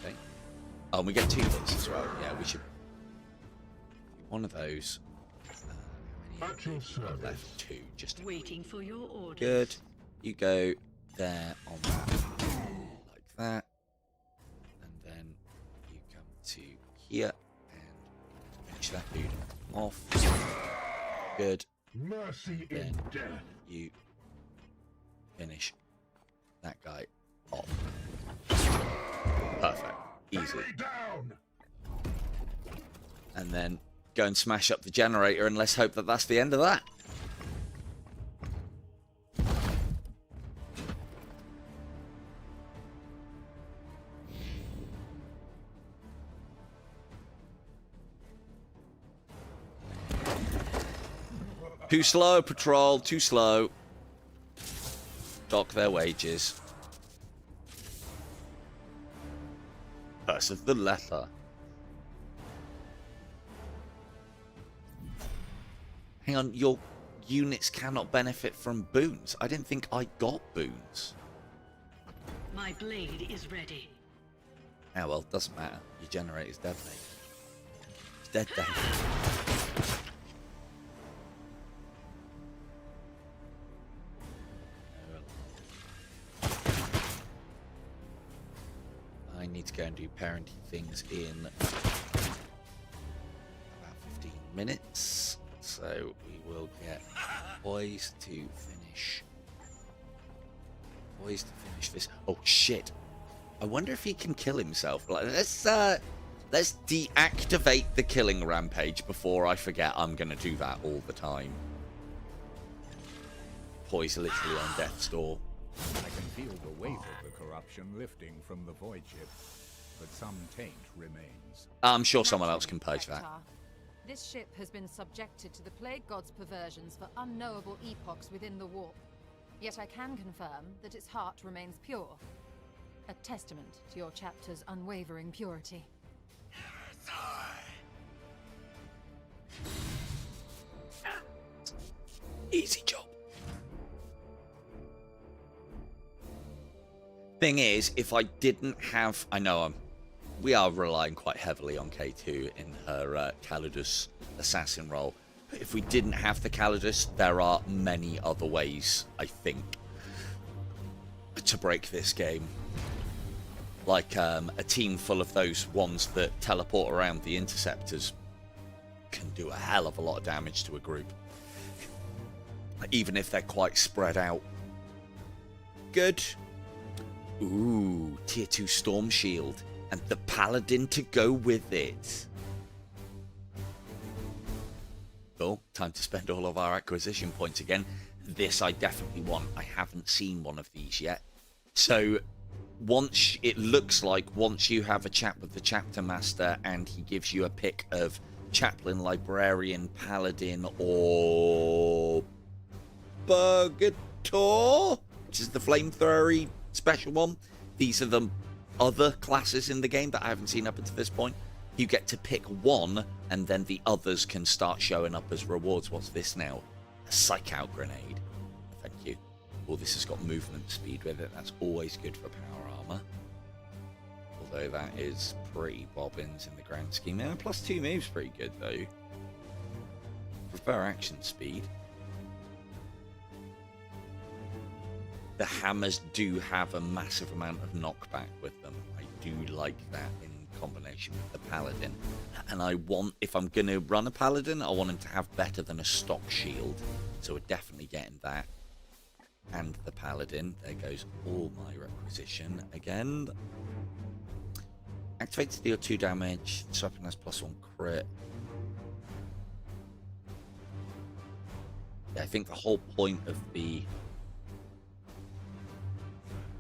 Okay. Oh, and we get 2 hits as well. Yeah, we should. One of those. How many At your have we got service. left? 2. Just Waiting for your orders. good. You go there on that, like that, and then you come to here and finish that dude off. Good. Mercy in Then death. you finish that guy off. Perfect. Easy. Enemy down. And then go and smash up the generator, and let's hope that that's the end of that. Too slow, patrol. Too slow. Dock their wages. Curse of the leper. Hang on, your units cannot benefit from boons. I didn't think I got boons. My blade is ready. Ah, well, doesn't matter. Your generator's dead, mate. It's dead, dead. I need to go and do parenting things in about 15 minutes. So we will get boys to finish. Boys to finish this. Oh shit! I wonder if he can kill himself. Like, let's deactivate the killing rampage before I forget. I'm gonna do that all the time. Poise literally on death's door. I can feel the weight of the corruption lifting from the void ship, but some taint remains. I'm sure someone else can purge that. Spectre. This ship has been subjected to the Plague God's perversions for unknowable epochs within the warp. Yet I can confirm that its heart remains pure. A testament to your chapter's unwavering purity. Easy job. Thing is, if I didn't have... I know we are relying quite heavily on K2 in her Calidus assassin role. But if we didn't have the Calidus, there are many other ways, I think, to break this game. Like a team full of those ones that teleport around the interceptors can do a hell of a lot of damage to a group. Even if they're quite spread out. Good. Ooh, tier 2 Storm Shield. And the Paladin to go with it. Cool. Time to spend all of our acquisition points again. This I definitely want. I haven't seen one of these yet. So, it looks like once you have a chat with the chapter master and he gives you a pick of Chaplain, Librarian, Paladin, or Burgator, which is the flamethrowery special one. These are the other classes in the game that I haven't seen up until this point. You get to pick one, and then the others can start showing up as rewards. What's this now? A Psych Out Grenade. Thank you. Oh, this has got movement speed with it. That's always good for power armor. Although that is pretty bobbins in the grand scheme. And +2 moves pretty good, though. Prefer action speed. The hammers do have a massive amount of knockback with them. I do like that in combination with the Paladin. And I want, if I'm going to run a Paladin, I want him to have better than a stock shield. So we're definitely getting that. And the Paladin. There goes all my requisition again. Activate to deal 2 damage. This weapon has +1 crit. Yeah, I think the whole point of the...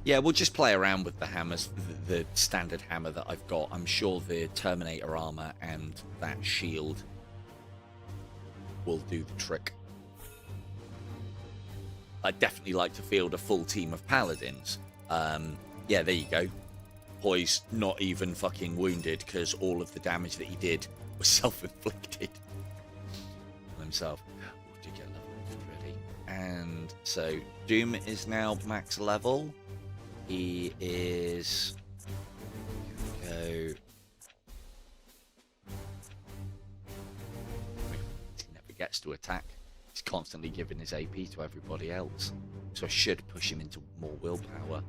Yeah, we'll just play around with the hammers, the standard hammer that I've got. I'm sure the Terminator armor and that shield will do the trick. I'd definitely like to field a full team of paladins. Yeah, there you go. Hoy's not even fucking wounded because all of the damage that he did was self-inflicted on himself. Oh, to get level ready. And so Doom is now max level. He is... Here we go. He never gets to attack. He's constantly giving his AP to everybody else. So I should push him into more willpower.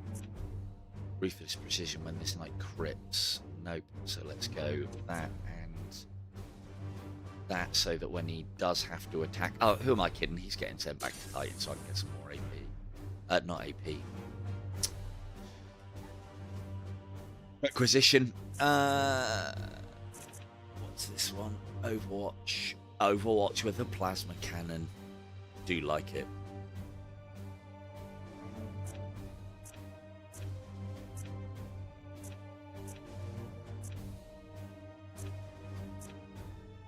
Ruthless precision when this knight crits. Nope. So let's go that and that so that when he does have to attack... Oh, who am I kidding? He's getting sent back to Titan so I can get some more AP. Not AP. Requisition. What's this one? Overwatch. Overwatch with a plasma cannon. Do like it.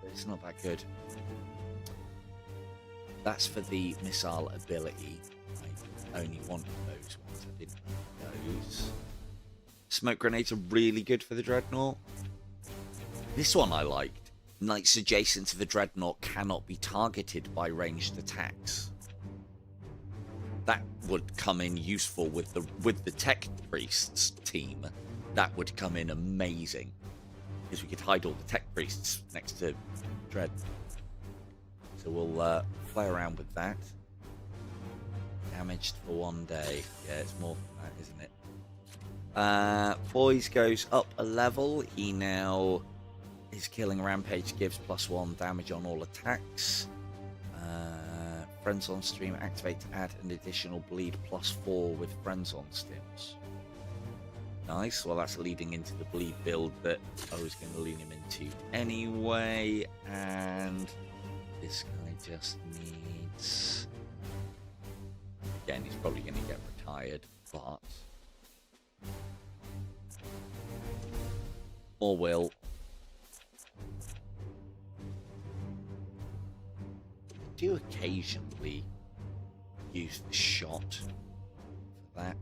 It's not that good. That's for the missile ability. I only wanted those ones. I didn't want those. Smoke grenades are really good for the Dreadnought. This one I liked. Knights adjacent to the Dreadnought cannot be targeted by ranged attacks. That would come in useful with the Tech Priests team. That would come in amazing. Because we could hide all the Tech Priests next to Dread. So we'll play around with that. Damaged for 1 day. Yeah, it's more than that, isn't it? Poise goes up a level. He now... His Killing Rampage gives +1 damage on all attacks. Friends on stream activate to add an additional bleed +4 with Friends on stims. Nice. Well, that's leading into the bleed build that I was going to lean him into anyway. And this guy just needs... Again, he's probably going to get retired, but... More will. Do occasionally use the shot for that.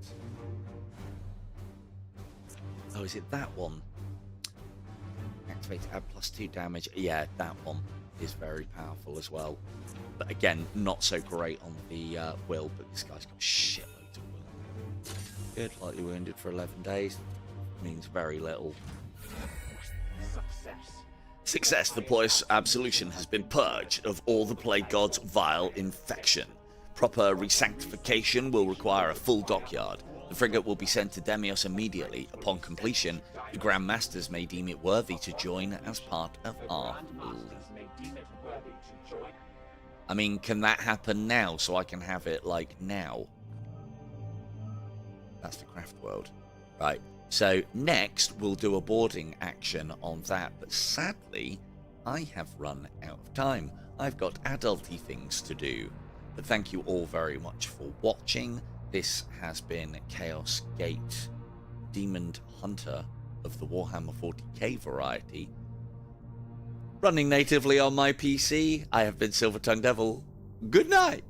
Oh, is it that one? Activate, add +2 damage. Yeah, that one is very powerful as well. But again, not so great on the will, but this guy's got shitloads of will. Good, lightly wounded for 11 days. Means very little. Success. The Poise Absolution has been purged of all the Plague God's vile infection. Proper resanctification will require a full dockyard. The frigate will be sent to Demios immediately. Upon completion, the Grand Masters may deem it worthy to join as part of our fleet. I mean, can that happen now so I can have it, like, now? That's the craft world. Right. So next, we'll do a boarding action on that. But sadly, I have run out of time. I've got adulty things to do. But thank you all very much for watching. This has been Chaos Gate Demon Hunter of the Warhammer 40K variety. Running natively on my PC, I have been Silver Tongue Devil. Good night!